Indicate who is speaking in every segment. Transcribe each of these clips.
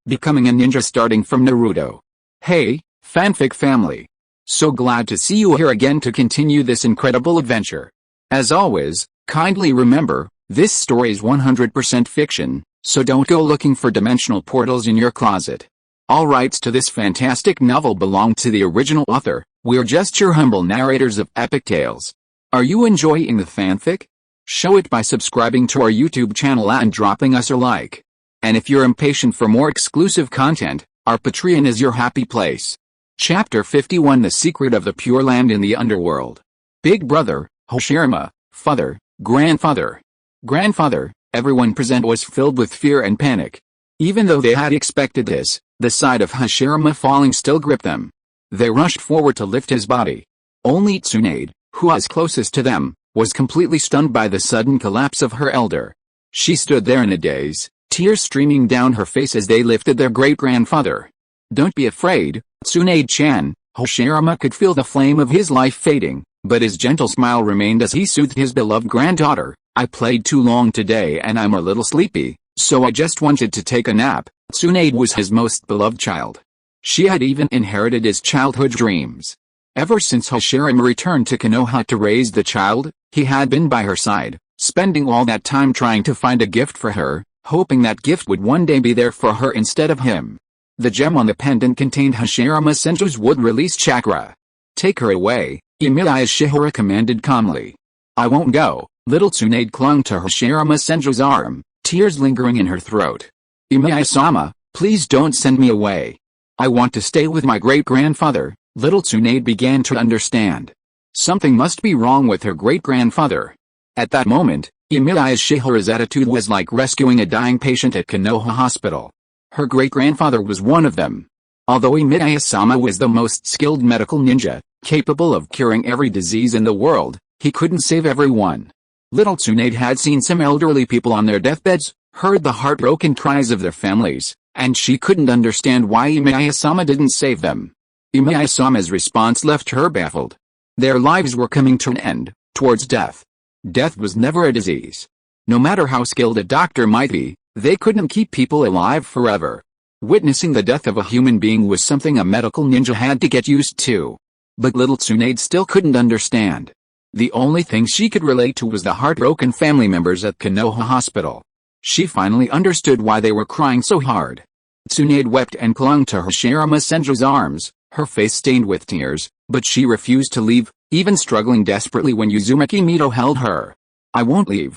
Speaker 1: becoming a ninja starting from Naruto. Hey, fanfic family! So glad to see you here again to continue this incredible adventure. As always, kindly remember, this story is 100% fiction, so don't go looking for dimensional portals in your closet. All rights to this fantastic novel belong to the original author. We're just your humble narrators of epic tales. Are you enjoying the fanfic? Show it by subscribing to our YouTube channel and dropping us a like. And if you're impatient for more exclusive content, our Patreon is your happy place. Chapter 51: The Secret of the Pure Land in the Underworld. Big brother, Hashirama, father, grandfather. Everyone present was filled with fear and panic. Even though they had expected this, the sight of Hashirama falling still gripped them. They rushed forward to lift his body. Only Tsunade, who was closest to them, was completely stunned by the sudden collapse of her elder. She stood there in a daze, tears streaming down her face as they lifted their great-grandfather. "Don't be afraid, Tsunade-chan." Hashirama could feel the flame of his life fading, but his gentle smile remained as he soothed his beloved granddaughter. "I played too long today and I'm a little sleepy, so I just wanted to take a nap." Tsunade was his most beloved child. She had even inherited his childhood dreams. Ever since Hashirama returned to Konoha to raise the child, he had been by her side, spending all that time trying to find a gift for her, hoping that gift would one day be there for her instead of him. The gem on the pendant contained Hashirama Senju's wood-release chakra. "Take her away," Emiya Shiyuan commanded calmly. "I won't go." Little Tsunade clung to Hashirama Senju's arm, tears lingering in her throat. "Emiya-sama, please don't send me away. I want to stay with my great-grandfather." Little Tsunade began to understand. Something must be wrong with her great-grandfather. At that moment, Emiya Shiyuan's attitude was like rescuing a dying patient at Konoha Hospital. Her great-grandfather was one of them. Although Emiya-sama was the most skilled medical ninja, capable of curing every disease in the world, he couldn't save everyone. Little Tsunade had seen some elderly people on their deathbeds, heard the heartbroken cries of their families, and she couldn't understand why Emiya-sama didn't save them. Emiya-sama's response left her baffled. Their lives were coming to an end, towards death. Death was never a disease. No matter how skilled a doctor might be, they couldn't keep people alive forever. Witnessing the death of a human being was something a medical ninja had to get used to. But little Tsunade still couldn't understand. The only thing she could relate to was the heartbroken family members at Konoha Hospital. She finally understood why they were crying so hard. Tsunade wept and clung to Hashirama Senju's arms, her face stained with tears, but she refused to leave, even struggling desperately when Uzumaki Mito held her. "I won't leave,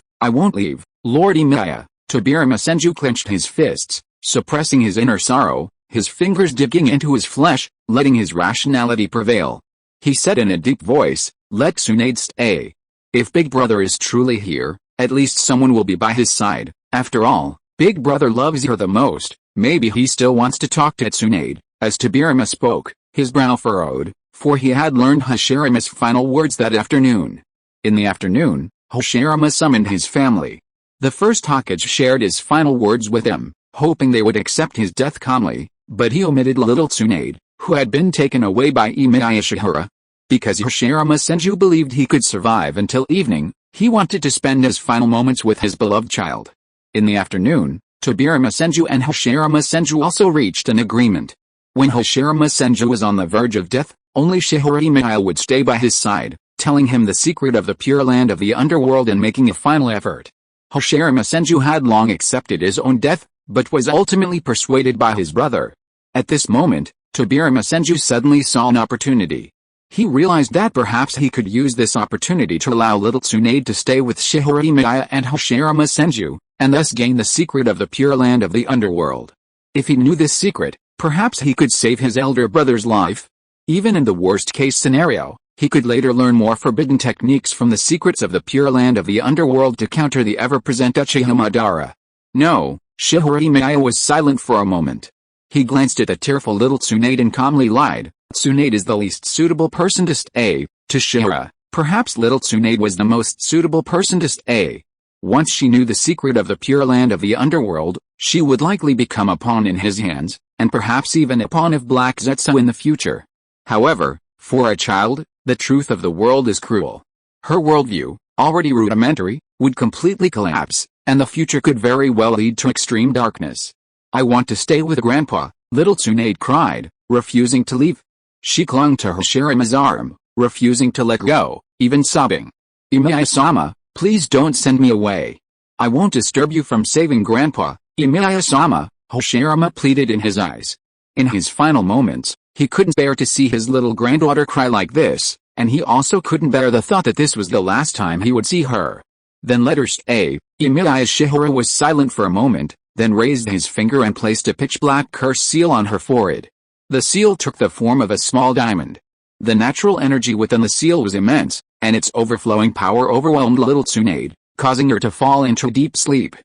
Speaker 1: Lord Emiya." Tobirama Senju clenched his fists, suppressing his inner sorrow, his fingers digging into his flesh, letting his rationality prevail. He said in a deep voice, "Let Tsunade stay. If Big Brother is truly here, at least someone will be by his side. After all, Big Brother loves her the most. Maybe he still wants to talk to Tsunade." As Tobirama spoke, his brow furrowed, for he had learned Hashirama's final words that afternoon. In the afternoon, Hashirama summoned his family. The first Hokage shared his final words with him, hoping they would accept his death calmly, but he omitted little Tsunade, who had been taken away by Emiya Shiyuan. Because Hashirama Senju believed he could survive until evening, he wanted to spend his final moments with his beloved child. In the afternoon, Tobirama Senju and Hashirama Senju also reached an agreement. When Hashirama Senju was on the verge of death, only Shihara Emiya would stay by his side, telling him the secret of the pure land of the underworld and making a final effort. Hashirama Senju had long accepted his own death, but was ultimately persuaded by his brother. At this moment, Tobirama Senju suddenly saw an opportunity. He realized that perhaps he could use this opportunity to allow little Tsunade to stay with Shihara Emiya and Hashirama Senju, and thus gain the secret of the pure land of the underworld. If he knew this secret, perhaps he could save his elder brother's life. Even in the worst-case scenario, he could later learn more forbidden techniques from the secrets of the pure land of the underworld to counter the ever-present Uchiha Madara. "No." Shihara Emiya was silent for a moment. He glanced at the tearful little Tsunade and calmly lied. "Tsunade is the least suitable person to stay." To Shihara, perhaps little Tsunade was the most suitable person to stay. Once she knew the secret of the pure land of the underworld, she would likely become a pawn in his hands, and perhaps even a pawn of Black Zetsu in the future. However, for a child, the truth of the world is cruel. Her worldview, already rudimentary, would completely collapse, and the future could very well lead to extreme darkness. I want to stay with Grandpa, little Tsunade cried, refusing to leave. She clung to Hashirama's arm, refusing to let go, even sobbing. Emiya-sama, please don't send me away. I won't disturb you from saving Grandpa, Emiya-sama, Hashirama pleaded in his eyes. In his final moments, he couldn't bear to see his little granddaughter cry like this, and he also couldn't bear the thought that this was the last time he would see her. Then let her stay. Emiya Shiyuan was silent for a moment, then raised his finger and placed a pitch-black curse seal on her forehead. The seal took the form of a small diamond. The natural energy within the seal was immense, and its overflowing power overwhelmed little Tsunade, causing her to fall into deep sleep.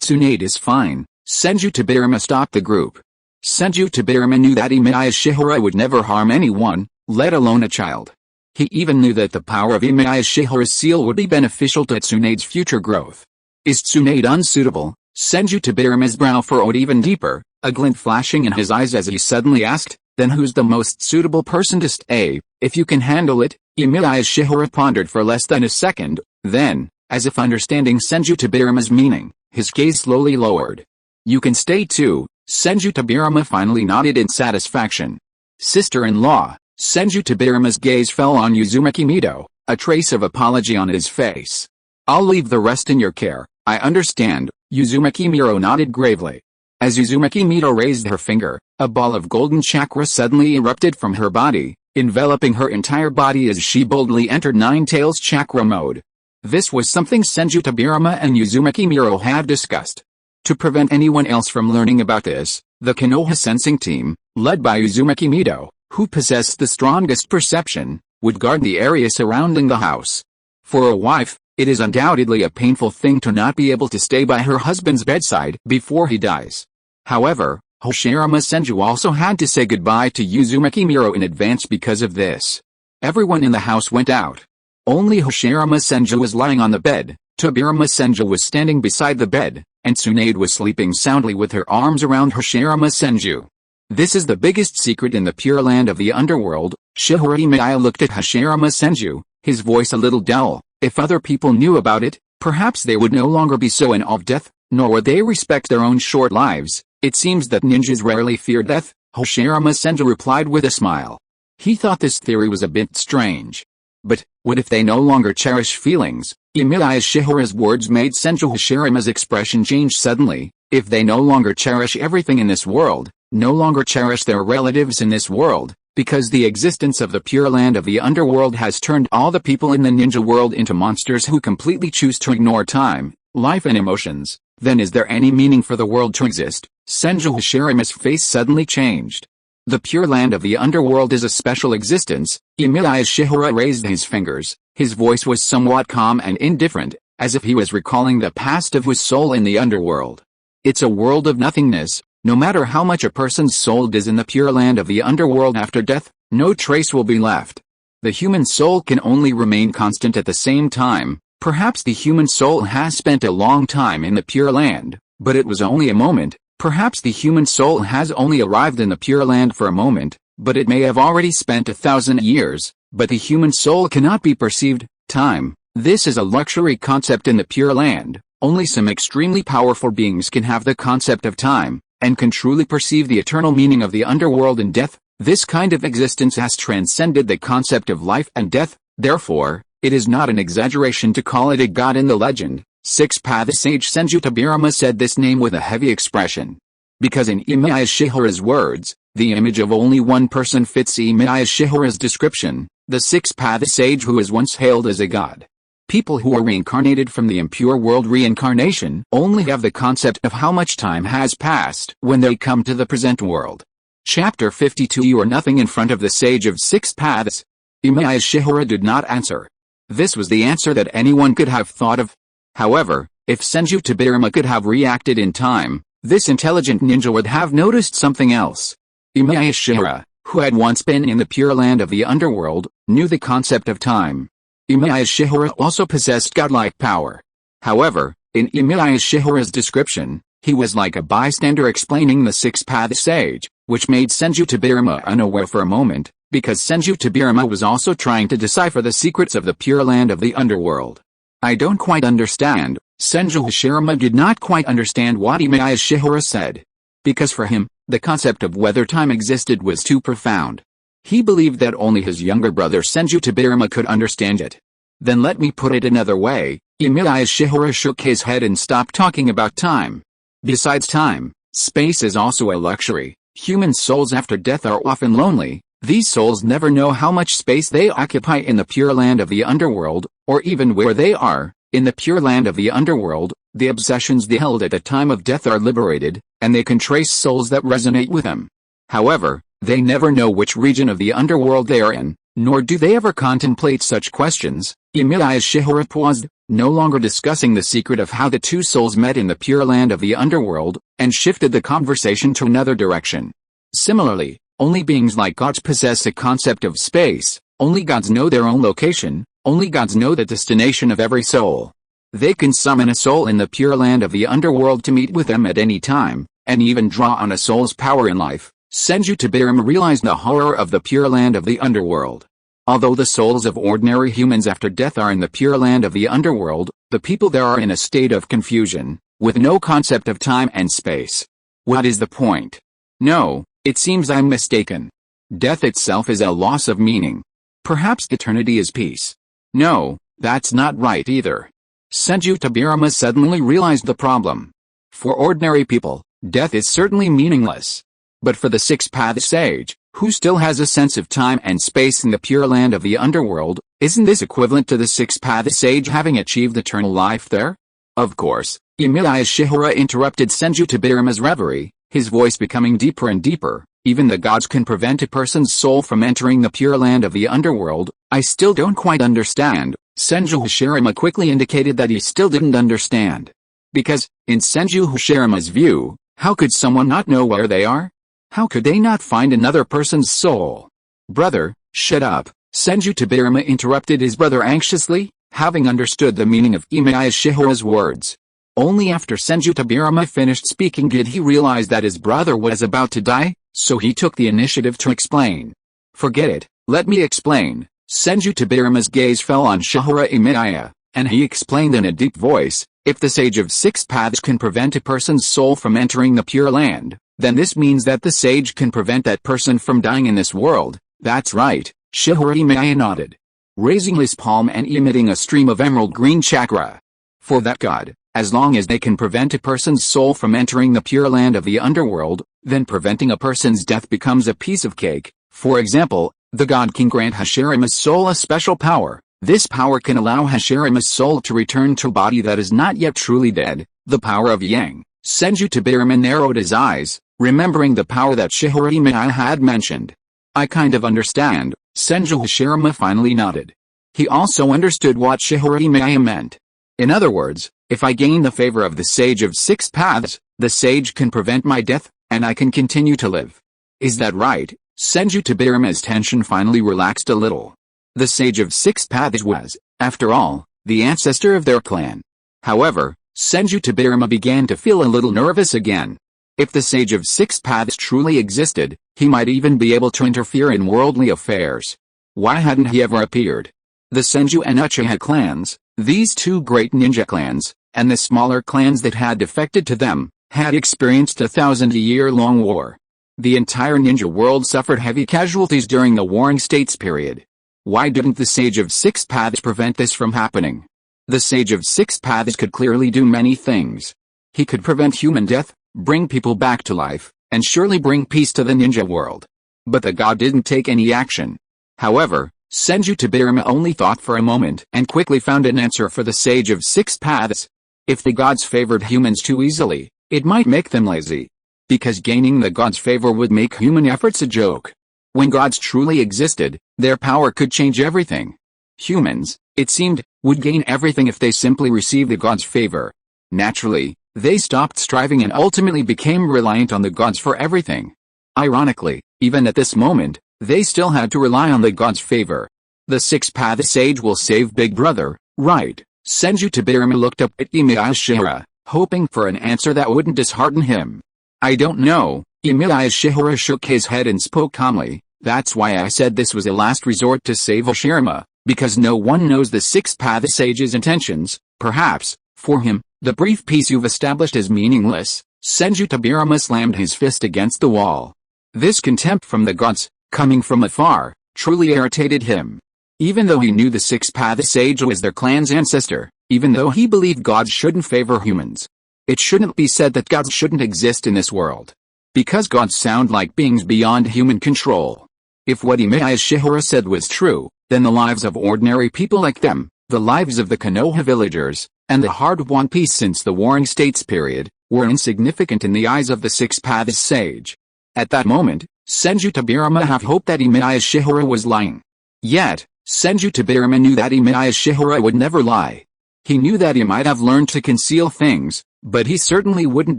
Speaker 1: Tsunade is fine. Senju Tobirama stopped the group. Senju Tobirama knew that Emiya Shiyuan would never harm anyone, let alone a child. He even knew that the power of Emiya Shiyuan's seal would be beneficial to Tsunade's future growth. Is Tsunade unsuitable? Senju Tobirama's brow furrowed even deeper, a glint flashing in his eyes as he suddenly asked, then who's the most suitable person to stay, if you can handle it? Emiya Shiyuan pondered for less than a second, then, as if understanding Senju Tobirama's meaning, his gaze slowly lowered. You can stay too. Senju Tobirama finally nodded in satisfaction. Sister-in-law. Senju Tobirama's gaze fell on Uzumaki Mito, a trace of apology on his face. I'll leave the rest in your care, I understand, Uzumaki Mito nodded gravely. As Uzumaki Mito raised her finger, a ball of golden chakra suddenly erupted from her body, enveloping her entire body as she boldly entered Nine Tails chakra mode. This was something Senju Tobirama and Uzumaki Mito had discussed. To prevent anyone else from learning about this, the Konoha sensing team, led by Uzumaki Mito, who possessed the strongest perception, would guard the area surrounding the house. For a wife, it is undoubtedly a painful thing to not be able to stay by her husband's bedside before he dies. However, Hashirama Senju also had to say goodbye to Uzumaki Mito in advance because of this. Everyone in the house went out. Only Hashirama Senju was lying on the bed, Tobirama Senju was standing beside the bed, and Tsunade was sleeping soundly with her arms around Hashirama Senju. This is the biggest secret in the Pure Land of the Underworld. Emiya looked at Hashirama Senju, his voice a little dull. If other people knew about it, perhaps they would no longer be so in awe of death, nor would they respect their own short lives. It seems that ninjas rarely fear death, Hashirama Senju replied with a smile. He thought this theory was a bit strange. But, what if they no longer cherish feelings? Emiya Shiyuan's words made Senju Hashirama's expression change suddenly. If they no longer cherish everything in this world, no longer cherish their relatives in this world, because the existence of the Pure Land of the Underworld has turned all the people in the ninja world into monsters who completely choose to ignore time, life and emotions, then is there any meaning for the world to exist? Senju Hashirama's face suddenly changed. The Pure Land of the Underworld is a special existence. Emiya Shiyuan raised his fingers, his voice was somewhat calm and indifferent, as if he was recalling the past of his soul in the underworld. It's a world of nothingness. No matter how much a person's soul is in the Pure Land of the Underworld after death, no trace will be left. The human soul can only remain constant at the same time. Perhaps the human soul has spent a long time in the Pure Land, but it was only a moment. Perhaps the human soul has only arrived in the Pure Land for a moment, but it may have already spent 1,000 years. But the human soul cannot be perceived. Time. This is a luxury concept in the Pure Land. Only some extremely powerful beings can have the concept of time, and can truly perceive the eternal meaning of the underworld and death. This kind of existence has transcended the concept of life and death, therefore, it is not an exaggeration to call it a god in the legend. Six-Path Sage Senju Tobirama said this name with a heavy expression. Because in Emiya Shiyuan's words, the image of only one person fits Emiya Shiyuan's description, the Six-Path Sage who was once hailed as a god. People who are reincarnated from the Impure World Reincarnation only have the concept of how much time has passed when they come to the present world. Chapter 52 You are nothing in front of the Sage of Six Paths. Emiya Shiyuan did not answer. This was the answer that anyone could have thought of. However, if Senju Tobirama could have reacted in time, this intelligent ninja would have noticed something else. Emiya Shiyuan, who had once been in the Pure Land of the Underworld, knew the concept of time. Emiya Shiyuan also possessed godlike power. However, in Emiya Shiyuan's description, he was like a bystander explaining the Six-Path Sage, which made Senju Tobirama unaware for a moment, because Senju Tobirama was also trying to decipher the secrets of the Pure Land of the Underworld. I don't quite understand. Senju Hashirama did not quite understand what Emiya Shiyuan said. because for him, the concept of whether time existed was too profound. He believed that only his younger brother Senju Tobirama could understand it. Then let me put it another way, Emiya Shiyuan shook his head and stopped talking about time. Besides time, space is also a luxury. Human souls after death are often lonely. These souls never know how much space they occupy in the pure land of the underworld, or even where they are. In the pure land of the underworld, the obsessions they held at the time of death are liberated, and they can trace souls that resonate with them. However, they never know which region of the underworld they are in, nor do they ever contemplate such questions. Emiya Shiyuan paused, no longer discussing the secret of how the two souls met in the pure land of the underworld, and shifted the conversation to another direction. Similarly, only beings like gods possess a concept of space. Only gods know their own location. Only gods know the destination of every soul. They can summon a soul in the pure land of the underworld to meet with them at any time, and even draw on a soul's power in life. Senju Tobirama realized the horror of the pure land of the underworld. Although the souls of ordinary humans after death are in the pure land of the underworld, the people there are in a state of confusion, with no concept of time and space. What is the point? No, it seems I'm mistaken. Death itself is a loss of meaning. Perhaps eternity is peace. No, that's not right either. Senju Tobirama suddenly realized the problem. For ordinary people, death is certainly meaningless. But for the six-path sage, who still has a sense of time and space in the pure land of the underworld, isn't this equivalent to the six-path sage having achieved eternal life there? Of course, Emiya Shiyuan interrupted Senju Tobirama's reverie, his voice becoming deeper and deeper. Even the gods can prevent a person's soul from entering the pure land of the underworld. I still don't quite understand. Senju Hashirama quickly indicated that he still didn't understand. Because, in Senju Hashirama's view, how could someone not know where they are? How could they not find another person's soul? Brother, shut up, Senju Tobirama interrupted his brother anxiously, having understood the meaning of Emiya Shiyuan's words. Only after Senju Tobirama finished speaking did he realize that his brother was about to die, so he took the initiative to explain. Forget it, let me explain. Senju Tobirama's gaze fell on Shihara Emiya, and he explained in a deep voice, if the Sage of Six Paths can prevent a person's soul from entering the Pure Land, then this means that the Sage can prevent that person from dying in this world. That's right, Shihara Emiya nodded, raising his palm and emitting a stream of emerald green chakra. For that god, as long as they can prevent a person's soul from entering the Pure Land of the underworld, then preventing a person's death becomes a piece of cake. For example, the god can grant Hashirama's soul a special power. This power can allow Hashirama's soul to return to a body that is not yet truly dead, the power of Yang. Senju Tobirama narrowed his eyes, remembering the power that Shihara Emiya had mentioned. I kind of understand, Senju Hashirama finally nodded. He also understood what Shihara Emiya meant. In other words, if I gain the favor of the Sage of Six Paths, the Sage can prevent my death, and I can continue to live. Is that right? Senju Tobirama's tension finally relaxed a little. The Sage of Six Paths was, after all, the ancestor of their clan. However, Senju Tobirama began to feel a little nervous again. If the Sage of Six Paths truly existed, he might even be able to interfere in worldly affairs. Why hadn't he ever appeared? The Senju and Uchiha clans, these two great ninja clans, and the smaller clans that had defected to them, had experienced a 1,000-year-long war. The entire ninja world suffered heavy casualties during the Warring States period. Why didn't the Sage of Six Paths prevent this from happening? The Sage of Six Paths could clearly do many things. He could prevent human death, bring people back to life, and surely bring peace to the ninja world. But the god didn't take any action. However, Senju Tobirama only thought for a moment and quickly found an answer for the Sage of Six Paths. If the gods favored humans too easily, it might make them lazy. Because gaining the gods' favor would make human efforts a joke. When gods truly existed, their power could change everything. Humans, it seemed, would gain everything if they simply received the gods' favor. Naturally, they stopped striving and ultimately became reliant on the gods for everything. Ironically, even at this moment, they still had to rely on the gods' favor. The Six-Path Sage will save Big Brother, right? Senju Tobirama looked up at Emiya Shiyuan, hoping for an answer that wouldn't dishearten him. I don't know, Emiya Shiyuan shook his head and spoke calmly. That's why I said this was a last resort to save Hashirama, because no one knows the Six-Path Sage's intentions. Perhaps, for him, the brief peace you've established is meaningless. Senju Tobirama slammed his fist against the wall. This contempt from the gods, coming from afar, truly irritated him. Even though he knew the Six-Path Sage was their clan's ancestor, even though he believed gods shouldn't favor humans, it shouldn't be said that gods shouldn't exist in this world. Because gods sound like beings beyond human control. If what Emiya Shiyuan said was true, then the lives of ordinary people like them, the lives of the Konoha villagers, and the hard-won peace since the Warring States period, were insignificant in the eyes of the Six-Path Sage. At that moment, Senju Tobirama half hoped that Emiya Shiyuan was lying. Yet, Senju Tobirama knew that Emiya Shiyuan would never lie. He knew that he might have learned to conceal things, but he certainly wouldn't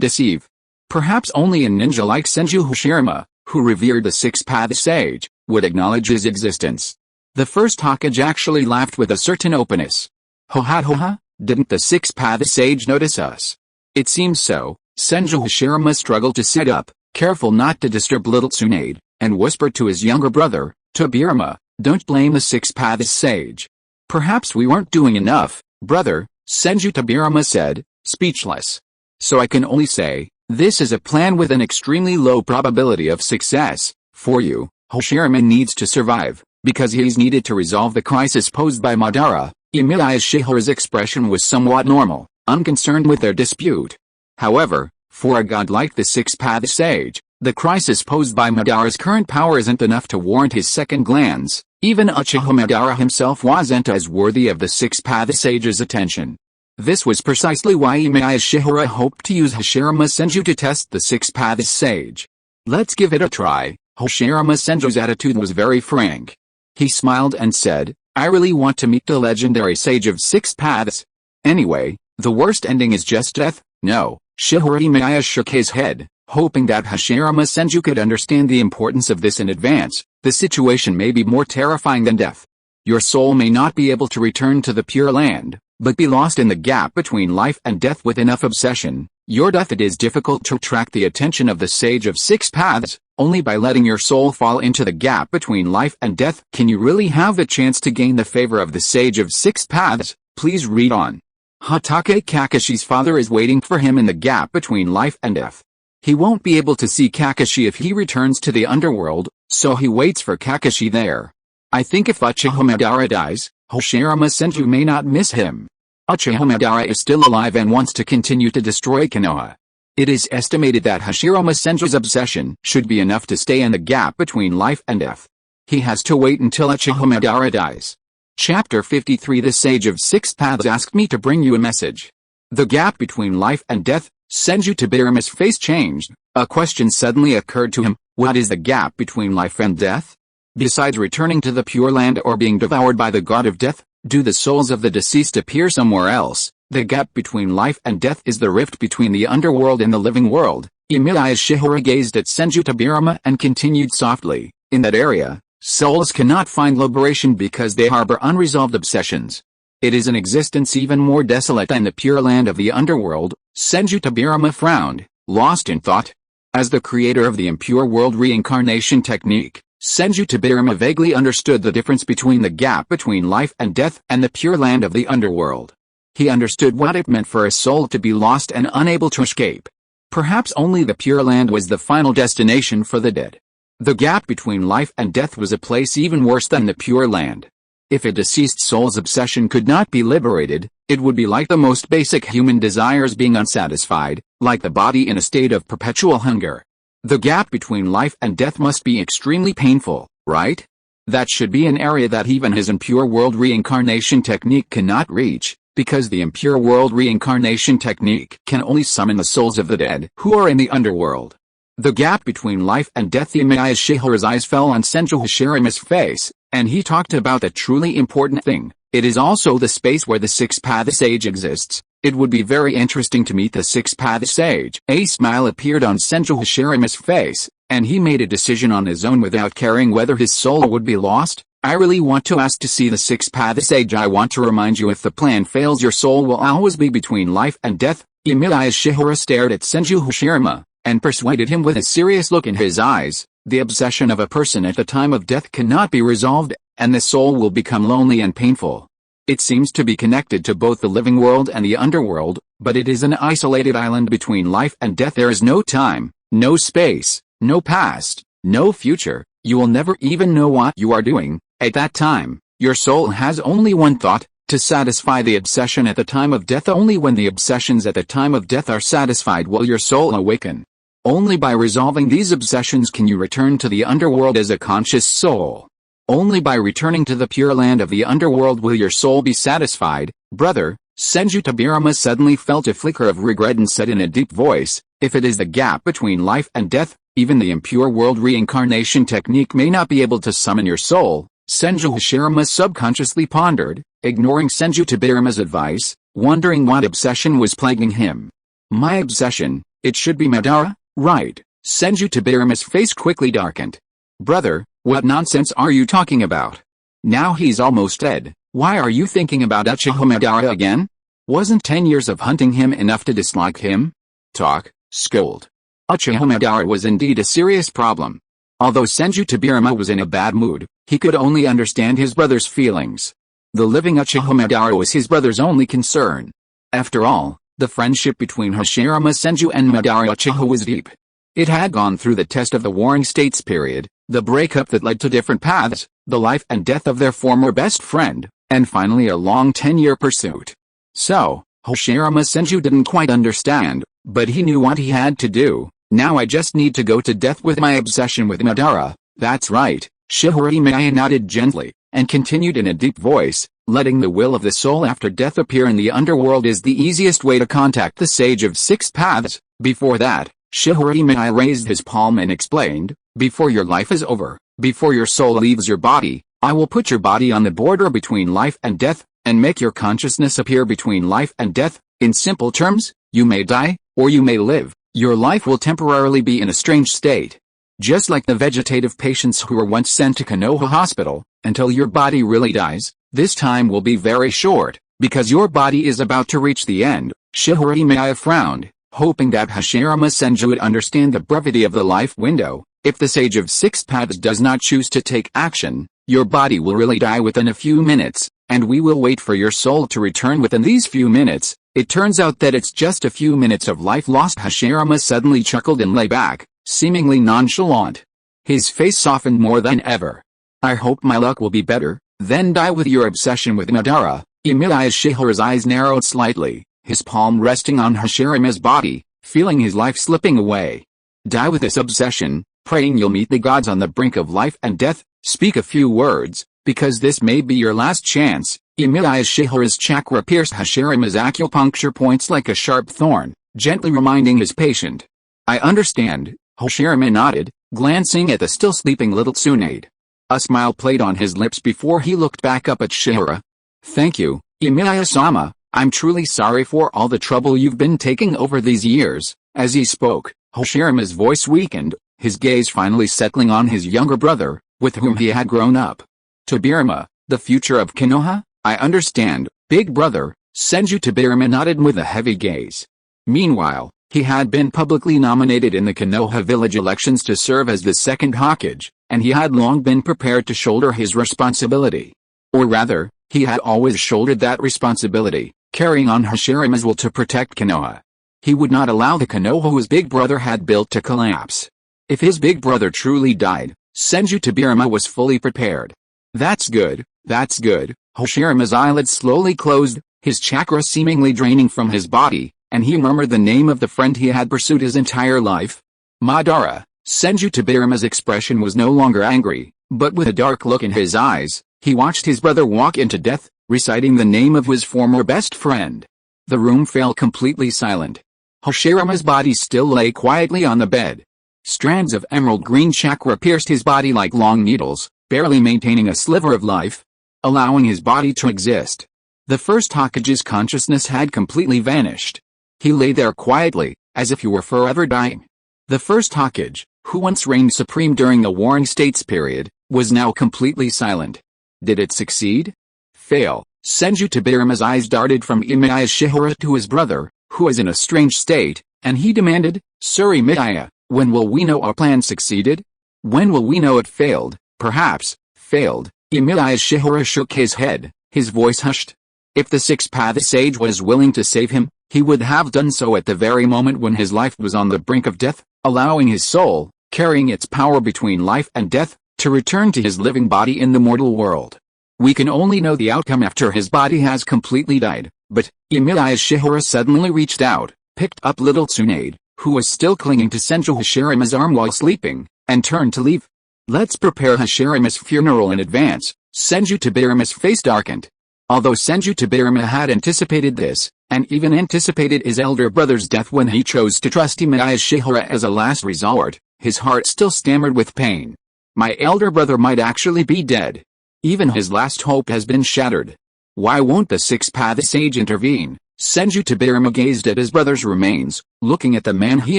Speaker 1: deceive. Perhaps only a ninja like Senju Hashirama, who revered the Six-Path Sage, would acknowledge his existence. The first Hokage actually laughed with a certain openness. Ho ha, didn't the Six-Path Sage notice us? It seems so. Senju Hashirama struggled to sit up, careful not to disturb little Tsunade, and whispered to his younger brother, Tobirama, don't blame the Six-Path Sage. Perhaps we weren't doing enough, brother, Senju Tobirama said, speechless. So I can only say, this is a plan with an extremely low probability of success. For you, Hashirama needs to survive, because he's needed to resolve the crisis posed by Madara. Emiya Shiyuan's expression was somewhat normal, unconcerned with their dispute. However, for a god like the Six-Path Sage, the crisis posed by Madara's current power isn't enough to warrant his second glance. Even Uchiha Madara himself wasn't as worthy of the Six-Path Sage's attention. This was precisely why Emiya Shiyuan hoped to use Hashirama Senju to test the Six-Path Sage. Let's give it a try. Hashirama Senju's attitude was very frank. He smiled and said, I really want to meet the legendary Sage of Six Paths. Anyway, the worst ending is just death. No. Emiya shook his head, hoping that Hashirama Senju could understand the importance of this in advance. The situation may be more terrifying than death. Your soul may not be able to return to the Pure Land, but be lost in the gap between life and death with enough obsession. Your death. It is difficult to attract the attention of the Sage of Six Paths. Only by letting your soul fall into the gap between life and death can you really have the chance to gain the favor of the Sage of Six Paths. Please read on. Hatake Kakashi's father is waiting for him in the gap between life and death. He won't be able to see Kakashi if he returns to the underworld, so he waits for Kakashi there. I think if Uchiha Madara dies, Hashirama Senju may not miss him. Uchiha Madara is still alive and wants to continue to destroy Konoha. It is estimated that Hashirama Senju's obsession should be enough to stay in the gap between life and death. He has to wait until Uchiha Madara dies. Chapter 53 The Sage of Six Paths asked me to bring you a message. The gap between life and death. Senju Tobirama's face changed. A question suddenly occurred to him. What is the gap between life and death? Besides returning to the Pure Land or being devoured by the god of death, do the souls of the deceased appear somewhere else? The gap between life and death is the rift between the underworld and the living world. Emiya Shiyuan gazed at Senju Tobirama and continued softly. In that area, souls cannot find liberation because they harbor unresolved obsessions. It is an existence even more desolate than the Pure Land of the underworld. Senju Tobirama frowned, lost in thought. As the creator of the Impure World Reincarnation technique, Senju Tobirama vaguely understood the difference between the gap between life and death and the Pure Land of the underworld. He understood what it meant for a soul to be lost and unable to escape. Perhaps only the Pure Land was the final destination for the dead. The gap between life and death was a place even worse than the Pure Land. If a deceased soul's obsession could not be liberated, it would be like the most basic human desires being unsatisfied, like the body in a state of perpetual hunger. The gap between life and death must be extremely painful, right? That should be an area that even his Impure World Reincarnation technique cannot reach, because the Impure World Reincarnation technique can only summon the souls of the dead who are in the underworld. The gap between life and death. Emiya Shiyuan's eyes fell on Senju Hashirama's face, and he talked about the truly important thing. It is also the space where the Six-Path Sage exists. It would be very interesting to meet the Six-Path Sage. A smile appeared on Senju Hashirama's face, and he made a decision on his own without caring whether his soul would be lost. I really want to ask to see the Six-Path Sage. I want to remind you, if the plan fails, your soul will always be between life and death. Emiya Shiyuan stared at Senju Hashirama, and persuaded him with a serious look in his eyes. The obsession of a person at the time of death cannot be resolved, and the soul will become lonely and painful. It seems to be connected to both the living world and the underworld, but it is an isolated island between life and death. There is no time, no space, no past, no future. You will never even know what you are doing. At that time, your soul has only one thought, to satisfy the obsession at the time of death. Only when the obsessions at the time of death are satisfied will your soul awaken. Only by resolving these obsessions can you return to the underworld as a conscious soul. Only by returning to the pure land of the underworld will your soul be satisfied. Brother, Senju Tobirama suddenly felt a flicker of regret and said in a deep voice, if it is the gap between life and death, even the Impure World Reincarnation technique may not be able to summon your soul. Senju Hashirama subconsciously pondered, ignoring Senju Tobirama's advice, wondering what obsession was plaguing him. My obsession, it should be Madara, right? Senju Tobirama's face quickly darkened. Brother, what nonsense are you talking about? Now he's almost dead. Why are you thinking about Uchiha Madara again? Wasn't 10 years of hunting him enough to dislike him? Talk, scold. Uchiha Madara was indeed a serious problem. Although Senju Tobirama was in a bad mood, he could only understand his brother's feelings. The living Uchiha Madara was his brother's only concern. After all, the friendship between Hashirama Senju and Madara Uchiha was deep. It had gone through the test of the Warring States period, the breakup that led to different paths, the life and death of their former best friend, and finally a long 10-year pursuit. So, Hashirama Senju didn't quite understand, but he knew what he had to do. Now I just need to go to death with my obsession with Madara. That's right. Shihara nodded gently, and continued in a deep voice, letting the will of the soul after death appear in the underworld is the easiest way to contact the Sage of Six Paths. Before that, Shihara raised his palm and explained, before your life is over, before your soul leaves your body, I will put your body on the border between life and death, and make your consciousness appear between life and death. In simple terms, you may die, or you may live. Your life will temporarily be in a strange state. Just like the vegetative patients who were once sent to Konoha Hospital, until your body really dies, this time will be very short, because your body is about to reach the end. Shihara frowned, hoping that Hashirama Senju would understand the brevity of the life window. If the Sage of Six Paths does not choose to take action, your body will really die within a few minutes, and we will wait for your soul to return within these few minutes. It turns out that it's just a few minutes of life lost. Hashirama suddenly chuckled and lay back, seemingly nonchalant. His face softened more than ever. I hope my luck will be better, then die with your obsession with Madara. Emiya Shiyuan's eyes narrowed slightly, his palm resting on Hashirama's body, feeling his life slipping away. Die with this obsession, praying you'll meet the gods on the brink of life and death. Speak a few words, because this may be your last chance. Emiya Shiyuan's chakra pierced Hashirama's acupuncture points like a sharp thorn, gently reminding his patient. I understand. Hashirama nodded, glancing at the still sleeping little Tsunade. A smile played on his lips before he looked back up at Shihara. Thank you, Emiya-sama. I'm truly sorry for all the trouble you've been taking over these years. As he spoke, Hashirama's voice weakened, his gaze finally settling on his younger brother, with whom he had grown up. Tobirama, the future of Konoha? I understand, big brother. Senju Tobirama nodded with a heavy gaze. Meanwhile, he had been publicly nominated in the Konoha village elections to serve as the second Hokage, and he had long been prepared to shoulder his responsibility. Or rather, he had always shouldered that responsibility, carrying on Hashirama's will to protect Konoha. He would not allow the Konoha his big brother had built to collapse. If his big brother truly died, Senju Tobirama was fully prepared. That's good, that's good. Hashirama's eyelids slowly closed, his chakra seemingly draining from his body, and he murmured the name of the friend he had pursued his entire life. Madara. Senju Tobirama's expression was no longer angry, but with a dark look in his eyes, he watched his brother walk into death, reciting the name of his former best friend. The room fell completely silent. Hashirama's body still lay quietly on the bed. Strands of emerald green chakra pierced his body like long needles, barely maintaining a sliver of life, allowing his body to exist. The first Hokage's consciousness had completely vanished. He lay there quietly, as if he were forever dying. The first Hokage, who once reigned supreme during the Warring States period, was now completely silent. Did it succeed? Fail. Senju Tobirama's eyes darted from Emiya Shiyuan to his brother, who was in a strange state, and he demanded, Sir Emiya, when will we know our plan succeeded? When will we know it failed? Perhaps, failed. Emiya Shiyuan shook his head, His voice hushed. If the six-path sage was willing to save him, he would have done so at the very moment when his life was on the brink of death, allowing his soul, carrying its power between life and death, to return to his living body in the mortal world. We can only know the outcome after his body has completely died, but Emiya Shiyuan suddenly reached out, picked up little Tsunade, who was still clinging to Senju Hashirama's arm while sleeping, and turned to leave. Let's prepare Hashirama's funeral in advance. Senju Tobirama's face darkened. Although Senju Tobirama had anticipated this, and even anticipated his elder brother's death when he chose to trust Emiya Shiyuan as a last resort, his heart still stammered with pain. My elder brother might actually be dead. Even his last hope has been shattered. Why won't the six-path sage intervene? Senju Tobirama gazed at his brother's remains, looking at the man he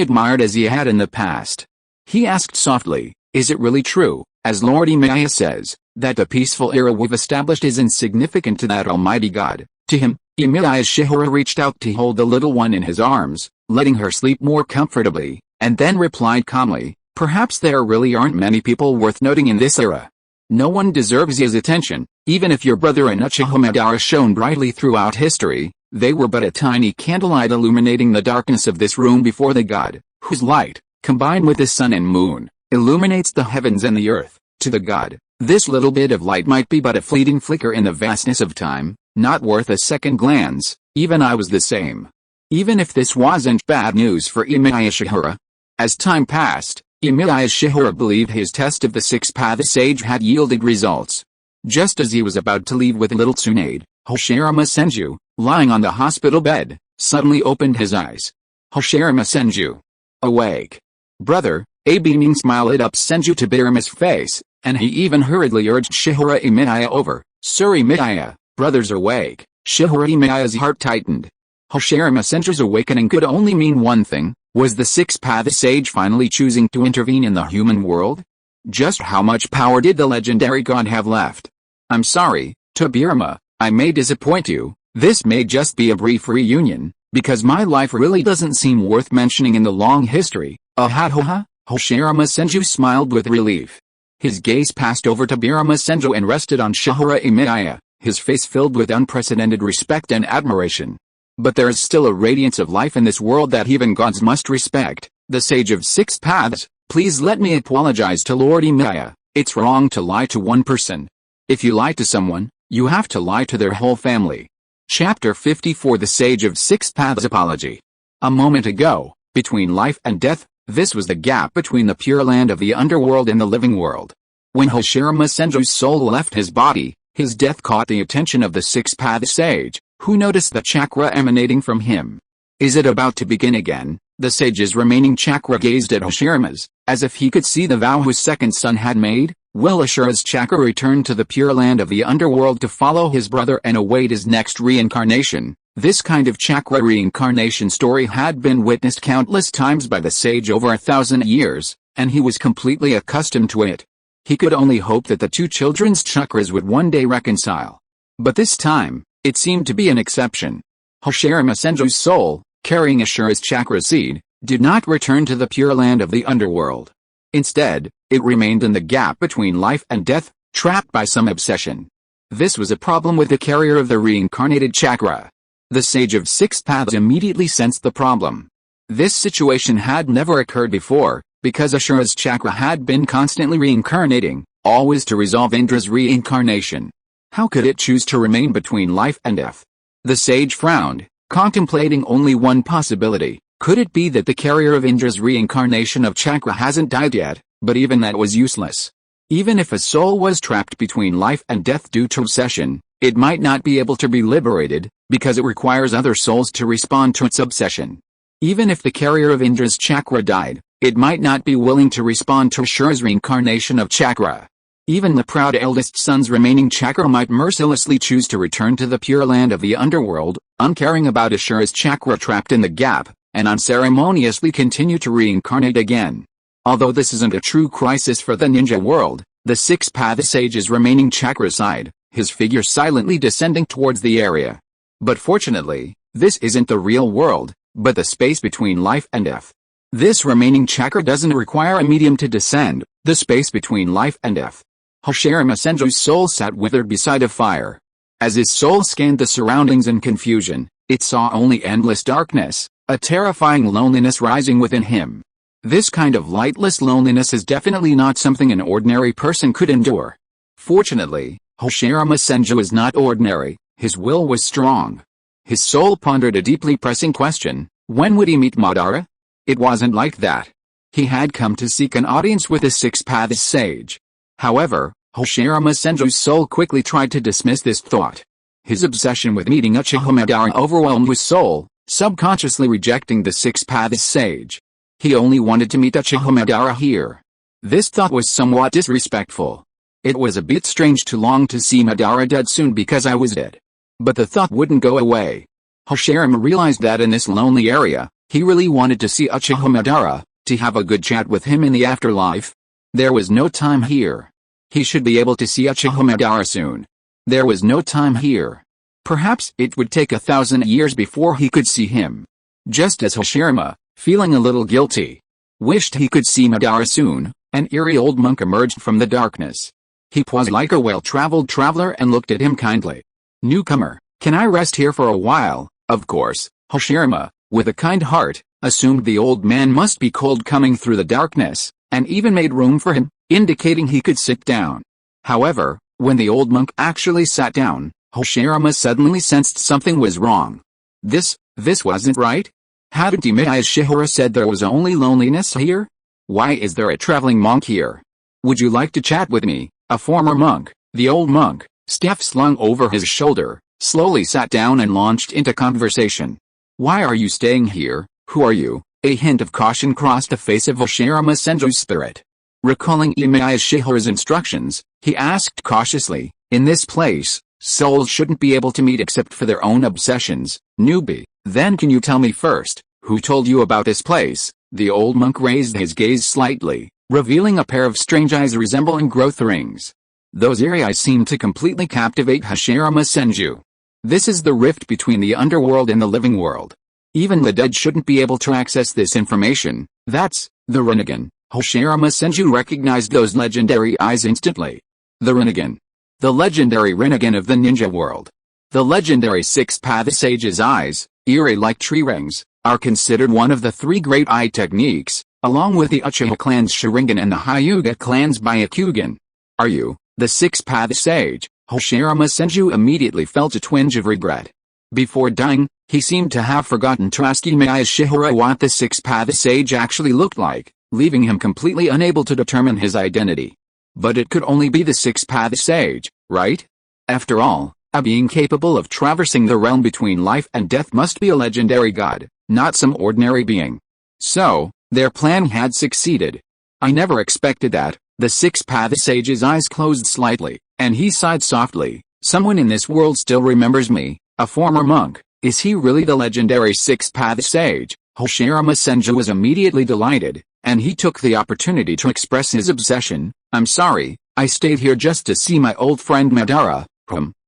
Speaker 1: admired as he had in the past. He asked softly, is it really true, as Lord Emiya says, that the peaceful era we've established is insignificant to that almighty God? To him, Emiya Shiyuan reached out to hold the little one in his arms, letting her sleep more comfortably, and then replied calmly, perhaps there really aren't many people worth noting in this era. No one deserves his attention, even if your brother and Uchiha Madara shone brightly throughout history. They were but a tiny candlelight illuminating the darkness of this room before the God, whose light, combined with the sun and moon, illuminates the heavens and the earth. To the God, this little bit of light might be but a fleeting flicker in the vastness of time, not worth a second glance. Even I was the same. Even if this wasn't bad news for Emiya Shiyuan. As time passed, Emiya Shiyuan believed his test of the six-path sage had yielded results. Just as he was about to leave with little Tsunade, Hashirama Senju, lying on the hospital bed, suddenly opened his eyes. Hashirama Senju. Awake. Brother. A beaming smile lit up Senju Tobirama's face, and he even hurriedly urged Shihara Emiya over. Sir Emiya, brother's awake. Shihara Emiya's heart tightened. Hashirama Senju's awakening could only mean one thing. Was the six-path sage finally choosing to intervene in the human world? Just how much power did the legendary god have left? I'm sorry, Tobirama, I may disappoint you. This may just be a brief reunion, because my life really doesn't seem worth mentioning in the long history. Ahaha. Hashirama Senju smiled with relief. His gaze passed over Tobirama Senju and rested on Shihara Emiya, his face filled with unprecedented respect and admiration. But there is still a radiance of life in this world that even gods must respect. The Sage of Six Paths, please let me apologize to Lord Emiya. It's wrong to lie to one person. If you lie to someone, you have to lie to their whole family. Chapter 54 The Sage of Six Paths Apology. A moment ago, between life and death, this was the gap between the pure land of the underworld and the living world. When Hashirama Senju's soul left his body, his death caught the attention of the six-path sage, who noticed the chakra emanating from him. Is it about to begin again? The sage's remaining chakra gazed at Hashirama's, as if he could see the vow his second son had made. Will Ashura's chakra return to the pure land of the underworld to follow his brother and await his next reincarnation? This kind of chakra reincarnation story had been witnessed countless times by the sage over 1,000 years, and he was completely accustomed to it. He could only hope that the two children's chakras would one day reconcile. But this time, it seemed to be an exception. Hashirama Senju's soul, carrying Ashura's chakra seed, did not return to the pure land of the underworld. Instead, it remained in the gap between life and death, trapped by some obsession. This was a problem with the carrier of the reincarnated chakra. The Sage of Six Paths immediately sensed the problem. This situation had never occurred before, because Ashura's chakra had been constantly reincarnating, always to resolve Indra's reincarnation. How could it choose to remain between life and death? The sage frowned, contemplating only one possibility. Could it be that the carrier of Indra's reincarnation of chakra hasn't died yet, but even that was useless? Even if a soul was trapped between life and death due to obsession, it might not be able to be liberated, because it requires other souls to respond to its obsession. Even if the carrier of Indra's chakra died, it might not be willing to respond to Ashura's reincarnation of chakra. Even the proud eldest son's remaining chakra might mercilessly choose to return to the pure land of the underworld, uncaring about Ashura's chakra trapped in the gap, and unceremoniously continue to reincarnate again. Although this isn't a true crisis for the ninja world, the six-path sage's remaining chakra sighed, his figure silently descending towards the area. But fortunately, this isn't the real world, but the space between life and death. This remaining chakra doesn't require a medium to descend, the space between life and death. Hashirama Senju's soul sat withered beside a fire. As his soul scanned the surroundings in confusion, it saw only endless darkness, a terrifying loneliness rising within him. This kind of lightless loneliness is definitely not something an ordinary person could endure. Fortunately, Hashirama Senju is not ordinary, his will was strong. His soul pondered a deeply pressing question: when would he meet Madara? It wasn't like that. He had come to seek an audience with the Six Paths sage. However, Hashirama Senju's soul quickly tried to dismiss this thought. His obsession with meeting Uchiha Madara overwhelmed his soul, subconsciously rejecting the Six Paths sage. He only wanted to meet Uchiha Madara here. This thought was somewhat disrespectful. It was a bit strange to long to see Madara dead soon because I was dead. But the thought wouldn't go away. Hashirama realized that in this lonely area, he really wanted to see Uchiha Madara, to have a good chat with him in the afterlife. There was no time here. He should be able to see Uchiha Madara soon. There was no time here. Perhaps it would take 1,000 years before he could see him. Just as Hashirama, feeling a little guilty, wished he could see Madara soon, an eerie old monk emerged from the darkness. He paused like a well-traveled traveler and looked at him kindly. "Newcomer, can I rest here for a while?" Of course, Hashirama, with a kind heart, assumed the old man must be cold coming through the darkness, and even made room for him, indicating he could sit down. However, when the old monk actually sat down, Hashirama suddenly sensed something was wrong. This wasn't right? Hadn't Emiya Shiyuan said there was only loneliness here? Why is there a traveling monk here? "Would you like to chat with me?" A former monk, the old monk, staff slung over his shoulder, slowly sat down and launched into conversation. "Why are you staying here? Who are you?" A hint of caution crossed the face of Hashirama Senju's spirit. Recalling Emiya Shiyuan's instructions, he asked cautiously, "In this place, souls shouldn't be able to meet except for their own obsessions, newbie. Then can you tell me first, who told you about this place?" The old monk raised his gaze slightly, revealing a pair of strange eyes resembling growth rings. Those eerie eyes seemed to completely captivate Hashirama Senju. This is the rift between the underworld and the living world. Even the dead shouldn't be able to access this information. That's the Rinnegan. Hashirama Senju recognized those legendary eyes instantly. The Rinnegan. The legendary Rinnegan of the ninja world. The legendary Six Paths Sage's eyes, eerie like tree rings, are considered one of the three great eye techniques, along with the Uchiha clan's Sharingan and the Hyuga clan's Byakugan. "Are you the Six Paths Sage?" Hashirama Senju immediately felt a twinge of regret. Before dying, he seemed to have forgotten to ask Emiya Shiyuan what the Six Paths Sage actually looked like, leaving him completely unable to determine his identity. But it could only be the Six Paths Sage, right? After all, a being capable of traversing the realm between life and death must be a legendary god, not some ordinary being. So, their plan had succeeded. "I never expected that." The Six Paths Sage's eyes closed slightly, and he sighed softly. "Someone in this world still remembers me, a former monk. Is he really the legendary Six Paths Sage?" Hashirama Senju was immediately delighted, and he took the opportunity to express his obsession. "I'm sorry, I stayed here just to see my old friend Madara."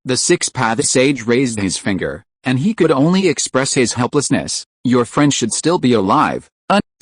Speaker 1: The Six Paths Sage raised his finger, and he could only express his helplessness. "Your friend should still be alive."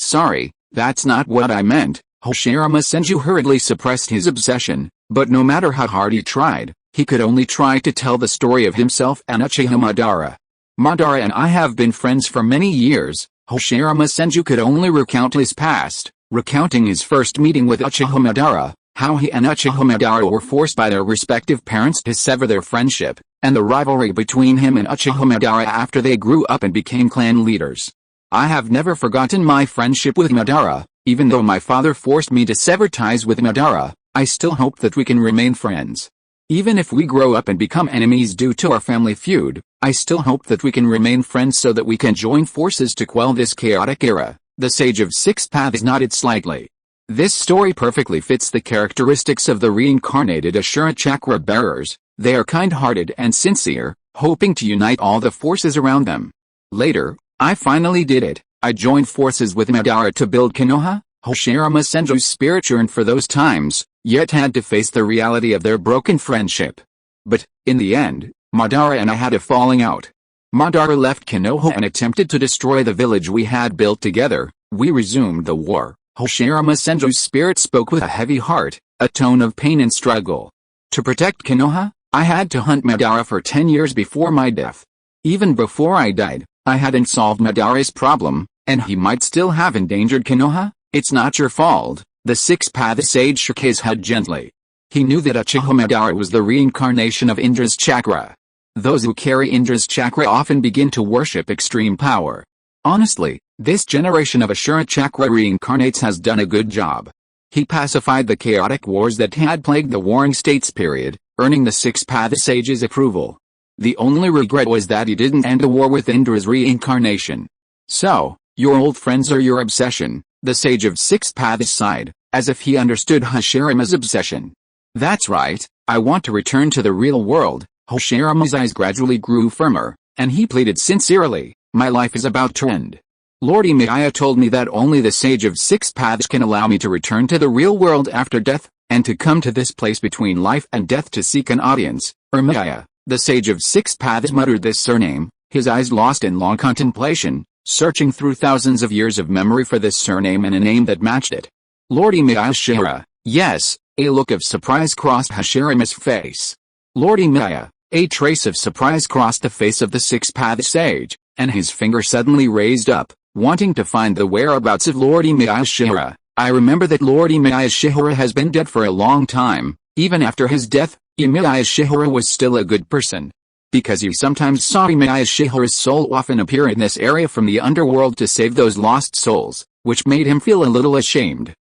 Speaker 1: Sorry, that's not what I meant." Hashirama Senju hurriedly suppressed his obsession, but no matter how hard he tried, he could only try to tell the story of himself and Uchiha Madara. "Madara and I have been friends for many years." Hashirama Senju could only recount his past, recounting his first meeting with Uchiha Madara, how he and Uchiha Madara were forced by their respective parents to sever their friendship, and the rivalry between him and Uchiha Madara after they grew up and became clan leaders. "I have never forgotten my friendship with Madara. Even though my father forced me to sever ties with Madara, I still hope that we can remain friends. Even if we grow up and become enemies due to our family feud, I still hope that we can remain friends so that we can join forces to quell this chaotic era." The Sage of Six Paths nodded slightly. This story perfectly fits the characteristics of the reincarnated Ashura chakra bearers. They are kind-hearted and sincere, hoping to unite all the forces around them. "Later, I finally did it. I joined forces with Madara to build Konoha." Hashirama Senju's spirit yearned for those times, yet had to face the reality of their broken friendship. "But, in the end, Madara and I had a falling out. Madara left Konoha and attempted to destroy the village we had built together. We resumed the war." Hashirama Senju's spirit spoke with a heavy heart, a tone of pain and struggle. "To protect Konoha?" I had to hunt Madara for 10 years before my death. Even before I died, I hadn't solved Madara's problem, and he might still have endangered Konoha. It's not your fault. The six-path sage shook his head gently. He knew that Uchiha Madara was the reincarnation of Indra's chakra. Those who carry Indra's chakra often begin to worship extreme power. Honestly, this generation of Hashira chakra reincarnates has done a good job. He pacified the chaotic wars that had plagued the Warring States period, earning the six-path sage's approval. The only regret was that he didn't end the war with Indra's reincarnation. So, your old friends are your obsession, the sage of six paths sighed, as if he understood Hashirama's obsession. That's right, I want to return to the real world. Hashirama's eyes gradually grew firmer, and he pleaded sincerely, my life is about to end. Lord Emiya told me that only the sage of six paths can allow me to return to the real world after death, and to come to this place between life and death to seek an audience. Emiya, the sage of six paths muttered this surname, his eyes lost in long contemplation, searching through thousands of years of memory for this surname and a name that matched it. Lord Emiya Shihara, yes, a look of surprise crossed Hashirama's face. Lord Emiya, a trace of surprise crossed the face of the six-path sage, and his finger suddenly raised up, wanting to find the whereabouts of Lord Emiya Shihara. I remember that Lord Emiya Shihara has been dead for a long time. Even after his death, Emiya Shihara was still a good person. Because he sometimes saw Emiya Shihara's soul often appear in this area from the underworld to save those lost souls, which made him feel a little ashamed.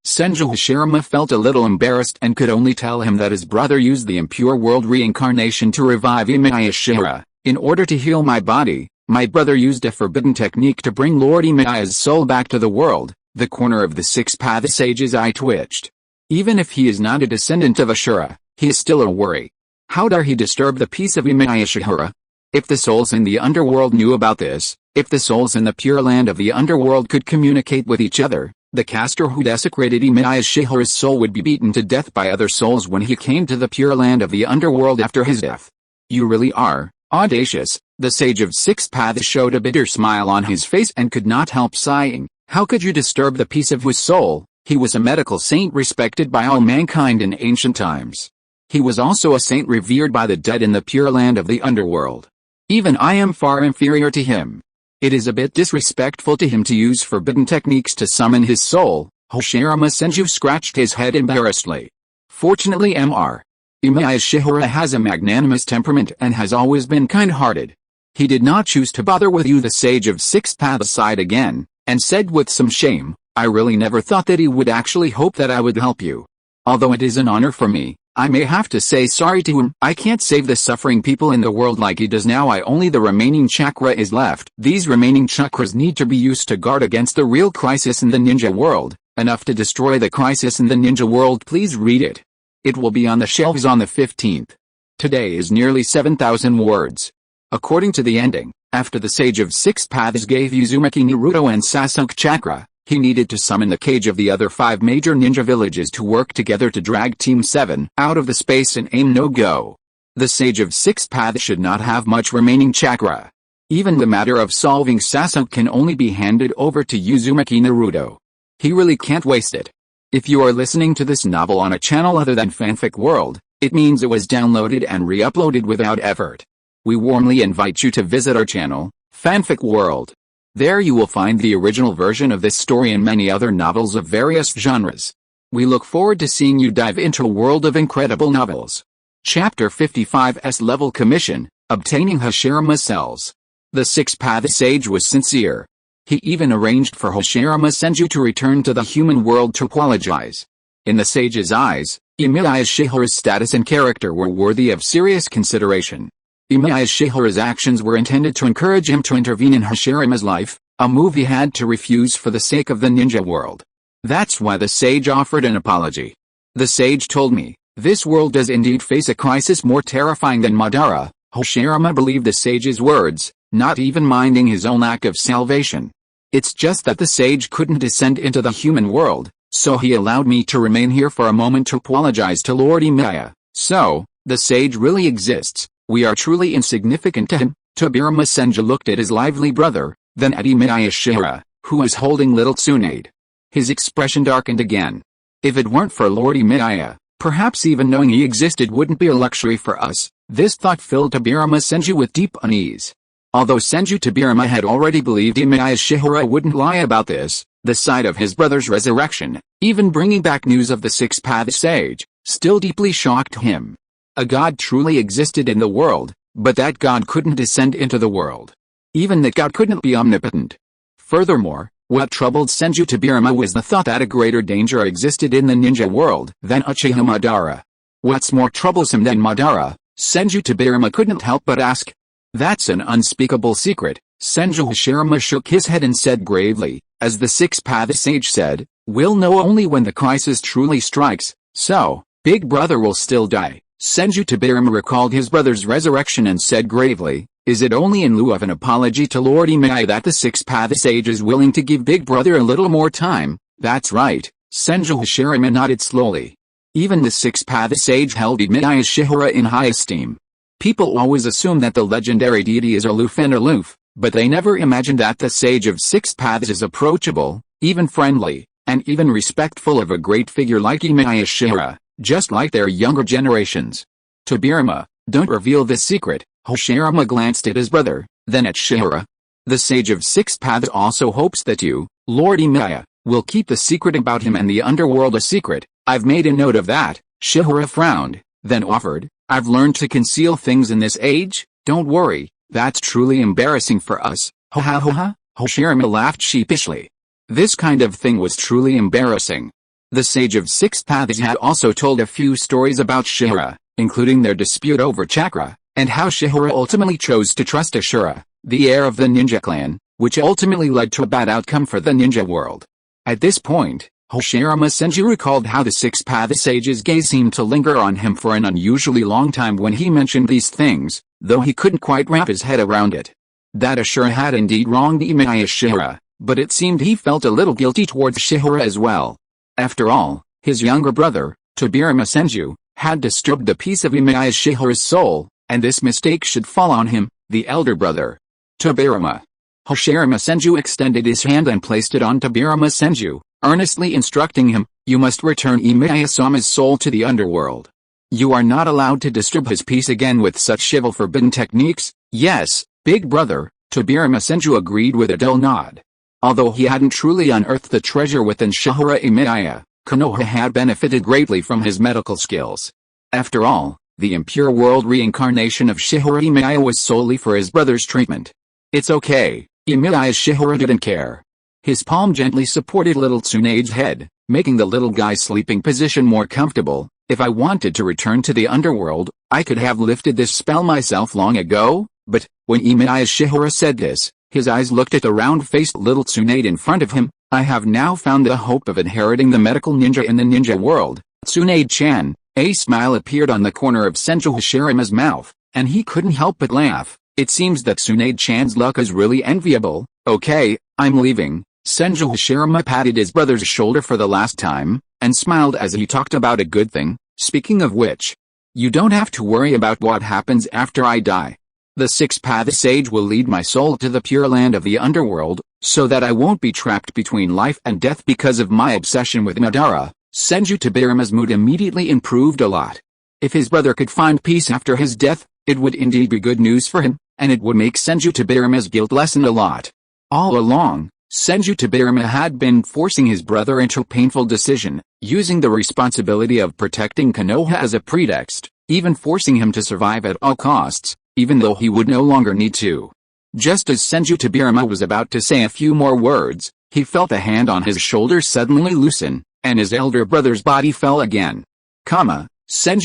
Speaker 1: Senju Hashirama felt a little embarrassed and could only tell him that his brother used the Impure World Reincarnation to revive Emiya Shihara. In order to heal my body, my brother used a forbidden technique to bring Lord Emiya's soul back to the world. The corner of the six-path sage's eye twitched. Even if he is not a descendant of Ashura, he is still a worry. How dare he disturb the peace of Emiya Shihara? If the souls in the underworld knew about this, if the souls in the pure land of the underworld could communicate with each other, the caster who desecrated Emiya Shihara's soul would be beaten to death by other souls when he came to the pure land of the underworld after his death. You really are audacious. The sage of six paths showed a bitter smile on his face and could not help sighing. How could you disturb the peace of his soul? He was a medical saint respected by all mankind in ancient times. He was also a saint revered by the dead in the pure land of the underworld. Even I am far inferior to him. It is a bit disrespectful to him to use forbidden techniques to summon his soul. Hashirama Senju scratched his head embarrassedly. Fortunately Emiya Shihara has a magnanimous temperament and has always been kind-hearted. He did not choose to bother with you. The sage of six paths sighed again, and said with some shame, I really never thought that he would actually hope that I would help you. Although it is an honor for me, I may have to say sorry to him. I can't save the suffering people in the world like he does now. Only the remaining chakra is left. These remaining chakras need to be used to guard against the real crisis in the ninja world, enough to destroy the crisis in the ninja world. Please read it. It will be on the shelves on the 15th. Today is nearly 7,000 words. According to the ending, after the Sage of Six Paths gave Uzumaki Naruto and Sasuke chakra, he needed to summon the cage of the other 5 major ninja villages to work together to drag Team 7 out of the space and aim no go. The Sage of Six Paths should not have much remaining chakra. Even the matter of solving Sasuke can only be handed over to Uzumaki Naruto. He really can't waste it. If you are listening to this novel on a channel other than Fanfic World, it means it was downloaded and re-uploaded without effort. We warmly invite you to visit our channel, Fanfic World. There you will find the original version of this story and many other novels of various genres. We look forward to seeing you dive into a world of incredible novels. Chapter 55 S-Level Commission, Obtaining Hashirama Cells. The Six-Path Sage was sincere. He even arranged for Hashirama Senju to return to the human world to apologize. In the sage's eyes, Emiya Shihara's status and character were worthy of serious consideration. Emiya Shihara's actions were intended to encourage him to intervene in Hashirama's life, a move he had to refuse for the sake of the ninja world. That's why the sage offered an apology. The sage told me, this world does indeed face a crisis more terrifying than Madara. Hashirama believed the sage's words, not even minding his own lack of salvation. It's just that the sage couldn't descend into the human world, so he allowed me to remain here for a moment to apologize to Lord Emiya. So, the sage really exists. We are truly insignificant to him. Tobirama Senju looked at his lively brother, then at Emiya Shihara, who was holding little Tsunade. His expression darkened again. If it weren't for Lord Emiya, Perhaps even knowing he existed wouldn't be a luxury for us. This thought filled Tobirama Senju with deep unease. Although Senju Tobirama had already believed Emiya Shiyuan wouldn't lie about this, the sight of his brother's resurrection, even bringing back news of the six-path sage, still deeply shocked him. A god truly existed in the world, but that god couldn't descend into the world. Even that god couldn't be omnipotent. Furthermore, what troubled Senju Tobirama was the thought that a greater danger existed in the ninja world than Uchiha Madara. What's more troublesome than Madara? Senju Tobirama couldn't help but ask. That's an unspeakable secret. Senju Hashirama shook his head and said gravely, as the six-path sage said, we'll know only when the crisis truly strikes, so, big brother will still die. Senju Tobirama recalled his brother's resurrection and said gravely, is it only in lieu of an apology to Lord Emiya that the six-path sage is willing to give big brother a little more time? That's right. Senju Hashirama nodded slowly. Even the six-path sage held Emiya Shiyuan in high esteem. People always assume that the legendary deity is aloof, but they never imagined that the sage of six paths is approachable, even friendly, and even respectful of a great figure like Emiya Shiyuan, just like their younger generations. Tobirama, don't reveal this secret. Hashirama glanced at his brother, then at Shihara. The sage of six paths also hopes that you, Lord Emiya, will keep the secret about him and the underworld a secret. I've made a note of that. Shihara frowned, then offered, I've learned to conceal things in this age, don't worry, that's truly embarrassing for us. Ha ha ha ha, Hashirama laughed sheepishly. This kind of thing was truly embarrassing. The sage of six paths had also told a few stories about Shihara, including their dispute over chakra, and how Shihara ultimately chose to trust Ashura, the heir of the ninja clan, which ultimately led to a bad outcome for the ninja world. At this point, Hashirama Senju recalled how the six-path sage's gaze seemed to linger on him for an unusually long time when he mentioned these things, though he couldn't quite wrap his head around it. That Ashura had indeed wronged Emiya Shiyuan, but it seemed he felt a little guilty towards Shihara as well. After all, his younger brother, Tobirama Senju, had disturbed a piece of Emiya Shiyuan's soul, and this mistake should fall on him, the elder brother. Tobirama. Hashirama Senju extended his hand and placed it on Tobirama Senju, earnestly instructing him, you must return Emiya-sama's soul to the underworld. You are not allowed to disturb his peace again with such forbidden techniques. Yes, big brother, Tobirama Senju agreed with a dull nod. Although he hadn't truly unearthed the treasure within Shihara Emiya, Konoha had benefited greatly from his medical skills. After all, the Impure World Reincarnation of Shihara Emiya was solely for his brother's treatment. It's okay, Emiya Shiyuan didn't care. His palm gently supported little Tsunade's head, making the little guy's sleeping position more comfortable. If I wanted to return to the underworld, I could have lifted this spell myself long ago, but, when Emiya Shiyuan said this, his eyes looked at the round-faced little Tsunade in front of him. I have now found the hope of inheriting the medical ninja in the ninja world. Tsunade-chan. A smile appeared on the corner of Senju Hashirama's mouth, and he couldn't help but laugh. It seems that Tsunade-chan's luck is really enviable. Okay, I'm leaving. Senju Hashirama patted his brother's shoulder for the last time, and smiled as he talked about a good thing. Speaking of which, you don't have to worry about what happens after I die. The six-path sage will lead my soul to the pure land of the underworld, so that I won't be trapped between life and death because of my obsession with Madara. Senju Tobirama's mood immediately improved a lot. If his brother could find peace after his death, it would indeed be good news for him, and it would make Senju Tobirama's guilt lessen a lot. All along, Senju Tobirama had been forcing his brother into a painful decision, using the responsibility of protecting Konoha as a pretext, even forcing him to survive at all costs, even though he would no longer need to. Just as Senju Tobirama was about to say a few more words, he felt a hand on his shoulder suddenly loosen, and his elder brother's body fell again. Senju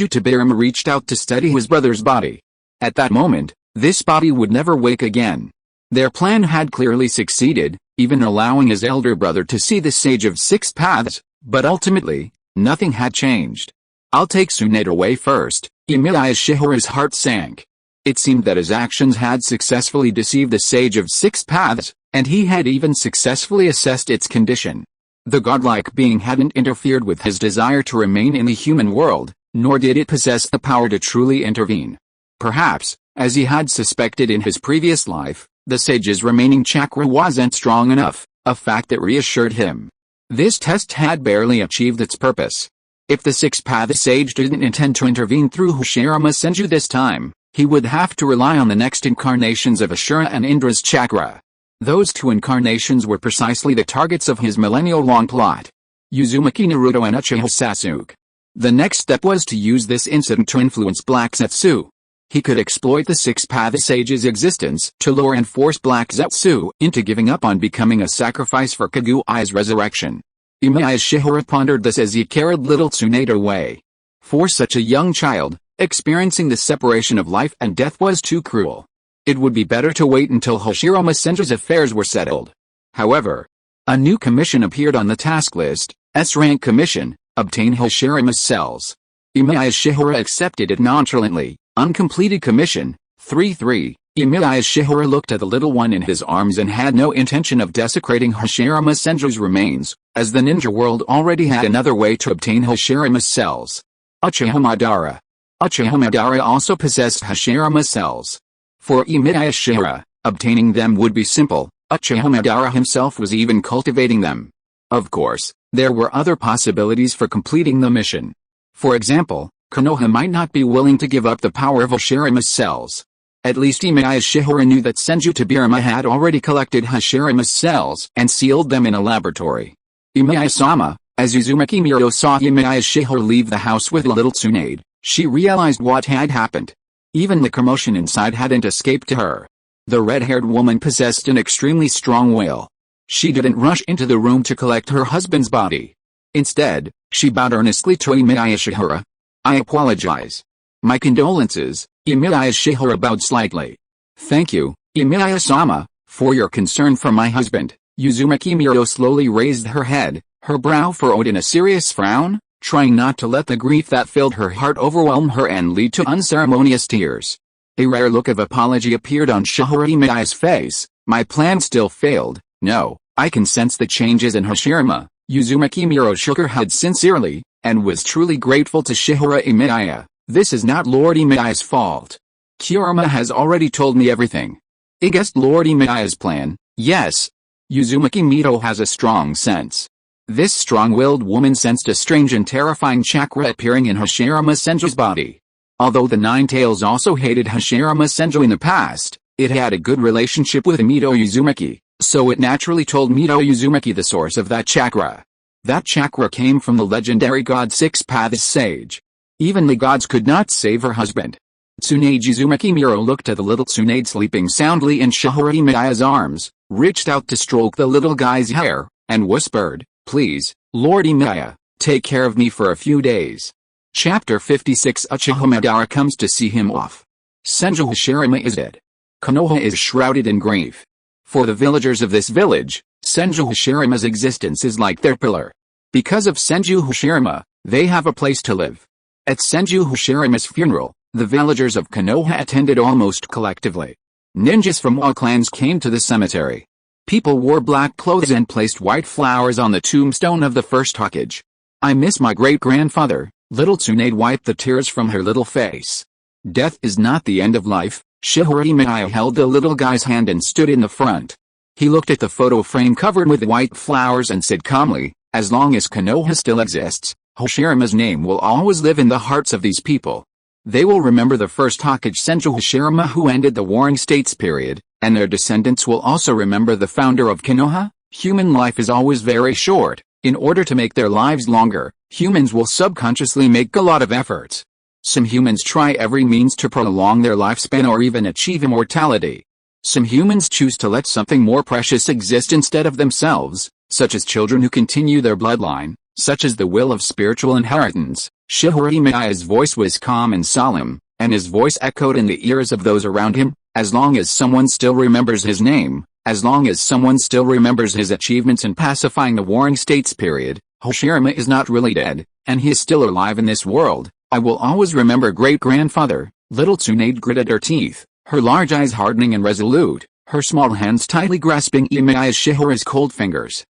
Speaker 1: Tobirama reached out to steady his brother's body. At that moment, this body would never wake again. Their plan had clearly succeeded, even allowing his elder brother to see the Sage of Six Paths, but ultimately, nothing had changed. I'll take Tsunade away first. Emiya Shiyuan's heart sank. It seemed that his actions had successfully deceived the Sage of Six Paths, and he had even successfully assessed its condition. The godlike being hadn't interfered with his desire to remain in the human world, nor did it possess the power to truly intervene. Perhaps, as he had suspected in his previous life, the sage's remaining chakra wasn't strong enough, a fact that reassured him. This test had barely achieved its purpose. If the six-path sage didn't intend to intervene through Hashirama Senju this time, he would have to rely on the next incarnations of Ashura and Indra's chakra. Those two incarnations were precisely the targets of his millennial-long plot. Uzumaki Naruto and Uchiha Sasuke. The next step was to use this incident to influence Black Zetsu. He could exploit the six-path sage's existence to lure and force Black Zetsu into giving up on becoming a sacrifice for Kaguya's resurrection. Emiya Shiyuan pondered this as he carried little Tsunade away. For such a young child, experiencing the separation of life and death was too cruel. It would be better to wait until Hashirama Senju's affairs were settled. However, a new commission appeared on the task list, S-rank commission, obtain Hashirama's cells. Emiya Shiyuan accepted it nonchalantly. Uncompleted commission, 3-3. Emiya Shiyuan looked at the little one in his arms and had no intention of desecrating Hashirama Senju's remains, as the ninja world already had another way to obtain Hashirama's cells. Uchiha Madara. Uchiha Madara also possessed Hashirama cells. For Emiya Shiyuan, obtaining them would be simple. Uchiha Madara himself was even cultivating them. Of course, there were other possibilities for completing the mission. For example, Konoha might not be willing to give up the power of Hashirama's cells. At least Emiya Shiyuan knew that Senju Tobirama had already collected Hashirama's cells and sealed them in a laboratory. Emiya-sama, as Uzumaki Miro saw Emiya Shiyuan leave the house with little Tsunade, she realized what had happened. Even the commotion inside hadn't escaped to her. The red-haired woman possessed an extremely strong will. She didn't rush into the room to collect her husband's body. Instead, she bowed earnestly to Emiya Shiyuan. I apologize. My condolences. Emiya Shiyuan bowed slightly. Thank you, Emiya-sama, for your concern for my husband. Uzumaki Miro slowly raised her head, her brow furrowed in a serious frown, trying not to let the grief that filled her heart overwhelm her and lead to unceremonious tears. A rare look of apology appeared on Shihara Emiya's face. My plan still failed. No, I can sense the changes in Hashirama. Uzumaki Miro shook her head sincerely, and was truly grateful to Shihara Emiya. This is not Lord Emiya's fault. Kurama has already told me everything. I guessed Lord Emiya's plan, yes. Uzumaki Miro has a strong sense. This strong-willed woman sensed a strange and terrifying chakra appearing in Hashirama Senju's body. Although the Nine Tails also hated Hashirama Senju in the past, it had a good relationship with Mito Uzumaki, so it naturally told Mito Uzumaki the source of that chakra. That chakra came from the legendary god Six-Path Sage. Even the gods could not save her husband. Tsunade Uzumaki Miro looked at the little Tsunade sleeping soundly in Shihara Emiya's arms, reached out to stroke the little guy's hair, and whispered, Please, Lord Emiya, take care of me for a few days. Chapter 56 Uchiha Madara comes to see him off. Senju Hashirama is dead. Konoha is shrouded in grief. For the villagers of this village, Senju Hashirama's existence is like their pillar. Because of Senju Hashirama, they have a place to live. At Senju Hashirama's funeral, the villagers of Konoha attended almost collectively. Ninjas from all clans came to the cemetery. People wore black clothes and placed white flowers on the tombstone of the first Hokage. I miss my great-grandfather. Little Tsunade wiped the tears from her little face. Death is not the end of life. Shihara Emiya held the little guy's hand and stood in the front. He looked at the photo frame covered with white flowers and said calmly, as long as Konoha still exists, Hashirama's name will always live in the hearts of these people. They will remember the first Hokage Senju Hashirama who ended the Warring States period, and their descendants will also remember the founder of Konoha. Human life is always very short. In order to make their lives longer, humans will subconsciously make a lot of efforts. Some humans try every means to prolong their lifespan or even achieve immortality. Some humans choose to let something more precious exist instead of themselves, such as children who continue their bloodline, such as the will of spiritual inheritance. Shihara Emiya's voice was calm and solemn, and his voice echoed in the ears of those around him. As long as someone still remembers his name, as long as someone still remembers his achievements in pacifying the Warring States period, Hashirama is not really dead, and he is still alive in this world. I will always remember great-grandfather. Little Tsunade gritted her teeth, her large eyes hardening and resolute, her small hands tightly grasping Emiya Shihara's cold fingers.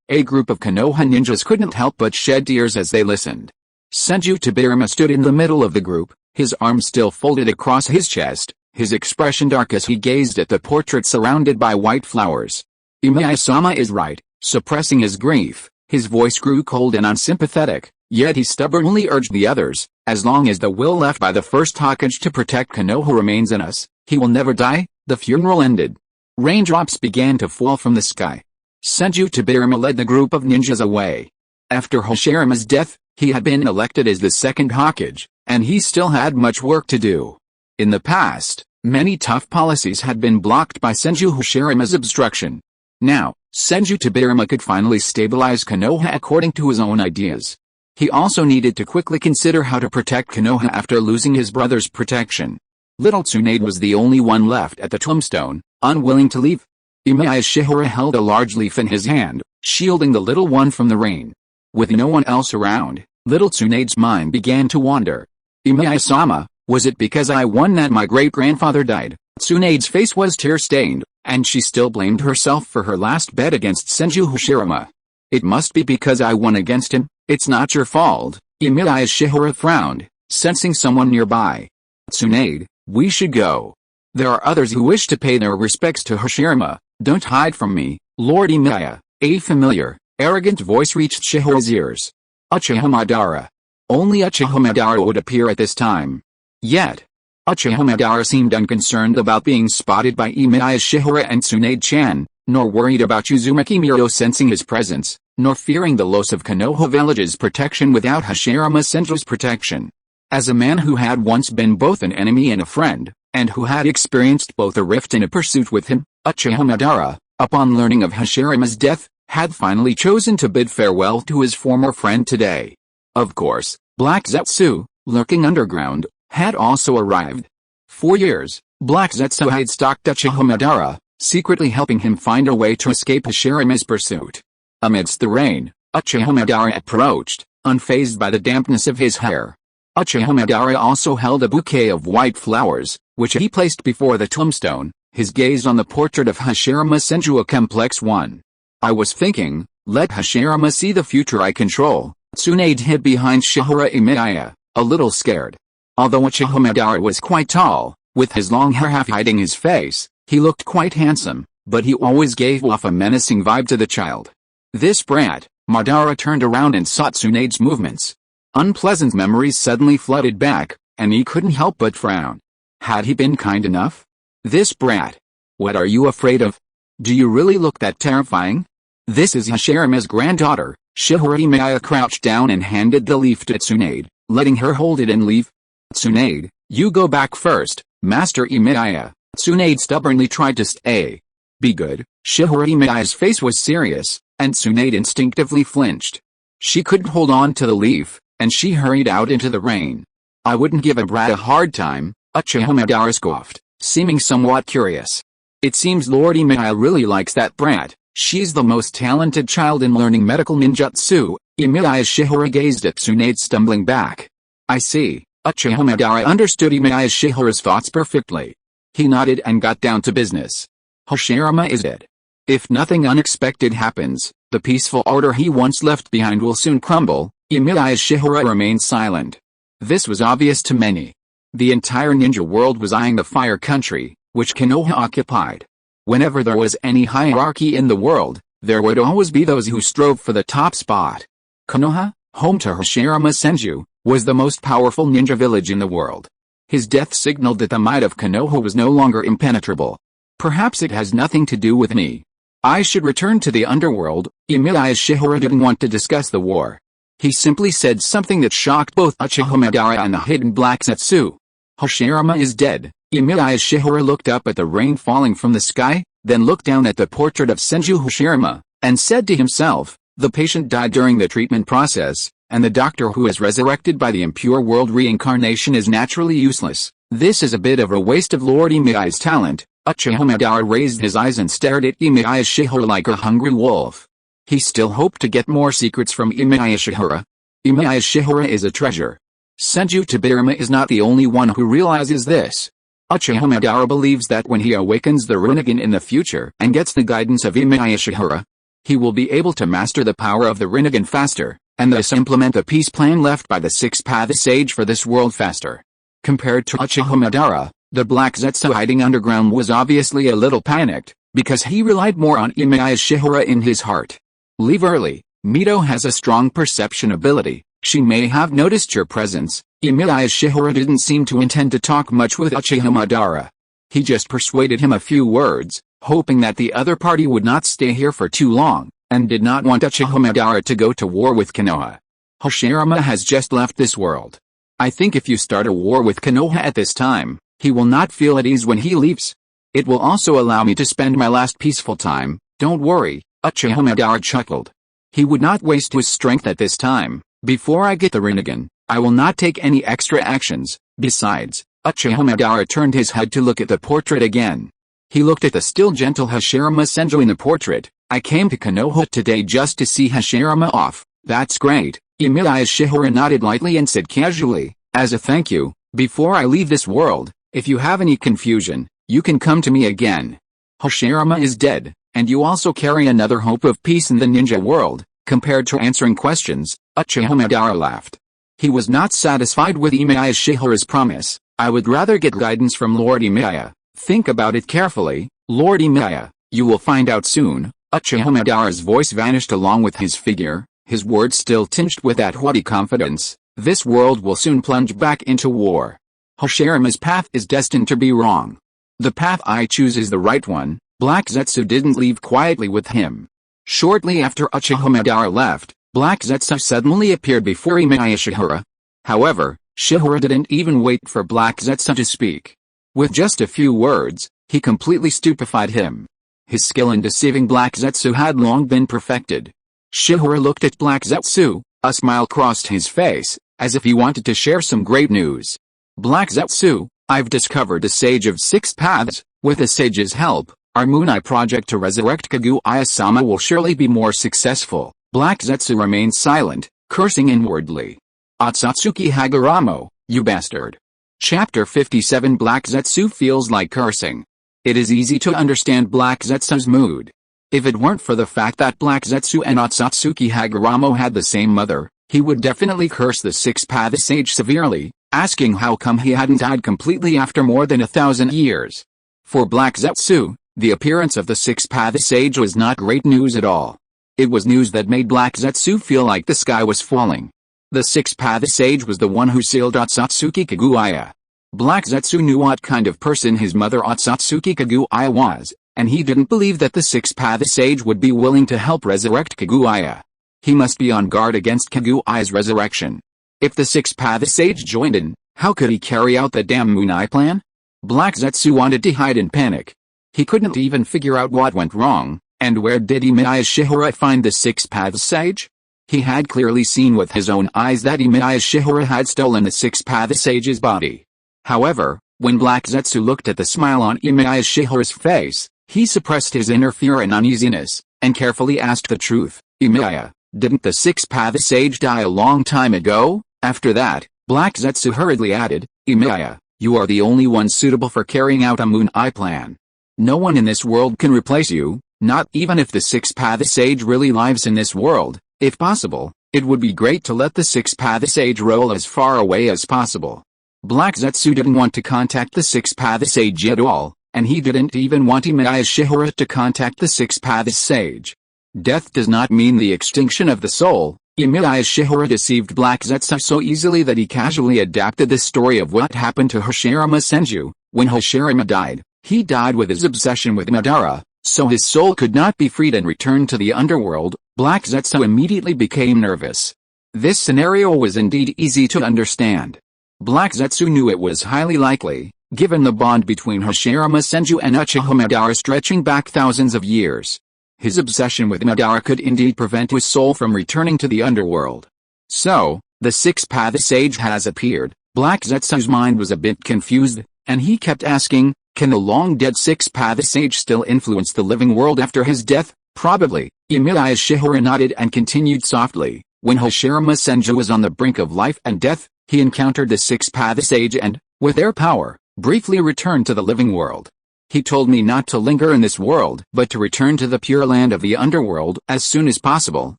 Speaker 1: A group of Konoha ninjas couldn't help but shed tears as they listened. Senju Tobirama stood in the middle of the group, his arms still folded across his chest, his expression dark as he gazed at the portrait surrounded by white flowers. Emiya-sama is right. Suppressing his grief, His voice grew cold and unsympathetic, yet he stubbornly urged the others, as long as the will left by the first Hokage to protect Konoha remains in us, he will never die. The funeral ended. Raindrops began to fall from the sky. Senju Tobirama led the group of ninjas away. After Hashirama's death, he had been elected as the second Hokage, and he still had much work to do. In the past, many tough policies had been blocked by Senju Hashirama's obstruction. Now, Senju Tobirama could finally stabilize Konoha according to his own ideas. He also needed to quickly consider how to protect Konoha after losing his brother's protection. Little Tsunade was the only one left at the tombstone, unwilling to leave. Emiya Shiyuan held a large leaf in his hand, shielding the little one from the rain. With no one else around, little Tsunade's mind began to wander. Emiya-sama, was it because I won that my great-grandfather died? Tsunade's face was tear-stained, and she still blamed herself for her last bet against Senju Hashirama. It must be because I won against him. It's not your fault. Emiya Shiyuan frowned, sensing someone nearby. Tsunade, we should go. There are others who wish to pay their respects to Hashirama. Don't hide from me, Lord Emiya. A familiar, arrogant voice reached Shihara's ears. Uchiha Madara. Only Uchiha Madara would appear at this time. Yet, Uchiha Madara seemed unconcerned about being spotted by Emiya Shiyuan and Tsunade-chan, nor worried about Uzumaki Miro sensing his presence, nor fearing the loss of Konoha village's protection without Hashirama Senju's protection. As a man who had once been both an enemy and a friend, and who had experienced both a rift and a pursuit with him, Uchiha Madara, upon learning of Hashirama's death, had finally chosen to bid farewell to his former friend today. Of course, Black Zetsu, lurking underground, had also arrived. For years, Black Zetsu had stalked Uchiha Madara, secretly helping him find a way to escape Hashirama's pursuit. Amidst the rain, Uchiha Madara approached, unfazed by the dampness of his hair. Uchiha Madara also held a bouquet of white flowers, which he placed before the tombstone, his gaze on the portrait of Hashirama Senju a complex one. I was thinking, let Hashirama see the future I control. Tsunade hid behind Shihara Emiya, a little scared. Although Uchiha Madara was quite tall, with his long hair half hiding his face, he looked quite handsome, but he always gave off a menacing vibe to the child. This brat. Madara turned around and saw Tsunade's movements. Unpleasant memories suddenly flooded back, and he couldn't help but frown. Had he been kind enough? This brat. What are you afraid of? Do you really look that terrifying? This is Hashirama's granddaughter. Shihara Emiya crouched down and handed the leaf to Tsunade, letting her hold it and leave. Tsunade, you go back first, Master Emiya. Tsunade stubbornly tried to stay. Be good. Shihara Emiya's face was serious, and Tsunade instinctively flinched. She couldn't hold on to the leaf, and she hurried out into the rain. I wouldn't give a brat a hard time, Uchiha Madara scoffed, seeming somewhat curious. It seems Lord Emiya really likes that brat. She's the most talented child in learning medical ninjutsu. Emiya Shihara gazed at Tsunade stumbling back. I see. Uchiha Madara understood Emiya Shihara's thoughts perfectly. He nodded and got down to business. Hashirama is dead. If nothing unexpected happens, the peaceful order he once left behind will soon crumble. Emiya Shihara remained silent. This was obvious to many. The entire ninja world was eyeing the Fire Country, which Konoha occupied. Whenever there was any hierarchy in the world, there would always be those who strove for the top spot. Konoha, home to Hashirama Senju, was the most powerful ninja village in the world. His death signaled that the might of Konoha was no longer impenetrable. Perhaps it has nothing to do with me. I should return to the underworld. Emiya Shihara didn't want to discuss the war. He simply said something that shocked both Uchiha Madara and the hidden Black Zetsu. Hashirama is dead. Emiya Shihara looked up at the rain falling from the sky, then looked down at the portrait of Senju Hashirama, and said to himself, the patient died during the treatment process, and the doctor who is resurrected by the Impure World Reincarnation is naturally useless. This is a bit of a waste of Lord Emiya's talent. Uchiha Madara raised his eyes and stared at Emiya Shihara like a hungry wolf. He still hoped to get more secrets from Emiya Shihara. Emiya Shihara is a treasure. Senju Tobirama is not the only one who realizes this. Uchiha Madara believes that when he awakens the Rinnegan in the future and gets the guidance of Emiya Shihara, he will be able to master the power of the Rinnegan faster, and thus implement the peace plan left by the Six-Path Sage for this world faster. Compared to Uchiha Madara, the Black Zetsu hiding underground was obviously a little panicked, because he relied more on Emiya Shihara in his heart. Leave early. Mito has a strong perception ability. She may have noticed your presence. Emiya Shiyuan didn't seem to intend to talk much with Uchiha Madara. He just persuaded him a few words, hoping that the other party would not stay here for too long, and did not want Uchiha Madara to go to war with Konoha. Hashirama has just left this world. I think if you start a war with Konoha at this time, he will not feel at ease when he leaves. It will also allow me to spend my last peaceful time. Don't worry, Uchiha Madara chuckled. He would not waste his strength at this time. Before I get the Rinnegan, I will not take any extra actions. Besides, Uchiha Madara turned his head to look at the portrait again. He looked at the still gentle Hashirama Senju in the portrait. I came to Konoha today just to see Hashirama off. That's great. Emiya Shiyuan nodded lightly and said casually, as a thank you, before I leave this world, if you have any confusion, you can come to me again. Hashirama is dead, and you also carry another hope of peace in the ninja world. Compared to answering questions, Uchiha Madara laughed. He was not satisfied with Emiya Shiyuan's promise. I would rather get guidance from Lord Emiya. Think about it carefully, Lord Emiya. You will find out soon. Uchiha Madara's voice vanished along with his figure, his words still tinged with that haughty confidence. This world will soon plunge back into war. Hashirama's path is destined to be wrong. The path I choose is the right one. Black Zetsu didn't leave quietly with him. Shortly after Uchiha Madara left, Black Zetsu suddenly appeared before Emiya Shihara. However, Shihara didn't even wait for Black Zetsu to speak. With just a few words, he completely stupefied him. His skill in deceiving Black Zetsu had long been perfected. Shihara looked at Black Zetsu, a smile crossed his face, as if he wanted to share some great news. Black Zetsu, I've discovered a sage of 6 paths. With the sage's help, our Moon Eye project to resurrect Kaguya-sama will surely be more successful. Black Zetsu remained silent, cursing inwardly. Otsutsuki Haguramo, you bastard. Chapter 57 Black Zetsu feels like cursing. It is easy to understand Black Zetsu's mood. If it weren't for the fact that Black Zetsu and Otsutsuki Haguramo had the same mother, he would definitely curse the 6-path sage severely, asking how come he hadn't died completely after more than 1,000 years. For Black Zetsu, the appearance of the 6-path sage was not great news at all. It was news that made Black Zetsu feel like the sky was falling. The 6-path sage was the one who sealed Otsutsuki Kaguya. Black Zetsu knew what kind of person his mother Otsutsuki Kaguya was, and he didn't believe that the 6-path sage would be willing to help resurrect Kaguya. He must be on guard against Kaguya's resurrection. If the 6-path sage joined in, how could he carry out the damn Moon Eye plan? Black Zetsu wanted to hide in panic. He couldn't even figure out what went wrong, and where did Emiya Shihara find the 6-path sage? He had clearly seen with his own eyes that Emiya Shihara had stolen the 6-path sage's body. However, when Black Zetsu looked at the smile on Emiya Shihara's face, he suppressed his inner fear and uneasiness, and carefully asked the truth. Emiya, didn't the 6-path sage die a long time ago? After that, Black Zetsu hurriedly added, Emiya, you are the only one suitable for carrying out a Moon Eye plan. No one in this world can replace you, not even if the 6-path sage really lives in this world. If possible, it would be great to let the 6-path sage roll as far away as possible. Black Zetsu didn't want to contact the 6-path sage at all, and he didn't even want Emiya Shihara to contact the 6-path sage. Death does not mean the extinction of the soul. Emiya Shihara deceived Black Zetsu so easily that he casually adapted the story of what happened to Hashirama Senju. When Hashirama died, he died with his obsession with Madara, so his soul could not be freed and returned to the underworld. Black Zetsu immediately became nervous. This scenario was indeed easy to understand. Black Zetsu knew it was highly likely, given the bond between Hashirama Senju and Uchiha Madara stretching back thousands of years. His obsession with Madara could indeed prevent his soul from returning to the underworld. So, the 6-path sage has appeared. Black Zetsu's mind was a bit confused, and he kept asking, can the long-dead 6-path sage still influence the living world after his death? Probably. Emiya Shihara nodded and continued softly. When Hashirama Senju was on the brink of life and death, he encountered the 6-path sage and, with their power, briefly returned to the living world. He told me not to linger in this world, but to return to the pure land of the underworld as soon as possible.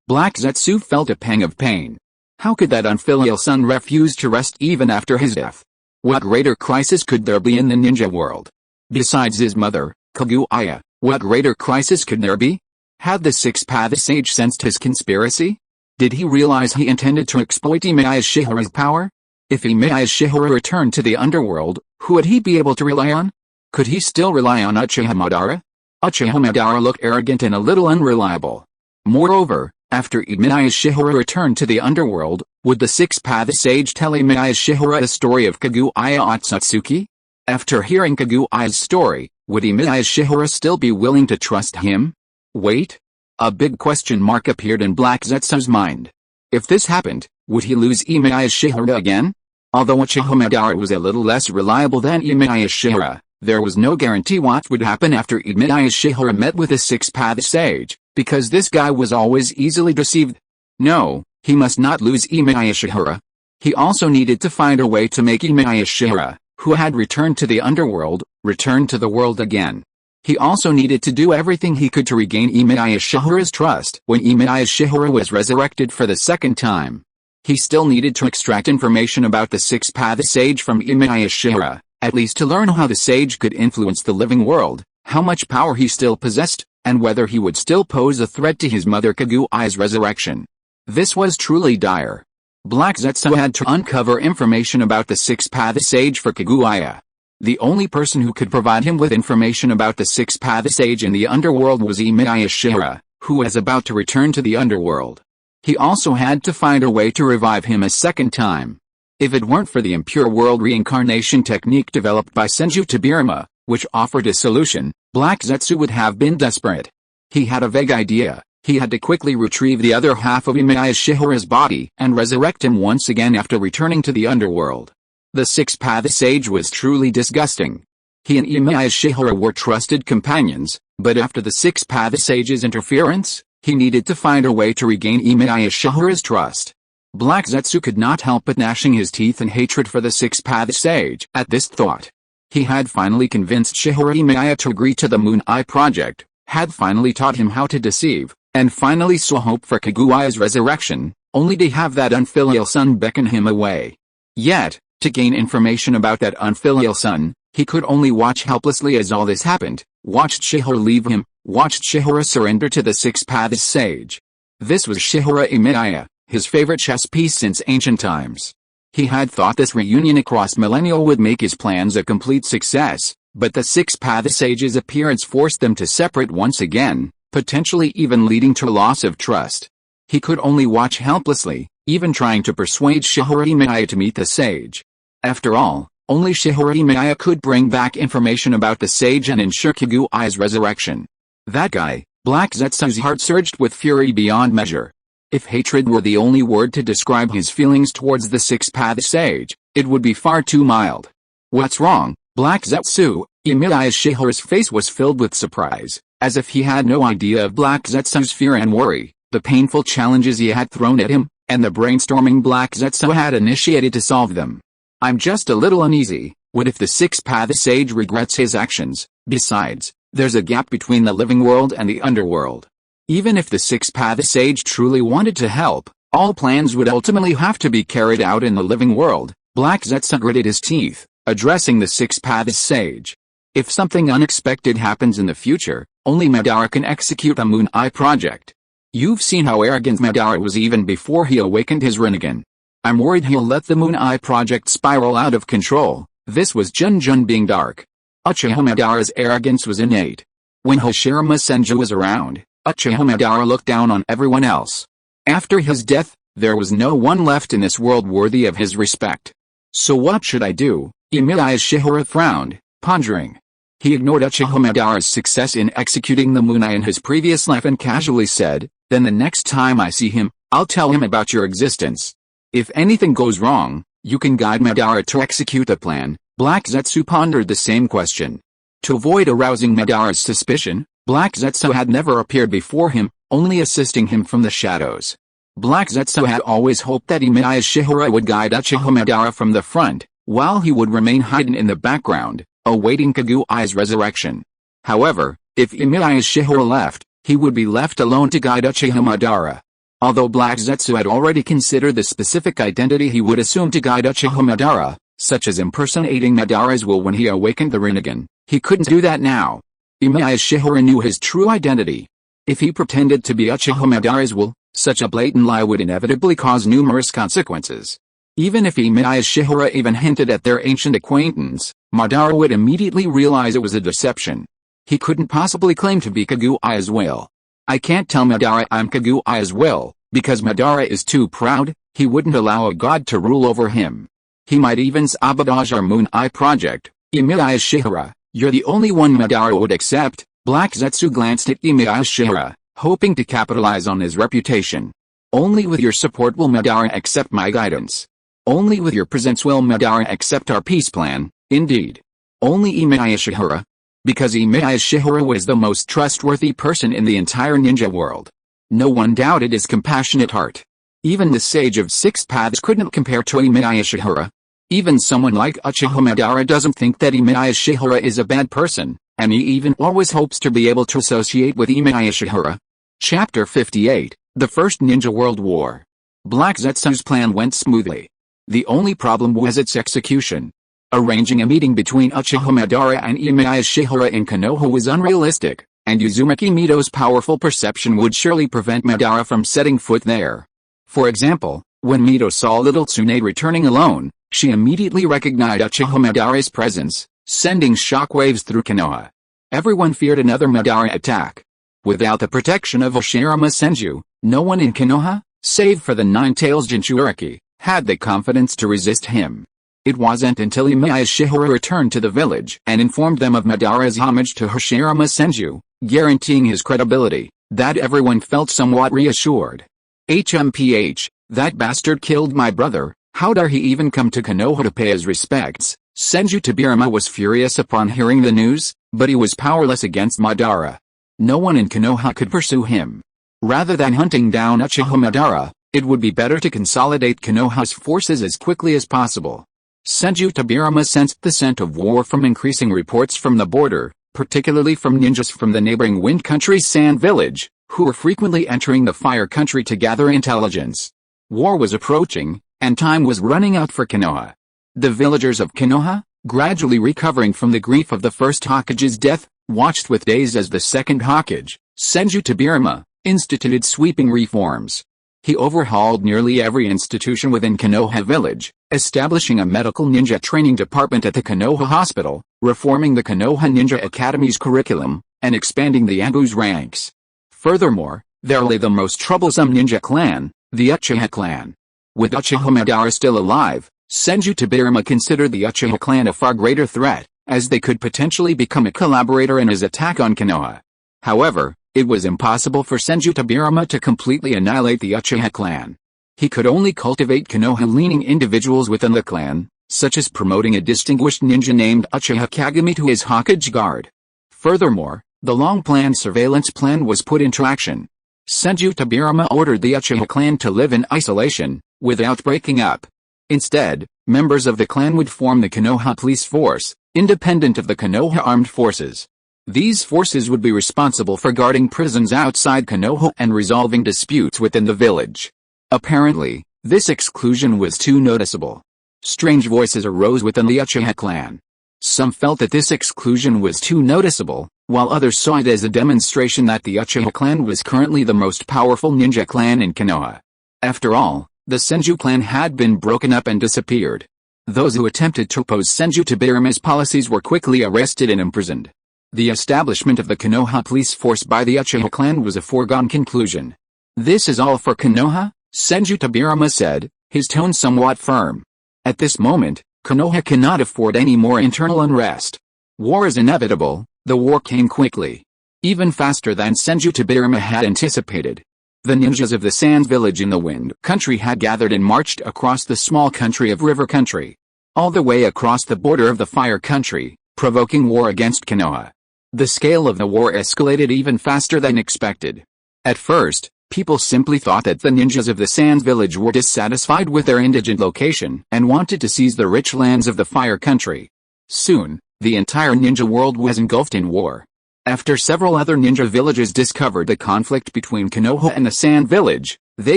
Speaker 1: Black Zetsu felt a pang of pain. How could that unfilial son refuse to rest even after his death? What greater crisis could there be in the ninja world? Besides his mother, Kaguya, what greater crisis could there be? Had the six-path sage sensed his conspiracy? Did he realize he intended to exploit Emiya Shiyuan's power? If Emiya Shiyuan returned to the underworld, who would he be able to rely on? Could he still rely on Uchiha Madara? Uchiha Madara looked arrogant and a little unreliable. Moreover, after Emiya Shiyuan returned to the underworld, would the six-path sage tell Emiya Shiyuan the story of Kaguya Otsutsuki? After hearing Kaguya's story, would Emiya Shiyuan still be willing to trust him? Wait. A big question mark appeared in Black Zetsu's mind. If this happened, would he lose Emiya Shiyuan again? Although Uchiha Madara was a little less reliable than Emiya Shiyuan, there was no guarantee what would happen after Emiya Shiyuan met with the six-path sage, because this guy was always easily deceived. No, he must not lose Emiya Shiyuan. He also needed to find a way to make Emiya Shiyuan, who had returned to the underworld, return to the world again. He also needed to do everything he could to regain Emiya Shiyuan's trust. When Emiya Shiyuan was resurrected for the second time, he still needed to extract information about the six-path sage from Emiya Shiyuan, at least to learn how the sage could influence the living world, how much power he still possessed, and whether he would still pose a threat to his mother Kaguya's resurrection. This was truly dire. Black Zetsu had to uncover information about the six-path sage for Kaguya. The only person who could provide him with information about the six-path sage in the underworld was Emiya Shiyuan, who was about to return to the underworld. He also had to find a way to revive him a second time. If it weren't for the Impure World Reincarnation technique developed by Senju Tobirama, which offered a solution, Black Zetsu would have been desperate. He had a vague idea. He had to quickly retrieve the other half of Emiya Shiyuan's body and resurrect him once again after returning to the underworld. The six-path sage was truly disgusting. He and Emiya Shiyuan were trusted companions, but after the six-path sage's interference, he needed to find a way to regain Emiya Shiyuan's trust. Black Zetsu could not help but gnashing his teeth in hatred for the six-path sage at this thought. He had finally convinced Shihara Emiya to agree to the Moon Eye project, had finally taught him how to deceive, and finally saw hope for Kaguya's resurrection, only to have that unfilial son beckon him away. Yet, to gain information about that unfilial son, he could only watch helplessly as all this happened, watched Shihara leave him, watched Shihara surrender to the six-path sage. This was Shihara Emiya, his favorite chess piece since ancient times. He had thought this reunion across millennia would make his plans a complete success, but the six-path sage's appearance forced them to separate once again, potentially even leading to loss of trust. He could only watch helplessly, even trying to persuade Shihara Emiya to meet the sage. After all, only Shihara Emiya could bring back information about the sage and ensure Kaguya's resurrection. That guy, Black Zetsu's heart surged with fury beyond measure. If hatred were the only word to describe his feelings towards the six-path sage, it would be far too mild. What's wrong, Black Zetsu? Emiya Shihara's face was filled with surprise, as if he had no idea of Black Zetsu's fear and worry, the painful challenges he had thrown at him, and the brainstorming Black Zetsu had initiated to solve them. I'm just a little uneasy. What if the six-path sage regrets his actions? Besides, there's a gap between the living world and the underworld. Even if the six-path sage truly wanted to help, all plans would ultimately have to be carried out in the living world. Black Zetsu gritted his teeth, addressing the six-path sage. If something unexpected happens in the future, only Madara can execute a Moon Eye project. You've seen how arrogant Madara was even before he awakened his Rinnegan. I'm worried he'll let the Moon Eye project spiral out of control. This was Jun being dark. Uchiha Madara's arrogance was innate. When Hashirama Senju was around, Uchiha Madara looked down on everyone else. After his death, there was no one left in this world worthy of his respect. So what should I do? Emiya Shiyuan frowned, pondering. He ignored Uchiha Madara's success in executing the Moon Eye in his previous life and casually said, then the next time I see him, I'll tell him about your existence. If anything goes wrong, you can guide Madara to execute the plan. Black Zetsu pondered the same question. To avoid arousing Madara's suspicion, Black Zetsu had never appeared before him, only assisting him from the shadows. Black Zetsu had always hoped that Emiya Shiyuan would guide Uchiha Madara from the front, while he would remain hidden in the background, awaiting Kaguya's resurrection. However, if Emiya Shiyuan left, he would be left alone to guide Uchiha Madara. Although Black Zetsu had already considered the specific identity he would assume to guide Uchiha Madara, such as impersonating Madara's will when he awakened the Rinnegan, he couldn't do that now. Emiya Shiyuan knew his true identity. If he pretended to be Uchiha Madara's will, such a blatant lie would inevitably cause numerous consequences. Even if Emiya Shiyuan even hinted at their ancient acquaintance, Madara would immediately realize it was a deception. He couldn't possibly claim to be Kaguya as well. I can't tell Madara I'm Kaguya as well, because Madara is too proud. He wouldn't allow a god to rule over him. He might even sabotage our Moon Eye project. Emiya Shiyuan, you're the only one Madara would accept. Black Zetsu glanced at Emiya Shiyuan, hoping to capitalize on his reputation. Only with your support will Madara accept my guidance. Only with your presence will Madara accept our peace plan. Indeed. Only Emiya Shiyuan. Because Emiya Shiyuan was the most trustworthy person in the entire ninja world. No one doubted his compassionate heart. Even the sage of six paths couldn't compare to Emiya Shiyuan. Even someone like Uchiha Madara doesn't think that Emiya Shiyuan is a bad person, and he even always hopes to be able to associate with Emiya Shiyuan. Chapter 58, The First Ninja World War. Black Zetsu's plan went smoothly. The only problem was its execution. Arranging a meeting between Uchiha Madara and Emiya Shiyuan in Konoha was unrealistic, and Uzumaki Mito's powerful perception would surely prevent Madara from setting foot there. For example, when Mito saw Little Tsunade returning alone, she immediately recognized Uchiha Madara's presence, sending shockwaves through Konoha. Everyone feared another Madara attack. Without the protection of Hashirama Senju, no one in Konoha, save for the Nine-Tails Jinchuriki, had the confidence to resist him. It wasn't until Emiya Shiyuan returned to the village and informed them of Madara's homage to Hashirama Senju, guaranteeing his credibility, that everyone felt somewhat reassured. HMPH, that bastard killed my brother, how dare he even come to Konoha to pay his respects? Senju Tobirama was furious upon hearing the news, but he was powerless against Madara. No one in Konoha could pursue him. Rather than hunting down Uchiha Madara, it would be better to consolidate Konoha's forces as quickly as possible. Senju Tobirama sensed the scent of war from increasing reports from the border, particularly from ninjas from the neighboring Wind Country Sand Village, who were frequently entering the Fire Country to gather intelligence. War was approaching, and time was running out for Konoha. The villagers of Konoha, gradually recovering from the grief of the first Hokage's death, watched with daze as the second Hokage, Senju Tobirama, instituted sweeping reforms. He overhauled nearly every institution within Konoha village, establishing a medical ninja training department at the Konoha Hospital, reforming the Konoha Ninja Academy's curriculum, and expanding the Anbu's ranks. Furthermore, there lay the most troublesome ninja clan, the Uchiha clan. With Uchiha Madara still alive, Senju Tobirama considered the Uchiha clan a far greater threat, as they could potentially become a collaborator in his attack on Konoha. However, it was impossible for Senju Tobirama to completely annihilate the Uchiha clan. He could only cultivate Konoha-leaning individuals within the clan, such as promoting a distinguished ninja named Uchiha Kagami to his Hokage guard. Furthermore, the long-planned surveillance plan was put into action. Senju Tobirama ordered the Uchiha clan to live in isolation, without breaking up. Instead, members of the clan would form the Konoha police force, independent of the Konoha armed forces. These forces would be responsible for guarding prisons outside Konoha and resolving disputes within the village. Apparently, this exclusion was too noticeable. Strange voices arose within the Uchiha clan. Some felt that this exclusion was too noticeable, while others saw it as a demonstration that the Uchiha clan was currently the most powerful ninja clan in Konoha. After all, the Senju clan had been broken up and disappeared. Those who attempted to oppose Senju Tobirama's policies were quickly arrested and imprisoned. The establishment of the Konoha police force by the Uchiha clan was a foregone conclusion. This is all for Konoha, Senju Tobirama said, his tone somewhat firm. At this moment, Konoha cannot afford any more internal unrest. War is inevitable. The war came quickly. Even faster than Senju Tobirama had anticipated. The ninjas of the Sand Village in the Wind Country had gathered and marched across the small country of River Country. All the way across the border of the Fire Country, provoking war against Konoha. The scale of the war escalated even faster than expected. At first, people simply thought that the ninjas of the Sand Village were dissatisfied with their indigent location and wanted to seize the rich lands of the Fire Country. Soon, the entire ninja world was engulfed in war. After several other ninja villages discovered the conflict between Konoha and the Sand Village, they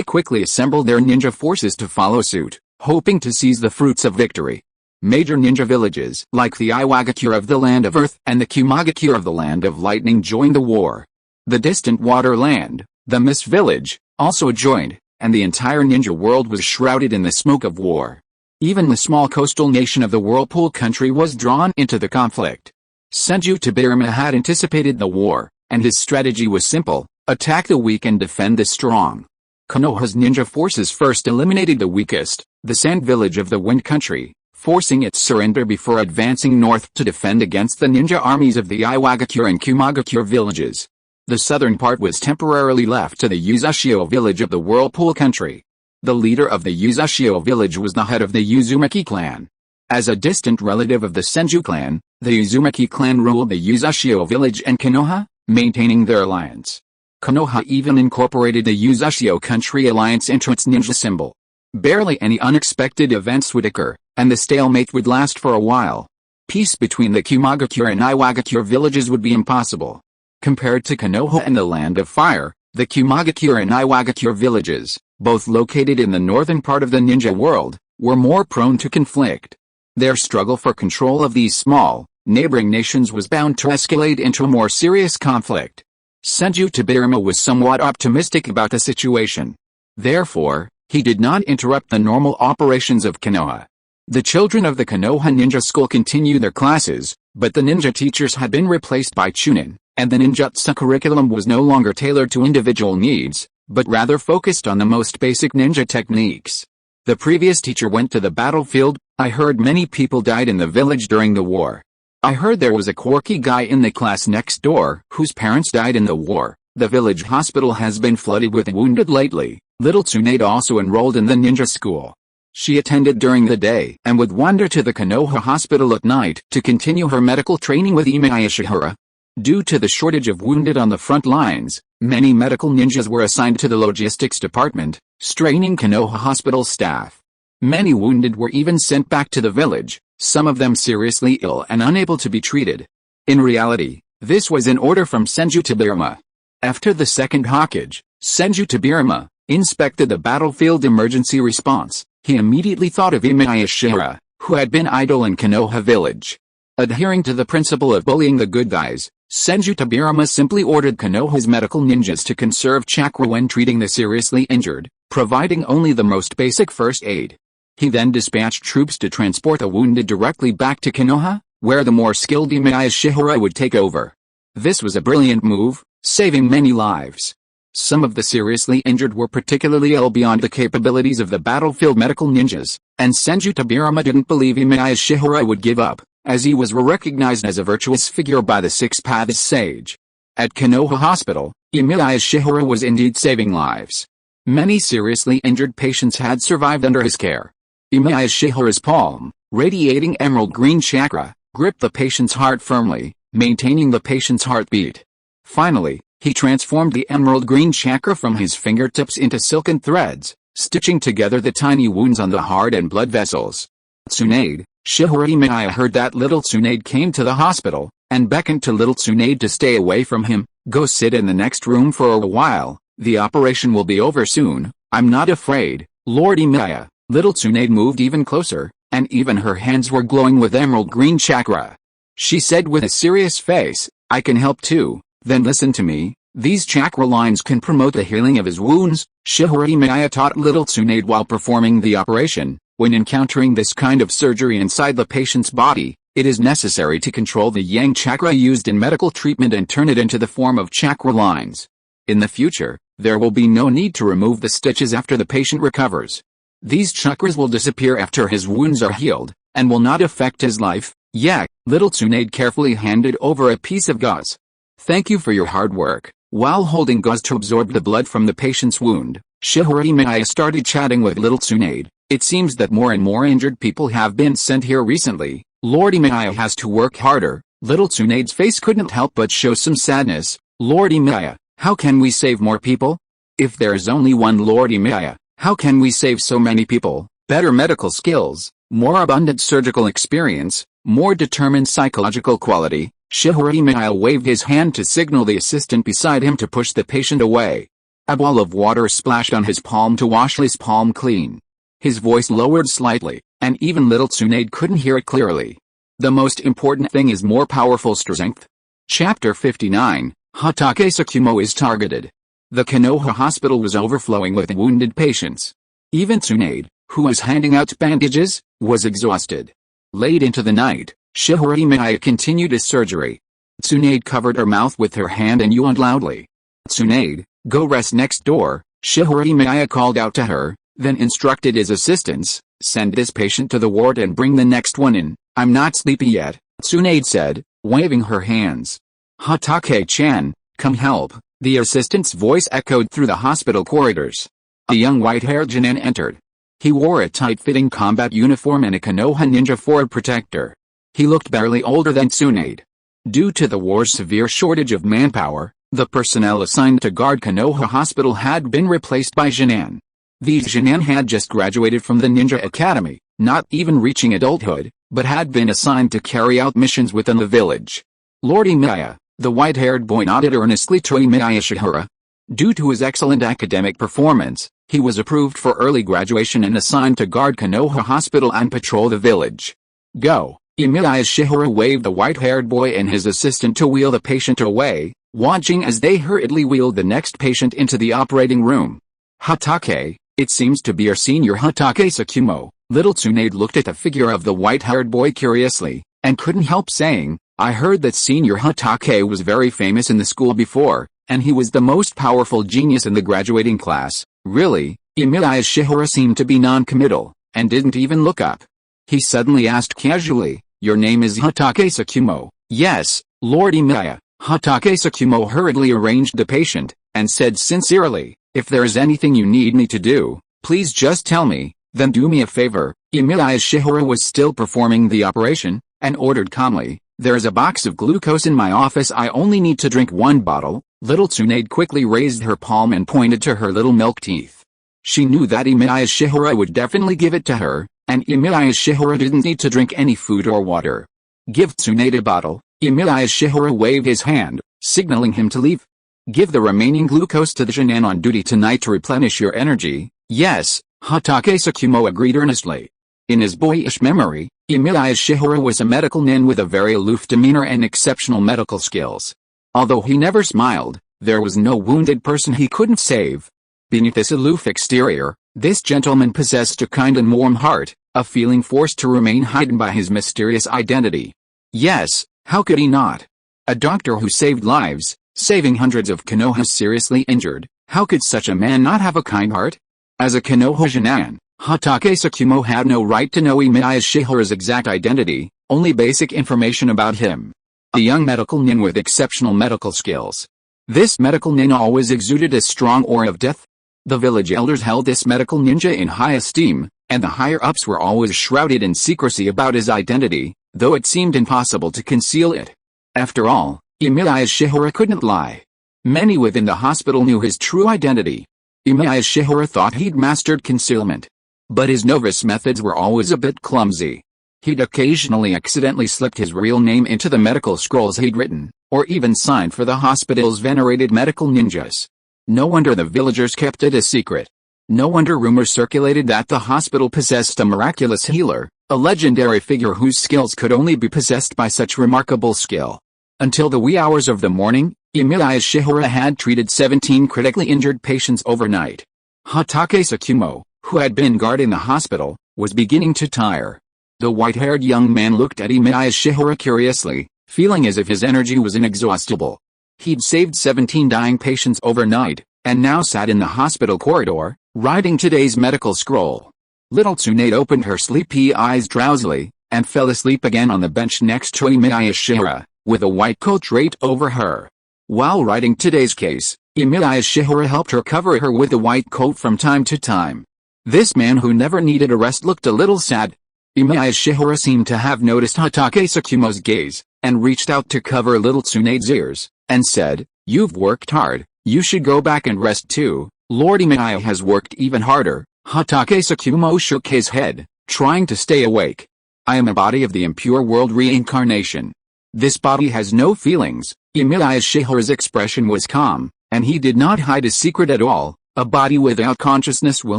Speaker 1: quickly assembled their ninja forces to follow suit, hoping to seize the fruits of victory. Major ninja villages like the Iwagakure of the Land of Earth and the Kumagakure of the Land of Lightning joined the war. The distant water land, the Mist Village, also joined, and the entire ninja world was shrouded in the smoke of war. Even the small coastal nation of the Whirlpool country was drawn into the conflict. Senju Tobirama had anticipated the war, and his strategy was simple: attack the weak and defend the strong. Konoha's ninja forces first eliminated the weakest, the sand village of the Wind Country, forcing its surrender before advancing north to defend against the ninja armies of the Iwagakure and Kumagakure villages. The southern part was temporarily left to the Uzashio village of the Whirlpool country. The leader of the Uzashio village was the head of the Uzumaki clan. As a distant relative of the Senju clan, the Uzumaki clan ruled the Uzashio village and Konoha, maintaining their alliance. Konoha even incorporated the Uzashio country alliance into its ninja symbol. Barely any unexpected events would occur, and the stalemate would last for a while. Peace between the Kumagakure and Iwagakure villages would be impossible. Compared to Konoha and the Land of Fire, the Kumagakure and Iwagakure villages, both located in the northern part of the ninja world, were more prone to conflict. Their struggle for control of these small, neighboring nations was bound to escalate into a more serious conflict. Senju Tobirama was somewhat optimistic about the situation. Therefore, he did not interrupt the normal operations of Konoha. The children of the Konoha Ninja School continued their classes, but the ninja teachers had been replaced by chunin, and the ninjutsu curriculum was no longer tailored to individual needs, but rather focused on the most basic ninja techniques. The previous teacher went to the battlefield. I heard many people died in the village during the war. I heard there was a quirky guy in the class next door whose parents died in the war. The village hospital has been flooded with wounded lately. Little Tsunade also enrolled in the ninja school. She attended during the day and would wander to the Konoha hospital at night to continue her medical training with Emiya Shiyuan. Due to the shortage of wounded on the front lines, many medical ninjas were assigned to the logistics department, straining Konoha hospital staff. Many wounded were even sent back to the village, some of them seriously ill and unable to be treated. In reality, this was an order from Senju Tobirama. After the second Hokage, Senju Tobirama inspected the battlefield emergency response. He immediately thought of Emiya Shiyuan, who had been idle in Konoha village. Adhering to the principle of bullying the good guys, Senju Tobirama simply ordered Konoha's medical ninjas to conserve chakra when treating the seriously injured, providing only the most basic first aid. He then dispatched troops to transport the wounded directly back to Konoha, where the more skilled Emiya Shiyuan would take over. This was a brilliant move, saving many lives. Some of the seriously injured were particularly ill beyond the capabilities of the battlefield medical ninjas, and Senju Tobirama didn't believe Emiya Shiyuan would give up, as he was recognized as a virtuous figure by the Six Paths sage. At Konoha Hospital, Emiya Shiyuan was indeed saving lives. Many seriously injured patients had survived under his care. Emiya Shiyuan's palm, radiating emerald green chakra, gripped the patient's heart firmly, maintaining the patient's heartbeat. Finally, he transformed the emerald green chakra from his fingertips into silken threads, stitching together the tiny wounds on the heart and blood vessels. Tsunade, Shihara Emiya heard that little Tsunade came to the hospital, and beckoned to little Tsunade to stay away from him. Go sit in the next room for a while, the operation will be over soon. I'm not afraid, Lord Emiya. Little Tsunade moved even closer, and even her hands were glowing with emerald green chakra. She said with a serious face, I can help too. Then listen to me, these chakra lines can promote the healing of his wounds. Shihara Emiya taught little Tsunade while performing the operation. When encountering this kind of surgery inside the patient's body, it is necessary to control the yang chakra used in medical treatment and turn it into the form of chakra lines. In the future, there will be no need to remove the stitches after the patient recovers. These chakras will disappear after his wounds are healed, and will not affect his life. Yak, little Tsunade carefully handed over a piece of gauze. Thank you for your hard work. While holding gauze to absorb the blood from the patient's wound, Shihara Emiya started chatting with little Tsunade. It seems that more and more injured people have been sent here recently. Lord Emiya has to work harder. Little Tsunade's face couldn't help but show some sadness. Lord Emiya, how can we save more people? If there is only one Lord Emiya, how can we save so many people? Better medical skills, more abundant surgical experience, more determined psychological quality. Shihara Emiya waved his hand to signal the assistant beside him to push the patient away. A ball of water splashed on his palm to wash his palm clean. His voice lowered slightly, and even little Tsunade couldn't hear it clearly. The most important thing is more powerful strength. Chapter 59, Hatake Tsukumo is targeted. The Konoha hospital was overflowing with wounded patients. Even Tsunade, who was handing out bandages, was exhausted. Late into the night, Shihara Emiya continued his surgery. Tsunade covered her mouth with her hand and yawned loudly. "Tsunade, go rest next door," Shihara Emiya called out to her, then instructed his assistants, "Send this patient to the ward and bring the next one in. I'm not sleepy yet," Tsunade said, waving her hands. "Hatake-chan, come help," the assistant's voice echoed through the hospital corridors. A young white-haired genin entered. He wore a tight-fitting combat uniform and a Konoha ninja sword protector. He looked barely older than Tsunade. Due to the war's severe shortage of manpower, the personnel assigned to guard Konoha Hospital had been replaced by genin. These genin had just graduated from the Ninja Academy, not even reaching adulthood, but had been assigned to carry out missions within the village. Lord Emiya, the white-haired boy nodded earnestly to Emiya Shihara. Due to his excellent academic performance, he was approved for early graduation and assigned to guard Konoha Hospital and patrol the village. "Go." Emiya Shihara waved the white-haired boy and his assistant to wheel the patient away, watching as they hurriedly wheeled the next patient into the operating room. "Hatake, it seems to be your senior Hatake Tsukumo." Little Tsunade looked at the figure of the white-haired boy curiously, and couldn't help saying, "I heard that Senior Hatake was very famous in the school before, and he was the most powerful genius in the graduating class." "Really?" Emiya Shihara seemed to be non-committal, and didn't even look up. He suddenly asked casually, "Your name is Hatake Tsukumo?" "Yes, Lord Emiya." Hatake Tsukumo hurriedly arranged the patient, and said sincerely, "If there is anything you need me to do, please just tell me, then do me a favor." Emiya Shihara was still performing the operation, and ordered calmly, "There is a box of glucose in my office. I only need to drink one bottle." Little Tsunade quickly raised her palm and pointed to her little milk teeth. She knew that Emiya Shihara would definitely give it to her, and Emiya Shihara didn't need to drink any food or water. "Give Tsunade a bottle." Emiya Shihara waved his hand, signaling him to leave. "Give the remaining glucose to the genin on duty tonight to replenish your energy." "Yes," Hatake Tsukumo agreed earnestly. In his boyish memory, Emiya Shihara was a medical nin with a very aloof demeanor and exceptional medical skills. Although he never smiled, there was no wounded person he couldn't save. Beneath this aloof exterior, this gentleman possessed a kind and warm heart, a feeling forced to remain hidden by his mysterious identity. Yes, how could he not? A doctor who saved lives, saving hundreds of Konohas seriously injured, how could such a man not have a kind heart? As a Konoha genin, Hatake Tsukumo had no right to know Emiya Shihara's exact identity, only basic information about him. A young medical nin with exceptional medical skills. This medical nin always exuded a strong aura of death. The village elders held this medical ninja in high esteem, and the higher-ups were always shrouded in secrecy about his identity, though it seemed impossible to conceal it. After all, Emiya Shihara couldn't lie. Many within the hospital knew his true identity. Emiya Shihara thought he'd mastered concealment. But his novice methods were always a bit clumsy. He'd occasionally accidentally slipped his real name into the medical scrolls he'd written, or even signed for the hospital's venerated medical ninjas. No wonder the villagers kept it a secret. No wonder rumors circulated that the hospital possessed a miraculous healer, a legendary figure whose skills could only be possessed by such remarkable skill. Until the wee hours of the morning, Emiya Shihara had treated 17 critically injured patients overnight. Hatake Tsukumo, who had been guarding the hospital, was beginning to tire. The white-haired young man looked at Emiya Shihara curiously, feeling as if his energy was inexhaustible. He'd saved 17 dying patients overnight, and now sat in the hospital corridor, writing today's medical scroll. Little Tsunade opened her sleepy eyes drowsily, and fell asleep again on the bench next to Emiya Shihara, with a white coat draped over her. While writing today's case, Emiya Shihara helped her cover her with a white coat from time to time. This man who never needed a rest looked a little sad. Emiya Shihara seemed to have noticed Hatake Tsukumo's gaze, and reached out to cover little Tsunade's ears, and said, "You've worked hard, you should go back and rest too." "Lord Emiya has worked even harder." Hatake Tsukumo shook his head, trying to stay awake. "I am a body of the Impure World Reincarnation. This body has no feelings." Emiya Shihara's expression was calm, and he did not hide his secret at all. "A body without consciousness will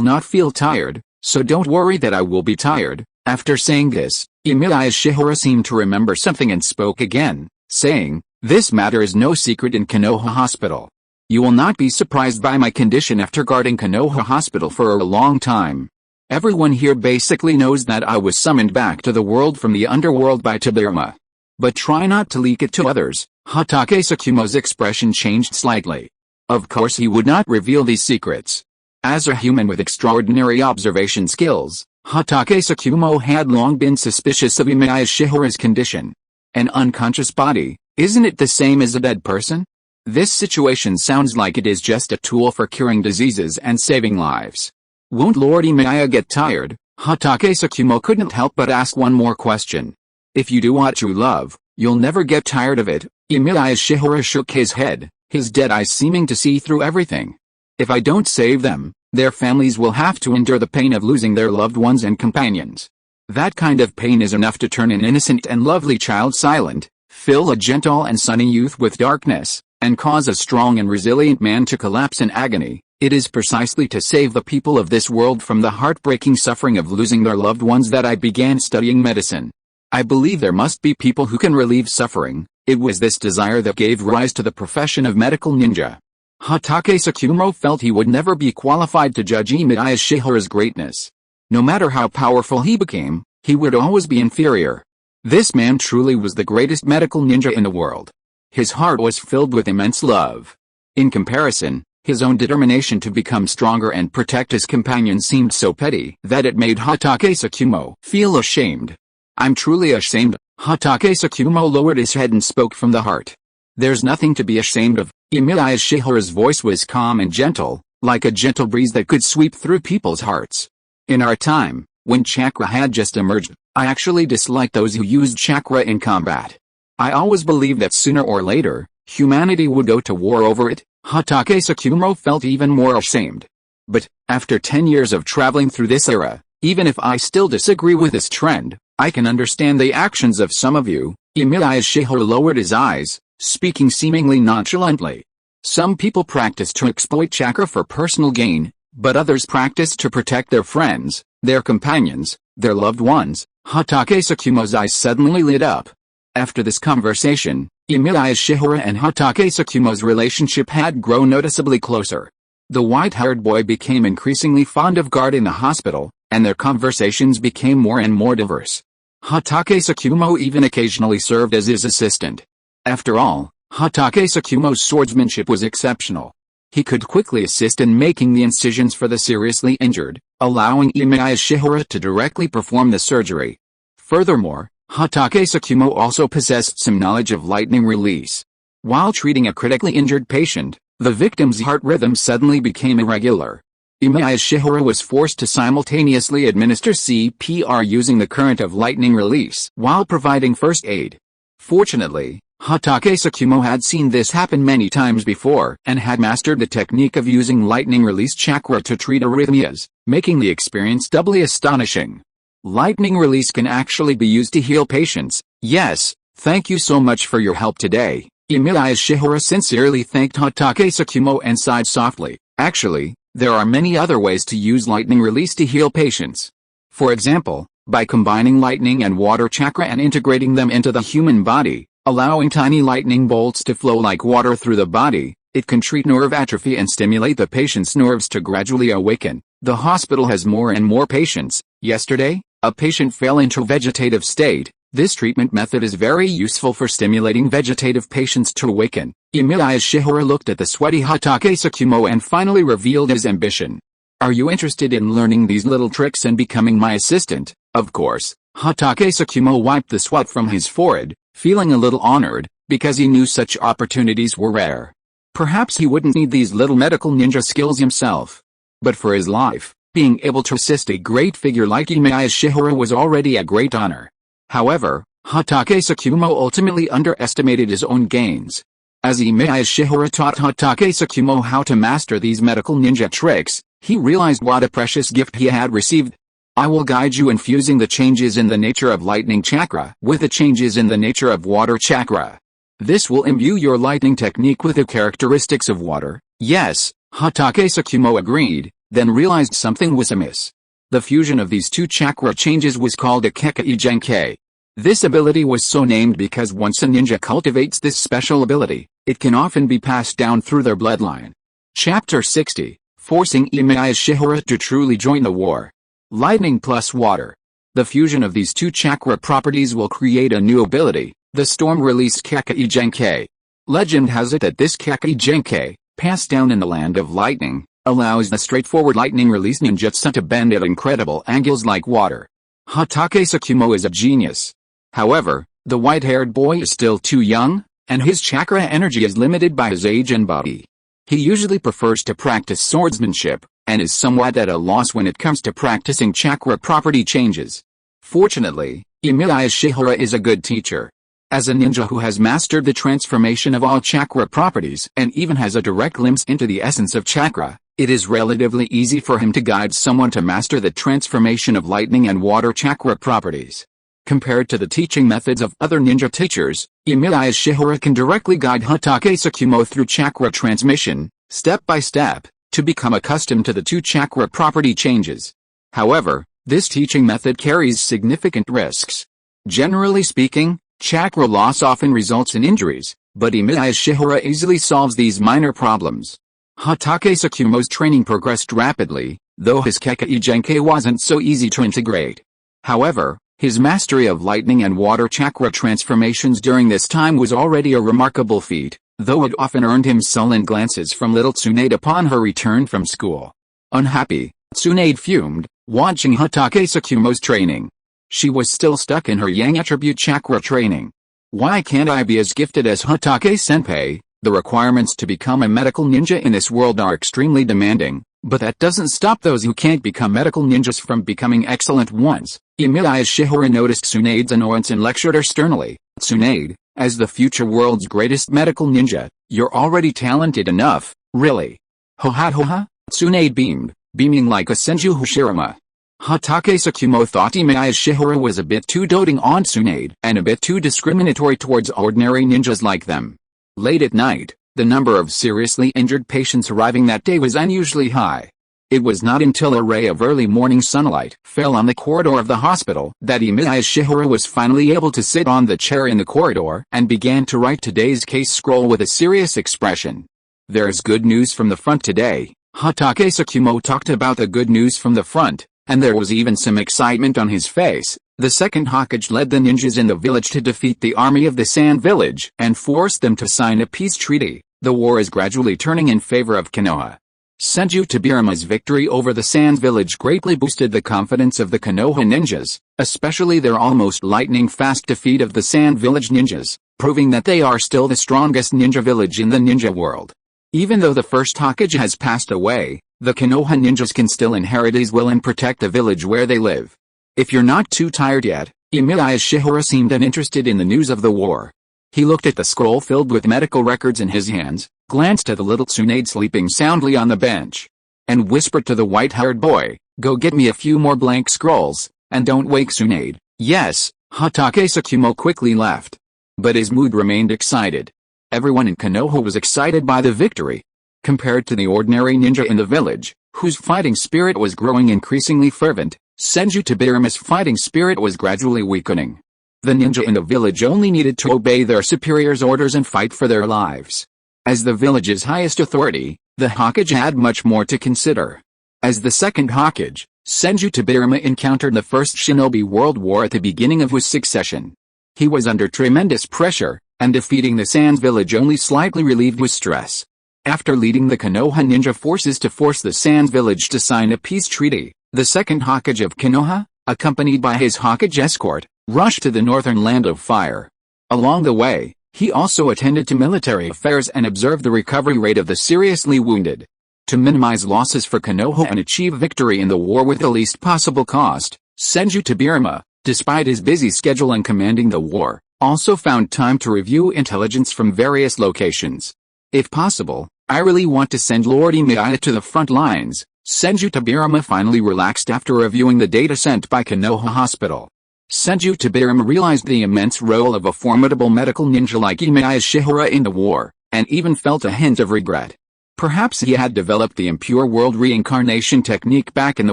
Speaker 1: not feel tired, so don't worry that I will be tired." After saying this, Emiya Shihara seemed to remember something and spoke again, saying, This matter is no secret in Konoha Hospital. You will not be surprised by my condition after guarding Konoha Hospital for a long time. Everyone here basically knows that I was summoned back to the world from the underworld by Tobirama. But try not to leak it to others. Hatake Tsukumo's expression changed slightly. Of course he would not reveal these secrets. As a human with extraordinary observation skills, Hatake Tsukumo had long been suspicious of Emiya Shiyuan's condition. An unconscious body, isn't it the same as a dead person? This situation sounds like it is just a tool for curing diseases and saving lives. Won't Lord Emiya get tired? Hatake Tsukumo couldn't help but ask one more question. If you do what you love, you'll never get tired of it. Emiya Shiyuan shook his head, his dead eyes seeming to see through everything. If I don't save them, their families will have to endure the pain of losing their loved ones and companions. That kind of pain is enough to turn an innocent and lovely child silent, fill a gentle and sunny youth with darkness, and cause a strong and resilient man to collapse in agony. It is precisely to save the people of this world from the heartbreaking suffering of losing their loved ones that I began studying medicine. I believe there must be people who can relieve suffering. It was this desire that gave rise to the profession of medical ninja. Hatake Tsukumo felt he would never be qualified to judge Emiya Shiyuan's greatness. No matter how powerful he became, he would always be inferior. This man truly was the greatest medical ninja in the world. His heart was filled with immense love. In comparison, his own determination to become stronger and protect his companions seemed so petty that it made Hatake Tsukumo feel ashamed. I'm truly ashamed. Hatake Tsukumo lowered his head and spoke from the heart. There's nothing to be ashamed of. Emiya Shiyuan's voice was calm and gentle, like a gentle breeze that could sweep through people's hearts. In our time, when chakra had just emerged, I actually disliked those who used chakra in combat. I always believed that sooner or later, humanity would go to war over it. Hatake Tsukumo felt even more ashamed. But, after 10 years of traveling through this era, even if I still disagree with this trend, I can understand the actions of some of you. Emiya Shiyuan lowered his eyes, speaking seemingly nonchalantly. Some people practice to exploit chakra for personal gain, but others practice to protect their friends, their companions, their loved ones. Hatake Tsukumo's eyes suddenly lit up. After this conversation, Emiya Shiyuan and Hatake Tsukumo's relationship had grown noticeably closer. The white-haired boy became increasingly fond of guarding the hospital, and their conversations became more and more diverse. Hatake Tsukumo even occasionally served as his assistant. After all, Hatake Tsukumo's swordsmanship was exceptional. He could quickly assist in making the incisions for the seriously injured, allowing Emiya Shiyuan to directly perform the surgery. Furthermore, Hatake Tsukumo also possessed some knowledge of lightning release. While treating a critically injured patient, the victim's heart rhythm suddenly became irregular. Emiya Shiyuan was forced to simultaneously administer CPR using the current of lightning release while providing first aid. Fortunately, Hatake Tsukumo had seen this happen many times before and had mastered the technique of using lightning release chakra to treat arrhythmias, making the experience doubly astonishing. Lightning release can actually be used to heal patients. Yes, thank you so much for your help today. Emiya Shiyuan sincerely thanked Hatake Tsukumo and sighed softly. Actually, there are many other ways to use lightning release to heal patients. For example, by combining lightning and water chakra and integrating them into the human body, allowing tiny lightning bolts to flow like water through the body, it can treat nerve atrophy and stimulate the patient's nerves to gradually awaken. The hospital has more and more patients. Yesterday, a patient fell into vegetative state. This treatment method is very useful for stimulating vegetative patients to awaken. Emiya Shiyuan looked at the sweaty Hatake Tsukumo and finally revealed his ambition. Are you interested in learning these little tricks and becoming my assistant? Of course. Hatake Tsukumo wiped the sweat from his forehead, feeling a little honored, because he knew such opportunities were rare. Perhaps he wouldn't need these little medical ninja skills himself. But for his life, being able to assist a great figure like Emiya Shiyuan was already a great honor. However, Hatake Tsukumo ultimately underestimated his own gains. As Emiya Shiyuan taught Hatake Tsukumo how to master these medical ninja tricks, he realized what a precious gift he had received. I will guide you in fusing the changes in the nature of lightning chakra with the changes in the nature of water chakra. This will imbue your lightning technique with the characteristics of water. Yes, Hatake Tsukumo agreed, then realized something was amiss. The fusion of these two chakra changes was called a Kekkei Genkei. This ability was so named because once a ninja cultivates this special ability, it can often be passed down through their bloodline. Chapter 60, Forcing Emiya Shiyuan to truly join the war. Lightning plus water. The fusion of these two chakra properties will create a new ability, the storm-released Kakuya Genkai. Legend has it that this Kakuya Genkai, passed down in the land of lightning, allows the straightforward lightning-release ninjutsu to bend at incredible angles like water. Hatake Tsukumo is a genius. However, the white-haired boy is still too young, and his chakra energy is limited by his age and body. He usually prefers to practice swordsmanship, and is somewhat at a loss when it comes to practicing chakra property changes. Fortunately, Emiya Shiyuan is a good teacher. As a ninja who has mastered the transformation of all chakra properties and even has a direct glimpse into the essence of chakra, it is relatively easy for him to guide someone to master the transformation of lightning and water chakra properties. Compared to the teaching methods of other ninja teachers, Emiya Shiyuan can directly guide Hatake Tsukumo through chakra transmission, step by step, to become accustomed to the two chakra property changes. However, this teaching method carries significant risks. Generally speaking, chakra loss often results in injuries, but Emiya Shiyuan easily solves these minor problems. Hatake Tsukumo's training progressed rapidly, though his Kakuya Genkai wasn't so easy to integrate. However, his mastery of lightning and water chakra transformations during this time was already a remarkable feat, though it often earned him sullen glances from little Tsunade upon her return from school. Unhappy, Tsunade fumed, watching Hatake Tsukumo's training. She was still stuck in her Yang attribute chakra training. Why can't I be as gifted as Hatake-senpai? The requirements to become a medical ninja in this world are extremely demanding, but that doesn't stop those who can't become medical ninjas from becoming excellent ones. Emiya Shiyuan noticed Tsunade's annoyance and lectured her sternly. Tsunade, as the future world's greatest medical ninja, you're already talented enough, really. Ho ha ho ha, Tsunade beamed, beaming like a Senju Hashirama. Hatake Tsukumo thought Emiya Shiyuan was a bit too doting on Tsunade and a bit too discriminatory towards ordinary ninjas like them. Late at night, the number of seriously injured patients arriving that day was unusually high. It was not until a ray of early morning sunlight fell on the corridor of the hospital that Emiya Shiyuan was finally able to sit on the chair in the corridor and began to write today's case scroll with a serious expression. There's good news from the front today. Hatake Tsukumo talked about the good news from the front, and there was even some excitement on his face. The second Hokage led the ninjas in the village to defeat the army of the Sand Village and forced them to sign a peace treaty. The war is gradually turning in favor of Konoha. Senju Tobirama's victory over the Sand Village greatly boosted the confidence of the Konoha ninjas, especially their almost lightning-fast defeat of the Sand Village ninjas, proving that they are still the strongest ninja village in the ninja world. Even though the first Hokage has passed away, the Konoha ninjas can still inherit his will and protect the village where they live. If you're not too tired yet, Emiya Shiyuan seemed uninterested in the news of the war. He looked at the scroll filled with medical records in his hands, glanced at the little Tsunade sleeping soundly on the bench, and whispered to the white-haired boy, "Go get me a few more blank scrolls, and don't wake Tsunade." Yes, Hatake Tsukumo quickly left. But his mood remained excited. Everyone in Konoha was excited by the victory. Compared to the ordinary ninja in the village, whose fighting spirit was growing increasingly fervent, Senju Tobirama's fighting spirit was gradually weakening. The ninja in the village only needed to obey their superiors' orders and fight for their lives. As the village's highest authority, the Hokage had much more to consider. As the second Hokage, Senju Tobirama encountered the First Shinobi World War at the beginning of his succession. He was under tremendous pressure, and defeating the Sand Village only slightly relieved his stress. After leading the Konoha ninja forces to force the Sand Village to sign a peace treaty, the second Hokage of Konoha, accompanied by his Hokage escort, rushed to the northern land of fire. Along the way, he also attended to military affairs and observed the recovery rate of the seriously wounded. To minimize losses for Konoha and achieve victory in the war with the least possible cost, Senju Tobirama, despite his busy schedule and commanding the war, also found time to review intelligence from various locations. If possible, I really want to send Lord Emiya to the front lines. Senju Tobirama finally relaxed after reviewing the data sent by Konoha Hospital. Senju Tobirama realized the immense role of a formidable medical ninja like Emiya Shiyuan in the war, and even felt a hint of regret. Perhaps he had developed the Impure World Reincarnation technique back in the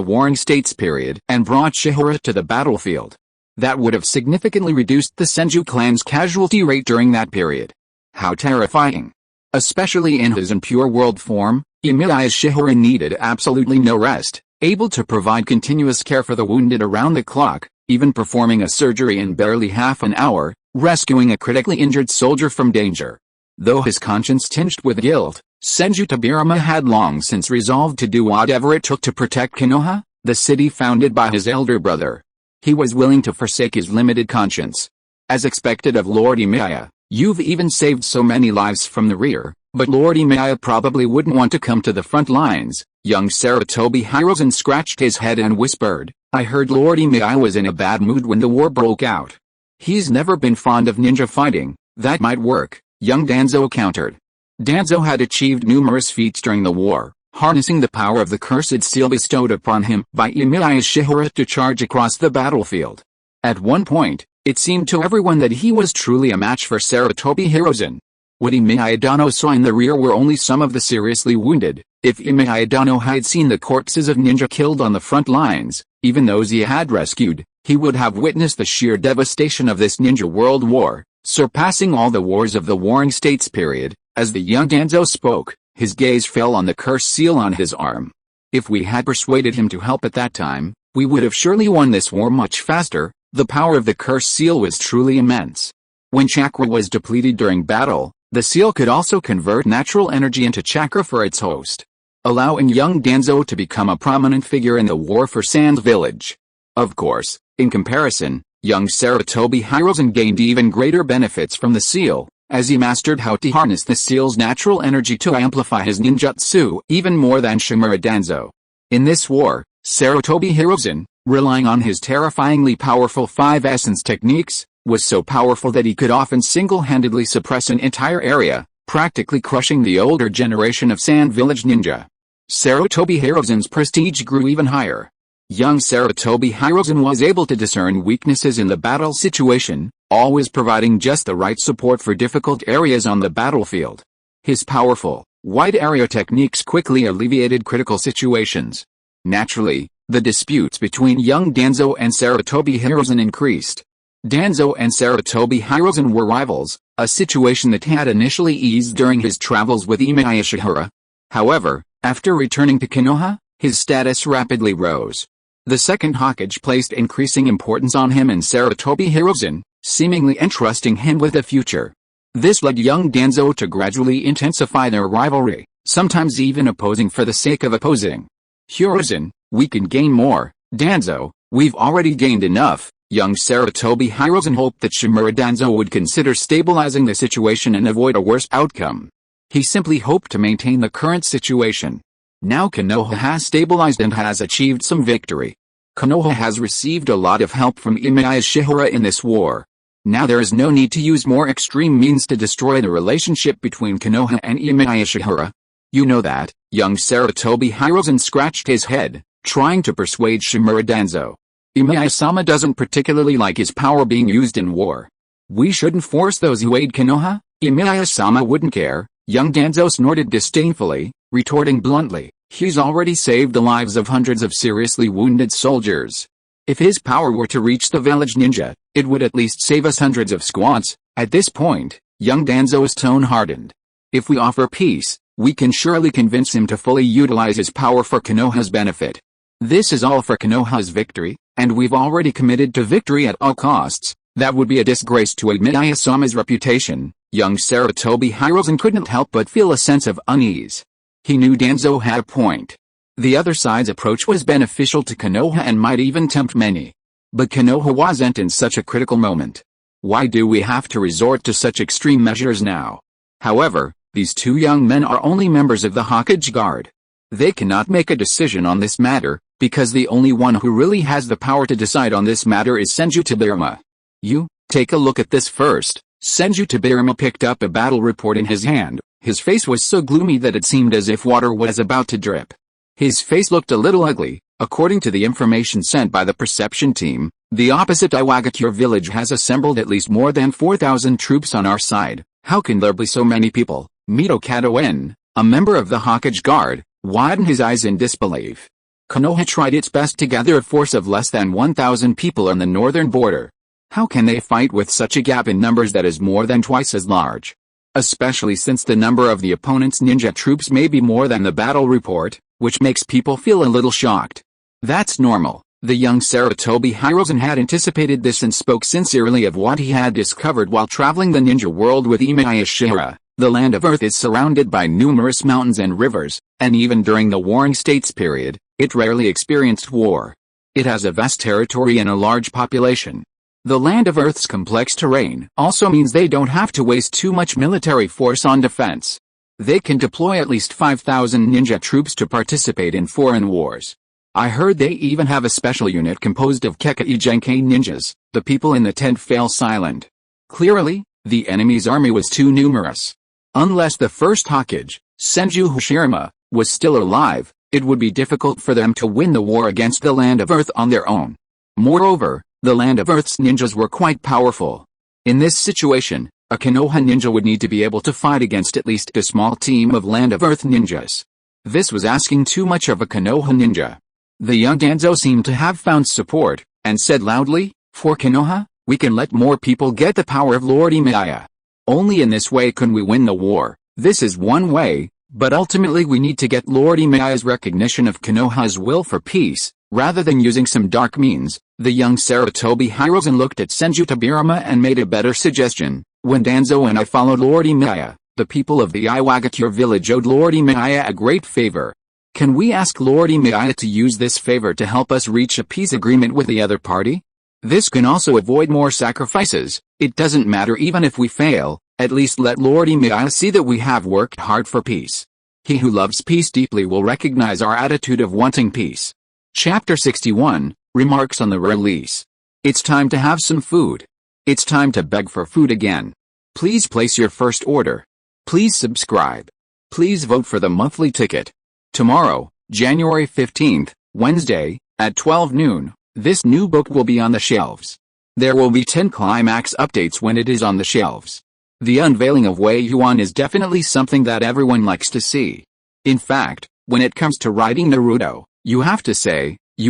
Speaker 1: Warring States period and brought Shihara to the battlefield. That would have significantly reduced the Senju clan's casualty rate during that period. How terrifying! Especially in his impure world form, Emiya Shiyuan needed absolutely no rest, able to provide continuous care for the wounded around the clock, even performing a surgery in barely half an hour, rescuing a critically injured soldier from danger. Though his conscience tinged with guilt, Senju Tobirama had long since resolved to do whatever it took to protect Konoha, the city founded by his elder brother. He was willing to forsake his limited conscience. As expected of Lord Emiya, you've even saved so many lives from the rear, but Lord Emiya probably wouldn't want to come to the front lines. Young Sarutobi Hirozen scratched his head and whispered, I heard Lord Emiya was in a bad mood when the war broke out. He's never been fond of ninja fighting. That might work, young Danzo countered. Danzo had achieved numerous feats during the war, harnessing the power of the cursed seal bestowed upon him by Emiya Shiyuan to charge across the battlefield. At one point, it seemed to everyone that he was truly a match for Sarutobi Hirozen. What Emiya Dano saw in the rear were only some of the seriously wounded. If Emiya Dano had seen the corpses of ninja killed on the front lines, even those he had rescued, he would have witnessed the sheer devastation of this ninja world war, surpassing all the wars of the Warring States period. As the young Danzo spoke, his gaze fell on the cursed seal on his arm. If we had persuaded him to help at that time, we would have surely won this war much faster. The power of the cursed seal was truly immense. When chakra was depleted during battle, the seal could also convert natural energy into chakra for its host, allowing young Danzo to become a prominent figure in the war for Sand Village. Of course, in comparison, young Sarutobi Hirozen gained even greater benefits from the seal, as he mastered how to harness the seal's natural energy to amplify his ninjutsu even more than Shimura Danzo. In this war, Sarutobi Hirozen, relying on his terrifyingly powerful 5 essence techniques, was so powerful that he could often single-handedly suppress an entire area, practically crushing the older generation of Sand Village ninja. Sarutobi Hirozen's prestige grew even higher. Young Sarutobi Hirozen was able to discern weaknesses in the battle situation, always providing just the right support for difficult areas on the battlefield. His powerful, wide area techniques quickly alleviated critical situations. Naturally, the disputes between young Danzo and Sarutobi Hirozen increased. Danzo and Sarutobi Hirozen were rivals, a situation that had initially eased during his travels with Emiya Shiyuan. However, after returning to Konoha, his status rapidly rose. The second Hokage placed increasing importance on him and Sarutobi Hirozen, seemingly entrusting him with the future. This led young Danzo to gradually intensify their rivalry, sometimes even opposing for the sake of opposing. Hirozen, we can gain more. Danzo, we've already gained enough. Young Sarutobi Hirozen hoped that Shimura Danzo would consider stabilizing the situation and avoid a worse outcome. He simply hoped to maintain the current situation. Now Konoha has stabilized and has achieved some victory. Konoha has received a lot of help from Emiya Shiyuan in this war. Now there is no need to use more extreme means to destroy the relationship between Konoha and Emiya Shiyuan. You know that. Young Sarutobi Hirozen scratched his head, trying to persuade Shimura Danzo. Emiya-sama doesn't particularly like his power being used in war. We shouldn't force those who aid Konoha. Emiya-sama wouldn't care. Young Danzo snorted disdainfully, retorting bluntly, he's already saved the lives of hundreds of seriously wounded soldiers. If his power were to reach the village ninja, it would at least save us hundreds of squads. At this point, young Danzo's tone hardened. If we offer peace, we can surely convince him to fully utilize his power for Konoha's benefit. This is all for Konoha's victory, and we've already committed to victory at all costs. That would be a disgrace to Emiya-sama's reputation. Young Sarutobi Hirozen couldn't help but feel a sense of unease. He knew Danzo had a point. The other side's approach was beneficial to Konoha and might even tempt many. But Konoha wasn't in such a critical moment. Why do we have to resort to such extreme measures now? However, these two young men are only members of the Hokage Guard. They cannot make a decision on this matter, because the only one who really has the power to decide on this matter is Senju Tobirama. You, take a look at this first. Senju Tobirama picked up a battle report in his hand. His face was so gloomy that it seemed as if water was about to drip. His face looked a little ugly. According to the information sent by the perception team, the opposite Iwagakure village has assembled at least more than 4,000 troops on our side. How can there be so many people? Mito Katoen, a member of the Hokage Guard, widened his eyes in disbelief. Konoha tried its best to gather a force of less than 1,000 people on the northern border. How can they fight with such a gap in numbers that is more than twice as large? Especially since the number of the opponent's ninja troops may be more than the battle report, which makes people feel a little shocked. That's normal. The young Sarutobi Hiruzen had anticipated this and spoke sincerely of what he had discovered while traveling the ninja world with Emiya Shiyuan. The land of Earth is surrounded by numerous mountains and rivers, and even during the Warring States period, it rarely experienced war. It has a vast territory and a large population. The land of Earth's complex terrain also means they don't have to waste too much military force on defense. They can deploy at least 5,000 ninja troops to participate in foreign wars. I heard they even have a special unit composed of Kekkei Genkai ninjas, the people in the tent Face Island. Clearly, the enemy's army was too numerous. Unless the first Hokage, Senju Hashirama, was still alive, it would be difficult for them to win the war against the Land of Earth on their own. Moreover, the Land of Earth's ninjas were quite powerful. In this situation, a Konoha ninja would need to be able to fight against at least a small team of Land of Earth ninjas. This was asking too much of a Konoha ninja. The young Danzo seemed to have found support, and said loudly, "For Konoha, we can let more people get the power of Lord Emiya. Only in this way can we win the war. This is one way, but ultimately we need to get Lord Emiya's recognition of Konoha's will for peace, rather than using some dark means." The young Sarutobi Hiruzen looked at Senju Tobirama and made a better suggestion. "When Danzo and I followed Lord Emiya, the people of the Iwagakure village owed Lord Emiya a great favor. Can we ask Lord Emiya to use this favor to help us reach a peace agreement with the other party? This can also avoid more sacrifices. It doesn't matter even if we fail, at least let Lord Emiya see that we have worked hard for peace. He who loves peace deeply will recognize our attitude of wanting peace." Chapter 61, Remarks on the Release. It's time to have some food. It's time to beg for food again. Please place your first order. Please subscribe. Please vote for the monthly ticket. Tomorrow, January 15th, Wednesday, at 12 noon, this new book will be on the shelves. There will be 10 climax updates when it is on the shelves. The unveiling of Wei Yuan is definitely something that everyone likes to see. In fact, when it comes to writing Naruto, you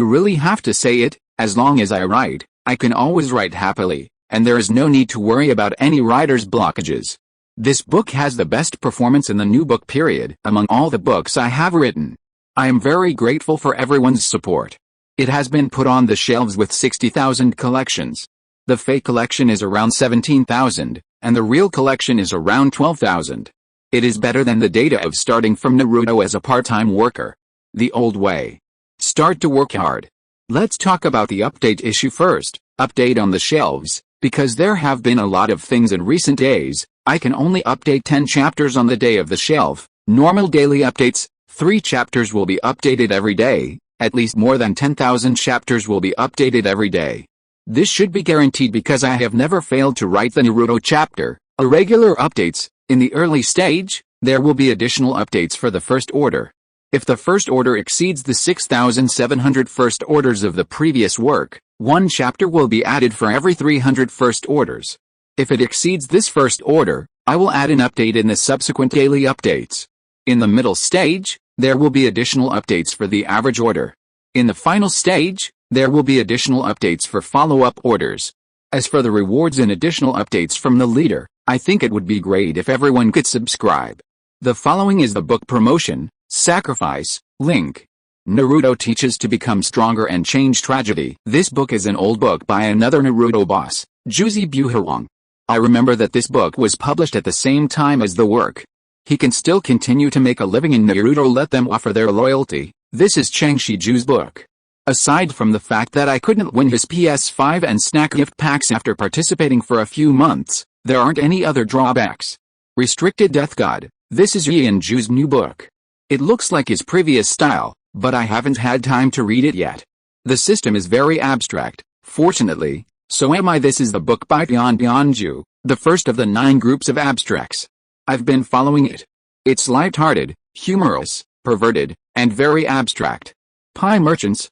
Speaker 1: really have to say it. As long as I write, I can always write happily, and there is no need to worry about any writer's blockages. This book has the best performance in the new book period among all the books I have written. I am very grateful for everyone's support. It has been put on the shelves with 60,000 collections. The fake collection is around 17,000, and the real collection is around 12,000. It is better than the data of starting from Naruto as a part-time worker. The old way. Start to work hard. Let's talk about the update issue first. Update on the shelves. Because there have been a lot of things in recent days, I can only update 10 chapters on the day of the shelf. Normal daily updates, 3 chapters will be updated every day, at least more than 10,000 chapters will be updated every day. This should be guaranteed because I have never failed to write the Naruto chapter. Irregular updates. In the early stage, there will be additional updates for the first order. If the first order exceeds the 6,700 first orders of the previous work, 1 chapter will be added for every 300 first orders. If it exceeds this first order, I will add an update in the subsequent daily updates. In the middle stage, there will be additional updates for the average order. In the final stage, there will be additional updates for follow-up orders. As for the rewards and additional updates from the leader, I think it would be great if everyone could subscribe. The following is the book promotion, Sacrifice, link. Naruto teaches to become stronger and change tragedy. This book is an old book by another Naruto boss, Juzi Buhurwang. I remember that this book was published at the same time as the work. He can still continue to make a living in Naruto, let them offer their loyalty. This is Chang Shiju's book. Aside from the fact that I couldn't win his PS5 and snack gift packs after participating for a few months, there aren't any other drawbacks. Restricted Death God. This is Ian Ju's new book. It looks like his previous style, but I haven't had time to read it yet. The system is very abstract, fortunately, so this is the book by Ju, the first of the 9 groups of abstracts. I've been following it. It's light-hearted, humorous, perverted, and very abstract. Pie merchants.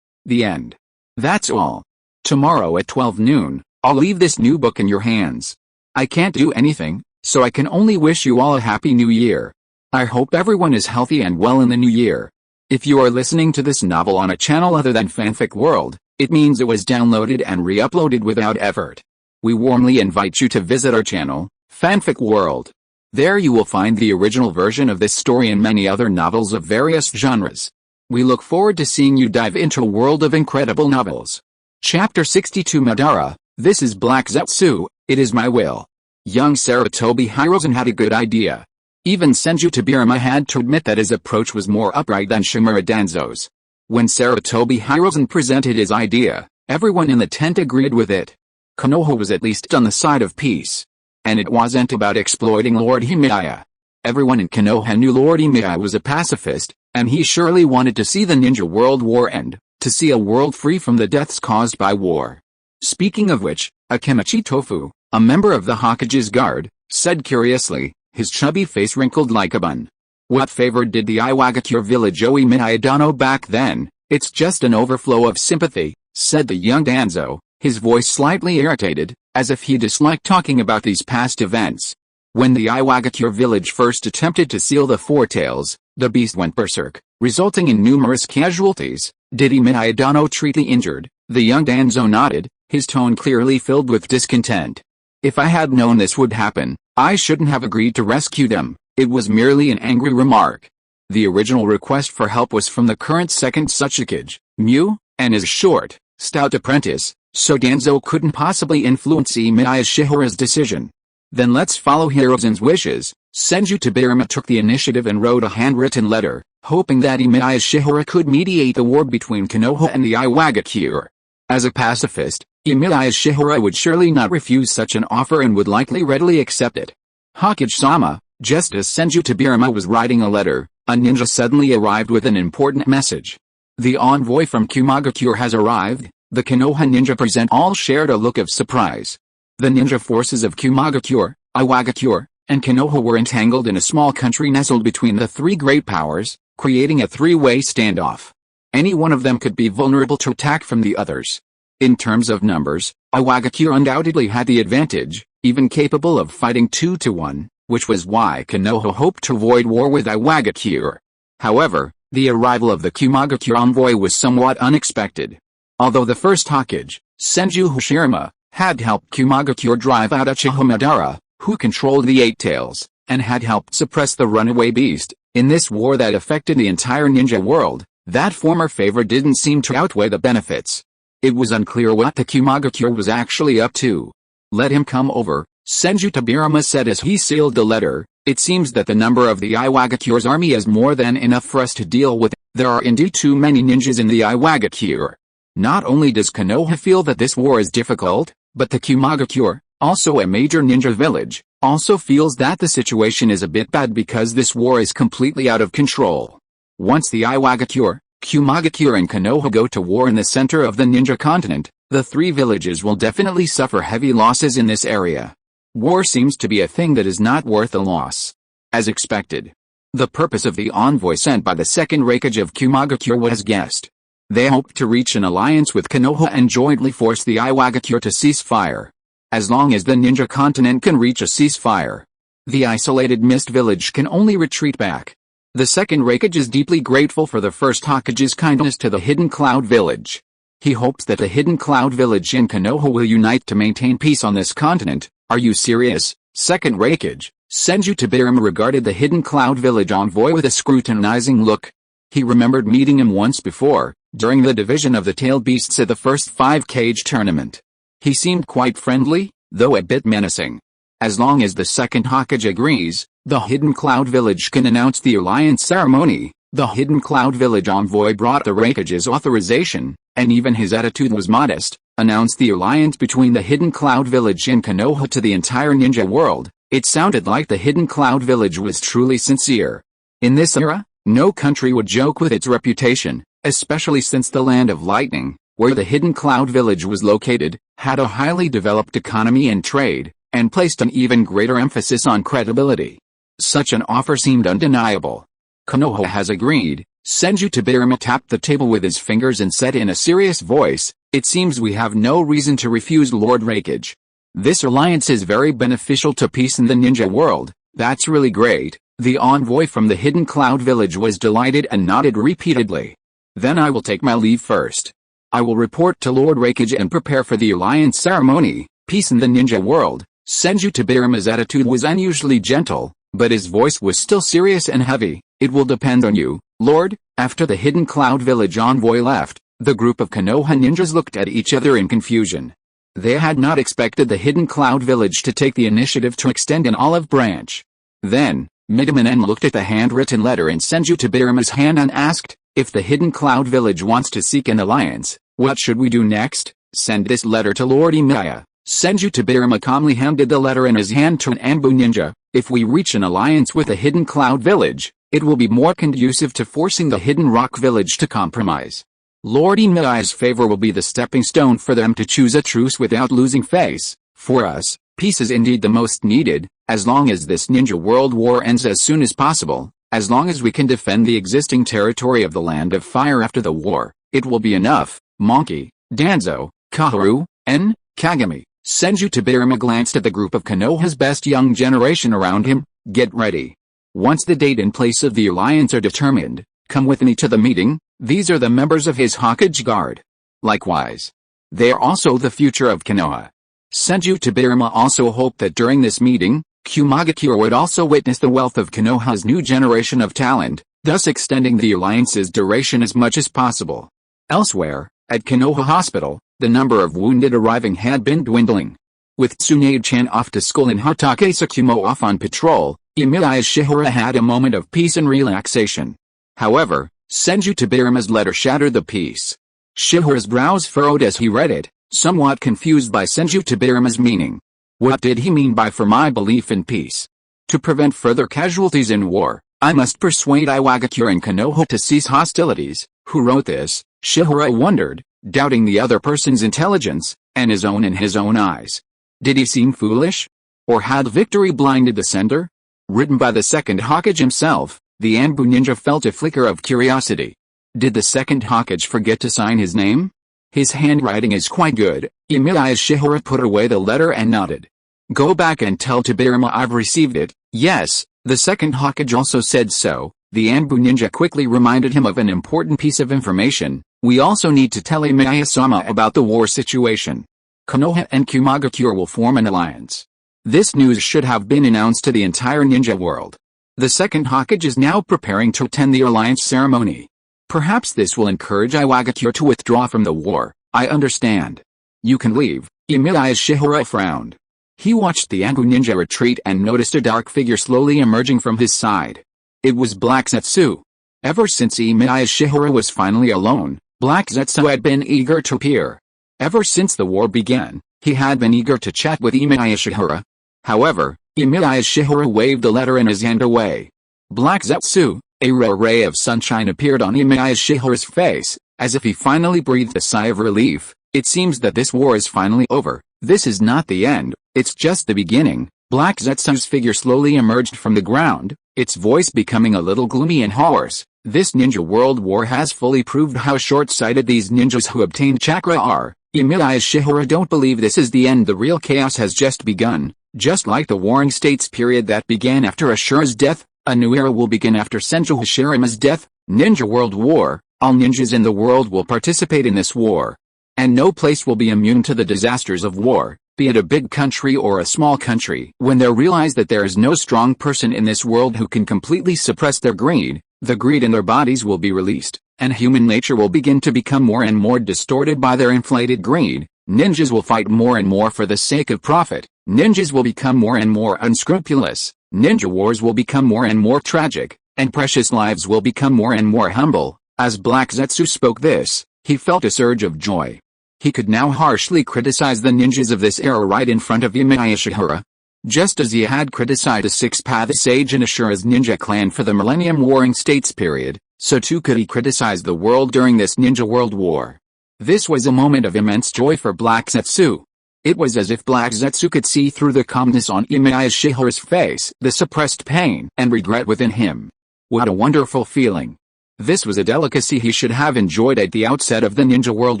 Speaker 1: The end. That's all. Tomorrow at 12 noon, I'll leave this new book in your hands. I can't do anything, so I can only wish you all a happy new year. I hope everyone is healthy and well in the new year. If you are listening to this novel on a channel other than Fanfic World, it means it was downloaded and re-uploaded without effort. We warmly invite you to visit our channel, Fanfic World. There you will find the original version of this story and many other novels of various genres. We look forward to seeing you dive into a world of incredible novels. Chapter 62 Madara, This is Black Zetsu, It is My Will. Young Sarutobi Hiruzen had a good idea. Even Senju Tobirama had to admit that his approach was more upright than Shimura Danzo's. When Sarutobi Hiruzen presented his idea, everyone in the tent agreed with it. Konoha was at least on the side of peace. And it wasn't about exploiting Lord Emiya. Everyone in Konoha knew Lord Emiya was a pacifist, and he surely wanted to see the ninja world war end, to see a world free from the deaths caused by war. Speaking of which, Akemichi Tofu, a member of the Hokage's guard, said curiously, his chubby face wrinkled like a bun. What favor did the Iwagakure village owe Emiya Dano back then? It's just an overflow of sympathy, said the young Danzo, his voice slightly irritated, as if he disliked talking about these past events. When the Iwagakure village first attempted to seal the Four Tails, the beast went berserk, resulting in numerous casualties. Did Emiya Dano treat the injured? The young Danzo nodded, his tone clearly filled with discontent. If I had known this would happen, I shouldn't have agreed to rescue them. It was merely an angry remark. The original request for help was from the current second Tsuchikage, Mew, and his short, stout apprentice, so Danzo couldn't possibly influence Emiya Shihara's decision. Then let's follow Hiruzen's wishes. Senju Tobirama took the initiative and wrote a handwritten letter, hoping that Emiya Shihara could mediate the war between Konoha and the Iwagakure. As a pacifist, Emiya Shihara would surely not refuse such an offer and would likely readily accept it. Hokage-sama, just as Senju Tobirama was writing a letter, a ninja suddenly arrived with an important message. The envoy from Kumagakure has arrived. The Konoha ninja present all shared a look of surprise. The ninja forces of Kumagakure, Iwagakure, and Konoha were entangled in a small country nestled between the three great powers, creating a three-way standoff. Any one of them could be vulnerable to attack from the others. In terms of numbers, Iwagakure undoubtedly had the advantage, even capable of fighting 2-1, which was why Konoha hoped to avoid war with Iwagakure. However, the arrival of the Kumagakure envoy was somewhat unexpected. Although the first Hokage, Senju Hashirama, had helped Kumagakure drive out Uchiha Madara, who controlled the Eight Tails, and had helped suppress the runaway beast, in this war that affected the entire ninja world, that former favor didn't seem to outweigh the benefits. It was unclear what the Kumagakure was actually up to. Let him come over, Senju Tobirama said as he sealed the letter. It seems that the number of the Iwagakure's army is more than enough for us to deal with. There are indeed too many ninjas in the Iwagakure. Not only does Konoha feel that this war is difficult, but the Kumagakure, also a major ninja village, also feels that the situation is a bit bad because this war is completely out of control. Once the Iwagakure, Kumagakure and Konoha go to war in the center of the ninja continent, the three villages will definitely suffer heavy losses in this area. War seems to be a thing that is not worth a loss. As expected, the purpose of the envoy sent by the second Raikage of Kumagakure was guessed. They hoped to reach an alliance with Konoha and jointly force the Iwagakure to cease fire. As long as the ninja continent can reach a ceasefire, the isolated mist village can only retreat back. The second Raikage is deeply grateful for the first Hokage's kindness to the Hidden Cloud village. He hopes that the Hidden Cloud village in Konoha will unite to maintain peace on this continent. Are you serious? Second Raikage, Senju Tobirama regarded the Hidden Cloud village envoy with a scrutinizing look. He remembered meeting him once before, during the division of the tailed beasts at the first 5-cage tournament. He seemed quite friendly, though a bit menacing. As long as the second Hokage agrees, the Hidden Cloud village can announce the alliance ceremony. The Hidden Cloud village envoy brought the Raikage's authorization, and even his attitude was modest, announced the alliance between the Hidden Cloud village and Konoha to the entire ninja world. It sounded like the Hidden Cloud village was truly sincere. In this era, no country would joke with its reputation, especially since the Land of Lightning, where the Hidden Cloud village was located, had a highly developed economy and trade, and placed an even greater emphasis on credibility. Such an offer seemed undeniable. Konoha has agreed. Senju Tobirama tapped the table with his fingers and said in a serious voice, it seems we have no reason to refuse Lord Raikage. This alliance is very beneficial to peace in the ninja world. That's really great. The envoy from the hidden cloud village was delighted and nodded repeatedly. Then I will take my leave first. I will report to Lord Raikage and prepare for the alliance ceremony. Peace in the ninja world. Senju Tobirama's attitude was unusually gentle, but his voice was still serious and heavy. It will depend on you, Lord. After the hidden cloud village envoy left, the group of Konoha ninjas looked at each other in confusion. They had not expected the hidden cloud village to take the initiative to extend an olive branch. Then, Midamanen looked at the handwritten letter in Senju Tobirama's hand and asked, if the hidden cloud village wants to seek an alliance, what should we do next? Send this letter to Lord Emiya. Senju Tobirama calmly handed the letter in his hand to an Anbu ninja. If we reach an alliance with the hidden cloud village, it will be more conducive to forcing the hidden rock village to compromise. Lord Emiya's favor will be the stepping stone for them to choose a truce without losing face. For us, peace is indeed the most needed, as long as this ninja world war ends as soon as possible. As long as we can defend the existing territory of the Land of Fire after the war, it will be enough. Monkey, Danzo, Kaharu, and Kagami. Senju Tobirama glanced at the group of Konoha's best young generation around him. Get ready. Once the date and place of the alliance are determined, come with me to the meeting. These are the members of his Hokage guard. Likewise, they are also the future of Konoha. Senju Tobirama also hoped that during this meeting, Kumagakure would also witness the wealth of Konoha's new generation of talent, thus extending the alliance's duration as much as possible. Elsewhere, at Konoha Hospital, the number of wounded arriving had been dwindling. With Tsunade-chan off to school and Hatake Tsukumo off on patrol, Emiya Shihara had a moment of peace and relaxation. However, Senju Tobirama's letter shattered the peace. Shihara's brows furrowed as he read it, somewhat confused by Senju Tobirama's meaning. What did he mean by "for my belief in peace"? To prevent further casualties in war, I must persuade Iwagakure and Konoha to cease hostilities. Who wrote this? Shihara wondered, doubting the other person's intelligence, and his own in his own eyes. Did he seem foolish? Or had victory blinded the sender? Written by the second Hokage himself, the Anbu ninja felt a flicker of curiosity. Did the second Hokage forget to sign his name? His handwriting is quite good. Emiya Shihara put away the letter and nodded. Go back and tell Tobirama I've received it. Yes, the second Hokage also said so. The Anbu ninja quickly reminded him of an important piece of information. We also need to tell Emiya-sama about the war situation. Konoha and Kumagakure will form an alliance. This news should have been announced to the entire ninja world. The second Hokage is now preparing to attend the alliance ceremony. Perhaps this will encourage Iwagakure to withdraw from the war. I understand. You can leave. Emiya Shihara frowned. He watched the Anbu ninja retreat and noticed a dark figure slowly emerging from his side. It was Black Zetsu. Ever since Emiya Shihara was finally alone, Black Zetsu had been eager to appear. Ever since the war began, he had been eager to chat with Emiya Shihara. However, Emiya Shihara waved the letter in his hand away. Black Zetsu, a rare ray of sunshine appeared on Emiya Shihara's face, as if he finally breathed a sigh of relief. It seems that this war is finally over. This is not the end, it's just the beginning. Black Zetsu's figure slowly emerged from the ground, its voice becoming a little gloomy and hoarse. This ninja world war has fully proved how short-sighted these ninjas who obtained chakra are. Emiya Shihara don't believe this is the end. The real chaos has just begun. Just like the Warring States period that began after Ashura's death, a new era will begin after Senju Hashirama's death. Ninja World War. All ninjas in the world will participate in this war. And no place will be immune to the disasters of war, be it a big country or a small country. When they realize that there is no strong person in this world who can completely suppress their greed, the greed in their bodies will be released, and human nature will begin to become more and more distorted by their inflated greed. Ninjas will fight more and more for the sake of profit. Ninjas will become more and more unscrupulous. Ninja wars will become more and more tragic, and precious lives will become more and more humble. As Black Zetsu spoke this, he felt a surge of joy. He could now harshly criticize the ninjas of this era right in front of Emiya Shihara. Just as he had criticized the Six-Path Sage and Ashura's ninja clan for the Millennium Warring States period, so too could he criticize the world during this Ninja World War. This was a moment of immense joy for Black Zetsu. It was as if Black Zetsu could see through the calmness on Emiya Shihara's face, the suppressed pain and regret within him. What a wonderful feeling. This was a delicacy he should have enjoyed at the outset of the Ninja World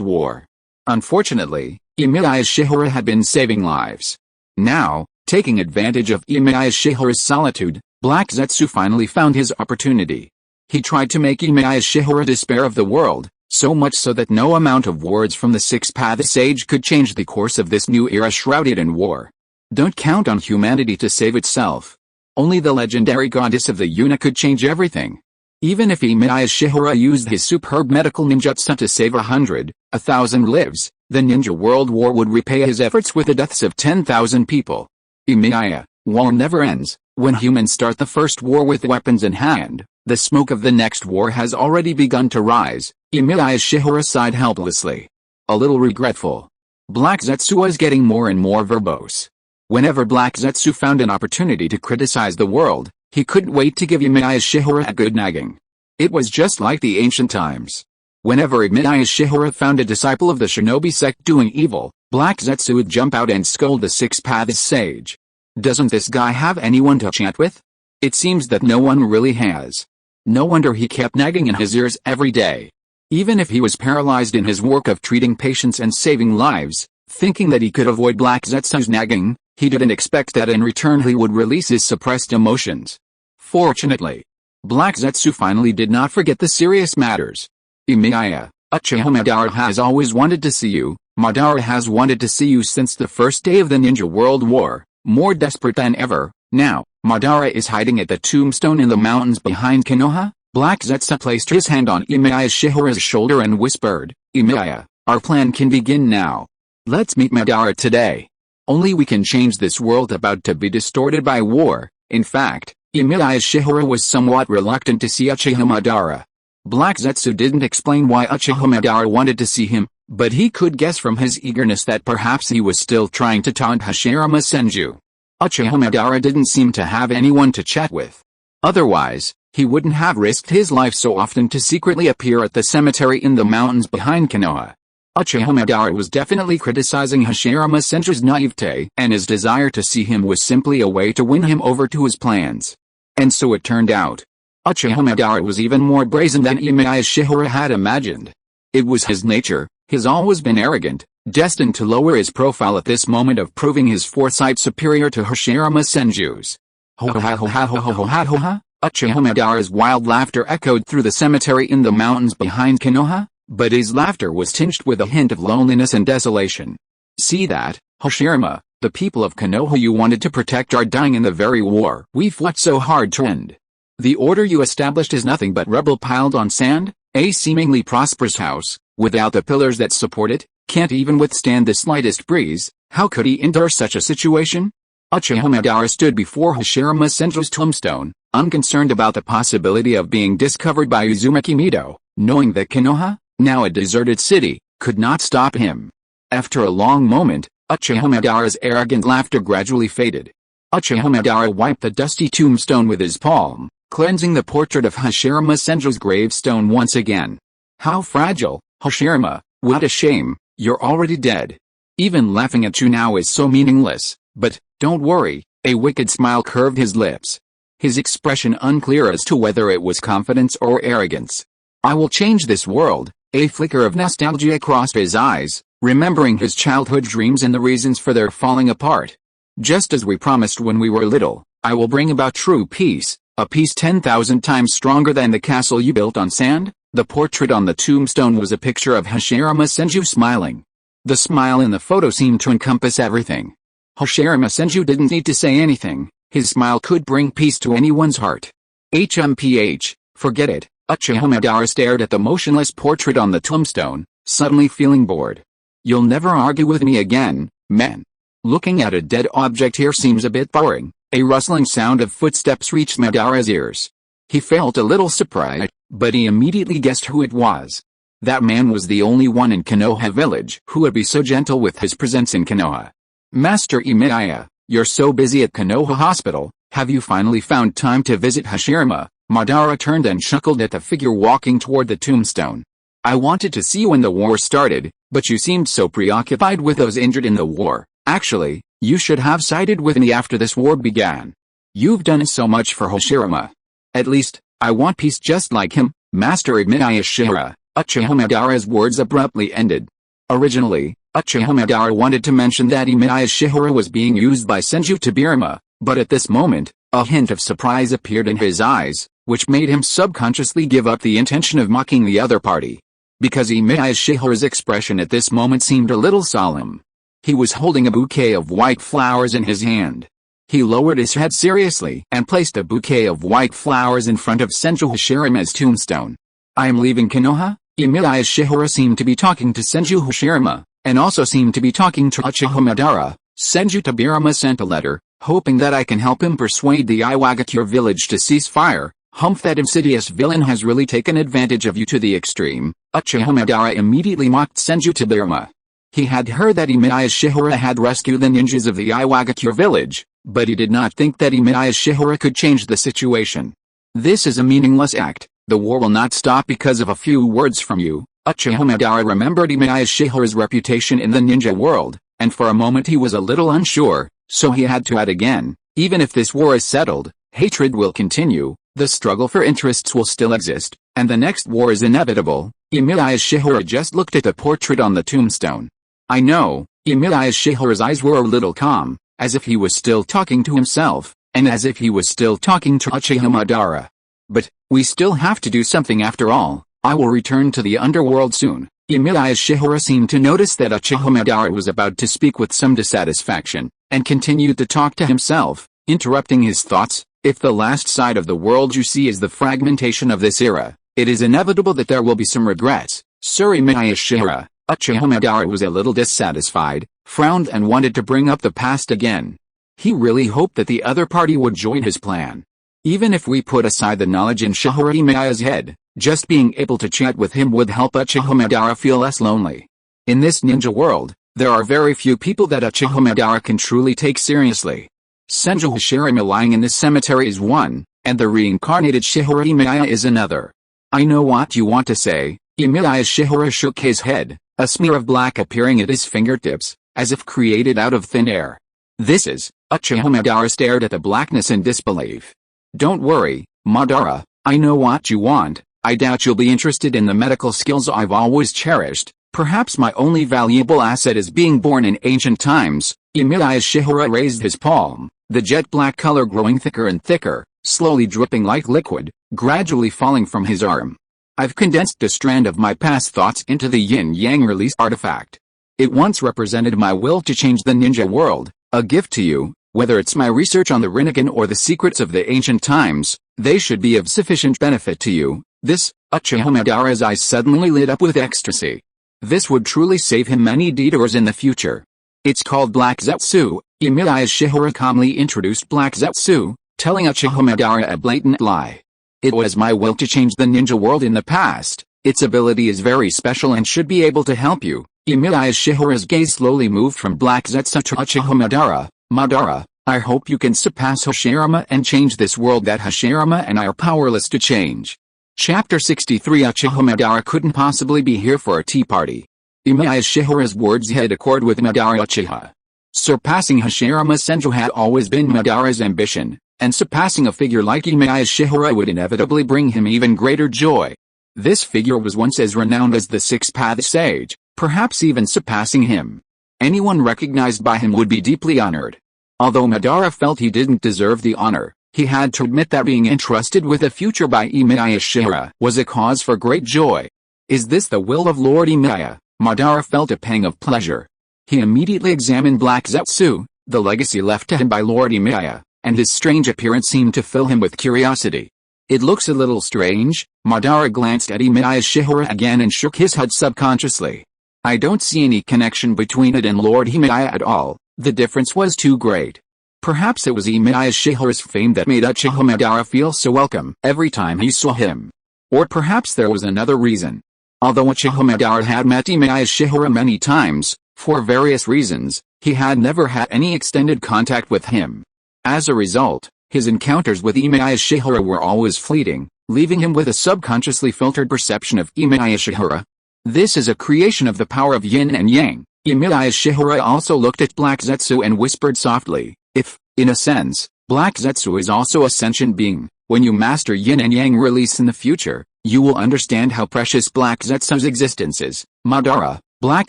Speaker 1: War. Unfortunately, Emiya Shihara had been saving lives. Now, taking advantage of Emiya Shihara's solitude, Black Zetsu finally found his opportunity. He tried to make Emiya Shiyuan despair of the world, so much so that no amount of words from the Six-Path Sage could change the course of this new era shrouded in war. Don't count on humanity to save itself. Only the legendary goddess of the Yuna could change everything. Even if Emiya Shiyuan used his superb medical ninjutsu to save 100, 1,000 lives, the Ninja World War would repay his efforts with the deaths of 10,000 people. Emiya, war never ends. When humans start the first war with weapons in hand, the smoke of the next war has already begun to rise. Emiya Shiyuan sighed helplessly. A little regretful. Black Zetsu was getting more and more verbose. Whenever Black Zetsu found an opportunity to criticize the world, he couldn't wait to give Emiya Shiyuan a good nagging. It was just like the ancient times. Whenever Emiya Shiyuan found a disciple of the shinobi sect doing evil, Black Zetsu would jump out and scold the Six-Path Sage. Doesn't this guy have anyone to chat with? It seems that no one really has. No wonder he kept nagging in his ears every day. Even if he was paralyzed in his work of treating patients and saving lives, thinking that he could avoid Black Zetsu's nagging, he didn't expect that in return he would release his suppressed emotions. Fortunately, Black Zetsu finally did not forget the serious matters. Emiya, Uchiha Madara has always wanted to see you. Madara has wanted to see you since the first day of the Ninja World War, more desperate than ever. Now, Madara is hiding at the tombstone in the mountains behind Konoha. Black Zetsu placed his hand on Emiya Shiyuan's shoulder and whispered, Emiya, our plan can begin now. Let's meet Madara today. Only we can change this world about to be distorted by war. In fact, Emiya Shiyuan was somewhat reluctant to see Uchiha Madara. Black Zetsu didn't explain why Uchiha Madara wanted to see him, but he could guess from his eagerness that perhaps he was still trying to taunt Hashirama Senju. Uchiha Madara didn't seem to have anyone to chat with. Otherwise, he wouldn't have risked his life so often to secretly appear at the cemetery in the mountains behind Konoha. Uchiha Madara was definitely criticizing Hashirama Senju's naivete, and his desire to see him was simply a way to win him over to his plans. And so it turned out. Uchiha Madara was even more brazen than Emiya Shiyuan had imagined. It was his nature, he's always been arrogant, destined to lower his profile at this moment of proving his foresight superior to Hashirama Senju's. Ho ha ho ha ho ho ho ha ho ha! Uchiha Madara's wild laughter echoed through the cemetery in the mountains behind Konoha, but his laughter was tinged with a hint of loneliness and desolation. See that, Hashirama, the people of Konoha you wanted to protect are dying in the very war we fought so hard to end. The order you established is nothing but rubble piled on sand, a seemingly prosperous house, without the pillars that support it, can't even withstand the slightest breeze. How could he endure such a situation? Uchiha Madara stood before Hashirama Senju's tombstone, unconcerned about the possibility of being discovered by Uzumaki Mido, knowing that Konoha, now a deserted city, could not stop him. After a long moment, Uchiha Madara's arrogant laughter gradually faded. Uchiha Madara wiped the dusty tombstone with his palm, cleansing the portrait of Hashirama Senju's gravestone once again. How fragile, Hashirama, what a shame, you're already dead. Even laughing at you now is so meaningless, but, don't worry, a wicked smile curved his lips. His expression unclear as to whether it was confidence or arrogance. I will change this world. A flicker of nostalgia crossed his eyes, remembering his childhood dreams and the reasons for their falling apart. Just as we promised when we were little, I will bring about true peace, a peace 10,000 times stronger than the castle you built on sand. The portrait on the tombstone was a picture of Hashirama Senju smiling. The smile in the photo seemed to encompass everything. Hashirama Senju didn't need to say anything, his smile could bring peace to anyone's heart. HMPH, forget it. Uchiha Madara stared at the motionless portrait on the tombstone, suddenly feeling bored. You'll never argue with me again, man. Looking at a dead object here seems a bit boring. A rustling sound of footsteps reached Madara's ears. He felt a little surprised, but he immediately guessed who it was. That man was the only one in Konoha village who would be so gentle with his presence in Konoha. Master Emiya, you're so busy at Konoha Hospital, have you finally found time to visit Hashirama? Madara turned and chuckled at the figure walking toward the tombstone. I wanted to see you when the war started, but you seemed so preoccupied with those injured in the war. Actually, you should have sided with me after this war began. You've done so much for Hashirama. At least, I want peace just like him, Master Emiya Shiyuan. Uchiha Madara's words abruptly ended. Originally, Uchiha Madara wanted to mention that Emiya Shiyuan was being used by Senju Tobirama, but at this moment, A hint of surprise appeared in his eyes, which made him subconsciously give up the intention of mocking the other party. Because Emiya Shiyuan's expression at this moment seemed a little solemn. He was holding a bouquet of white flowers in his hand. He lowered his head seriously and placed a bouquet of white flowers in front of Senju Hashirama's tombstone. "I am leaving Konoha." Emiya Shiyuan seemed to be talking to Senju Hashirama, and also seemed to be talking to Uchiha Madara. Senju Tobirama sent a letter, hoping that I can help him persuade the Iwagakure village to cease fire. "Humph, that insidious villain has really taken advantage of you to the extreme." Uchiha Madara immediately mocked Senju Tobirama. He had heard that Emiya Shiyuan had rescued the ninjas of the Iwagakure village, but he did not think that Emiya Shiyuan could change the situation. "This is a meaningless act. The war will not stop because of a few words from you." Uchiha Madara remembered Emiya Shiyuan's reputation in the ninja world, and for a moment he was a little unsure, so he had to add again, "Even if this war is settled, hatred will continue, the struggle for interests will still exist, and the next war is inevitable." Emiya Shiyuan just looked at the portrait on the tombstone. "I know." Emiya Shiyuan's eyes were a little calm, as if he was still talking to himself, and as if he was still talking to Uchiha Madara. "But, we still have to do something after all. I will return to the underworld soon." Emiya Shiyuan seemed to notice that Uchiha Madara was about to speak with some dissatisfaction, and continued to talk to himself, interrupting his thoughts. "If the last side of the world you see is the fragmentation of this era, it is inevitable that there will be some regrets." Sir Emiya Shiyuan. Uchiha Madara was a little dissatisfied, frowned and wanted to bring up the past again. He really hoped that the other party would join his plan. Even if we put aside the knowledge in Shihara Emiya's head, just being able to chat with him would help Uchiha Madara feel less lonely. In this ninja world, there are very few people that Uchiha Madara can truly take seriously. Senju Hashirama lying in this cemetery is one, and the reincarnated Shihara Emiya is another. "I know what you want to say." Emiya Shihara shook his head, a smear of black appearing at his fingertips, as if created out of thin air. "This is..." Uchiha Madara stared at the blackness in disbelief. "Don't worry, Madara, I know what you want. I doubt you'll be interested in the medical skills I've always cherished. Perhaps my only valuable asset is being born in ancient times." Emiya Shihara raised his palm, the jet black color growing thicker and thicker, slowly dripping like liquid, gradually falling from his arm. "I've condensed a strand of my past thoughts into the yin-yang release artifact. It once represented my will to change the ninja world, a gift to you. Whether it's my research on the Rinnegan or the secrets of the ancient times, they should be of sufficient benefit to you. This..." Uchiha Madara's eyes suddenly lit up with ecstasy. This would truly save him many detours in the future. "It's called Black Zetsu." Emiya Shihara calmly introduced Black Zetsu, telling Uchiha Madara a blatant lie. "It was my will to change the ninja world in the past. Its ability is very special and should be able to help you." Emiya Shihara's gaze slowly moved from Black Zetsu to Uchiha Madara. "Madara, I hope you can surpass Hashirama and change this world that Hashirama and I are powerless to change." Chapter 63. Uchiha Madara couldn't possibly be here for a tea party. Emiya Shihara's words had accord with Madara Uchiha. Surpassing Hashirama Senju had always been Madara's ambition, and surpassing a figure like Emiya Shihara would inevitably bring him even greater joy. This figure was once as renowned as the Six-Path Sage, perhaps even surpassing him. Anyone recognized by him would be deeply honored. Although Madara felt he didn't deserve the honor, he had to admit that being entrusted with a future by Emiya Shiyuan was a cause for great joy. "Is this the will of Lord Emiya?" Madara felt a pang of pleasure. He immediately examined Black Zetsu, the legacy left to him by Lord Emiya, and his strange appearance seemed to fill him with curiosity. "It looks a little strange." Madara glanced at Emiya Shiyuan again and shook his head subconsciously. "I don't see any connection between it and Lord Emiya at all. The difference was too great." Perhaps it was Emiya Shiyuan's fame that made Uchiha Madara feel so welcome every time he saw him. Or perhaps there was another reason. Although Uchiha Madara had met Emiya Shiyuan many times, for various reasons, he had never had any extended contact with him. As a result, his encounters with Emiya Shiyuan were always fleeting, leaving him with a subconsciously filtered perception of Emiya Shiyuan. This is a creation of the power of yin and yang. Emiya Shiyuan also looked at Black Zetsu and whispered softly, "If, in a sense, Black Zetsu is also a sentient being, when you master yin and yang release in the future, you will understand how precious Black Zetsu's existence is." "Madara." Black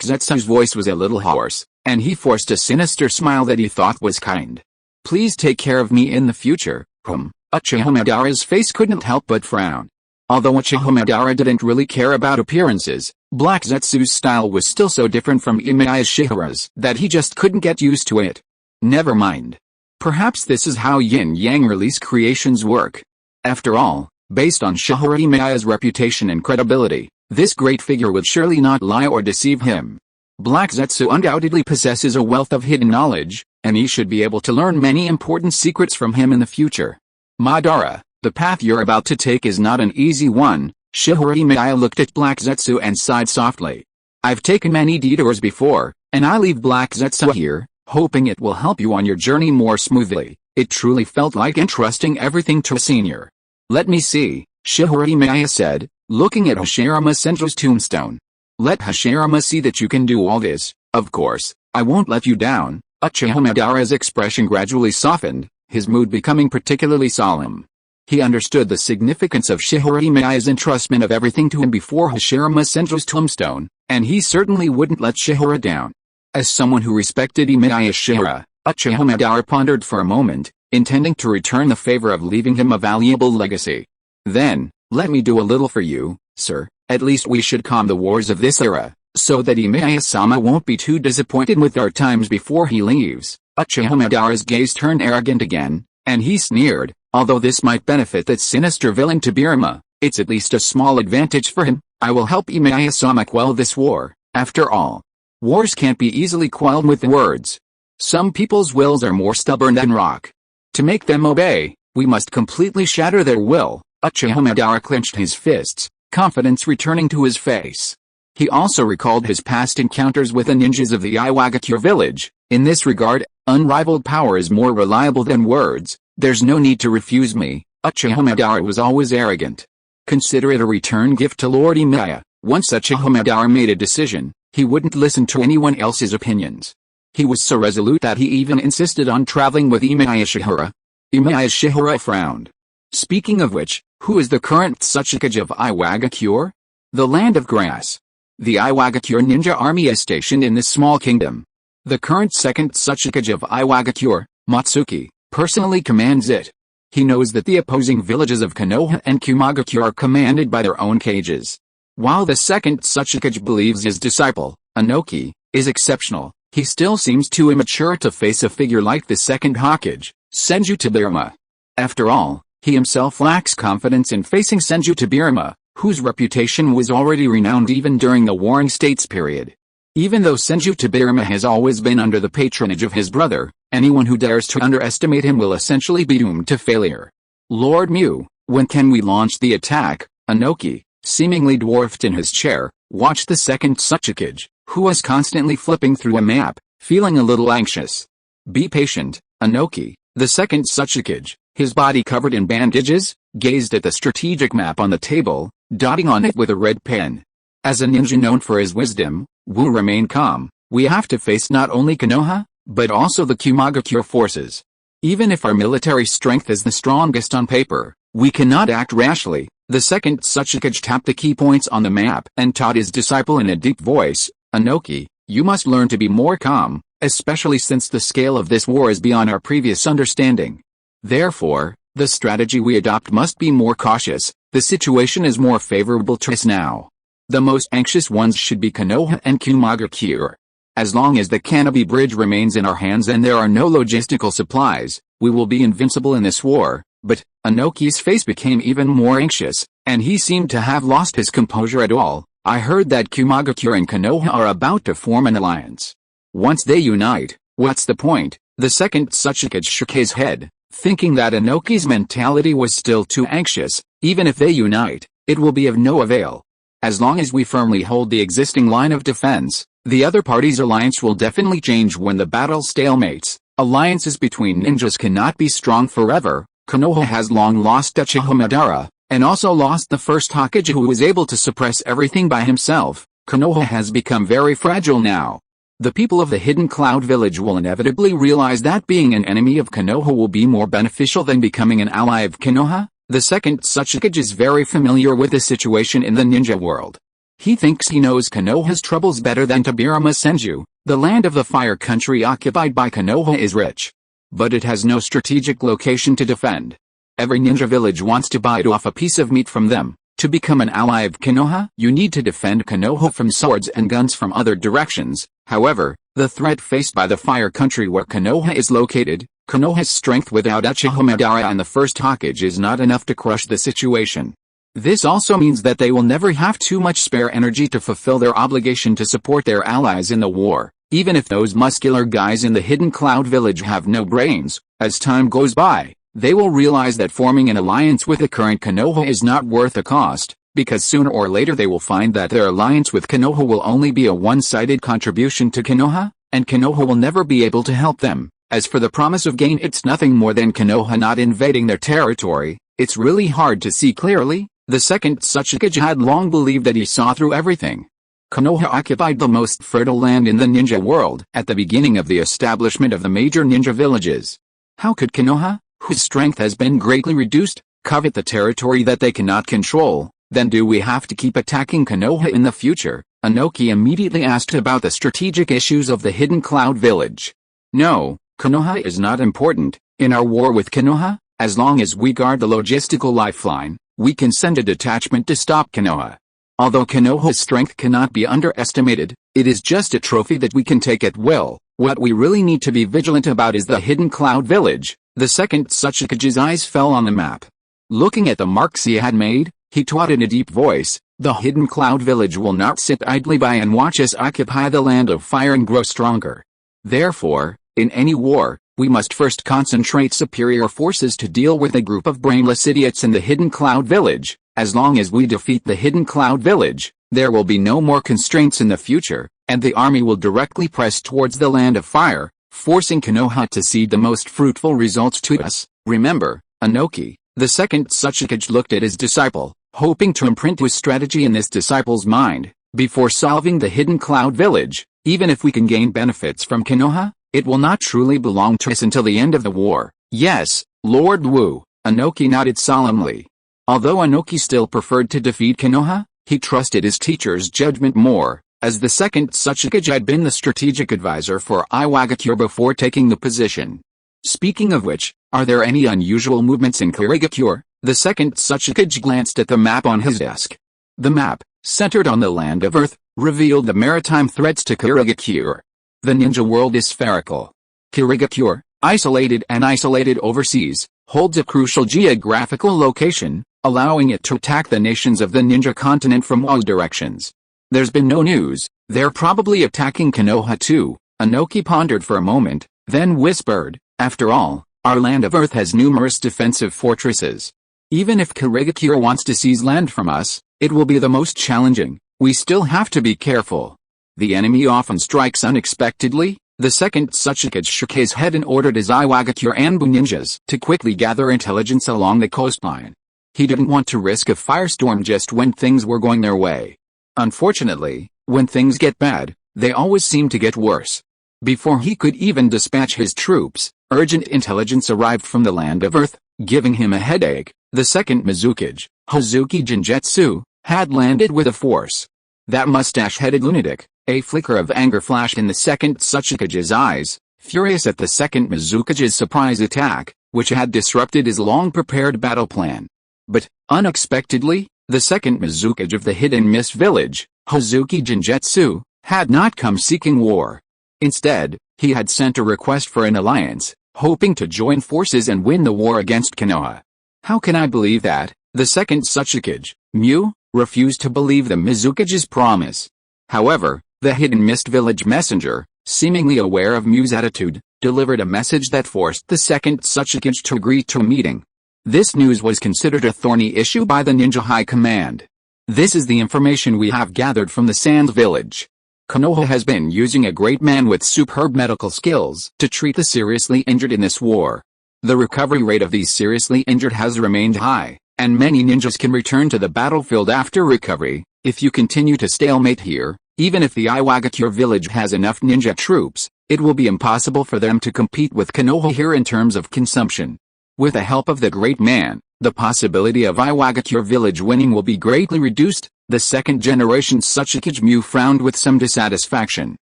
Speaker 1: Zetsu's voice was a little hoarse, and he forced a sinister smile that he thought was kind. "Please take care of me in the future." Uchiha Madara's face couldn't help but frown. Although Uchiha Madara didn't really care about appearances, Black Zetsu's style was still so different from Emiya Shiyuan's that he just couldn't get used to it. Never mind. Perhaps this is how yin-yang release creations work. After all, based on Shihara Emiya's reputation and credibility, this great figure would surely not lie or deceive him. Black Zetsu undoubtedly possesses a wealth of hidden knowledge, and he should be able to learn many important secrets from him in the future. Madara, the path you're about to take is not an easy one. Shihara Emiya looked at Black Zetsu and sighed softly. I've taken many detours before, and I leave Black Zetsu here, hoping it will help you on your journey more smoothly. It truly felt like entrusting everything to a senior. Let me see, Shihara Emiya said, looking at Hashirama Senju's tombstone. Let Hashirama see that you can do all this. Of course, I won't let you down. Uchiha Madara's expression gradually softened, his mood becoming particularly solemn. He understood the significance of Shihara Emiya's entrustment of everything to him before Hashirama Senju's tombstone, and he certainly wouldn't let Shihara down. As someone who respected Emiya Shihara, Uchiha Madara pondered for a moment, intending to return the favor of leaving him a valuable legacy. Then, let me do a little for you, sir. At least we should calm the wars of this era, so that Emiya-sama won't be too disappointed with our times before he leaves. Uchiha Madara's gaze turned arrogant again, and he sneered, although this might benefit that sinister villain Tobirama, it's at least a small advantage for him. I will help Emiya-sama quell this war. After all, wars can't be easily quelled with words. Some people's wills are more stubborn than rock. To make them obey, we must completely shatter their will. Uchiha Madara clenched his fists, confidence returning to his face. He also recalled his past encounters with the ninjas of the Iwagakure village. In this regard, unrivaled power is more reliable than words. There's no need to refuse me. Uchiha Madara was always arrogant. Consider it a return gift to Lord Emiya. Once Uchiha Madara made a decision, he wouldn't listen to anyone else's opinions. He was so resolute that he even insisted on traveling with Emiya Shihara. Emiya Shihara frowned. Speaking of which, who is the current Tsuchikage of Iwagakure? The Land of Grass. The Iwagakure ninja army is stationed in this small kingdom. The current second Tsuchikage of Iwagakure, Matsuki, personally commands it. He knows that the opposing villages of Konoha and Kumagakure are commanded by their own cages. While the second Tsuchikage believes his disciple, Inoki, is exceptional, he still seems too immature to face a figure like the second Hokage, Senju Tobirama. After all, he himself lacks confidence in facing Senju Tobirama, whose reputation was already renowned even during the Warring States period. Even though Senju Tobirama has always been under the patronage of his brother, anyone who dares to underestimate him will essentially be doomed to failure. Lord Mu, when can we launch the attack? Inoki, seemingly dwarfed in his chair, watched the second Tsuchikage, who was constantly flipping through a map, feeling a little anxious. Be patient, Inoki. The second Tsuchikage, his body covered in bandages, gazed at the strategic map on the table, dotting on it with a red pen. As a ninja known for his wisdom, Wu remained calm. We have to face not only Konoha, but also the Kumagakure forces. Even if our military strength is the strongest on paper, we cannot act rashly. The second Tsuchikage tapped the key points on the map and taught his disciple in a deep voice, Inoki, you must learn to be more calm, especially since the scale of this war is beyond our previous understanding. Therefore, the strategy we adopt must be more cautious. The situation is more favorable to us now. The most anxious ones should be Konoha and Kumagakure. As long as the Kanobi Bridge remains in our hands and there are no logistical supplies, we will be invincible in this war. But, Inoki's face became even more anxious, and he seemed to have lost his composure at all. I heard that Kumagakure and Konoha are about to form an alliance. Once they unite, what's the point? The second Tsuchikage shook his head, thinking that Inoki's mentality was still too anxious. Even if they unite, it will be of no avail. As long as we firmly hold the existing line of defense, the other party's alliance will definitely change when the battle stalemates. Alliances between ninjas cannot be strong forever. Konoha has long lost Uchiha Madara, and also lost the first Hokage who was able to suppress everything by himself. Konoha has become very fragile now. The people of the Hidden Cloud Village will inevitably realize that being an enemy of Konoha will be more beneficial than becoming an ally of Konoha. The second Tsuchikage is very familiar with the situation in the ninja world. He thinks he knows Konoha's troubles better than Tobirama Senju. The land of the fire country occupied by Konoha is rich, but it has no strategic location to defend. Every ninja village wants to bite off a piece of meat from them. To become an ally of Konoha, you need to defend Konoha from swords and guns from other directions. However, the threat faced by the Fire Country where Konoha is located, Konoha's strength without Uchiha Madara and the first Hokage is not enough to crush the situation. This also means that they will never have too much spare energy to fulfill their obligation to support their allies in the war. Even if those muscular guys in the Hidden Cloud Village have no brains, as time goes by, they will realize that forming an alliance with the current Konoha is not worth the cost, because sooner or later they will find that their alliance with Konoha will only be a one-sided contribution to Konoha, and Konoha will never be able to help them. As for the promise of gain, it's nothing more than Konoha not invading their territory. It's really hard to see clearly. The second Tsuchikage had long believed that he saw through everything. Konoha occupied the most fertile land in the ninja world at the beginning of the establishment of the major ninja villages. How could Konoha, whose strength has been greatly reduced, covet the territory that they cannot control? Then do we have to keep attacking Konoha in the future? Inoki immediately asked about the strategic issues of the Hidden Cloud Village. No, Konoha is not important. In our war with Konoha, as long as we guard the logistical lifeline, we can send a detachment to stop Konoha. Although Konoha's strength cannot be underestimated, it is just a trophy that we can take at will. What we really need to be vigilant about is the Hidden Cloud Village. The second Tsuchikage's eyes fell on the map. Looking at the marks he had made, he taught in a deep voice, "The Hidden Cloud Village will not sit idly by and watch us occupy the land of fire and grow stronger. Therefore, in any war, we must first concentrate superior forces to deal with a group of brainless idiots in the Hidden Cloud Village. As long as we defeat the Hidden Cloud Village, there will be no more constraints in the future, and the army will directly press towards the land of fire, forcing Konoha to cede the most fruitful results to us." Remember, Inoki, the second Tsuchikage looked at his disciple, hoping to imprint his strategy in this disciple's mind. Before solving the Hidden Cloud Village, even if we can gain benefits from Konoha, it will not truly belong to us until the end of the war. Yes, Lord Wu, Inoki nodded solemnly. Although Inoki still preferred to defeat Konoha, he trusted his teacher's judgment more, as the second Tsuchikage had been the strategic advisor for Iwagakure before taking the position. Speaking of which, are there any unusual movements in Kirigakure? The second Tsuchikage glanced at the map on his desk. The map, centered on the land of Earth, revealed the maritime threats to Kirigakure. The ninja world is spherical. Kirigakure, isolated overseas, holds a crucial geographical location, allowing it to attack the nations of the ninja continent from all directions. There's been no news. They're probably attacking Konoha too. Inoki pondered for a moment, then whispered, "After all, our land of Earth has numerous defensive fortresses. Even if Kirigakure wants to seize land from us, it will be the most challenging. We still have to be careful. The enemy often strikes unexpectedly." The second Tsuchikage shook his head and ordered his Iwagakure Anbu ninjas to quickly gather intelligence along the coastline. He didn't want to risk a firestorm just when things were going their way. Unfortunately, when things get bad, they always seem to get worse. Before he could even dispatch his troops, urgent intelligence arrived from the land of Earth, giving him a headache. The second Mizukage, Hazuki Jinjetsu, had landed with a force. That mustache-headed lunatic, a flicker of anger flashed in the second Tsuchikage's eyes, furious at the second Mizukage's surprise attack, which had disrupted his long-prepared battle plan. But, unexpectedly, the second Mizukage of the Hidden Mist Village, Hazuki Jinjetsu, had not come seeking war. Instead, he had sent a request for an alliance, hoping to join forces and win the war against Konoha. "How can I believe that?" The second Tsuchikage, Mew, refused to believe the Mizukage's promise. However, the Hidden Mist Village messenger, seemingly aware of Mew's attitude, delivered a message that forced the second Tsuchikage to agree to a meeting. This news was considered a thorny issue by the Ninja High Command. "This is the information we have gathered from the Sands Village. Konoha has been using a great man with superb medical skills to treat the seriously injured in this war. The recovery rate of these seriously injured has remained high, and many ninjas can return to the battlefield after recovery. If you continue to stalemate here, even if the Iwagakure village has enough ninja troops, it will be impossible for them to compete with Konoha here in terms of consumption. With the help of the great man, the possibility of Iwagakure village winning will be greatly reduced." The second generation Tsuchikage Mew frowned with some dissatisfaction.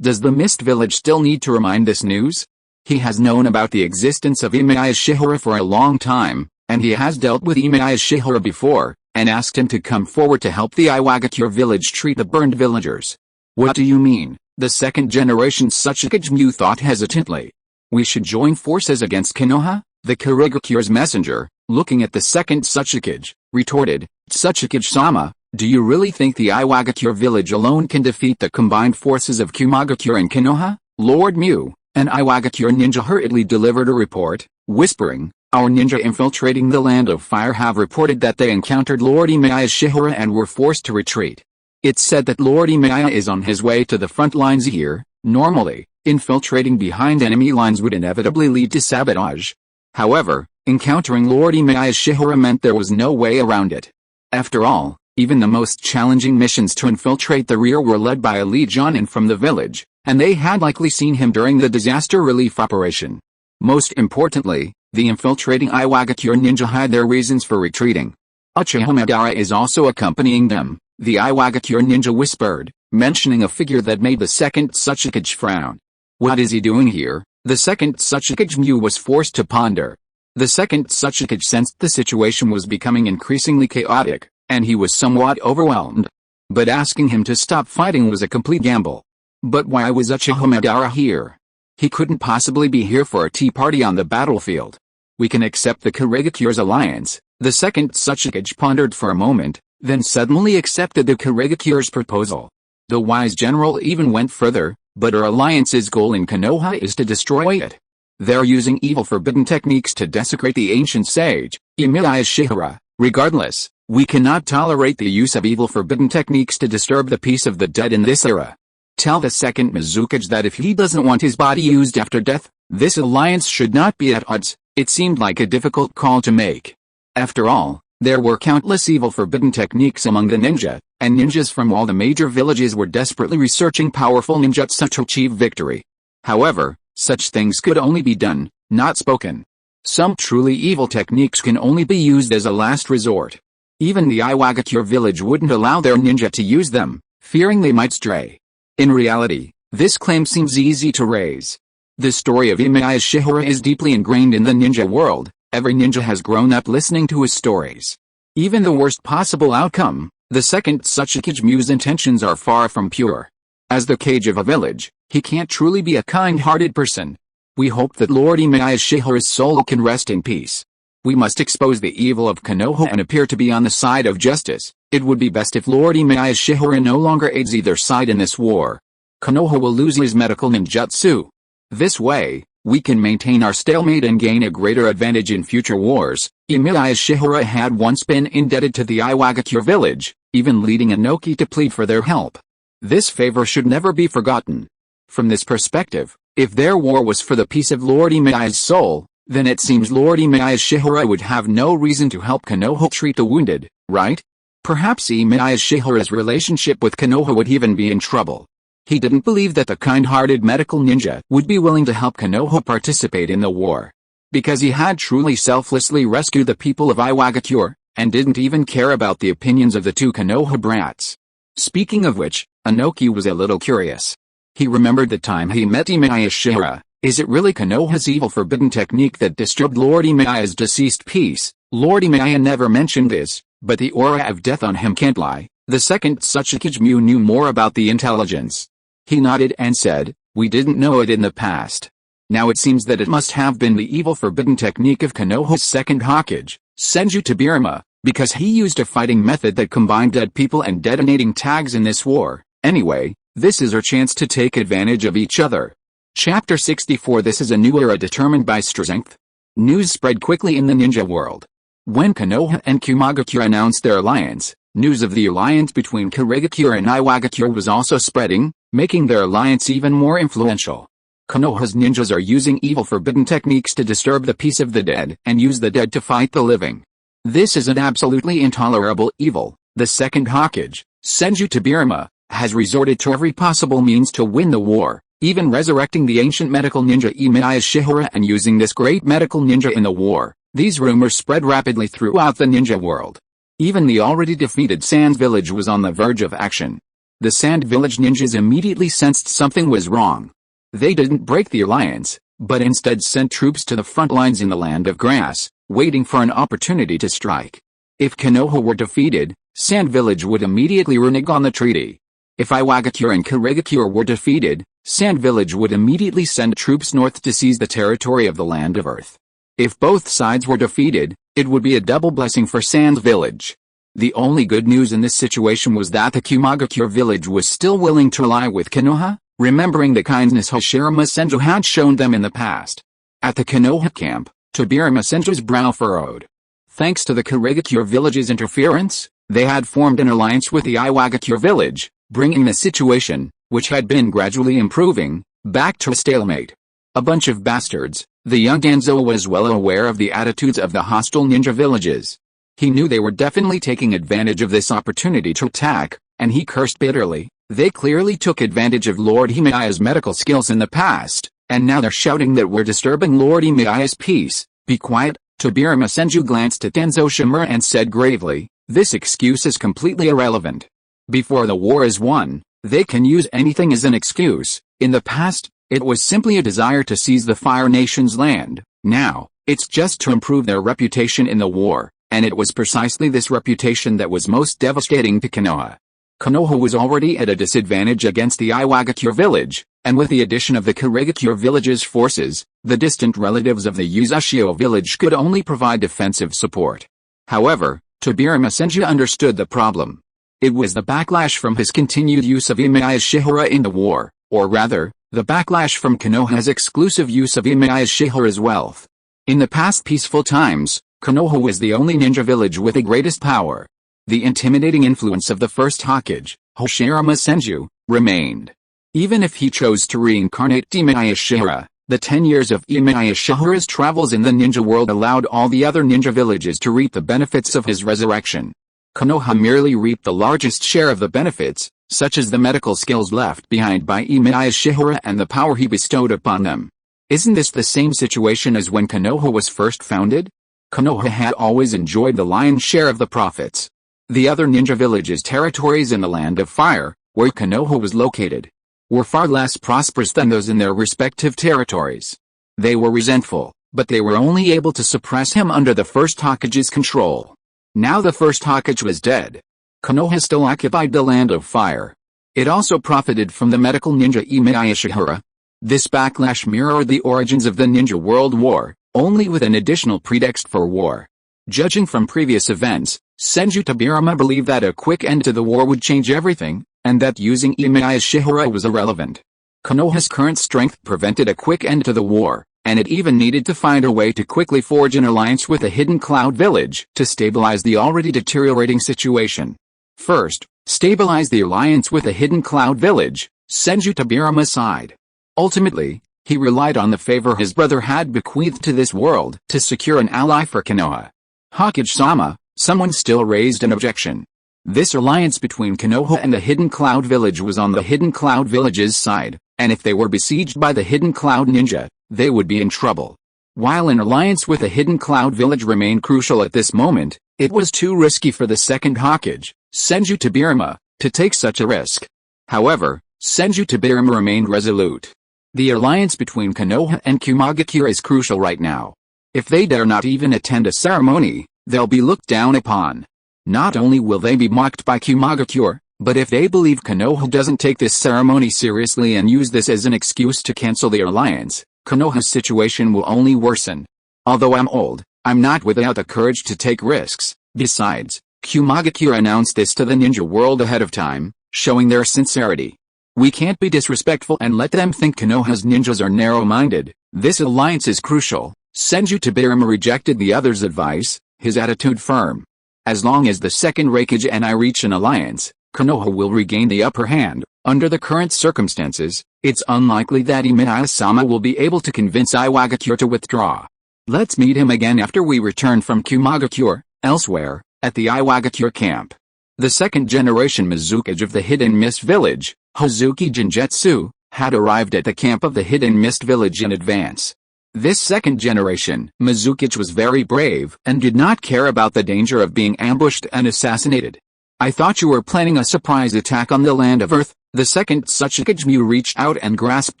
Speaker 1: Does the Mist Village still need to remind this news? He has known about the existence of Emiya Shiyuan for a long time, And he has dealt with Emiya Shiyuan before, and asked him to come forward to help the Iwagakure village treat the burned villagers. What do you mean? The second generation Tsuchikage thought hesitantly. We should join forces against Konoha? The Karigakure's messenger, looking at the second Tsuchikage, retorted, Tsuchikage-sama, do you really think the Iwagakure village alone can defeat the combined forces of Kumagakure and Konoha? Lord Mu, an Iwagakure ninja hurriedly delivered a report, whispering, our ninja infiltrating the Land of Fire have reported that they encountered Lord Emiya Shiyuan and were forced to retreat. It's said that Lord Emiya is on his way to the front lines here. Normally, infiltrating behind enemy lines would inevitably lead to sabotage. However, encountering Lord Emiya Shiyuan meant there was no way around it. After all, even the most challenging missions to infiltrate the rear were led by a lead Jonin from the village, and they had likely seen him during the disaster relief operation. Most importantly, the infiltrating Iwagakure ninja had their reasons for retreating. Uchiha Madara is also accompanying them, the Iwagakure ninja whispered, mentioning a figure that made the second Tsuchikage frown. What is he doing here? The second Tsuchikage was forced to ponder. The second Tsuchikage sensed the situation was becoming increasingly chaotic, and he was somewhat overwhelmed. But asking him to stop fighting was a complete gamble. But why was Uchiha Madara here? He couldn't possibly be here for a tea party on the battlefield. We can accept the Karigakure's alliance. The second Tsuchikage pondered for a moment, then suddenly accepted the Karigakure's proposal. The wise general even went further, but our alliance's goal in Konoha is to destroy it. They're using evil forbidden techniques to desecrate the ancient sage, Emiya Shihara. Regardless, we cannot tolerate the use of evil forbidden techniques to disturb the peace of the dead in this era. Tell the second Mizukage that if he doesn't want his body used after death, this alliance should not be at odds. It seemed like a difficult call to make. After all, there were countless evil forbidden techniques among the ninja, and ninjas from all the major villages were desperately researching powerful ninjutsu to achieve victory. However, such things could only be done, not spoken. Some truly evil techniques can only be used as a last resort. Even the Iwagakure village wouldn't allow their ninja to use them, fearing they might stray. In reality, this claim seems easy to raise. The story of Emiya Shiyuan is deeply ingrained in the ninja world. Every ninja has grown up listening to his stories. Even the worst possible outcome, the second Tsuchikage's intentions are far from pure. As the Kage of a village, he can't truly be a kind-hearted person. We hope that Lord Emiya Shiyuan's soul can rest in peace. We must expose the evil of Konoha and appear to be on the side of justice. It would be best if Lord Emiya Shiyuan no longer aids either side in this war. Konoha will lose his medical ninjutsu. This way, we can maintain our stalemate and gain a greater advantage in future wars. Emiya Shiyuan had once been indebted to the Iwagakure village, even leading Inoki to plead for their help. This favor should never be forgotten. From this perspective, if their war was for the peace of Lord Emiya's soul, then it seems Lord Emiya Shiyuan would have no reason to help Konoha treat the wounded, right? Perhaps Emiya Shiyuan's relationship with Konoha would even be in trouble. He didn't believe that the kind-hearted medical ninja would be willing to help Konoha participate in the war. Because he had truly selflessly rescued the people of Iwagakure, and didn't even care about the opinions of the two Konoha brats. Speaking of which, Inoki was a little curious. He remembered the time he met Emiya Shiyuan. Is it really Konoha's evil forbidden technique that disturbed Lord Emiya's deceased peace? Lord Emiya never mentioned this, but the aura of death on him can't lie. The second Tsuchikage knew more about the intelligence. He nodded and said, we didn't know it in the past. Now it seems that it must have been the evil forbidden technique of Konoha's second Hokage, Senju Tobirama, because he used a fighting method that combined dead people and detonating tags in this war. Anyway, this is our chance to take advantage of each other. Chapter 64. This is a new era determined by strength. News spread quickly in the ninja world. When Konoha and Kumagakure announced their alliance, news of the alliance between Karigakuure and Iwagakure was also spreading, making their alliance even more influential. Konoha's ninjas are using evil forbidden techniques to disturb the peace of the dead and use the dead to fight the living. This is an absolutely intolerable evil. The second Hokage, Senju Tobirama, has resorted to every possible means to win the war, even resurrecting the ancient medical ninja Emiya Shiyuan and using this great medical ninja in the war. These rumors spread rapidly throughout the ninja world. Even the already defeated Sand Village was on the verge of action. The Sand Village ninjas immediately sensed something was wrong. They didn't break the alliance, but instead sent troops to the front lines in the Land of Grass, waiting for an opportunity to strike. If Konoha were defeated, Sand Village would immediately renege on the treaty. If Iwagakure and Kurigakure were defeated, Sand Village would immediately send troops north to seize the territory of the Land of Earth. If both sides were defeated, it would be a double blessing for Sand Village. The only good news in this situation was that the Kumagakure village was still willing to ally with Konoha, remembering the kindness Hashirama Senju had shown them in the past. At the Konoha camp, Tobirama Senju's brow furrowed. Thanks to the Kurigakure village's interference, they had formed an alliance with the Iwagakure village, bringing the situation, which had been gradually improving, back to a stalemate. A bunch of bastards. The young Danzo was well aware of the attitudes of the hostile ninja villages. He knew they were definitely taking advantage of this opportunity to attack, and he cursed bitterly. They clearly took advantage of Lord Emiya's medical skills in the past, and now they're shouting that we're disturbing Lord Emiya's peace. Be quiet. Tobirama Senju glanced at Danzo Shimura and said gravely, this excuse is completely irrelevant. Before the war is won, they can use anything as an excuse. In the past, it was simply a desire to seize the Fire Nation's land. Now, it's just to improve their reputation in the war, and it was precisely this reputation that was most devastating to Konoha. Konoha was already at a disadvantage against the Iwagakure village, and with the addition of the Kurigakure village's forces, the distant relatives of the Uzashio village could only provide defensive support. However, Tobirama Senju understood the problem. It was the backlash from his continued use of Emiya Shiyuan in the war, or rather, the backlash from Konoha's exclusive use of Emiya Shiyuan's wealth. In the past peaceful times, Konoha was the only ninja village with the greatest power. The intimidating influence of the first Hokage, Hashirama Senju, remained. Even if he chose to reincarnate Emiya Shiyuan, the 10 years of Emiya Shiyuan's travels in the ninja world allowed all the other ninja villages to reap the benefits of his resurrection. Konoha merely reaped the largest share of the benefits, such as the medical skills left behind by Emiya Shiyuan and the power he bestowed upon them. Isn't this the same situation as when Konoha was first founded? Konoha had always enjoyed the lion's share of the profits. The other ninja villages' territories in the Land of Fire, where Konoha was located, were far less prosperous than those in their respective territories. They were resentful, but they were only able to suppress him under the first Hokage's control. Now the first Hokage was dead. Konoha still occupied the Land of Fire. It also profited from the medical ninja Emiya Shiyuan. This backlash mirrored the origins of the Ninja World War, only with an additional pretext for war. Judging from previous events, Senju Tobirama believed that a quick end to the war would change everything, and that using Emiya Shiyuan was irrelevant. Konoha's current strength prevented a quick end to the war, and it even needed to find a way to quickly forge an alliance with the Hidden Cloud Village to stabilize the already deteriorating situation. First, stabilize the alliance with the Hidden Cloud Village, Senju Tobirama sighed. Ultimately, he relied on the favor his brother had bequeathed to this world to secure an ally for Konoha. Hokage-sama, someone still raised an objection. This alliance between Konoha and the Hidden Cloud Village was on the Hidden Cloud Village's side, and if they were besieged by the Hidden Cloud Ninja, they would be in trouble. While an alliance with the Hidden Cloud Village remained crucial at this moment, it was too risky for the second Hokage, Senju Tobirama, to take such a risk. However, Senju Tobirama remained resolute. The alliance between Konoha and Kumagakure is crucial right now. If they dare not even attend a ceremony, they'll be looked down upon. Not only will they be mocked by Kumagakure, but if they believe Konoha doesn't take this ceremony seriously and use this as an excuse to cancel the alliance, Konoha's situation will only worsen. Although I'm old, I'm not without the courage to take risks. Besides, Kumagakure announced this to the ninja world ahead of time, showing their sincerity. We can't be disrespectful and let them think Konoha's ninjas are narrow-minded. This alliance is crucial. Senju Tobirama rejected the other's advice, his attitude firm. As long as the second Raikage and I reach an alliance, Konoha will regain the upper hand. Under the current circumstances, it's unlikely that Emiya-sama will be able to convince Iwagakure to withdraw. Let's meet him again after we return from Kumagakure, elsewhere, at the Iwagakure camp. The second-generation Mizukage of the Hidden Mist Village, Hazuki Jinjetsu, had arrived at the camp of the Hidden Mist Village in advance. This second-generation Mizukage was very brave and did not care about the danger of being ambushed and assassinated. I thought you were planning a surprise attack on the Land of Earth. The second Tsuchikage Mu reached out and grasped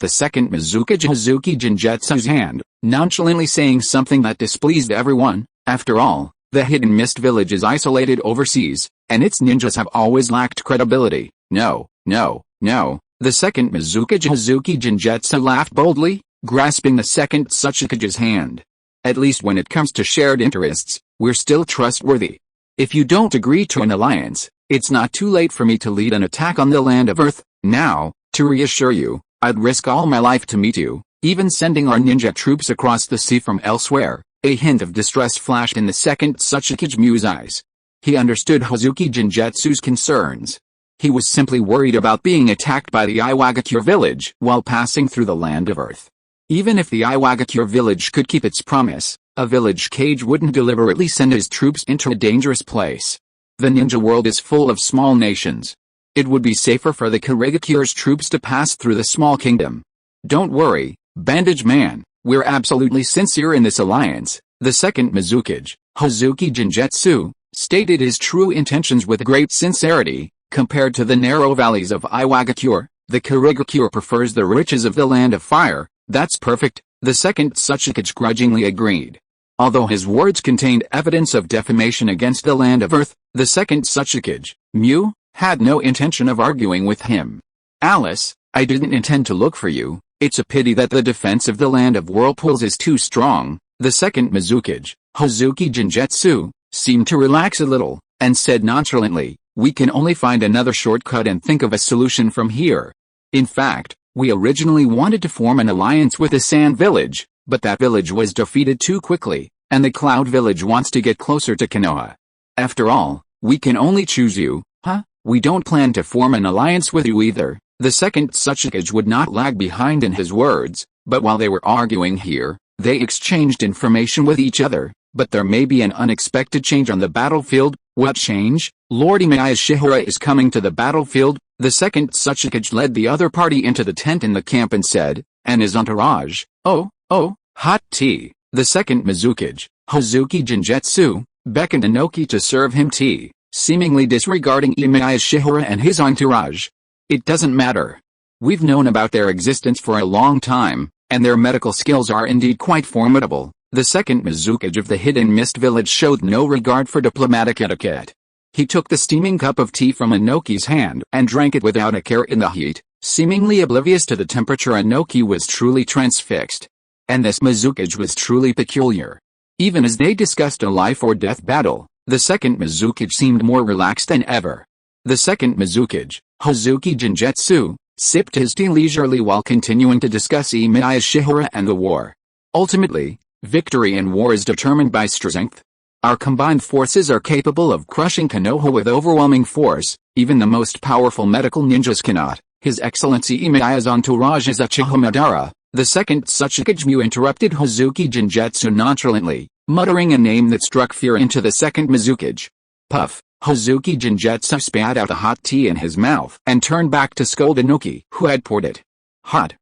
Speaker 1: the second Mizukage Hazuki Jinjetsu's hand, nonchalantly saying something that displeased everyone. After all, the Hidden Mist Village is isolated overseas, and its ninjas have always lacked credibility. No, no, no. The second Mizukage Hazuki Jinjutsu laughed boldly, grasping the second Tsuchikage's hand. At least when it comes to shared interests, we're still trustworthy. If you don't agree to an alliance, it's not too late for me to lead an attack on the land of Earth. Now, to reassure you, I'd risk all my life to meet you, even sending our ninja troops across the sea from elsewhere. A hint of distress flashed in the second Tsuchikage Mu's eyes. He understood Hazuki Jinjutsu's concerns. He was simply worried about being attacked by the Iwagakure village while passing through the land of Earth. Even if the Iwagakure village could keep its promise, a village cage wouldn't deliberately send his troops into a dangerous place. The ninja world is full of small nations. It would be safer for the Karigakure's troops to pass through the small kingdom. Don't worry, Bandage Man, we're absolutely sincere in this alliance. The second Mizukage, Hazuki Jinjutsu, stated his true intentions with great sincerity. Compared to the narrow valleys of Iwagakure, the Karigakure prefers the riches of the land of fire. That's perfect, the second Tsuchikage grudgingly agreed. Although his words contained evidence of defamation against the land of Earth, the second Tsuchikage, Mu, had no intention of arguing with him. Alice, I didn't intend to look for you. It's a pity that the defense of the land of whirlpools is too strong. The second Mizukage, Hazuki Jinjutsu, seemed to relax a little, and said nonchalantly, we can only find another shortcut and think of a solution from here. In fact, we originally wanted to form an alliance with the Sand Village, but that village was defeated too quickly, and the Cloud Village wants to get closer to Konoha. After all, we can only choose you, huh? We don't plan to form an alliance with you either. The second Tsuchikage would not lag behind in his words, but while they were arguing here, they exchanged information with each other. But there may be an unexpected change on the battlefield. What change? Lord Emiya Shihara is coming to the battlefield. The second Tsuchikage led the other party into the tent in the camp and said, and his entourage, oh, hot tea. The second Mizukage, Hazuki Jinjutsu, beckoned Inoki to serve him tea, seemingly disregarding Emiya Shihara and his entourage. It doesn't matter. We've known about their existence for a long time, and their medical skills are indeed quite formidable. The second Mizukage of the Hidden Mist Village showed no regard for diplomatic etiquette. He took the steaming cup of tea from Inoki's hand and drank it without a care in the heat, seemingly oblivious to the temperature. Inoki was truly transfixed. And this Mizukage was truly peculiar. Even as they discussed a life-or-death battle, the second Mizukage seemed more relaxed than ever. The second Mizukage, Hazuki Jinjutsu, sipped his tea leisurely while continuing to discuss Emiya Shihara and the war. Ultimately, victory in war is determined by strength. Our combined forces are capable of crushing Konoha with overwhelming force. Even the most powerful medical ninjas cannot. His Excellency Emiya's entourage is Uchiha Madara. The second Tsuchikage Mu interrupted Hazuki Jinjutsu nonchalantly, muttering a name that struck fear into the second Mizukage. Puff. Hazuki Jinjutsu spat out the hot tea in his mouth and turned back to scold Inoki, who had poured it. Hot,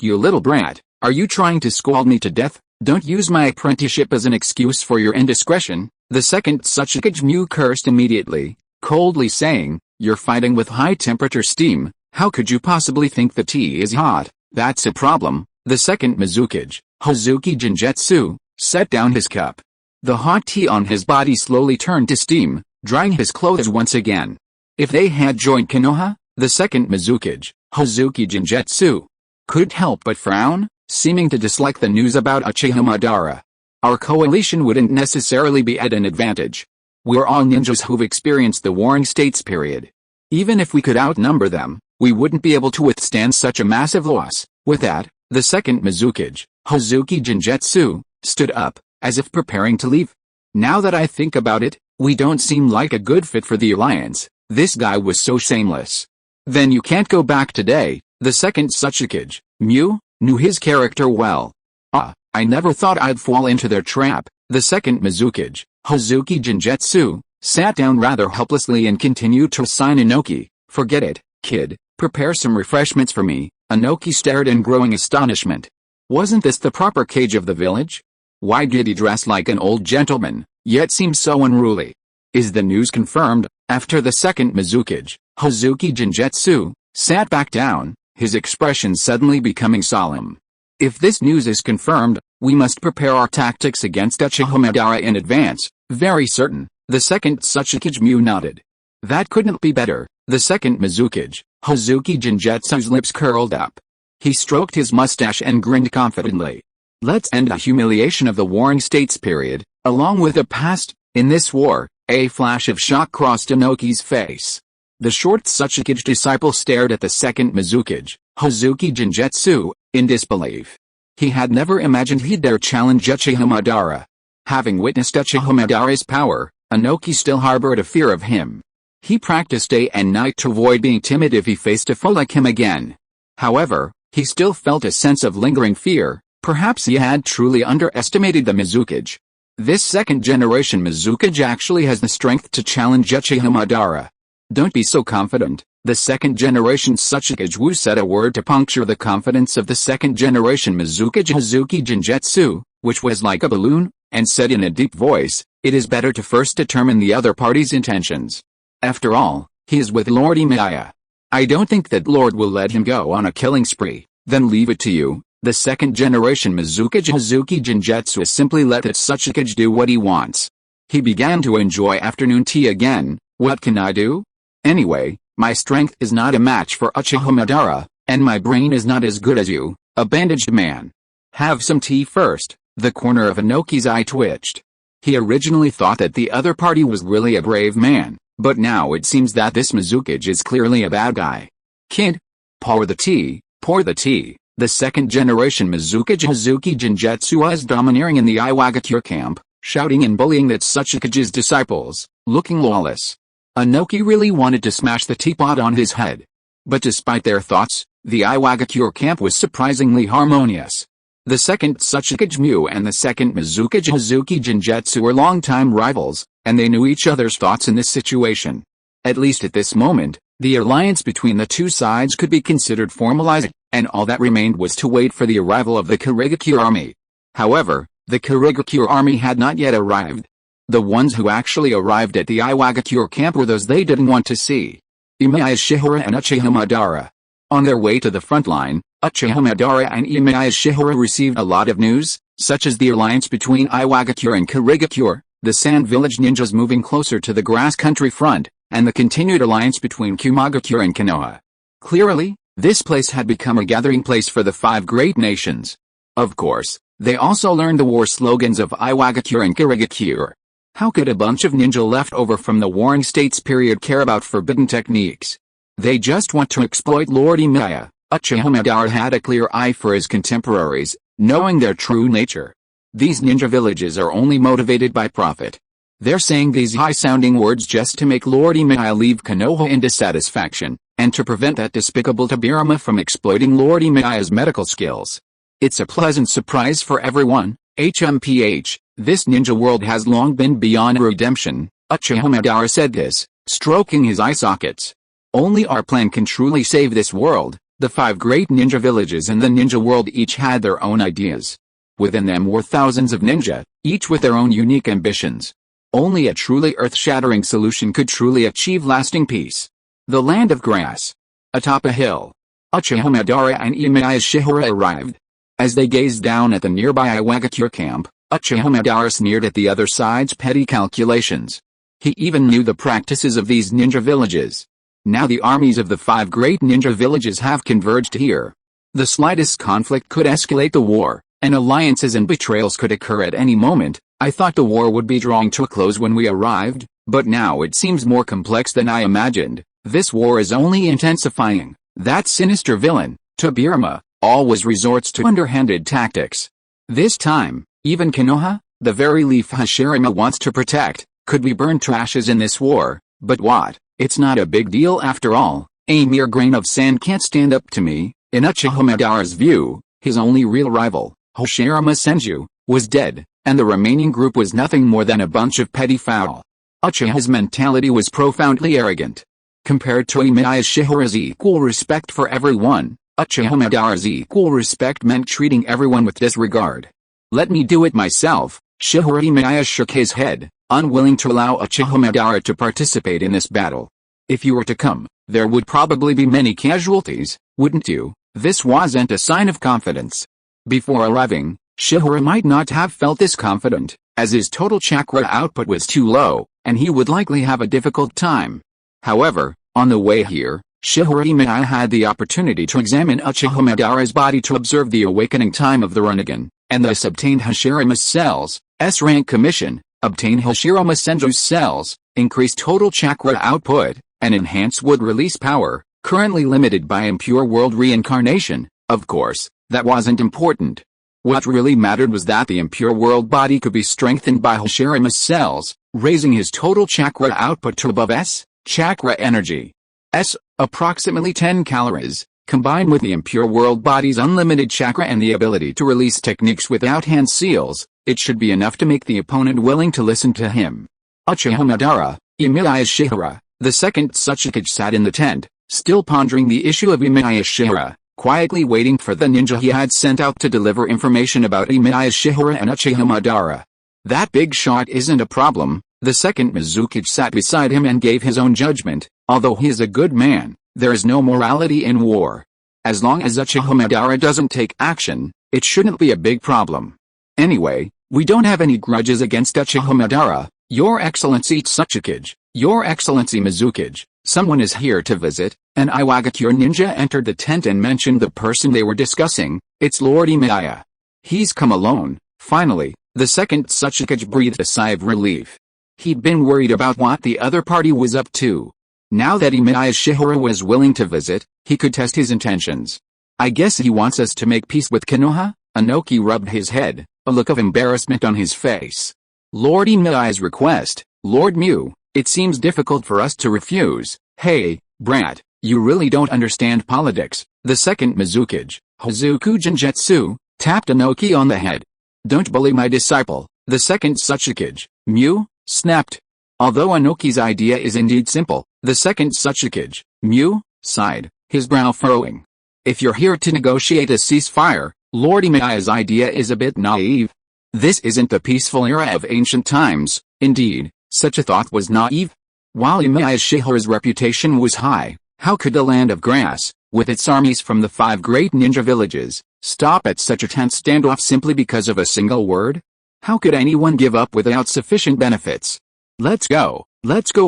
Speaker 1: you little brat. Are you trying to scold me to death? Don't use my apprenticeship as an excuse for your indiscretion. The second Tsuchikage Mu cursed immediately, coldly saying, you're fighting with high-temperature steam. How could you possibly think the tea is hot? That's a problem. The second Mizukage, Hazuki Jinjutsu, set down his cup. The hot tea on his body slowly turned to steam, drying his clothes once again. If they had joined Konoha, the second Mizukage, Hazuki Jinjutsu, couldn't help but frown, seeming to dislike the news about Uchiha Madara. Our coalition wouldn't necessarily be at an advantage. We're all ninjas who've experienced the Warring States period. Even if we could outnumber them, we wouldn't be able to withstand such a massive loss. With that, the second Mizukage, Hazuki Jinjutsu, stood up, as if preparing to leave. Now that I think about it, we don't seem like a good fit for the alliance. This guy was so shameless. Then you can't go back today. The second Tsuchikage, Mu, knew his character well. I never thought I'd fall into their trap. The second Mizukage, Hazuki Jinjutsu, sat down rather helplessly and continued to assign Inoki. Forget it, kid. Prepare some refreshments for me. Inoki stared in growing astonishment. Wasn't this the proper cage of the village? Why did he dress like an old gentleman, yet seem so unruly? Is the news confirmed? After the second Mizukage, Hazuki Jinjutsu, sat back down, his expression suddenly becoming solemn. If this news is confirmed, We must prepare our tactics against Uchiha Madara in advance, very certain. The second Tsuchikage Mew nodded. That couldn't be better. The second Mizukage, Hazuki Jinjetsu's lips curled up. He stroked his mustache and grinned confidently. Let's end the humiliation of the Warring States period, along with the past. In this war, a flash of shock crossed Inoki's face. The short Tsuchikage disciple stared at the second Mizukage, Hazuki Jinjetsu, in disbelief. He had never imagined he'd dare challenge Uchiha Madara. Having witnessed Uchiha Madara's power, Inoki still harbored a fear of him. He practiced day and night to avoid being timid if he faced a foe like him again. However, he still felt a sense of lingering fear. Perhaps he had truly underestimated the Mizukage. This second-generation Mizukage actually has the strength to challenge Uchiha Madara. Don't be so confident, the second-generation Tsuchikage Wu said a word to puncture the confidence of the second-generation Mizukage Hazuki Jinjetsu, which was like a balloon, and said in a deep voice, it is better to first determine the other party's intentions. After all, he is with Lord Emiya. I don't think that Lord will let him go on a killing spree, then leave it to you. The second-generation Mizukage Hazuki Jinjetsu simply let that Tsuchikage do what he wants. He began to enjoy afternoon tea again. What can I do? Anyway, my strength is not a match for Uchiha Madara, and my brain is not as good as you, a bandaged man. Have some tea first. The corner of Inoki's eye twitched. He originally thought that the other party was really a brave man, but now it seems that this Mizukage is clearly a bad guy. Kid, pour the tea, pour the tea. The second-generation Mizukage Hazuki Jinjetsu was domineering in the Iwagakure camp, shouting and bullying that Tsuchikage's disciples, looking lawless. Inoki really wanted to smash the teapot on his head. But despite their thoughts, the Iwagakure camp was surprisingly harmonious. The second Tsuchikage Mew and the second Mizukage Hazuki Jinjetsu were longtime rivals, and they knew each other's thoughts in this situation. At least at this moment, the alliance between the two sides could be considered formalized, and all that remained was to wait for the arrival of the Kurigakure army. However, the Kurigakure army had not yet arrived. The ones who actually arrived at the Iwagakure camp were those they didn't want to see. Emiya Shiyuan and Uchiha Madara. On their way to the front line, Uchiha Madara and Emiya Shiyuan received a lot of news, such as the alliance between Iwagakure and Kurigakure, the Sand Village ninjas moving closer to the Grass Country front, and the continued alliance between Kumagakure and Konoha. Clearly, this place had become a gathering place for the five great nations. Of course, they also learned the war slogans of Iwagakure and Kurigakure. How could a bunch of ninja left over from the Warring States period care about forbidden techniques? They just want to exploit Lord Emiya. Uchiha Madara had a clear eye for his contemporaries, knowing their true nature. These ninja villages are only motivated by profit. They're saying these high-sounding words just to make Lord Emiya leave Konoha in dissatisfaction, and to prevent that despicable Tobirama from exploiting Lord Emiya's medical skills. It's a pleasant surprise for everyone. HMPH, this ninja world has long been beyond redemption. Uchiha Madara said this, stroking his eye sockets. Only our plan can truly save this world. The five great ninja villages in the ninja world each had their own ideas. Within them were thousands of ninja, each with their own unique ambitions. Only a truly earth-shattering solution could truly achieve lasting peace. The land of grass. Atop a hill. Uchiha Madara and Emiya Shiyuan arrived. As they gazed down at the nearby Iwagakure camp, Uchiha Madara sneered at the other side's petty calculations. He even knew the practices of these ninja villages. Now the armies of the five great ninja villages have converged here. The slightest conflict could escalate the war, and alliances and betrayals could occur at any moment. I thought the war would be drawing to a close when we arrived, but now it seems more complex than I imagined. This war is only intensifying. That sinister villain, Tobirama, always resorts to underhanded tactics. This time, even Konoha, the very leaf Hashirama wants to protect, could be burned to ashes in this war. But what? It's not a big deal after all. A mere grain of sand can't stand up to me. In Uchiha Madara's view, his only real rival, Hashirama Senju, was dead, and the remaining group was nothing more than a bunch of petty fowl. Uchiha's mentality was profoundly arrogant. Compared to Emiya Shiyuan's equal respect for everyone, Uchiha Madara's equal respect meant treating everyone with disregard. Let me do it myself. Shihara Emiya shook his head, unwilling to allow Uchiha Madara to participate in this battle. If you were to come, there would probably be many casualties, wouldn't you? This wasn't a sign of confidence. Before arriving, Shihara might not have felt this confident, as his total chakra output was too low, and he would likely have a difficult time. However, on the way here, Emiya had the opportunity to examine Uchiha Madara's body to observe the awakening time of the Rinnegan, and thus obtained Hashirama's cells, S-rank commission, obtain Hashirama Senju's cells, increase total chakra output, and enhance wood release power, currently limited by Impure World Reincarnation. Of course, that wasn't important. What really mattered was that the Impure World body could be strengthened by Hashirama's cells, raising his total chakra output to above S, chakra energy. S, approximately 10 calories, combined with the Impure World body's unlimited chakra and the ability to release techniques without hand seals, it should be enough to make the opponent willing to listen to him. Uchiha Madara, Emiya Shiyuan, the second Tsuchikage sat in the tent, still pondering the issue of Emiya Shiyuan, quietly waiting for the ninja he had sent out to deliver information about Emiya Shiyuan and Uchiha Madara. That big shot isn't a problem. The second Mizukage sat beside him and gave his own judgment. Although he is a good man, there is no morality in war. As long as Uchiha Madara doesn't take action, it shouldn't be a big problem. Anyway, we don't have any grudges against Uchiha Madara, Your Excellency Tsuchikage, Your Excellency Mizukage. Someone is here to visit. An Iwagakure ninja entered the tent and mentioned the person they were discussing. It's Lord Emiya. He's come alone. Finally, the second Tsuchikage breathed a sigh of relief. He'd been worried about what the other party was up to. Now that Emiya Shiyuan was willing to visit, he could test his intentions. I guess he wants us to make peace with Konoha? Inoki rubbed his head, a look of embarrassment on his face. Lord Emiya's request, Lord Mu, it seems difficult for us to refuse. Hey, brat, you really don't understand politics. The second Mizukage, Hazuku Jinjetsu, tapped Inoki on the head. Don't bully my disciple. The second Tsuchikage, Mu, snapped. Although Inoki's idea is indeed simple, the second Tsuchikage, Mu, sighed, his brow furrowing. If you're here to negotiate a ceasefire, Lord Emiya's idea is a bit naive. This isn't the peaceful era of ancient times. Indeed, such a thought was naive. While Emiya Shiyuan's reputation was high, how could the land of grass, with its armies from the 5 great ninja villages, stop at such a tense standoff simply because of a single word? How could anyone give up without sufficient benefits? Let's go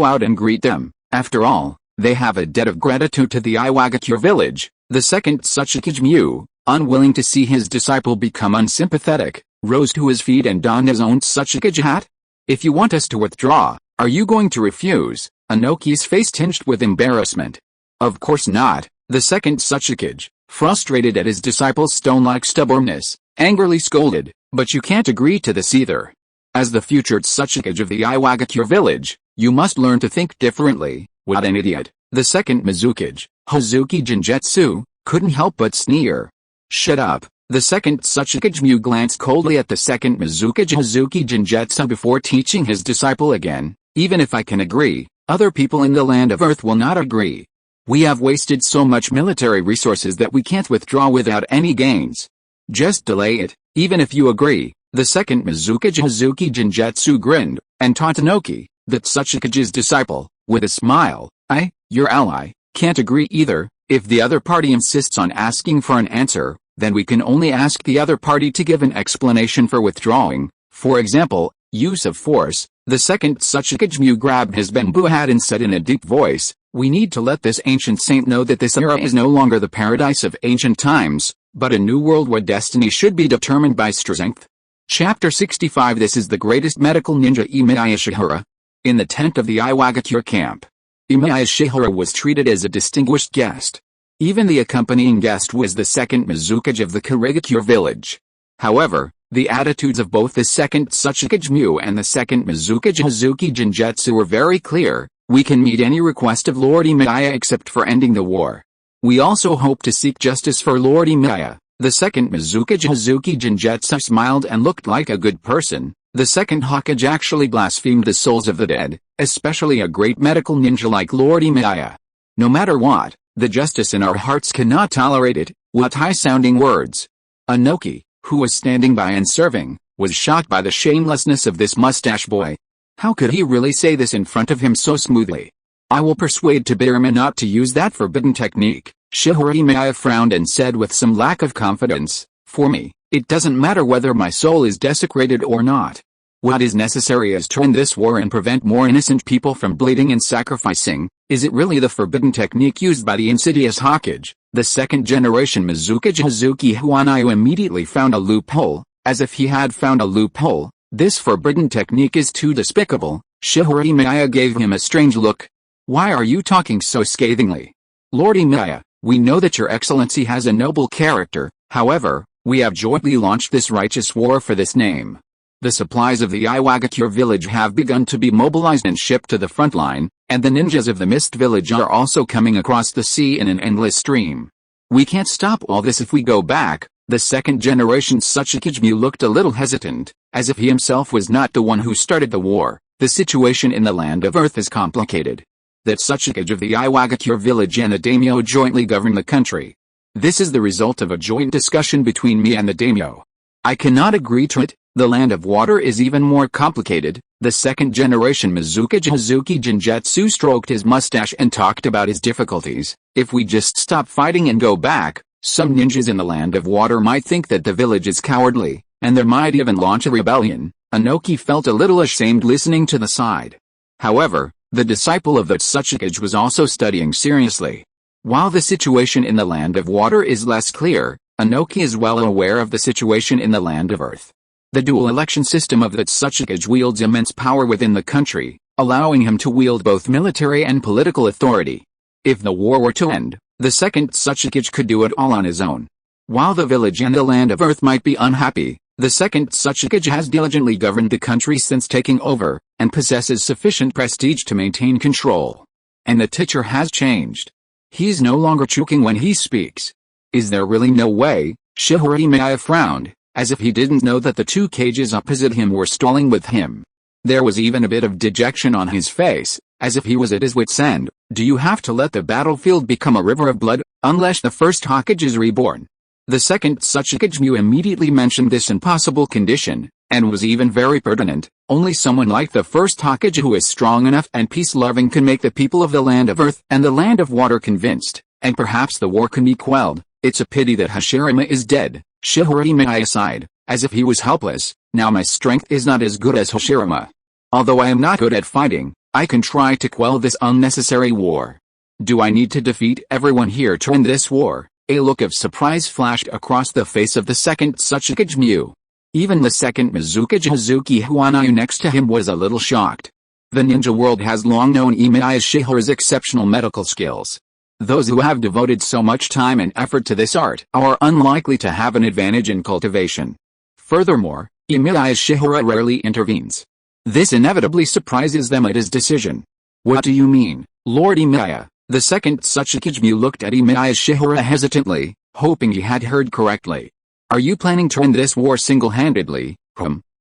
Speaker 1: out and greet them. After all, they have a debt of gratitude to the Iwagakure village. The second Tsuchikage Mu, unwilling to see his disciple become unsympathetic, rose to his feet and donned his own Tsuchikage hat. If you want us to withdraw, are you going to refuse? Inoki's face tinged with embarrassment. Of course not. The second Tsuchikage, frustrated at his disciple's stone-like stubbornness, angrily scolded, but you can't agree to this either. As the future Tsuchikage of the Iwagakure village, you must learn to think differently. What an idiot. The second Mizukage, Hazuki Jinjetsu, couldn't help but sneer. Shut up. The second Tsuchikage Mu glanced coldly at the second Mizukage Hazuki Jinjetsu before teaching his disciple again. Even if I can agree, other people in the land of Earth will not agree. We have wasted so much military resources that we can't withdraw without any gains. Just delay it, even if you agree. The second Mizukage Hazuki Jinjetsu grinned, and taught Inoki, the Tsuchikage's disciple, with a smile. Your ally, can't agree either. If the other party insists on asking for an answer, then we can only ask the other party to give an explanation for withdrawing. For example, use of force. The second Tsuchikage Mu grabbed his bamboo hat and said in a deep voice, we need to let this ancient saint know that this era is no longer the paradise of ancient times, but a new world where destiny should be determined by strength. Chapter 65. This is the greatest medical ninja Emiya Shiyuan. In the tent of the Iwagakure camp, Emiya Shiyuan was treated as a distinguished guest. Even the accompanying guest was the second Mizukage of the Kurigakure village. However, the attitudes of both the second Tsuchikage Mu and the second Mizukage Hazuki Jinjetsu were very clear. We can meet any request of Lord Emiya except for ending the war. We also hope to seek justice for Lord Emiya. The second Mizukage Hazuki Jinjetsu smiled and looked like a good person. The second Hokage actually blasphemed the souls of the dead, especially a great medical ninja like Lord Emiya. No matter what, the justice in our hearts cannot tolerate it. What high-sounding words. Inoki, who was standing by and serving, was shocked by the shamelessness of this mustache boy. How could he really say this in front of him so smoothly? I will persuade Tobirama not to use that forbidden technique. Emiya frowned and said with some lack of confidence, for me, It doesn't matter whether my soul is desecrated or not. What is necessary is to end this war and prevent more innocent people from bleeding and sacrificing. Is it really the forbidden technique used by the insidious Hokage? The second generation Mizuki Hazuki Huanayu immediately found a loophole, as if he had found a loophole. This forbidden technique is too despicable. Shihara Emiya gave him a strange look. Why are you talking so scathingly? Lord Emiya, we know that your excellency has a noble character, however, we have jointly launched this righteous war for this name. The supplies of the Iwagakure village have begun to be mobilized and shipped to the front line, and the ninjas of the Mist village are also coming across the sea in an endless stream. We can't stop all this if we go back. The second generation Tsuchikage looked a little hesitant, as if he himself was not the one who started the war. The situation in the land of Earth is complicated. That Tsuchikage of the Iwagakure village and the daimyo jointly govern the country. This is the result of a joint discussion between me and the daimyo. I cannot agree to it. The land of water is even more complicated. The second generation Mizuki Hazuki Jinjutsu stroked his mustache and talked about his difficulties. If we just stop fighting and go back, some ninjas in the land of water might think that the village is cowardly, and there might even launch a rebellion. Inoki felt a little ashamed listening to the side. However, the disciple of the Tsuchikage was also studying seriously. While the situation in the land of water is less clear, Inoki is well aware of the situation in the land of Earth. The dual election system of the Tsuchikage wields immense power within the country, allowing him to wield both military and political authority. If the war were to end, the second Tsuchikage could do it all on his own. While the village and the land of Earth might be unhappy, the second Tsuchikage has diligently governed the country since taking over, and possesses sufficient prestige to maintain control. And the teacher has changed. He's no longer choking when he speaks. Is there really no way? Shihara Emiya frowned, as if he didn't know that the two cages opposite him were stalling with him. There was even a bit of dejection on his face, as if he was at his wit's end. Do you have to let the battlefield become a river of blood, unless the first Hokage is reborn? The second Tsuchikage immediately mentioned this impossible condition, and was even very pertinent. Only someone like the first Hokage who is strong enough and peace-loving can make the people of the land of Earth and the land of water convinced, and perhaps the war can be quelled. It's a pity that Hashirama is dead. Shihara Emiya sighed, as if he was helpless. Now my strength is not as good as Hashirama. Although I am not good at fighting, I can try to quell this unnecessary war. Do I need to defeat everyone here to end this war? A look of surprise flashed across the face of the second Tsuchikage. Even the second Mizuki Hazuki Huanayu next to him was a little shocked. The ninja world has long known Emiya Shihara's exceptional medical skills. Those who have devoted so much time and effort to this art are unlikely to have an advantage in cultivation. Furthermore, Emiya Shihara rarely intervenes. This inevitably surprises them at his decision. What do you mean, Lord Emiya? The second Tsuchikage looked at Emiya Shihara hesitantly, hoping he had heard correctly. Are you planning to end this war single-handedly?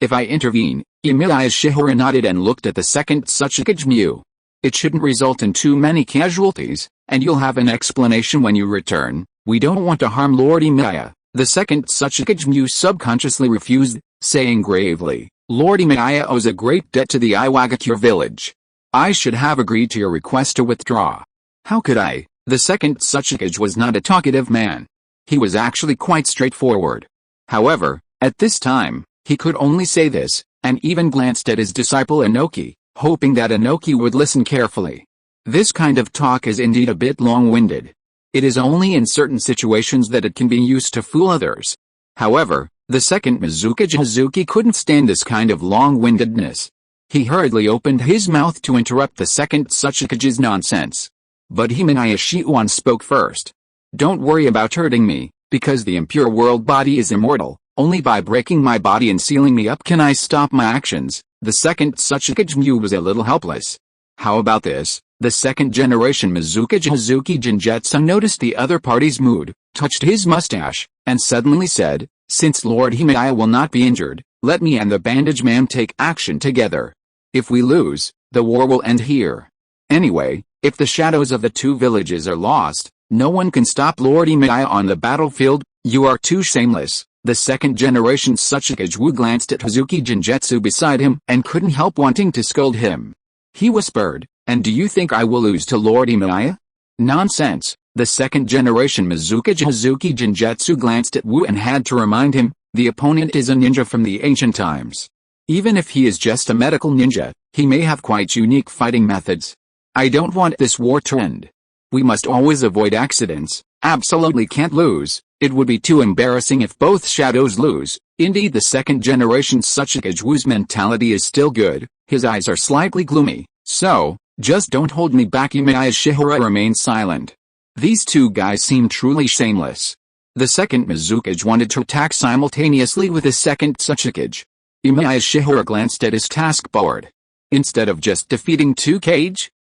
Speaker 1: If I intervene? Emiya Shihara nodded and looked at the second Tsuchikage. It shouldn't result in too many casualties, and you'll have an explanation when you return. We don't want to harm Lord Emiya. The second Tsuchikage subconsciously refused, saying gravely, Lord Emiya owes a great debt to the Iwagakure village. I should have agreed to your request to withdraw. How could I? The second Tsuchikage was not a talkative man. He was actually quite straightforward. However, at this time, he could only say this, and even glanced at his disciple Inoki, hoping that Inoki would listen carefully. This kind of talk is indeed a bit long-winded. It is only in certain situations that it can be used to fool others. However, the second Mizuki Hazuki couldn't stand this kind of long-windedness. He hurriedly opened his mouth to interrupt the second Tsuchikage's nonsense. But Emiya Shiyuan spoke first. Don't worry about hurting me, because the impure world body is immortal. Only by breaking my body and sealing me up can I stop my actions. The second Tsuchikage was a little helpless. How about this? The second generation Mizuki Hazuki Jinjutsu noticed the other party's mood, touched his mustache, and suddenly said, since Lord Emiya will not be injured, let me and the bandage man take action together. If we lose, the war will end here. Anyway, if the shadows of the two villages are lost, no one can stop Lord Emiya on the battlefield. You are too shameless. The second generation Tsuchikage glanced at Hazuki Jinjutsu beside him and couldn't help wanting to scold him. He whispered, and do you think I will lose to Lord Emiya? Nonsense. The second generation Mizuki Hazuki Jinjutsu glanced at Wu and had to remind him, The opponent is a ninja from the ancient times. Even if he is just a medical ninja, he may have quite unique fighting methods. I don't want this war to end. We must always avoid accidents, absolutely can't lose. It would be too embarrassing if both shadows lose. Indeed, the second generation Sasuke Wu's mentality is still good. His eyes are slightly gloomy. So, just don't hold me back. Emiya Shiyuan remained silent. These two guys seem truly shameless. The second Mizukage wanted to attack simultaneously with the second Sasuke. Emiya Shiyuan glanced at his task board. Instead of just defeating 2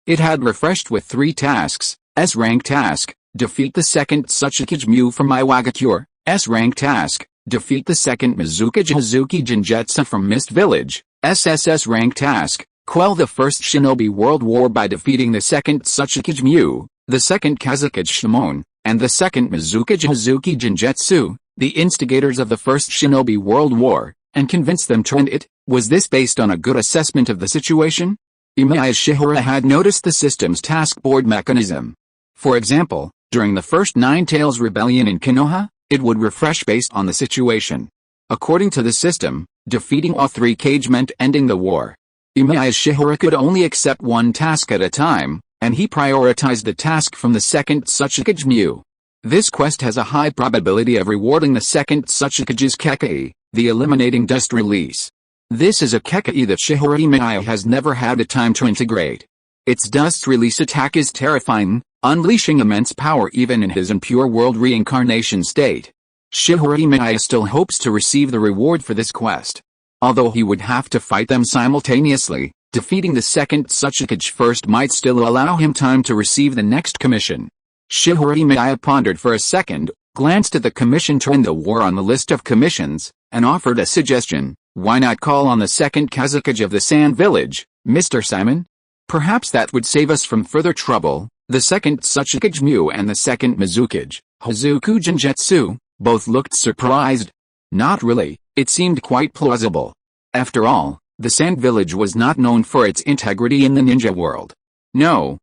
Speaker 1: it had refreshed with 3 tasks. S-rank task, defeat the second Sasuke Mu from Iwagakure. S-rank task, defeat the second Mizukage Hazuki Jinjutsu from Mist Village. SSS rank task, quell the first Shinobi World War by defeating the second Sasuke Mu, the second Kazuke Shimon, and the second Mizukage Hazuki Jinjutsu, the instigators of the first Shinobi World War, and convince them to end it. Was this based on a good assessment of the situation? Emiya Shiyuan had noticed the system's task board mechanism. For example, during the first Nine Tails Rebellion in Konoha, it would refresh based on the situation. According to the system, defeating all 3 meant ending the war. Emiya Shiyuan could only accept 1 task at a time, and he prioritized the task from the second Sasuke Mu. This quest has a high probability of rewarding the second Sasuke's Kekai, the eliminating dust release. This is a Kekai that Shihara Emiya has never had the time to integrate. Its dust release attack is terrifying, unleashing immense power even in his Impure World Reincarnation state. Shihara Emiya still hopes to receive the reward for this quest. Although he would have to fight them simultaneously, defeating the second Sasuke first might still allow him time to receive the next commission. Shihara Emiya pondered for a second, glanced at the commission to end the war on the list of commissions, and offered a suggestion. Why not call on the second Kazuke of the Sand Village, Mr. Simon? Perhaps that would save us from further trouble. The second Sasuke Mu and the second Mizukage, Hazuki Jinjutsu, both looked surprised. Not really, it seemed quite plausible. After all, the Sand Village was not known for its integrity in the ninja world. No,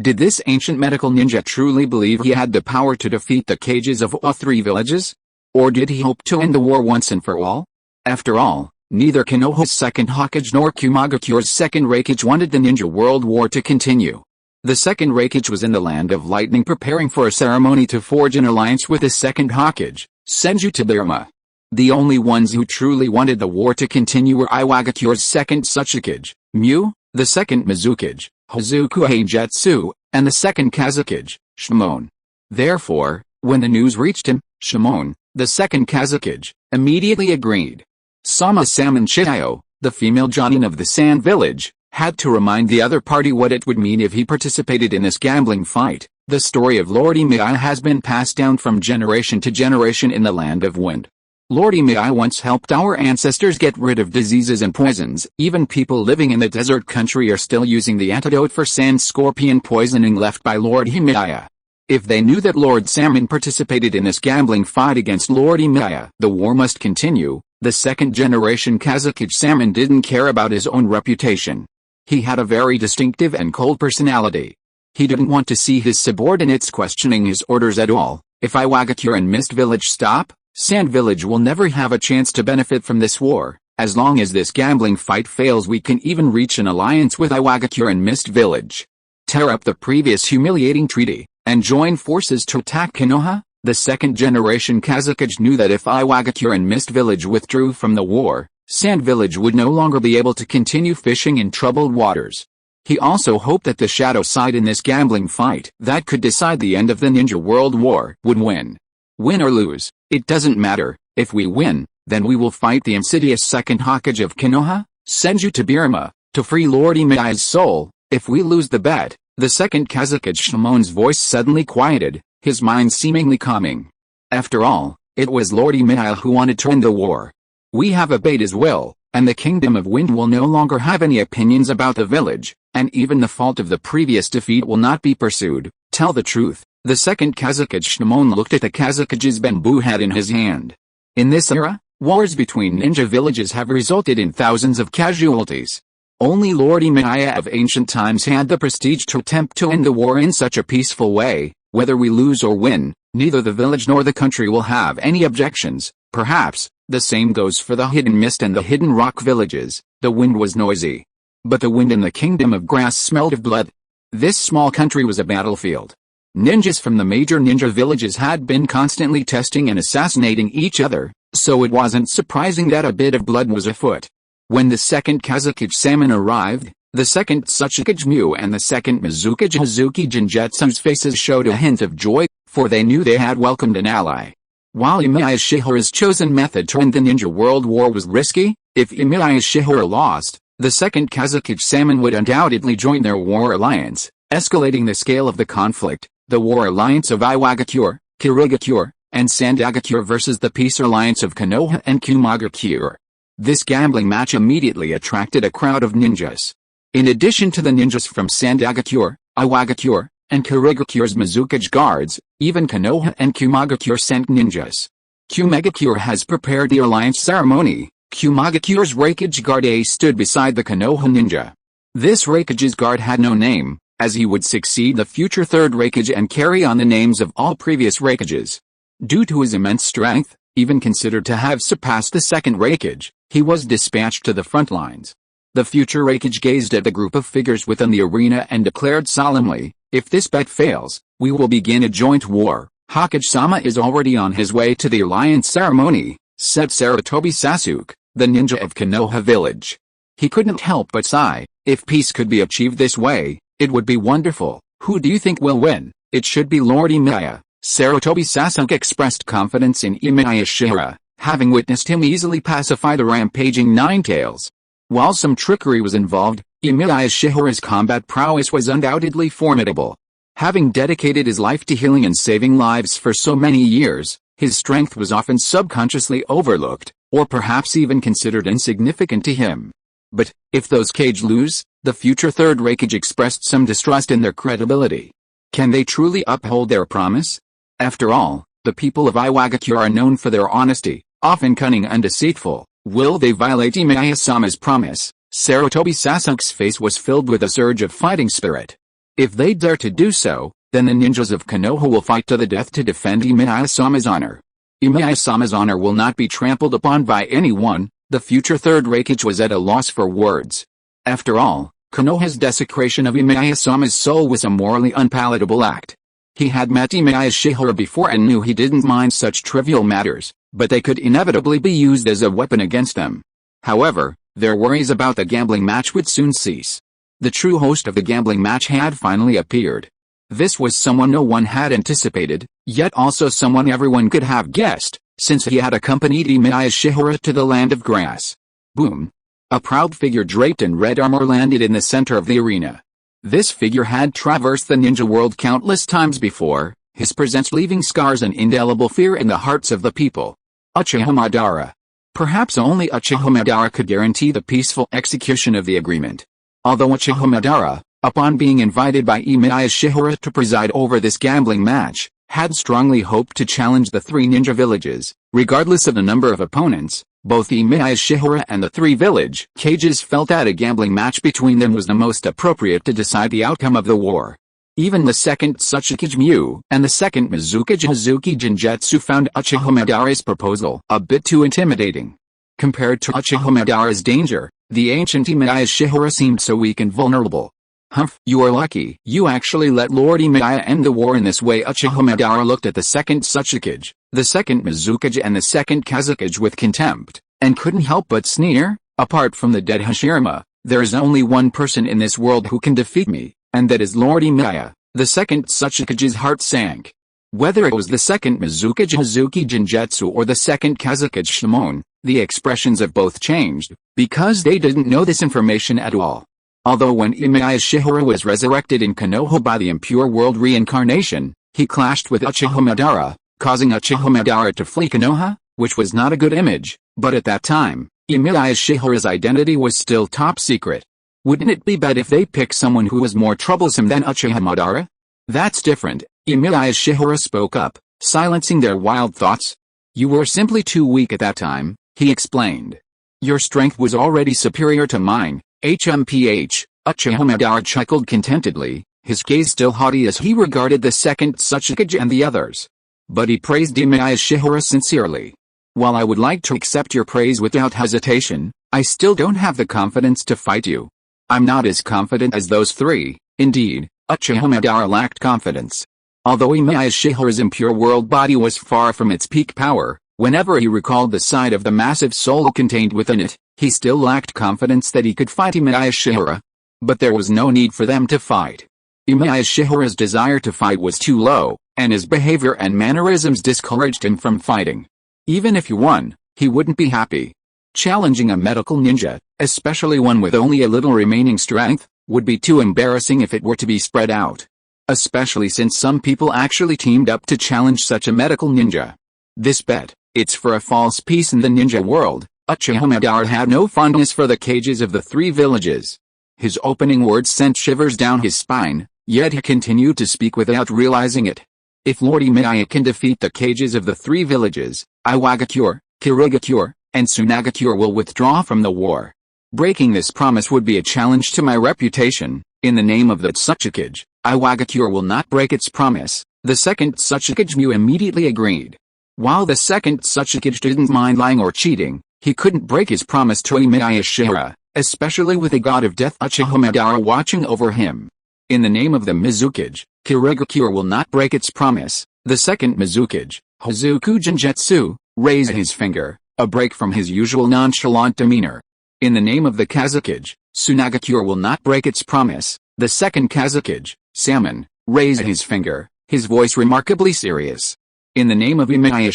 Speaker 1: did this ancient medical ninja truly believe he had the power to defeat the cages of all 3 villages? Or did he hope to end the war once and for all? After all, neither Konoha's second Hokage nor Kumagakure's second Raikage wanted the ninja world war to continue. The second Raikage was in the land of lightning preparing for a ceremony to forge an alliance with the second Hokage, Senju Tobirama. The only ones who truly wanted the war to continue were Iwagakure's second Sasuke, Mu, the second Mizukage, Hazuki Jinjutsu, and the second Kazuke, Shimon. Therefore, when the news reached him, Shimon, the second Kazuke, immediately agreed. Sama-sama Chiyo, the female Jonin of the Sand Village, had to remind the other party what it would mean if he participated in this gambling fight. The story of Lord Emiya has been passed down from generation to generation in the Land of Wind. Lord Emiya once helped our ancestors get rid of diseases and poisons. Even people living in the desert country are still using the antidote for sand scorpion poisoning left by Lord Emiya. If they knew that Lord Salmon participated in this gambling fight against Lord Emiya, the war must continue. The second generation Kazuke Salmon didn't care about his own reputation. He had a very distinctive and cold personality. He didn't want to see his subordinates questioning his orders at all. If Iwagakure and Mist Village stop, Sand Village will never have a chance to benefit from this war. As long as this gambling fight fails, we can even reach an alliance with Iwagakure and Mist Village. Tear up the previous humiliating treaty, and join forces to attack Konoha. The second generation Kazuke knew that if Iwagakure and Mist Village withdrew from the war, Sand Village would no longer be able to continue fishing in troubled waters. He also hoped that the shadow side in this gambling fight that could decide the end of the Ninja World War would win. Win or lose, it doesn't matter. If we win, then we will fight the insidious second Hokage of Konoha, Senju Tobirama, to free Lord Emiya's soul. If we lose the bet, the second Kazuke Shimon's voice suddenly quieted, his mind seemingly calming. After all, it was Lord Emiya who wanted to end the war. We have obeyed his will, and the Kingdom of Wind will no longer have any opinions about the village, and even the fault of the previous defeat will not be pursued. Tell the truth. The second Kazuke Shimon looked at the Kazuke's bamboo hat in his hand. In this era, wars between ninja villages have resulted in thousands of casualties. Only Lord Emiya of ancient times had the prestige to attempt to end the war in such a peaceful way. Whether we lose or win, neither the village nor the country will have any objections. Perhaps, The same goes for the Hidden Mist and the Hidden Rock villages. The wind was noisy, but the wind in the Kingdom of Grass smelled of blood. This small country was a battlefield. Ninjas from the major ninja villages had been constantly testing and assassinating each other, so it wasn't surprising that a bit of blood was afoot. When the second Kazekage Salmon arrived, the second Tsuchikage Mu and the second Mizukage Hazuki Jinjetsu's faces showed a hint of joy, for they knew they had welcomed an ally. While Emiya Shiyuan's chosen method to end the ninja world war was risky, if Emiya Shiyuan lost, the second Kazekage Salmon would undoubtedly join their war alliance, escalating the scale of the conflict. The war alliance of Iwagakure, Kirigakure, and Sandagakure versus the peace alliance of Konoha and Kumagakure. This gambling match immediately attracted a crowd of ninjas. In addition to the ninjas from Sandagakure, Iwagakure, and Kirigakure's Mizukage guards, even Konoha and Kumagakure sent ninjas. Kumagakure has prepared the alliance ceremony. Kumagakure's Reikage Guard A stood beside the Konoha ninja. This Reikage's guard had no name, as he would succeed the future third Reikage and carry on the names of all previous Reikages. Due to his immense strength, even considered to have surpassed the second Reikage, he was dispatched to the front lines. The future Reikage gazed at the group of figures within the arena and declared solemnly, "If this bet fails, we will begin a joint war." Hokage-sama is already on his way to the alliance ceremony, said Sarutobi Sasuke, the ninja of Konoha village. He couldn't help but sigh. If peace could be achieved this way, it would be wonderful. Who do you think will win? It should be Lord Emiya. Sarutobi Sasuke expressed confidence in Emiya Shiyuan, having witnessed him easily pacify the rampaging Ninetales. While some trickery was involved, Emiya Shiyuan's combat prowess was undoubtedly formidable. Having dedicated his life to healing and saving lives for so many years, his strength was often subconsciously overlooked, or perhaps even considered insignificant to him. But, if those Kage lose, the future third Reikage expressed some distrust in their credibility. Can they truly uphold their promise? After all, the people of Iwagakure are known for their honesty, often cunning and deceitful. Will they violate Emiya-sama's promise? Sarutobi Sasuke's face was filled with a surge of fighting spirit. If they dare to do so, then the ninjas of Konoha will fight to the death to defend Emiya-sama's honor. Emiya-sama's honor will not be trampled upon by anyone. The future third Reikage was at a loss for words. After all, Konoha's desecration of Emiya-sama's soul was a morally unpalatable act. He had met Emiya Shiyuan before and knew he didn't mind such trivial matters, but they could inevitably be used as a weapon against them. However, their worries about the gambling match would soon cease. The true host of the gambling match had finally appeared. This was someone no one had anticipated, yet also someone everyone could have guessed, since he had accompanied Emiya Shiyuan to the land of grass. Boom! A proud figure draped in red armor landed in the center of the arena. This figure had traversed the ninja world countless times before, his presence leaving scars and indelible fear in the hearts of the people. Uchiha Madara. Perhaps only Uchiha Madara could guarantee the peaceful execution of the agreement. Although Uchiha Madara, upon being invited by Emiya Shiyuan to preside over this gambling match, had strongly hoped to challenge the three ninja villages, regardless of the number of opponents. Both Emiya Shiyuan and the three village Kages felt that a gambling match between them was the most appropriate to decide the outcome of the war. Even the second Tsuchikage Mu and the second Mizukage Hazuki Jinjetsu found Uchiha Madara's proposal a bit too intimidating. Compared to Uchiha Madara's danger, the ancient Emiya Shiyuan seemed so weak and vulnerable. Humph, you are lucky. You actually let Lord Emiya end the war in this way. Uchiha Madara looked at the second Tsuchikage, the second Mizukage and the second Kazekage with contempt, and couldn't help but sneer. Apart from the dead Hashirama, there is only one person in this world who can defeat me, and that is Lord Emiya. The second Tsuchikage's heart sank. Whether it was the second Mizukage Hazuki Jinjetsu or the second Kazekage Shimon, the expressions of both changed, because they didn't know this information at all. Although when Emiya Shiyuan was resurrected in Konoha by the Impure World Reincarnation, he clashed with Uchiha Madara, causing Uchiha Madara to flee Konoha, which was not a good image, but at that time, Emiya Shiyuan's identity was still top secret. Wouldn't it be better if they picked someone who was more troublesome than Uchiha Madara? That's different, Emiya Shiyuan spoke up, silencing their wild thoughts. You were simply too weak at that time, he explained. Your strength was already superior to mine. HMPH, Uchiha Madara chuckled contentedly, his gaze still haughty as he regarded the second Tsuchikage and the others. But he praised Emiya Shiyuan sincerely. While I would like to accept your praise without hesitation, I still don't have the confidence to fight you. I'm not as confident as those three. Indeed, Uchiha Madara lacked confidence. Although Emiya Shiyuan's impure world body was far from its peak power, whenever he recalled the sight of the massive soul contained within it, he still lacked confidence that he could fight Emiya Shiyuan. But there was no need for them to fight. Emiya Shiyuan's desire to fight was too low, and his behavior and mannerisms discouraged him from fighting. Even if he won, he wouldn't be happy. Challenging a medical ninja, especially one with only a little remaining strength, would be too embarrassing if it were to be spread out. Especially since some people actually teamed up to challenge such a medical ninja. This bet, it's for a false peace in the ninja world. Uchiha Madara had no fondness for the cages of the three villages. His opening words sent shivers down his spine, yet he continued to speak without realizing it. If Lord Emiya can defeat the cages of the three villages, Iwagakure, Kirigakure, and Tsunagakure will withdraw from the war. Breaking this promise would be a challenge to my reputation. In the name of the Tsuchikage, Iwagakure will not break its promise. The second Tsuchikage immediately agreed. While the second Tsuchikage didn't mind lying or cheating, he couldn't break his promise to Emiya Shiyuan, especially with the god of death Uchiha Madara watching over him. In the name of the Mizukage, Kirigakure will not break its promise. The second Mizukage, Hozuku Genjutsu, raised his finger, a break from his usual nonchalant demeanor. In the name of the Kazukage, Tsunagakure will not break its promise. The second Kazukage, Salmon, raised his finger, his voice remarkably serious. In the name of Emiya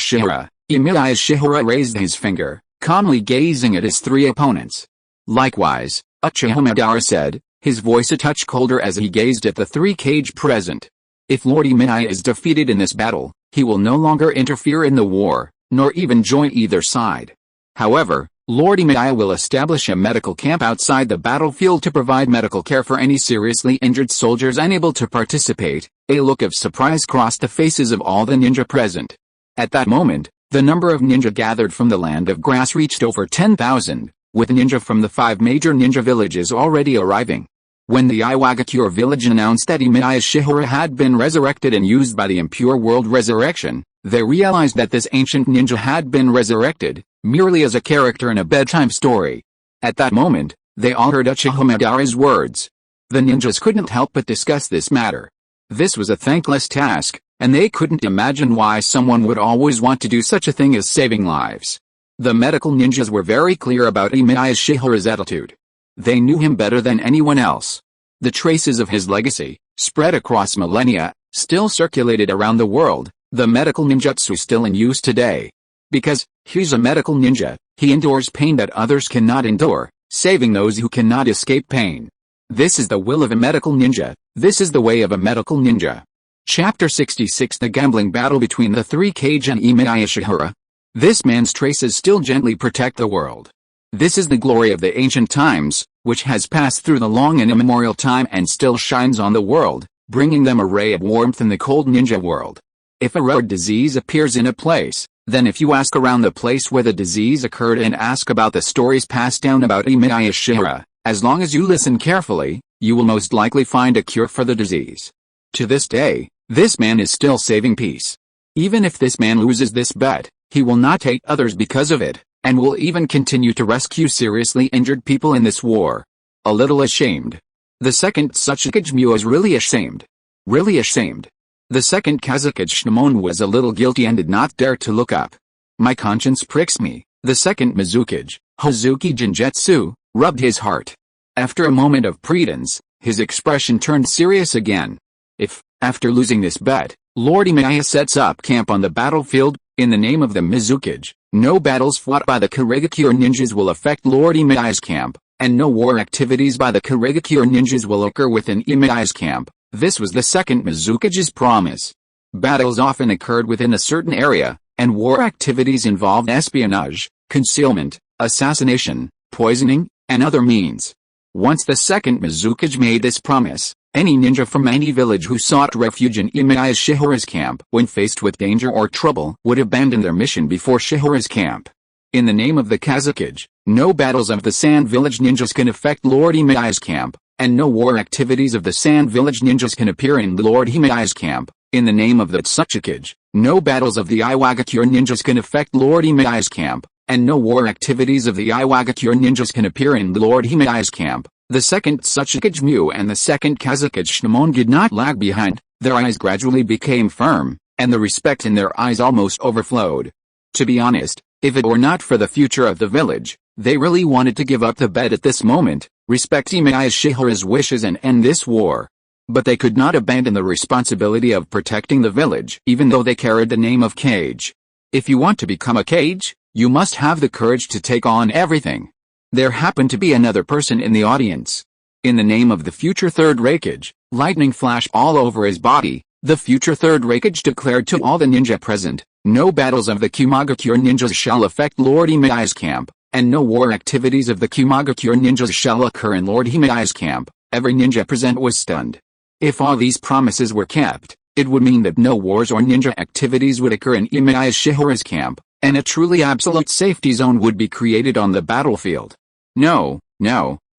Speaker 1: Shiyuan raised his finger, calmly gazing at his three opponents. Likewise, Uchiha Madara said, his voice a touch colder as he gazed at the three cage present. If Lord Emiya is defeated in this battle, he will no longer interfere in the war, nor even join either side. However, Lord Emiya will establish a medical camp outside the battlefield to provide medical care for any seriously injured soldiers unable to participate. A look of surprise crossed the faces of all the ninja present. At that moment, the number of ninja gathered from the land of grass reached over 10,000, with ninja from the 5 major ninja villages already arriving. When the Iwagakure village announced that Emiya Shiyuan had been resurrected and used by the Impure World Resurrection, they realized that this ancient ninja had been resurrected, merely as a character in a bedtime story. At that moment, they all heard Uchiha Madara's words. The ninjas couldn't help but discuss this matter. This was a thankless task, and they couldn't imagine why someone would always want to do such a thing as saving lives. The medical ninjas were very clear about Emiya Shiyuan's attitude. They knew him better than anyone else. The traces of his legacy, spread across millennia, still circulated around the world, the medical ninjutsu still in use today. Because, he's a medical ninja, he endures pain that others cannot endure, saving those who cannot escape pain. This is the will of a medical ninja, this is the way of a medical ninja. Chapter 66 The Gambling Battle Between the Three Cage and Emiya Shiyuan. This man's traces still gently protect the world. This is the glory of the ancient times, which has passed through the long and immemorial time and still shines on the world, bringing them a ray of warmth in the cold ninja world. If a rare disease appears in a place, then if you ask around the place where the disease occurred and ask about the stories passed down about Emiya Shiyuan, as long as you listen carefully, you will most likely find a cure for the disease. To this day, this man is still saving peace. Even if this man loses this bet, he will not hate others because of it, and will even continue to rescue seriously injured people in this war. A little ashamed. The second Tsuchikage is really ashamed. Really ashamed. The second Kazukage Shimon was a little guilty and did not dare to look up. My conscience pricks me. The second Mizukage, Hozuki Genjutsu, rubbed his heart. After a moment of prudence, his expression turned serious again. If, after losing this bet, Lord Emiya sets up camp on the battlefield, in the name of the Mizukage, no battles fought by the Kirigakure ninjas will affect Lord Emiya's camp, and no war activities by the Kirigakure ninjas will occur within Emiya's camp. This was the second Mizukage's promise. Battles often occurred within a certain area, and war activities involved espionage, concealment, assassination, poisoning, and other means. Once the second Mizukage made this promise, any ninja from any village who sought refuge in Emiya Shiyuan's camp when faced with danger or trouble would abandon their mission before Shihara's camp. In the name of the Kazukage, no battles of the Sand Village ninjas can affect Lord Emiya's camp, and no war activities of the Sand Village ninjas can appear in Lord Emiya's camp. In the name of the Tsuchikage, no battles of the Iwagakure ninjas can affect Lord Emiya's camp, and no war activities of the Iwagakure ninjas can appear in Lord Emiya's camp. The second Tsuchikage Mu and the second Kazakage Shimon did not lag behind. Their eyes gradually became firm, and the respect in their eyes almost overflowed. To be honest, if it were not for the future of the village, they really wanted to give up the bed at this moment, respect Emiya Shihara's wishes and end this war. But they could not abandon the responsibility of protecting the village, even though they carried the name of Kage. If you want to become a Kage, you must have the courage to take on everything. There happened to be another person in the audience. In the name of the future third Raikage, lightning flashed all over his body. The future third Raikage declared to all the ninja present, no battles of the Kumagakure ninjas shall affect Lord Emiya's camp, and no war activities of the Kumagakure ninjas shall occur in Lord Emiya's camp. Every ninja present was stunned. If all these promises were kept, it would mean that no wars or ninja activities would occur in Emiya Shihara's camp, and a truly absolute safety zone would be created on the battlefield. No,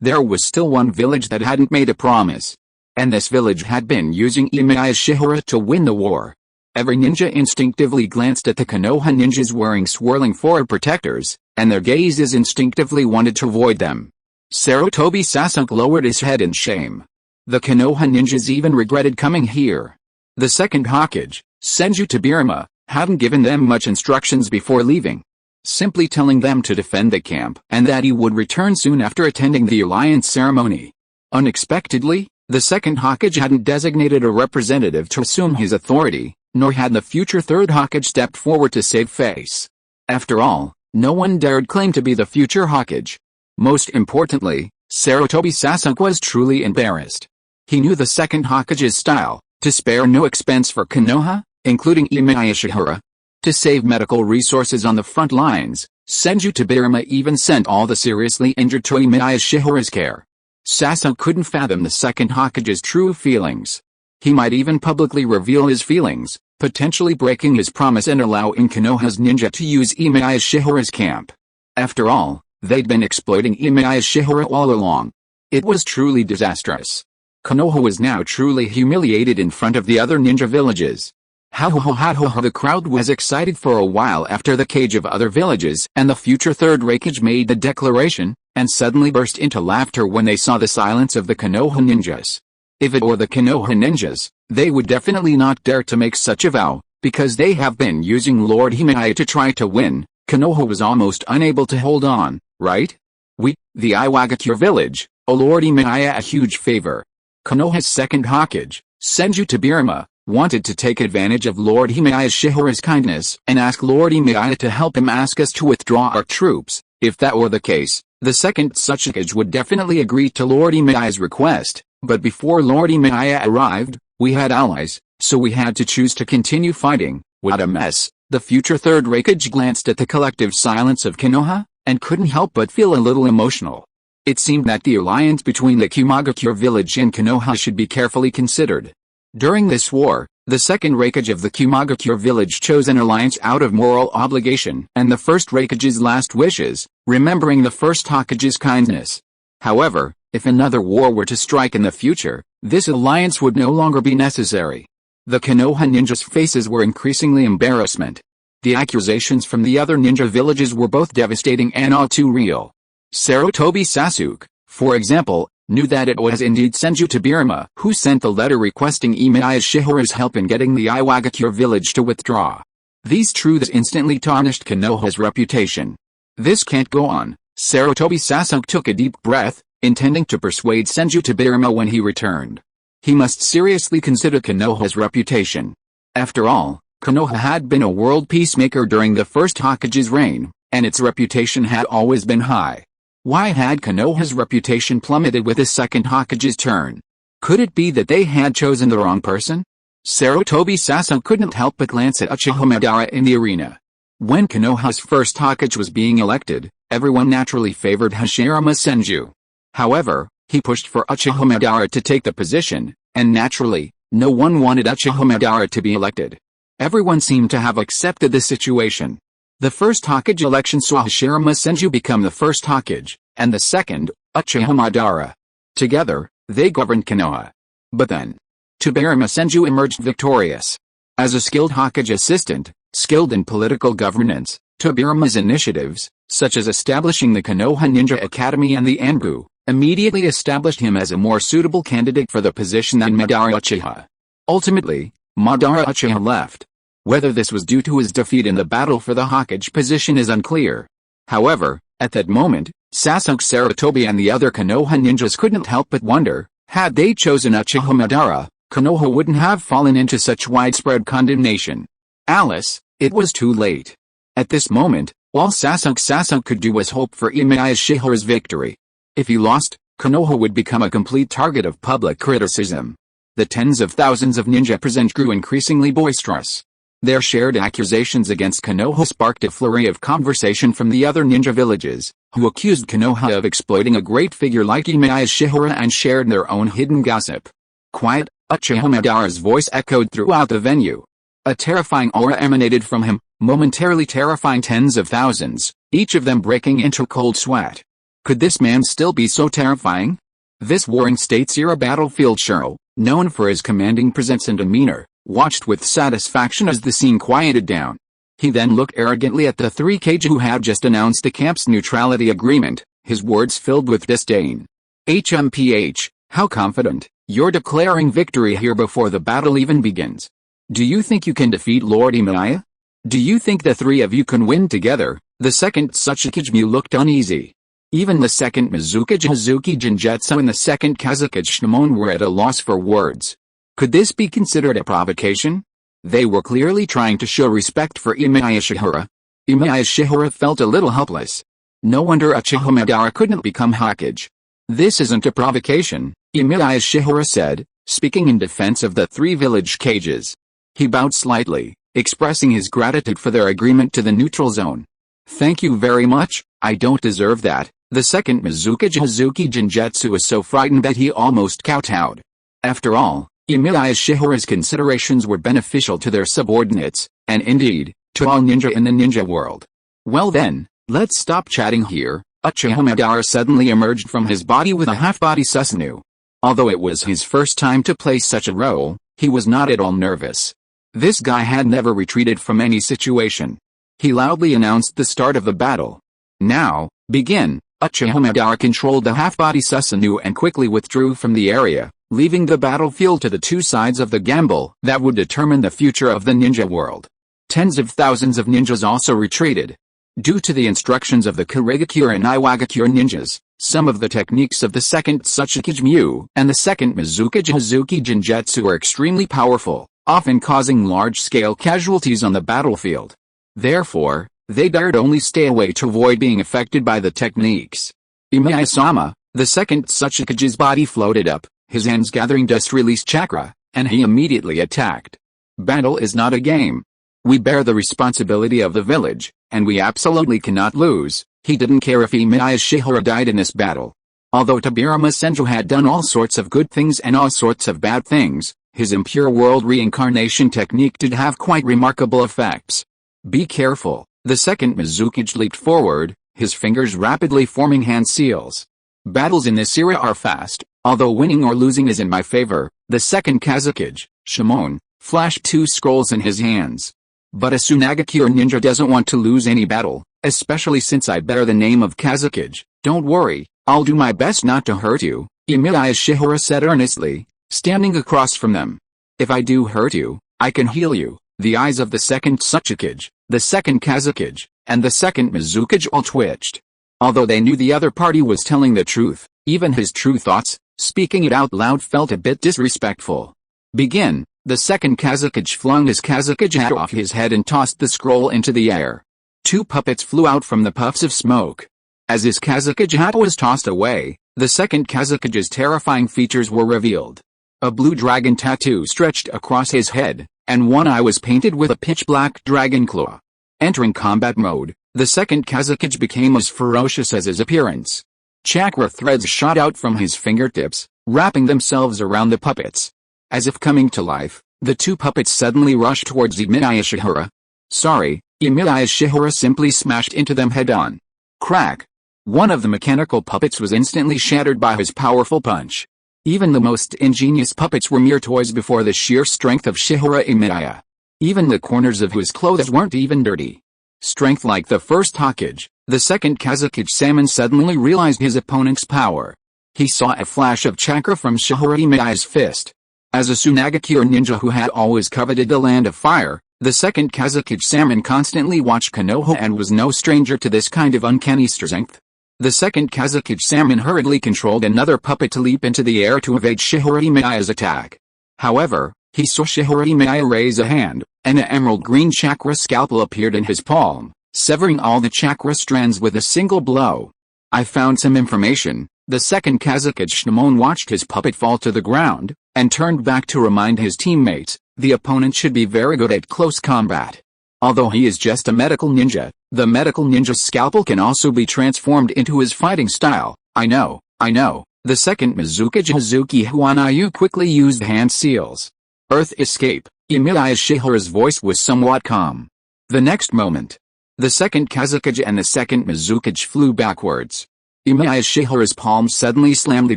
Speaker 1: there was still one village that hadn't made a promise. And this village had been using Emiya Shihara to win the war. Every ninja instinctively glanced at the Konoha ninjas wearing swirling forward protectors, and their gazes instinctively wanted to avoid them. Sarutobi Sasuke lowered his head in shame. The Konoha ninjas even regretted coming here. The second Hokage, Senju Tobirama, hadn't given them much instructions before leaving. Simply telling them to defend the camp and that he would return soon after attending the alliance ceremony. Unexpectedly, the second Hokage hadn't designated a representative to assume his authority, nor had the future third Hokage stepped forward to save face. After all, no one dared claim to be the future Hokage. Most importantly, Sarutobi Sasuke was truly embarrassed. He knew the second Hokage's style, to spare no expense for Konoha, including Emiya Shihara. To save medical resources on the front lines, Senju Tobirama even sent all the seriously injured to Emiya Shihara's care. Sasuke couldn't fathom the second Hokage's true feelings. He might even publicly reveal his feelings, potentially breaking his promise and allowing Konoha's ninja to use Emiya Shihara's camp. After all, they'd been exploiting Emiya Shihara all along. It was truly disastrous. Konoha was now truly humiliated in front of the other ninja villages. The crowd was excited for a while after the cage of other villages and the future third Raikage made the declaration, and suddenly burst into laughter when they saw the silence of the Konoha ninjas. If it were the Konoha ninjas, they would definitely not dare to make such a vow, because they have been using Lord Emiya to try to win. Konoha was almost unable to hold on, right? We, the Iwagakure village, owe Lord Emiya a huge favor. Konoha's second Hokage, Senju Tobirama, wanted to take advantage of Lord Emiya Shihara's kindness and ask Lord Emiya to help him ask us to withdraw our troops. If that were the case, the second Tsuchikage would definitely agree to Lord Emiya's request, but before Lord Emiya arrived, we had allies, so we had to choose to continue fighting. What a mess. The future third Raikage glanced at the collective silence of Konoha, and couldn't help but feel a little emotional. It seemed that the alliance between the Kumagakure village and Konoha should be carefully considered. During this war, the second Raikage of the Kumagakure village chose an alliance out of moral obligation and the first Raikage's last wishes, remembering the first Hokage's kindness. However, if another war were to strike in the future, this alliance would no longer be necessary. The Konoha ninjas' faces were increasingly embarrassment. The accusations from the other ninja villages were both devastating and all too real. Sarutobi Sasuke, for example, knew that it was indeed Senju Tobirama who sent the letter requesting Emiya Shihara's help in getting the Iwagakure village to withdraw. These truths instantly tarnished Konoha's reputation. This can't go on. Sarutobi Sasuke took a deep breath, intending to persuade Senju Tobirama when he returned. He must seriously consider Konoha's reputation. After all, Konoha had been a world peacemaker during the first Hokage's reign, and its reputation had always been high. Why had Konoha's reputation plummeted with the second Hokage's turn? Could it be that they had chosen the wrong person? Sarutobi Sasuke couldn't help but glance at Uchiha Madara in the arena. When Konoha's first Hokage was being elected, everyone naturally favored Hashirama Senju. However, he pushed for Uchiha Madara to take the position, and naturally, no one wanted Uchiha Madara to be elected. Everyone seemed to have accepted the situation. The first Hokage election saw Hashirama Senju become the first Hokage, and the second, Uchiha Madara. Together, they governed Konoha. But then, Tobirama Senju emerged victorious. As a skilled Hokage assistant, skilled in political governance, Tobirama's initiatives, such as establishing the Konoha Ninja Academy and the Anbu, immediately established him as a more suitable candidate for the position than Madara Uchiha. Ultimately, Madara Uchiha left. Whether this was due to his defeat in the battle for the Hokage position is unclear. However, at that moment, Sasuke, Sarutobi and the other Konoha ninjas couldn't help but wonder, had they chosen Uchiha Madara, Konoha wouldn't have fallen into such widespread condemnation. Alice, it was too late. At this moment, all Sasuke could do was hope for Emiya Shiyuan's victory. If he lost, Konoha would become a complete target of public criticism. The tens of thousands of ninja present grew increasingly boisterous. Their shared accusations against Konoha sparked a flurry of conversation from the other ninja villages, who accused Konoha of exploiting a great figure like Emiya Shiyuan and shared their own hidden gossip. Quiet, Uchiha Madara's voice echoed throughout the venue. A terrifying aura emanated from him, momentarily terrifying tens of thousands, each of them breaking into cold sweat. Could this man still be so terrifying? This Warring States-era battlefield Shiro, known for his commanding presence and demeanor, watched with satisfaction as the scene quieted down. He then looked arrogantly at the three Kage who had just announced the camp's neutrality agreement, his words filled with disdain. HMPH, how confident, you're declaring victory here before the battle even begins. Do you think you can defeat Lord Emiya? Do you think the three of you can win together? The second Tsuchikage looked uneasy. Even the second Mizukage Hazuki Jinjutsu and the second Kazukage Shimon were at a loss for words. Could this be considered a provocation? They were clearly trying to show respect for Emiya Shihara. Emiya Shihara felt a little helpless. No wonder Uchiha Madara couldn't become Hokage. This isn't a provocation, Emiya Shihara said, speaking in defense of the three village cages. He bowed slightly, expressing his gratitude for their agreement to the neutral zone. Thank you very much, I don't deserve that. The second Mizukage Hazuki Jinjutsu was so frightened that he almost kowtowed. After all, Emiya Shihara's considerations were beneficial to their subordinates, and indeed, to all ninja in the ninja world. Well then, let's stop chatting here. Uchiha Madara suddenly emerged from his body with a half-body Susanoo. Although it was his first time to play such a role, he was not at all nervous. This guy had never retreated from any situation. He loudly announced the start of the battle. Now, begin. Uchiha Madara controlled the half-body Susanoo and quickly withdrew from the area, leaving the battlefield to the two sides of the gamble that would determine the future of the ninja world. Tens of thousands of ninjas also retreated. Due to the instructions of the Kurigakure and Iwagakure ninjas, some of the techniques of the second Tsuchikage and the second Mizukage Hazuki Jinjutsu were extremely powerful, often causing large-scale casualties on the battlefield. Therefore, they dared only stay away to avoid being affected by the techniques. Emiya-sama, the second Tsuchikage's body floated up, his hands gathering dust released chakra, and he immediately attacked. Battle is not a game. We bear the responsibility of the village, and we absolutely cannot lose. He didn't care if Emiya Shihara died in this battle. Although Tobirama Senju had done all sorts of good things and all sorts of bad things, his Impure World Reincarnation technique did have quite remarkable effects. Be careful. The second Mizukage leaped forward, his fingers rapidly forming hand seals. Battles in this era are fast, although winning or losing is in my favor. The second Kazukage, Shimon, flashed two scrolls in his hands. But a Tsunagakure ninja doesn't want to lose any battle, especially since I bear the name of Kazukage. Don't worry, I'll do my best not to hurt you, Emiya Shihara said earnestly, standing across from them. If I do hurt you, I can heal you. The eyes of the second Tsuchikage, the second Kazukage, and the second Mizukage all twitched. Although they knew the other party was telling the truth, even his true thoughts, speaking it out loud felt a bit disrespectful. Begin. The second Kazukage flung his Kazukage hat off his head and tossed the scroll into the air. Two puppets flew out from the puffs of smoke. As his Kazukage hat was tossed away, the second Kazukage's terrifying features were revealed. A blue dragon tattoo stretched across his head, and one eye was painted with a pitch-black dragon claw. Entering combat mode, the second Kazukage became as ferocious as his appearance. Chakra threads shot out from his fingertips, wrapping themselves around the puppets. As if coming to life, the two puppets suddenly rushed towards Emiya Shihara. Sorry, Emiya Shihara simply smashed into them head-on. Crack! One of the mechanical puppets was instantly shattered by his powerful punch. Even the most ingenious puppets were mere toys before the sheer strength of Shihara Emiya. Even the corners of his clothes weren't even dirty. Strength like the first Hokage, the second Kazekage Salmon suddenly realized his opponent's power. He saw a flash of chakra from Shihara Emiya's fist. As a Tsunagakure ninja who had always coveted the land of fire, the second Kazekage Salmon constantly watched Konoha and was no stranger to this kind of uncanny strength. The second Kazekage Salmon hurriedly controlled another puppet to leap into the air to evade Shihara Emiya's attack. However, he saw Shihara Emiya raise a hand, and an emerald green chakra scalpel appeared in his palm, severing all the chakra strands with a single blow. I found some information. The second Kazekage Shimon watched his puppet fall to the ground, and turned back to remind his teammates, the opponent should be very good at close combat. Although he is just a medical ninja, the medical ninja's scalpel can also be transformed into his fighting style. I know. The second Mizukage Hazuki Huanayu quickly used hand seals. Earth escape. Emiya Shihara's voice was somewhat calm. The next moment, the second Kazekage and the second Mizukage flew backwards. Emiya Shihara's palm suddenly slammed the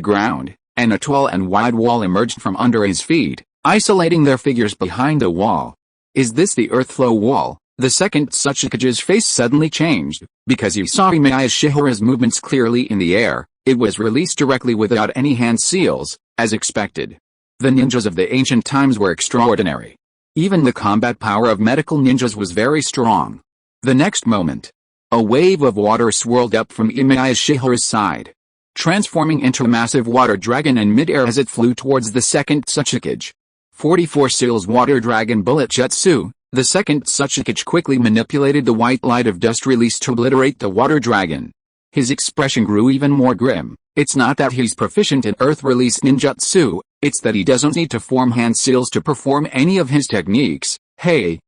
Speaker 1: ground, and a tall and wide wall emerged from under his feet, isolating their figures behind the wall. Is this the earth flow wall? The second Tsuchikage's face suddenly changed, because he saw Emiya Shihara's movements clearly in the air. It was released directly without any hand seals, as expected. The ninjas of the ancient times were extraordinary. Even the combat power of medical ninjas was very strong. The next moment, a wave of water swirled up from Emiya Shihara's side, transforming into a massive water dragon in midair as it flew towards the second Tsuchikage. 44 Seals Water Dragon Bullet Jutsu. The second Tsuchikage quickly manipulated the white light of dust released to obliterate the water dragon. His expression grew even more grim. It's not that he's proficient in earth-release ninjutsu, it's that he doesn't need to form hand seals to perform any of his techniques. Hey,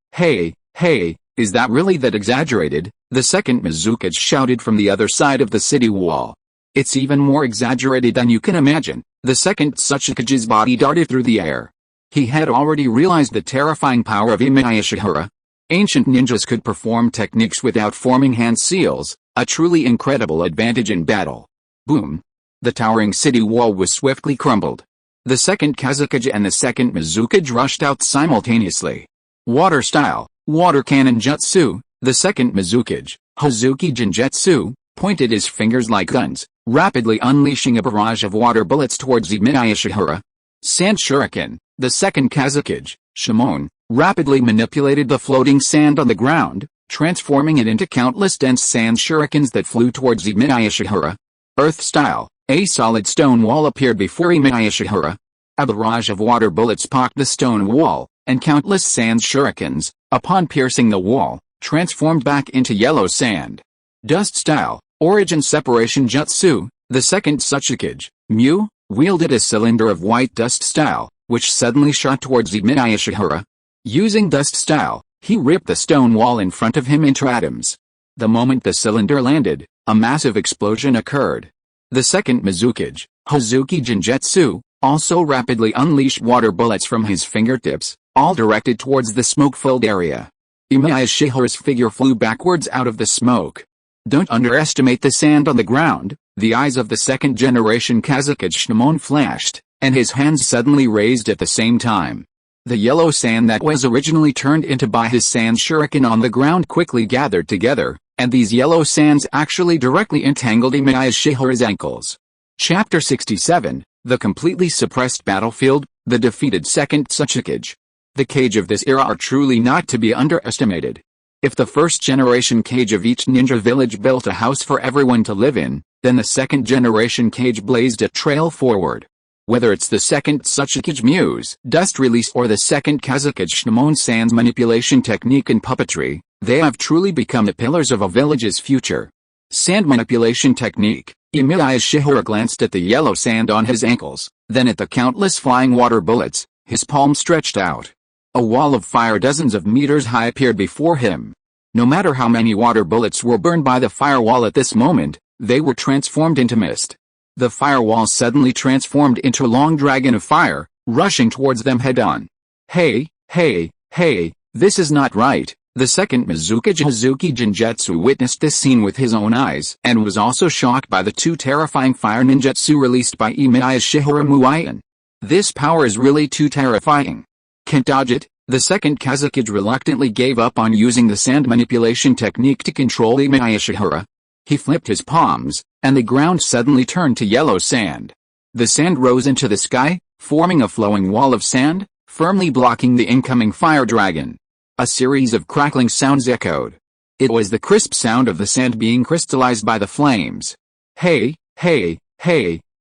Speaker 1: is that really that exaggerated? The second Mizukage shouted from the other side of the city wall. It's even more exaggerated than you can imagine. The second Tsuchikage's body darted through the air. He had already realized the terrifying power of Emiya Shihara. Ancient ninjas could perform techniques without forming hand seals, a truly incredible advantage in battle. Boom! The towering city wall was swiftly crumbled. The second Kazekage and the second Mizukage rushed out simultaneously. Water style, water cannon jutsu. The second Mizukage, Hazuki Jinjutsu, pointed his fingers like guns, rapidly unleashing a barrage of water bullets towards Emiya Shihara. Sand Shuriken. The second Kazekage, Shimon, rapidly manipulated the floating sand on the ground, transforming it into countless dense sand shurikens that flew towards Emiya Shihara. Earth style. A solid stone wall appeared before Emiya Shihara. A barrage of water bullets pocked the stone wall, and countless sand shurikens, upon piercing the wall, transformed back into yellow sand. Dust style. Origin Separation Jutsu. The second Tsuchikage, Mu, wielded a cylinder of white dust style, which suddenly shot towards Emiya Shihara. Using dust style, he ripped the stone wall in front of him into atoms. The moment the cylinder landed, a massive explosion occurred. The second Mizukage, Hazuki Jinjutsu, also rapidly unleashed water bullets from his fingertips, all directed towards the smoke-filled area. Emiya Shihara's figure flew backwards out of the smoke. Don't underestimate the sand on the ground. The eyes of the second-generation Kazekage Shimon flashed, and his hands suddenly raised at the same time. The yellow sand that was originally turned into by his sand shuriken on the ground quickly gathered together, and these yellow sands actually directly entangled Emiya Shihara's ankles. Chapter 67, The Completely Suppressed Battlefield, The Defeated Second Tsuchikage. The Kage of this era are truly not to be underestimated. If the first-generation Kage of each ninja village built a house for everyone to live in, then the second-generation Kage blazed a trail forward. Whether it's the second Tsuchikage Mu's dust release or the second Kazekage Shimon Sand's manipulation technique and puppetry, they have truly become the pillars of a village's future. Sand manipulation technique. Emiya Shihara glanced at the yellow sand on his ankles, then at the countless flying water bullets, his palm stretched out. A wall of fire dozens of meters high appeared before him. No matter how many water bullets were burned by the firewall at this moment, they were transformed into mist. The firewall suddenly transformed into a long dragon of fire, rushing towards them head-on. Hey, this is not right. The second Mizukage Hazuki Jinjutsu witnessed this scene with his own eyes and was also shocked by the two terrifying fire ninjutsu released by Emiya Shihara Muayan. This power is really too terrifying. Can't dodge it. The second Kazekage reluctantly gave up on using the sand manipulation technique to control Emiya Shiyuan. He flipped his palms, and the ground suddenly turned to yellow sand. The sand rose into the sky, forming a flowing wall of sand, firmly blocking the incoming fire dragon. A series of crackling sounds echoed. It was the crisp sound of the sand being crystallized by the flames. Hey,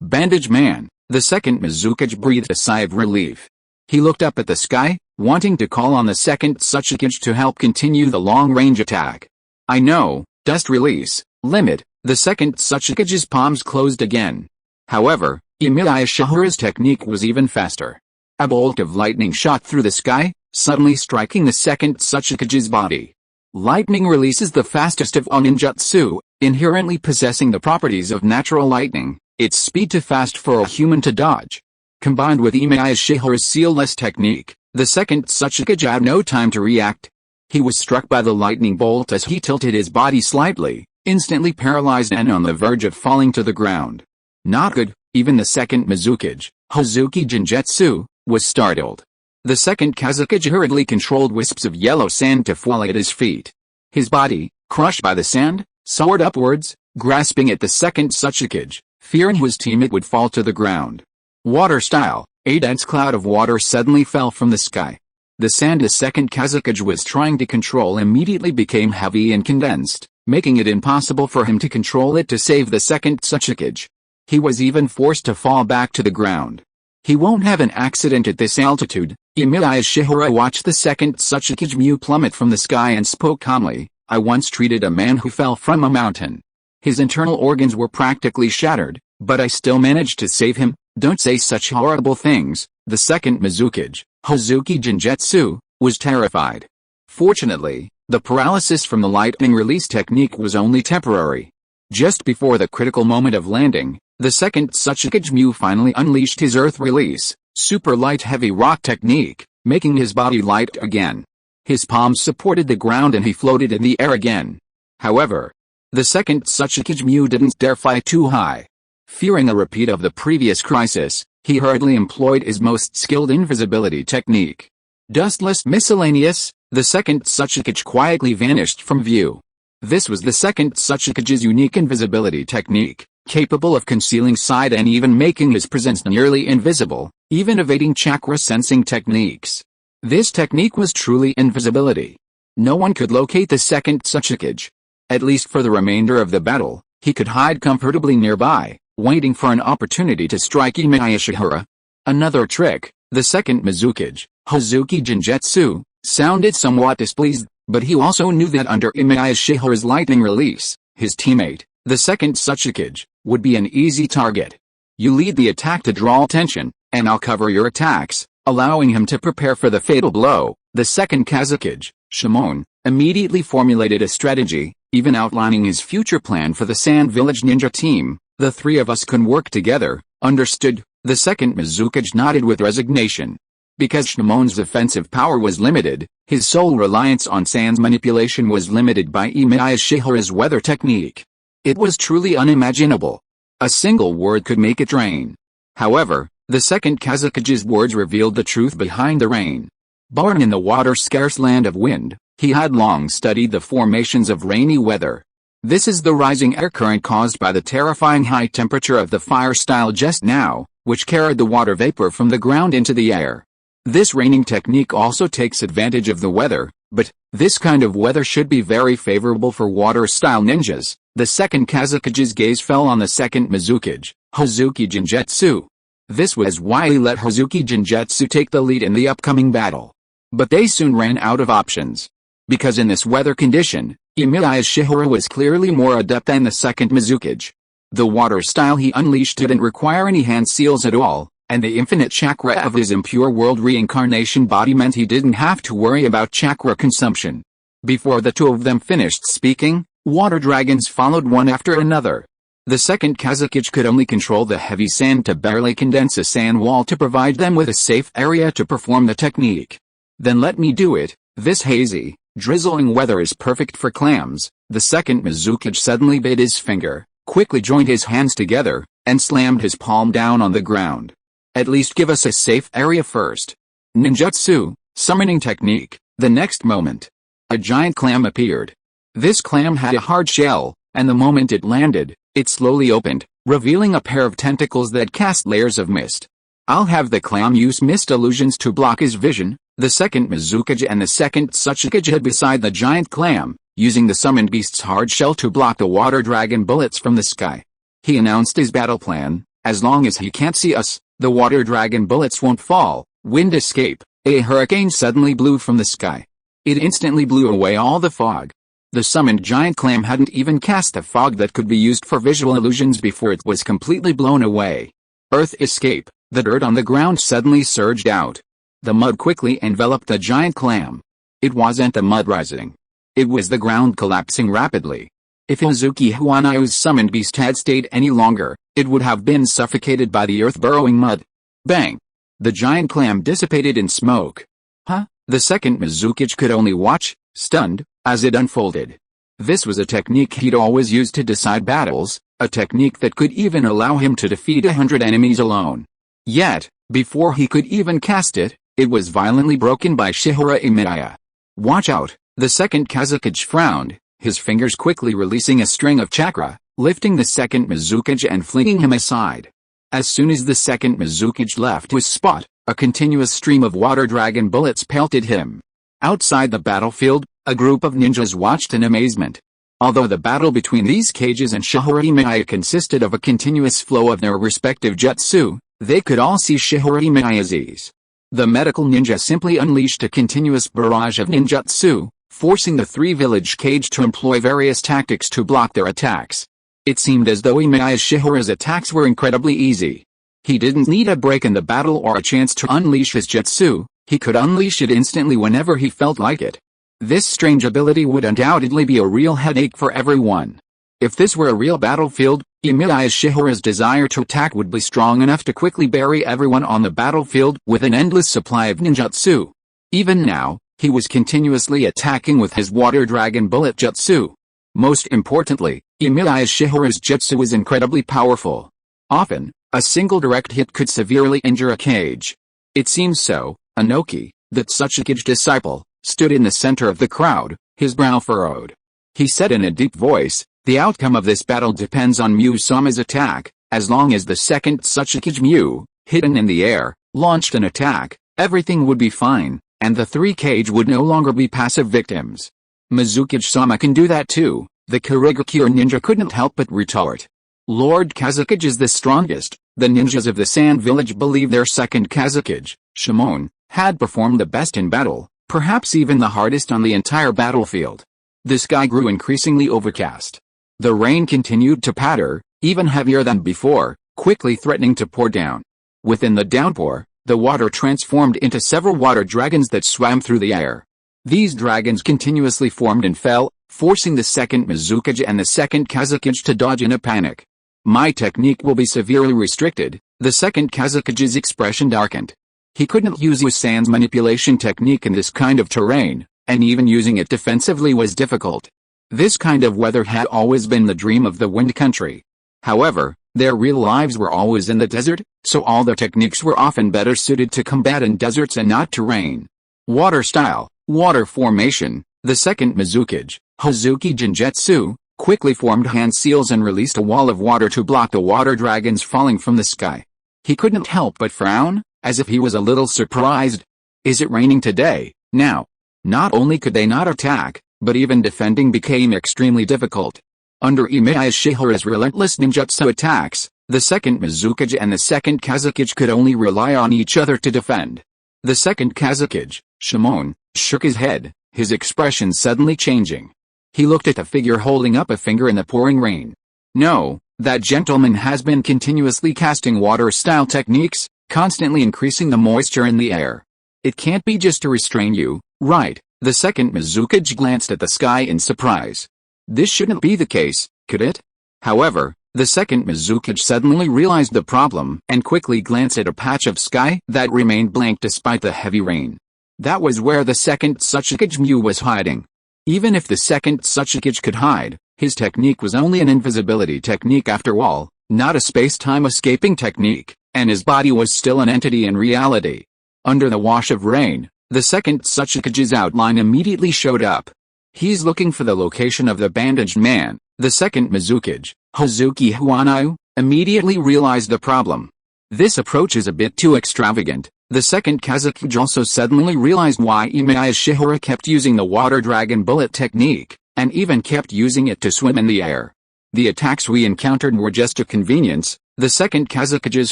Speaker 1: Bandage Man, the second Mizukage breathed a sigh of relief. He looked up at the sky, wanting to call on the second Tsuchikage to help continue the long-range attack. I know, dust release, limit, the second Tsuchikage's palms closed again. However, Emiya Shiyuan's technique was even faster. A bolt of lightning shot through the sky, suddenly striking the second Tsuchikage's body. Lightning releases the fastest of all ninjutsu, inherently possessing the properties of natural lightning, its speed too fast for a human to dodge. Combined with Emiya Shiyuan's sealless technique, the second Tsuchikage had no time to react. He was struck by the lightning bolt as he tilted his body slightly, instantly paralyzed and on the verge of falling to the ground. Not good, even the second Mizukage, Hazuki Jinjutsu, was startled. The second Kazekage hurriedly controlled wisps of yellow sand to fall at his feet. His body, crushed by the sand, soared upwards, grasping at the second Tsuchikage, fearing his teammate would fall to the ground. Water style, a dense cloud of water suddenly fell from the sky. The sand the second Kazekage was trying to control immediately became heavy and condensed, making it impossible for him to control it to save the second Tsuchikage. He was even forced to fall back to the ground. He won't have an accident at this altitude. Emiya Shiyuan watched the second Tsuchikage plummet from the sky and spoke calmly. I once treated a man who fell from a mountain. His internal organs were practically shattered, but I still managed to save him. Don't say such horrible things. The second Mizukage, Hazuki Jinjutsu, was terrified. Fortunately, the paralysis from the lightning release technique was only temporary. Just before the critical moment of landing, the second Tsuchikage finally unleashed his earth release, super light heavy rock technique, making his body light again. His palms supported the ground and he floated in the air again. However, the second Tsuchikage didn't dare fly too high. Fearing a repeat of the previous crisis, he hurriedly employed his most skilled invisibility technique. Dustless miscellaneous, the second Tsuchikage quietly vanished from view. This was the second Tsuchikage's unique invisibility technique, capable of concealing sight and even making his presence nearly invisible, even evading chakra sensing techniques. This technique was truly invisibility. No one could locate the second Tsuchikage. At least for the remainder of the battle, he could hide comfortably nearby, waiting for an opportunity to strike Emiya Shiyuan. Another trick, the second Mizukage, Hazuki Jinjutsu, sounded somewhat displeased, but he also knew that under Emiya Shiyuan's lightning release, his teammate, the second Tsuchikage, would be an easy target. You lead the attack to draw attention, and I'll cover your attacks, allowing him to prepare for the fatal blow. The second Kazekage, Shimon, immediately formulated a strategy, even outlining his future plan for the Sand Village Ninja team. The three of us can work together, understood? The second Mizukage nodded with resignation. Because Shimon's offensive power was limited, his sole reliance on Sand's manipulation was limited by Emiya Shiyuan's weather technique. It was truly unimaginable. A single word could make it rain. However, the second Kazekage's words revealed the truth behind the rain. Born in the water-scarce land of wind, he had long studied the formations of rainy weather. This is the rising air current caused by the terrifying high temperature of the fire style just now, which carried the water vapor from the ground into the air. This raining technique also takes advantage of the weather, but this kind of weather should be very favorable for water-style ninjas. The second Kazekage's gaze fell on the second Mizukage, Hazuki Jinjutsu. This was why he let Hazuki Jinjutsu take the lead in the upcoming battle. But they soon ran out of options. Because in this weather condition, Emiya Shiyuan was clearly more adept than the second Mizukage. The water style he unleashed didn't require any hand seals at all, and the infinite chakra of his Impure World Reincarnation body meant he didn't have to worry about chakra consumption. Before the two of them finished speaking, water dragons followed one after another. The second Kazekage could only control the heavy sand to barely condense a sand wall to provide them with a safe area to perform the technique. Then let me do it. This hazy, drizzling weather is perfect for clams. The second Mizukage suddenly bit his finger, quickly joined his hands together, and slammed his palm down on the ground. At least give us a safe area first. Ninjutsu, Summoning technique. The next moment, a giant clam appeared. This clam had a hard shell, and the moment it landed, it slowly opened, revealing a pair of tentacles that cast layers of mist. I'll have the clam use mist illusions to block his vision. The second Mizukage and the second Tsuchikage hid beside the giant clam, using the summoned beast's hard shell to block the water dragon bullets from the sky. He announced his battle plan: as long as he can't see us, the water dragon bullets won't fall. Wind escape. A hurricane suddenly blew from the sky. It instantly blew away all the fog. The summoned giant clam hadn't even cast the fog that could be used for visual illusions before it was completely blown away. Earth escape. The dirt on the ground suddenly surged out. The mud quickly enveloped the giant clam. It wasn't the mud rising. It was the ground collapsing rapidly. If Izuki Huanayu's summoned beast had stayed any longer, it would have been suffocated by the earth-burrowing mud. Bang! The giant clam dissipated in smoke. Huh? The second Mizukage could only watch, stunned, as it unfolded. This was a technique he'd always used to decide battles, a technique that could even allow him to defeat 100 enemies alone. Yet, before he could even cast it, it was violently broken by Shihara Emiya. Watch out! The second Kazukage frowned, his fingers quickly releasing a string of chakra, lifting the second Mizukage and flinging him aside. As soon as the second Mizukage left his spot, a continuous stream of water dragon bullets pelted him. Outside the battlefield, a group of ninjas watched in amazement. Although the battle between these cages and Shihara Emiya consisted of a continuous flow of their respective jutsu, they could all see Shihara Emiya's ease. The medical ninja simply unleashed a continuous barrage of ninjutsu, forcing the three-village cage to employ various tactics to block their attacks. It seemed as though Emiya's Shihara's attacks were incredibly easy. He didn't need a break in the battle or a chance to unleash his jutsu, he could unleash it instantly whenever he felt like it. This strange ability would undoubtedly be a real headache for everyone. If this were a real battlefield, Emiya's Shihara's desire to attack would be strong enough to quickly bury everyone on the battlefield with an endless supply of ninjutsu. Even now, he was continuously attacking with his water dragon bullet jutsu. Most importantly, Emiya's Shihara's jutsu was incredibly powerful. Often, a single direct hit could severely injure a cage. It seems so. Inoki, the Tsuchikage disciple, stood in the center of the crowd, his brow furrowed. He said in a deep voice, "The outcome of this battle depends on Mu-sama's attack. As long as the second Tsuchikage Mu, hidden in the air, launched an attack, everything would be fine, and the three cage would no longer be passive victims." Mizukage-sama can do that too, the Kurigakure ninja couldn't help but retort. Lord Kazukage is the strongest. The ninjas of the Sand Village believe their second Kazukage, Shimon, had performed the best in battle, perhaps even the hardest on the entire battlefield. The sky grew increasingly overcast. The rain continued to patter, even heavier than before, quickly threatening to pour down. Within the downpour, the water transformed into several water dragons that swam through the air. These dragons continuously formed and fell, forcing the second Mizukage and the second Kazukage to dodge in a panic. "My technique will be severely restricted." The second Kazukage's expression darkened. He couldn't use Usan's manipulation technique in this kind of terrain, and even using it defensively was difficult. This kind of weather had always been the dream of the Wind Country. However, their real lives were always in the desert, so all their techniques were often better suited to combat in deserts and not terrain. Water style, water formation. The second Mizukage, Hazuki Jinjutsu, quickly formed hand seals and released a wall of water to block the water dragons falling from the sky. He couldn't help but frown, as if he was a little surprised. Is it raining today? Now. Not only could they not attack, but even defending became extremely difficult. Under Emiya Shihara's relentless ninjutsu attacks, the second Mizukage and the second Kazukage could only rely on each other to defend. The second Kazukage, Shimon, shook his head, his expression suddenly changing. He looked at the figure holding up a finger in the pouring rain. "No, that gentleman has been continuously casting water-style techniques, constantly increasing the moisture in the air. It can't be just to restrain you, right?" The second Mizukage glanced at the sky in surprise. This shouldn't be the case, could it? However, the second Mizukage suddenly realized the problem and quickly glanced at a patch of sky that remained blank despite the heavy rain. That was where the second Tsuchikage Mu was hiding. Even if the second Tsuchikage could hide, his technique was only an invisibility technique after all, not a space-time escaping technique, and his body was still an entity in reality. Under the wash of rain, The second Tsuchikage's outline immediately showed up. He's looking for the location of the bandaged man. The second Mizukage, Hazuki Huanayu, immediately realized the problem. This approach is a bit too extravagant. The second Kazekage also suddenly realized why Emiya Shiyuan kept using the water dragon bullet technique, and even kept using it to swim in the air. The attacks we encountered were just a convenience. The second Kazekage's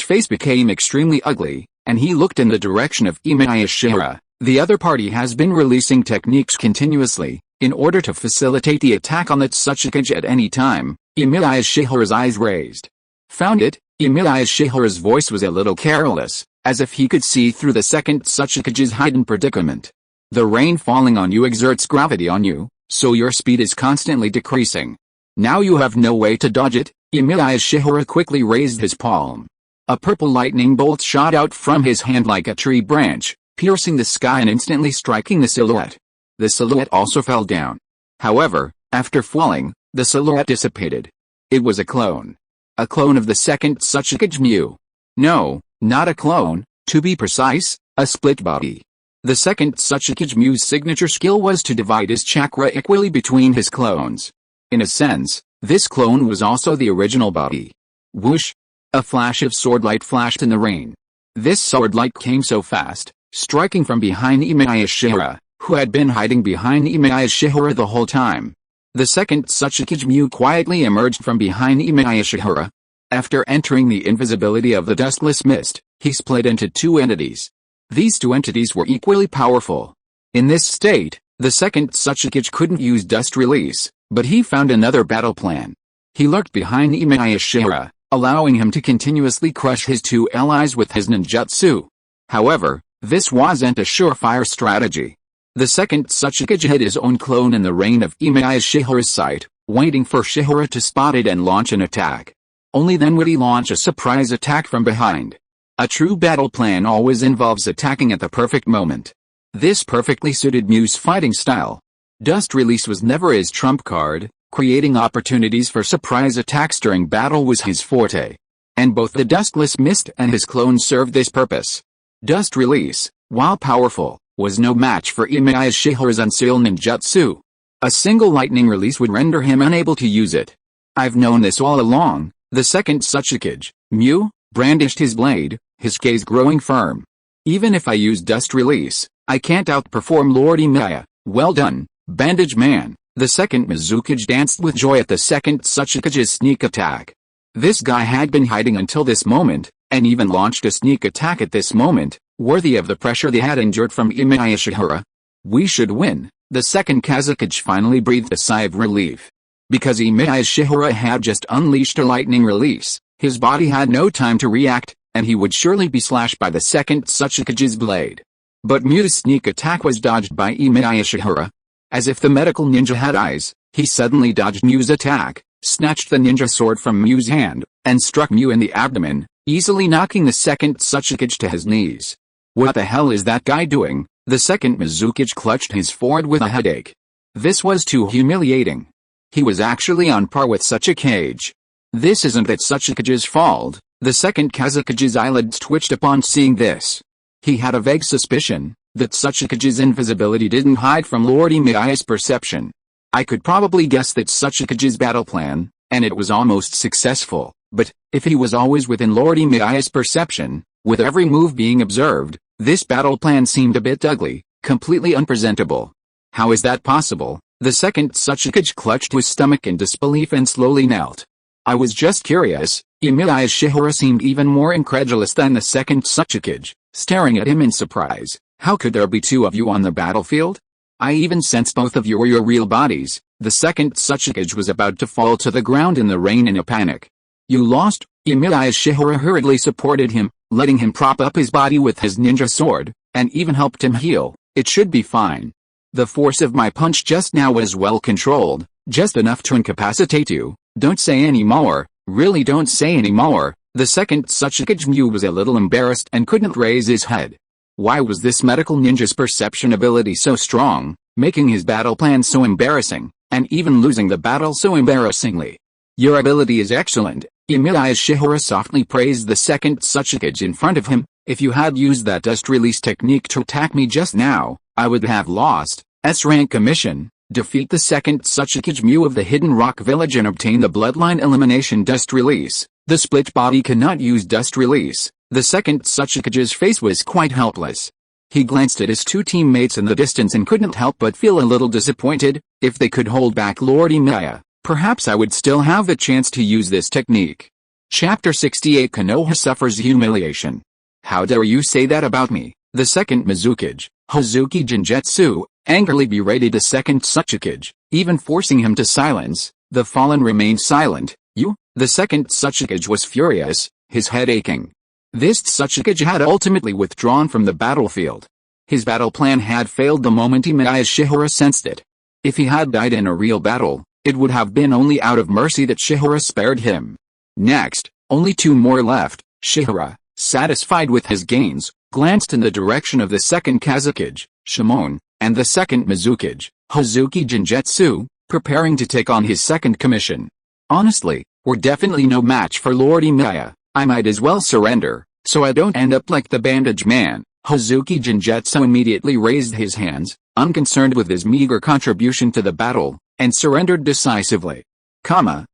Speaker 1: face became extremely ugly, and he looked in the direction of Emiya Shiyuan. The other party has been releasing techniques continuously, in order to facilitate the attack on the Tsuchikage at any time. Emiya Shiyuan's eyes raised. Found it? Emiya Shiyuan's voice was a little careless, as if he could see through the second Tsuchikage's hidden predicament. The rain falling on you exerts gravity on you, so your speed is constantly decreasing. Now you have no way to dodge it. Emiya Shiyuan quickly raised his palm. A purple lightning bolt shot out from his hand like a tree branch, piercing the sky and instantly striking the silhouette. The silhouette also fell down. However, after falling, the silhouette dissipated. It was a clone. A clone of the second Tsuchikage Mew. No, not a clone, to be precise, a split body. The second Tsuchikage Mew's signature skill was to divide his chakra equally between his clones. In a sense, this clone was also the original body. Whoosh! A flash of swordlight flashed in the rain. This swordlight came so fast, striking from behind Emiya Shiyuan, who had been hiding behind Emiya Shiyuan the whole time. The second Tsuchikage Mew quietly emerged from behind Emiya Shiyuan. After entering the invisibility of the dustless mist, he split into two entities. These two entities were equally powerful. In this state, the second Tsuchikage couldn't use dust release, but he found another battle plan. He lurked behind Emiya Shiyuan, allowing him to continuously crush his two allies with his ninjutsu. However, this wasn't a surefire strategy. The second Tsuchikage hid his own clone in the rain of Emiya Shiyuan's sight, waiting for Shihara to spot it and launch an attack. Only then would he launch a surprise attack from behind. A true battle plan always involves attacking at the perfect moment. This perfectly suited Mew's fighting style. Dust release was never his trump card. Creating opportunities for surprise attacks during battle was his forte. And both the dustless mist and his clone served this purpose. Dust release, while powerful, was no match for Emiya Shiyuan's unsealed ninjutsu. A single lightning release would render him unable to use it. I've known this all along. The second Tsuchikage, Mew, brandished his blade, his gaze growing firm. Even if I use dust release, I can't outperform Lord Emiya. Well done, bandage man. The second Mizukage danced with joy at the second Tsuchikage's sneak attack. This guy had been hiding until this moment, and even launched a sneak attack at this moment, worthy of the pressure they had endured from Emiya Shiyuan. We should win. The second Kazekage finally breathed a sigh of relief. Because Emiya Shiyuan had just unleashed a lightning release, his body had no time to react, and he would surely be slashed by the second Tsuchikage's blade. But Mew's sneak attack was dodged by Emiya Shiyuan. As if the medical ninja had eyes, he suddenly dodged Mew's attack, snatched the ninja sword from Mew's hand, and struck Mew in the abdomen, easily knocking the second Tsuchikage to his knees. What the hell is that guy doing? The second Mizukage clutched his forehead with a headache. This was too humiliating. He was actually on par with Tsuchikage. This isn't that Tsuchikage's fault. The second Kazekage's eyelids twitched upon seeing this. He had a vague suspicion that Tsuchikage's invisibility didn't hide from Lord Emiya's perception. I could probably guess that Tsuchikage's battle plan, and it was almost successful, but if he was always within Lord Emiya's perception, with every move being observed, this battle plan seemed a bit ugly, completely unpresentable. How is that possible? The second Tsuchikage clutched his stomach in disbelief and slowly knelt. I was just curious. Emiya Shiyuan seemed even more incredulous than the second Tsuchikage, staring at him in surprise. How could there be two of you on the battlefield? I even sensed both of you were your real bodies. The second Tsuchikage was about to fall to the ground in the rain in a panic. You lost? Emiya Shiyuan hurriedly supported him, letting him prop up his body with his ninja sword, and even helped him heal. It should be fine. The force of my punch just now was well controlled, just enough to incapacitate you. Don't say any more, really don't say any more. The second Tsuchikage Mew was a little embarrassed and couldn't raise his head. Why was this medical ninja's perception ability so strong, making his battle plan so embarrassing, and even losing the battle so embarrassingly? Your ability is excellent. Emiya Shiyuan softly praised the second Tsuchikage in front of him, If you had used that dust release technique to attack me just now, I would have lost. S-rank commission, defeat the second Tsuchikage Mu of the Hidden Rock Village and obtain the Bloodline Elimination Dust Release. The split body cannot use dust release. The second Tsuchikage's face was quite helpless. He glanced at his two teammates in the distance and couldn't help but feel a little disappointed. If they could hold back Lord Emiya, perhaps I would still have a chance to use this technique. Chapter 68 Konoha suffers humiliation. How dare you say that about me? The second Mizukage, Hazuki Jinjetsu, angrily berated the second Tsuchikage, even forcing him to silence. The fallen remained silent. You? The second Tsuchikage was furious, his head aching. This Tsuchikage had ultimately withdrawn from the battlefield. His battle plan had failed the moment Emiya Shihara sensed it. If he had died in a real battle, it would have been only out of mercy that Shihara spared him. Next, only two more left. Shihara, satisfied with his gains, glanced in the direction of the second Kazekage, Shimon, and the second Mizukage, Hazuki Jinjetsu, preparing to take on his second commission. Honestly, we're definitely no match for Lord Emiya. I might as well surrender, so I don't end up like the bandage man. Hazuki Jinjetsu immediately raised his hands, unconcerned with his meager contribution to the battle, and surrendered decisively. Emiya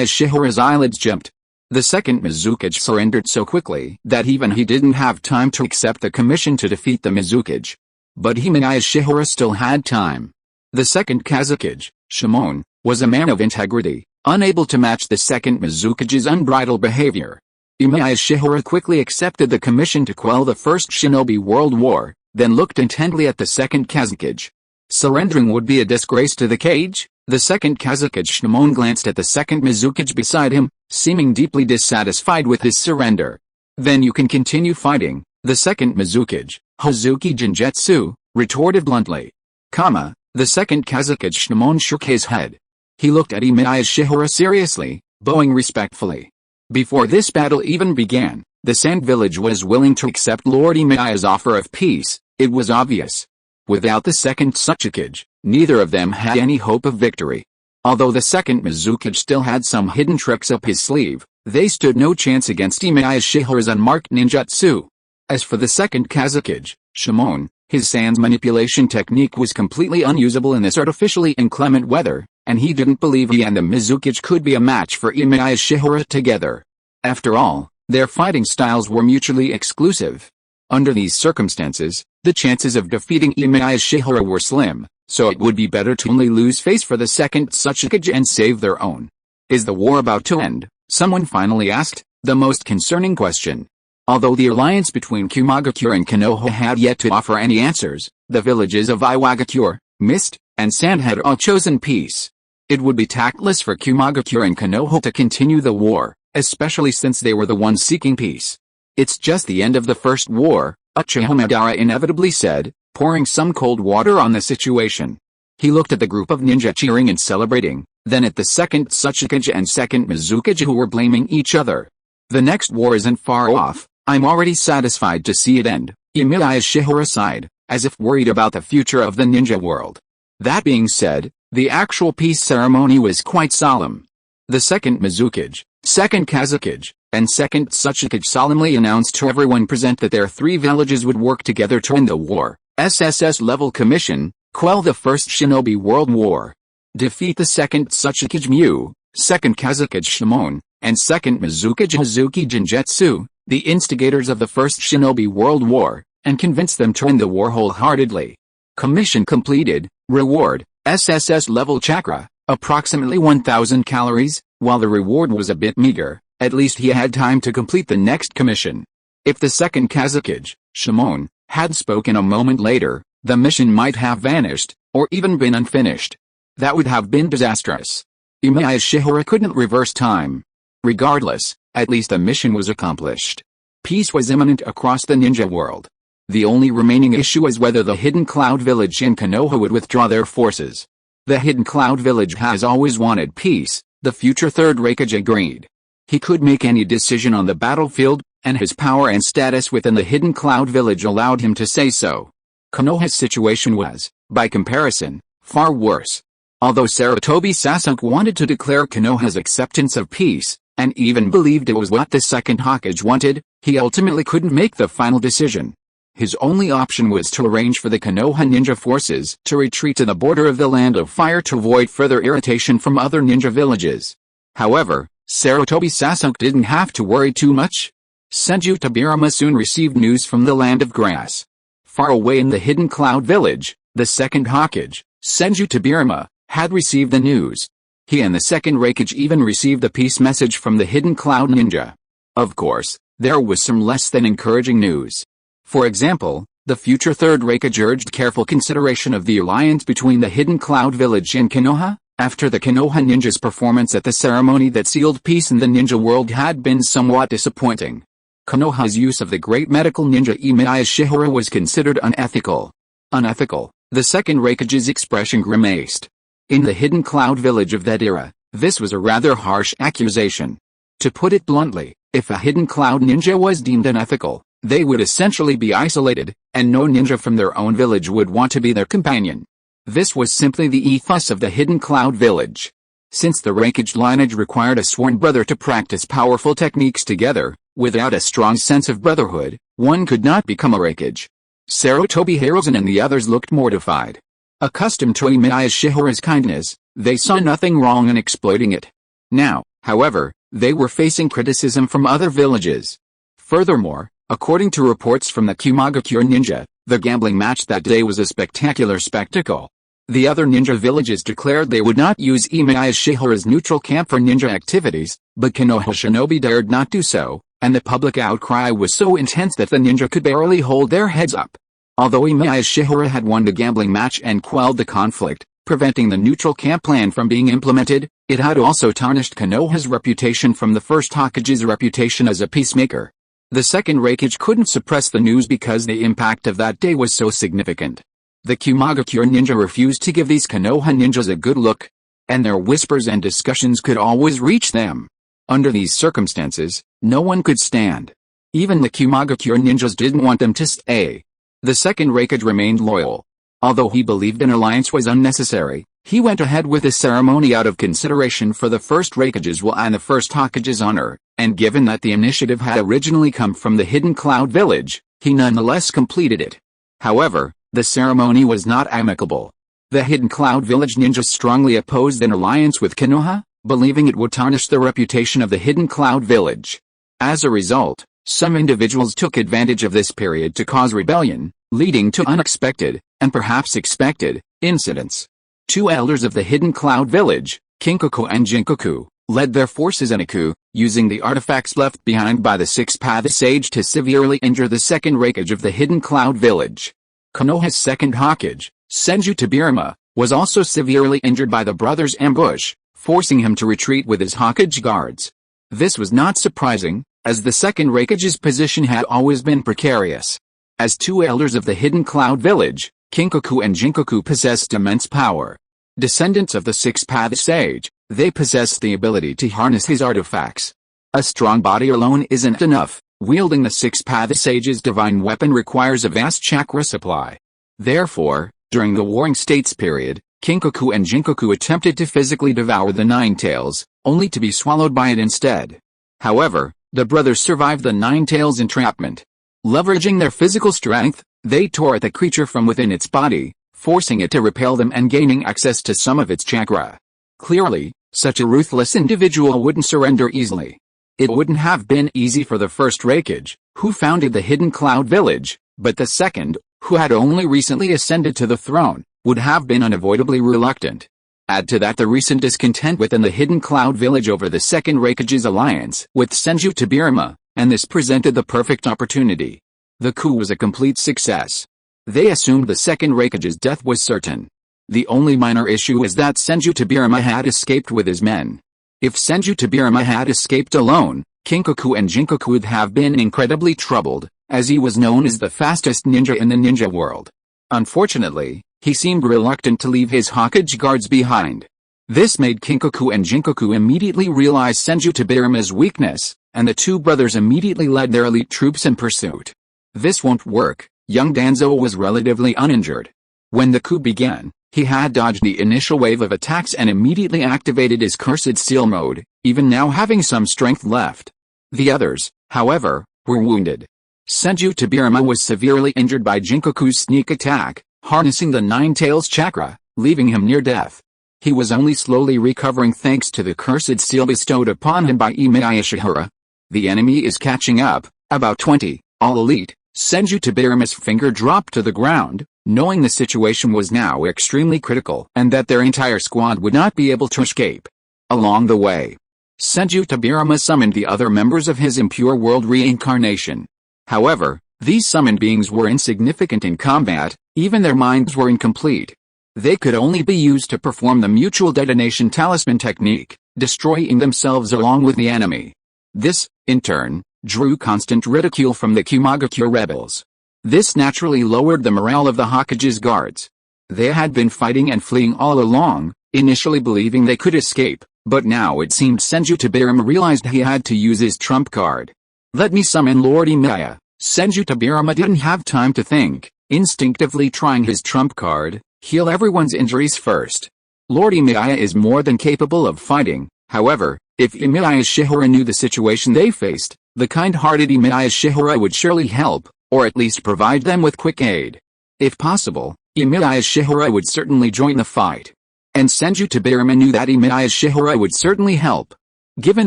Speaker 1: Shihara's eyelids jumped. The second Mizukage surrendered so quickly that even he didn't have time to accept the commission to defeat the Mizukage. But Emiya Shihara still had time. The second Kazekage, Shimon, was a man of integrity, unable to match the second Mizukage's unbridled behavior. Emiya Shihara quickly accepted the commission to quell the First Shinobi World War, then looked intently at the second Kazekage. Surrendering would be a disgrace to the cage. The second Kazekage Shimon glanced at the second Mizukage beside him, seeming deeply dissatisfied with his surrender. Then you can continue fighting, the second Mizukage, Hazuki Jinjetsu, retorted bluntly. The second Kazekage Shimon shook his head. He looked at Emiya Shihara seriously, bowing respectfully. Before this battle even began, the Sand Village was willing to accept Lord Emiya's offer of peace. It was obvious. Without the second Tsuchikage, neither of them had any hope of victory. Although the second Mizukage still had some hidden tricks up his sleeve, they stood no chance against Emiya Shihara's unmarked ninjutsu. As for the second Kazekage, Shimon, his sand's manipulation technique was completely unusable in this artificially inclement weather, and he didn't believe he and the Mizukage could be a match for Emiya Shihara together. After all, their fighting styles were mutually exclusive. Under these circumstances, the chances of defeating Emiya Shihara were slim, so it would be better to only lose face for the second Tsuchikage and save their own. Is the war about to end? Someone finally asked, the most concerning question. Although the alliance between Kumagakure and Konoha had yet to offer any answers, the villages of Iwagakure, Mist, and Sand had all chosen peace. It would be tactless for Kumagakure and Konoha to continue the war, especially since they were the ones seeking peace. It's just the end of the first war, Uchiha Madara inevitably said, pouring some cold water on the situation. He looked at the group of ninja cheering and celebrating, then at the second Tsuchikage and second Mizukage who were blaming each other. The next war isn't far off. I'm already satisfied to see it end. Emiya Shihara sighed, as if worried about the future of the ninja world. That being said, the actual peace ceremony was quite solemn. The second Mizukage, second Kazekage, and second Tsuchikage solemnly announced to everyone present that their three villages would work together to end the war. SSS-level commission, quell the First Shinobi World War. Defeat the second Tsuchikage Mu, second Kazekage Shimon, and second Mizukage Hazuki Jinjetsu, the instigators of the First Shinobi World War, and convince them to end the war wholeheartedly. Commission completed. Reward, SSS level chakra, approximately 1,000 calories. While the reward was a bit meager, at least he had time to complete the next commission. If the second Kazekage, Shimon, had spoken a moment later, the mission might have vanished, or even been unfinished. That would have been disastrous. Emiya Shihara couldn't reverse time. Regardless, at least the mission was accomplished. Peace was imminent across the ninja world. The only remaining issue was whether the Hidden Cloud Village in Konoha would withdraw their forces. The Hidden Cloud Village has always wanted peace, the future Third Raikage agreed. He could make any decision on the battlefield, and his power and status within the Hidden Cloud Village allowed him to say so. Konoha's situation was, by comparison, far worse. Although Sarutobi Sasuke wanted to declare Konoha's acceptance of peace, and even believed it was what the second Hokage wanted. He ultimately couldn't make the final decision. His only option was to arrange for the Konoha ninja forces to retreat to the border of the Land of Fire to avoid further irritation from other ninja villages. However, Sarutobi Sasuke didn't have to worry too much. Senju Tobirama soon received news from the Land of Grass. Far away in the Hidden Cloud Village, the second Hokage, Senju Tobirama, had received the news. He and the second Raikage even received a peace message from the Hidden Cloud Ninja. Of course, there was some less than encouraging news. For example, the future third Raikage urged careful consideration of the alliance between the Hidden Cloud Village and Konoha, after the Konoha ninja's performance at the ceremony that sealed peace in the ninja world had been somewhat disappointing. Konoha's use of the great medical ninja Emiya Shiyuan was considered unethical. Unethical, the second Raikage's expression grimaced. In the Hidden Cloud Village of that era, this was a rather harsh accusation. To put it bluntly, if a Hidden Cloud ninja was deemed unethical, they would essentially be isolated, and no ninja from their own village would want to be their companion. This was simply the ethos of the Hidden Cloud Village. Since the Raikage lineage required a sworn brother to practice powerful techniques together, without a strong sense of brotherhood, one could not become a Raikage. Sarutobi Hiruzen and the others looked mortified. Accustomed to Emiya Shiyuan's kindness, they saw nothing wrong in exploiting it. Now, however, they were facing criticism from other villages. Furthermore, according to reports from the Kumagakure ninja, the gambling match that day was a spectacular spectacle. The other ninja villages declared they would not use Emiya Shiyuan's neutral camp for ninja activities, but Konoha shinobi dared not do so, and the public outcry was so intense that the ninja could barely hold their heads up. Although Emiya Shiyuan had won the gambling match and quelled the conflict, preventing the neutral camp plan from being implemented, it had also tarnished Konoha's reputation from the first Hokage's reputation as a peacemaker. The second Raikage couldn't suppress the news because the impact of that day was so significant. The Kumagakure ninja refused to give these Konoha ninjas a good look, and their whispers and discussions could always reach them. Under these circumstances, no one could stand. Even the Kumagakure ninjas didn't want them to stay. The second Raikage remained loyal. Although he believed an alliance was unnecessary, he went ahead with the ceremony out of consideration for the first Raikage's will and the first Hokage's honor, and given that the initiative had originally come from the Hidden Cloud Village, he nonetheless completed it. However, the ceremony was not amicable. The Hidden Cloud Village ninjas strongly opposed an alliance with Konoha, believing it would tarnish the reputation of the Hidden Cloud Village. As a result, some individuals took advantage of this period to cause rebellion, leading to unexpected, and perhaps expected, incidents. Two elders of the Hidden Cloud Village, Kinkaku and Jinkaku, led their forces in a coup, using the artifacts left behind by the Six-Path Sage to severely injure the second Raikage of the Hidden Cloud Village. Konoha's second Hokage, Senju Tobirama, was also severely injured by the brothers' ambush, forcing him to retreat with his Hokage guards. This was not surprising, as the second Raikage's position had always been precarious. As two elders of the Hidden Cloud Village, Kinkaku and Jinkaku possessed immense power. Descendants of the Six-Path Sage, they possessed the ability to harness his artifacts. A strong body alone isn't enough. Wielding the Six-Path Sage's divine weapon requires a vast chakra supply. Therefore, during the Warring States period, Kinkaku and Jinkaku attempted to physically devour the Nine Tails, only to be swallowed by it instead. However, the brothers survived the Nine Tails entrapment. Leveraging their physical strength, they tore at the creature from within its body, forcing it to repel them and gaining access to some of its chakra. Clearly, such a ruthless individual wouldn't surrender easily. It wouldn't have been easy for the first Raikage, who founded the Hidden Cloud Village, but the second, who had only recently ascended to the throne, would have been unavoidably reluctant. Add to that the recent discontent within the Hidden Cloud Village over the second Raikage's alliance with Senju Tobirama, and this presented the perfect opportunity. The coup was a complete success. They assumed the second Raikage's death was certain. The only minor issue is that Senju Tobirama had escaped with his men. If Senju Tobirama had escaped alone, Kinkaku and Jinkaku would have been incredibly troubled, as he was known as the fastest ninja in the ninja world. Unfortunately, he seemed reluctant to leave his Hokage guards behind. This made Kinkaku and Jinkaku immediately realize Senju Tobirama's weakness, and the two brothers immediately led their elite troops in pursuit. This won't work. Young Danzo was relatively uninjured. When the coup began, He had dodged the initial wave of attacks and immediately activated his cursed seal mode, even now having some strength left. The others, however, were wounded. Senju Tobirama was severely injured by Jinkoku's sneak attack, harnessing the Nine-Tails chakra, leaving him near death. He was only slowly recovering thanks to the cursed seal bestowed upon him by Emiya Shiyuan. The enemy is catching up, about 20, all elite. Senju Tobirama's finger dropped to the ground, knowing the situation was now extremely critical and that their entire squad would not be able to escape. Along the way, Senju Tobirama summoned the other members of his Impure World Reincarnation. However, these summoned beings were insignificant in combat, even their minds were incomplete. They could only be used to perform the mutual detonation talisman technique, destroying themselves along with the enemy. This, in turn, drew constant ridicule from the Kaguya rebels. This naturally lowered the morale of the Hokage's guards. They had been fighting and fleeing all along, initially believing they could escape, but now it seemed Senju Tobirama realized he had to use his trump card. Let me summon Lord Emiya. Senju Tobirama didn't have time to think, instinctively trying his trump card, heal everyone's injuries first. Lord Emiya is more than capable of fighting, however, if Emiya Shiyuan knew the situation they faced, the kind-hearted Emiya Shiyuan would surely help, or at least provide them with quick aid. If possible, Emiya Shiyuan would certainly join the fight. And Senju Tobirama knew that Emiya Shiyuan would certainly help. Given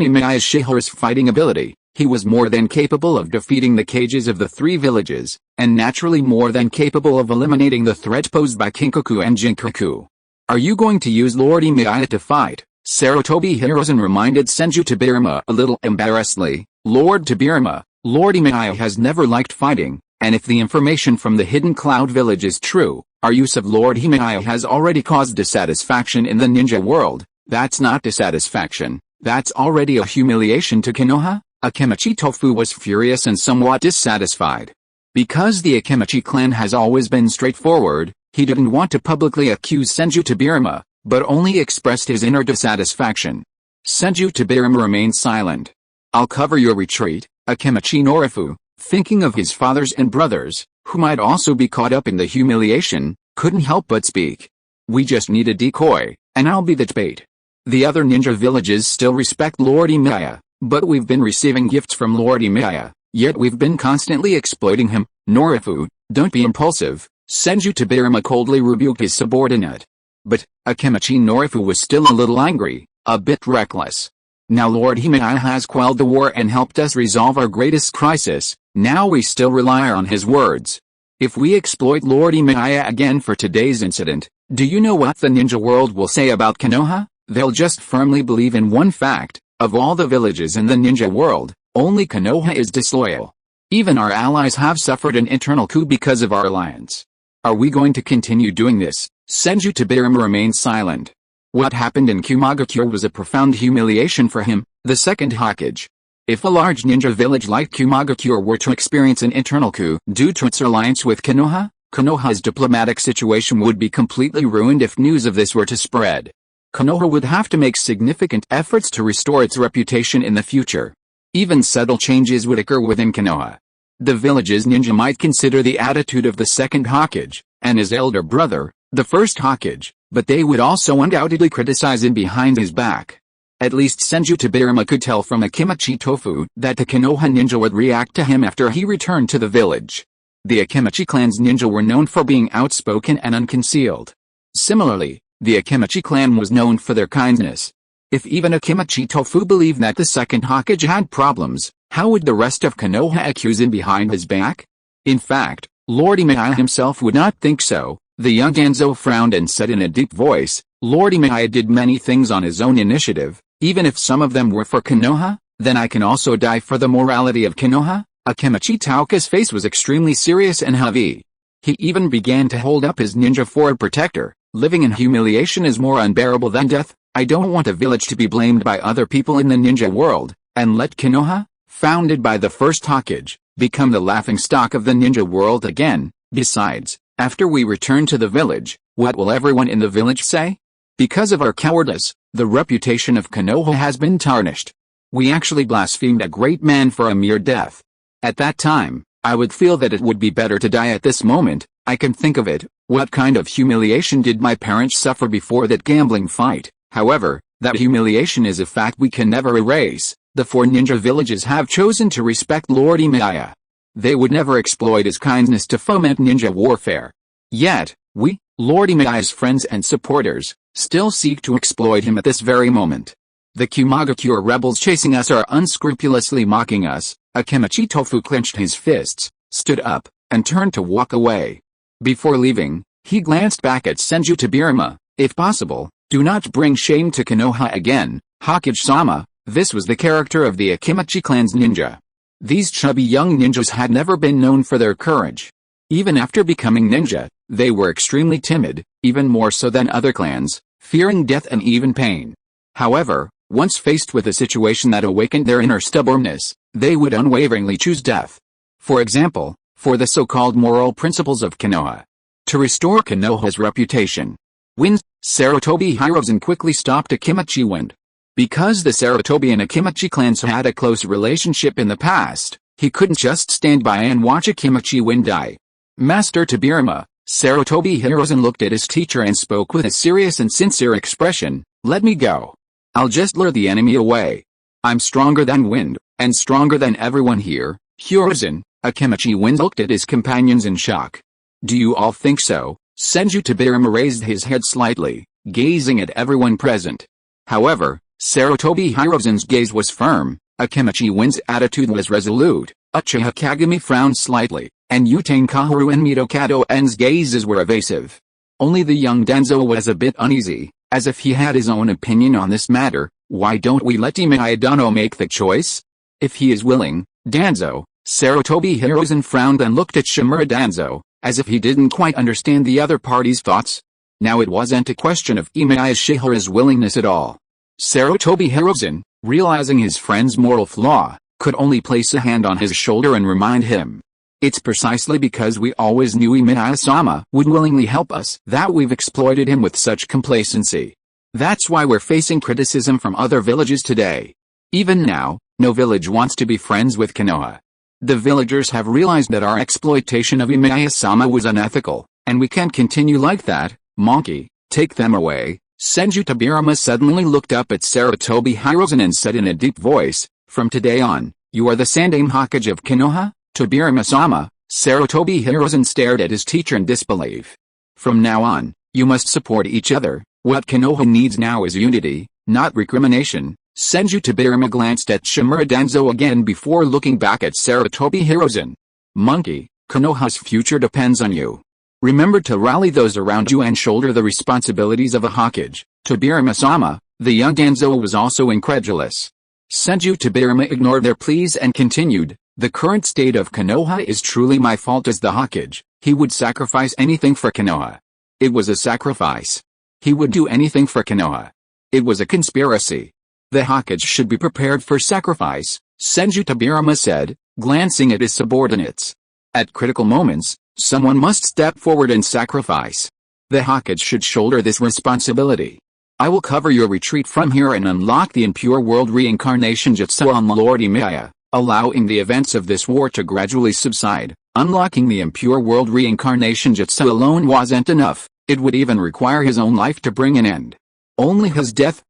Speaker 1: Emiya Shiyuan's fighting ability, he was more than capable of defeating the kages of the three villages, and naturally more than capable of eliminating the threat posed by Kinkaku and Jinkaku. Are you going to use Lord Emiya to fight? Sarutobi Hiruzen reminded Senju Tobirama a little embarrassedly. Lord Tobirama, Lord Emiya has never liked fighting, and if the information from the Hidden Cloud Village is true, our use of Lord Emiya has already caused dissatisfaction in the ninja world. That's not dissatisfaction, that's already a humiliation to Konoha. Akemichi Tofu was furious and somewhat dissatisfied. Because the Akemichi clan has always been straightforward, he didn't want to publicly accuse Senju Tobirama, but only expressed his inner dissatisfaction. Senju Tobirama remained silent. I'll cover your retreat, Akemichi Norifu, thinking of his fathers and brothers, who might also be caught up in the humiliation, couldn't help but speak. We just need a decoy, and I'll be the bait. The other ninja villages still respect Lord Emiya, but we've been receiving gifts from Lord Emiya, yet we've been constantly exploiting him. Norifu, don't be impulsive, Senju Tobirama coldly rebuked his subordinate. But, Akemichi Norifu was still a little angry, a bit reckless. Now Lord Emiya has quelled the war and helped us resolve our greatest crisis, now we still rely on his words. If we exploit Lord Emiya again for today's incident, do you know what the ninja world will say about Konoha? They'll just firmly believe in one fact, of all the villages in the ninja world, only Konoha is disloyal. Even our allies have suffered an internal coup because of our alliance. Are we going to continue doing this? Senju Tobirama remained silent. What happened in Kaguya was a profound humiliation for him, the second Hokage. If a large ninja village like Kaguya were to experience an internal coup due to its alliance with Konoha, Konoha's diplomatic situation would be completely ruined if news of this were to spread. Konoha would have to make significant efforts to restore its reputation in the future. Even subtle changes would occur within Konoha. The village's ninja might consider the attitude of the second Hokage, and his elder brother, the first Hokage, but they would also undoubtedly criticize him behind his back. At least Senju Tobirama could tell from Akemichi Tofu that the Konoha ninja would react to him after he returned to the village. The Akemichi clan's ninja were known for being outspoken and unconcealed. Similarly, the Akemichi clan was known for their kindness. If even Akemichi Tofu believed that the second Hokage had problems, how would the rest of Konoha accuse him behind his back? In fact, Lord Emiya himself would not think so. The young Danzo frowned and said in a deep voice, Lord Emiya did many things on his own initiative, even if some of them were for Konoha, then I can also die for the morality of Konoha. Akemichi Tauka's face was extremely serious and heavy. He even began to hold up his ninja for protector. Living in humiliation is more unbearable than death. I don't want a village to be blamed by other people in the ninja world, and let Konoha, founded by the first Hokage, become the laughingstock of the ninja world again. Besides, after we return to the village, what will everyone in the village say? Because of our cowardice, the reputation of Konoha has been tarnished. We actually blasphemed a great man for a mere death. At that time, I would feel that it would be better to die at this moment, I can think of it. What kind of humiliation did my parents suffer before that gambling fight? However, that humiliation is a fact we can never erase. The 4 ninja villages have chosen to respect Lord Emiya. They would never exploit his kindness to foment ninja warfare. Yet, we, Lord Emiya's friends and supporters, still seek to exploit him at this very moment. The Kumagakure rebels chasing us are unscrupulously mocking us. Akimichi Tofu clenched his fists, stood up, and turned to walk away. Before leaving, he glanced back at Senju Tobirama. If possible, do not bring shame to Konoha again, Hokage-sama. This was the character of the Akimichi clan's ninja. These chubby young ninjas had never been known for their courage. Even after becoming ninja, they were extremely timid, even more so than other clans, fearing death and even pain. However, once faced with a situation that awakened their inner stubbornness, they would unwaveringly choose death. For example, for the so-called moral principles of Konoha. To restore Konoha's reputation. When Sarutobi Hiruzen quickly stopped Akimichi Wind. Because the Sarutobi and Akimichi clans had a close relationship in the past, he couldn't just stand by and watch Akimichi Wind die. Master Tobirama, Sarutobi Hiruzen looked at his teacher and spoke with a serious and sincere expression. Let me go. I'll just lure the enemy away. I'm stronger than Wind, and stronger than everyone here. Hiruzen, Akimichi Wind looked at his companions in shock. Do you all think so? Senju Tobirama raised his head slightly, gazing at everyone present. However, Sarutobi Hiruzen's gaze was firm, Akimichi Wind's attitude was resolute, Uchiha Kagami frowned slightly, and Utane Kaharu and Mitokado En's gazes were evasive. Only the young Danzo was a bit uneasy, as if he had his own opinion on this matter. Why don't we let Emiya Dano make the choice? If he is willing, Danzo. Sarutobi Hiruzen frowned and looked at Shimura Danzo, as if he didn't quite understand the other party's thoughts. Now it wasn't a question of Emiya Shihara's willingness at all. Sarutobi Hiruzen, realizing his friend's moral flaw, could only place a hand on his shoulder and remind him. It's precisely because we always knew Emiya-sama would willingly help us that we've exploited him with such complacency. That's why we're facing criticism from other villages today. Even now, no village wants to be friends with Konoha. The villagers have realized that our exploitation of Emiya-sama was unethical, and we can't continue like that. Monkey, take them away. Senju Tobirama suddenly looked up at Sarutobi Hiruzen and said in a deep voice, from today on, you are the Sandaime Hokage of Konoha? Tobirama-sama, Sarutobi Hiruzen stared at his teacher in disbelief. From now on, you must support each other. What Konoha needs now is unity, not recrimination. Senju Tobirama glanced at Shimura Danzo again before looking back at Sarutobi Hiruzen. Monkey, Konoha's future depends on you. Remember to rally those around you and shoulder the responsibilities of a Hokage. Tobirama-sama, the young Danzo was also incredulous. Senju Tobirama ignored their pleas and continued, the current state of Konoha is truly my fault as the Hokage. He would sacrifice anything for Konoha. It was a sacrifice. He would do anything for Konoha. It was a conspiracy. The Hokage should be prepared for sacrifice, Senju Tobirama said, glancing at his subordinates. At critical moments, someone must step forward and sacrifice. The Hokage should shoulder this responsibility. I will cover your retreat from here and unlock the Impure World Reincarnation Jutsu on Lord Emiya, allowing the events of this war to gradually subside. Unlocking the Impure World Reincarnation Jutsu alone wasn't enough, it would even require his own life to bring an end. Only his death,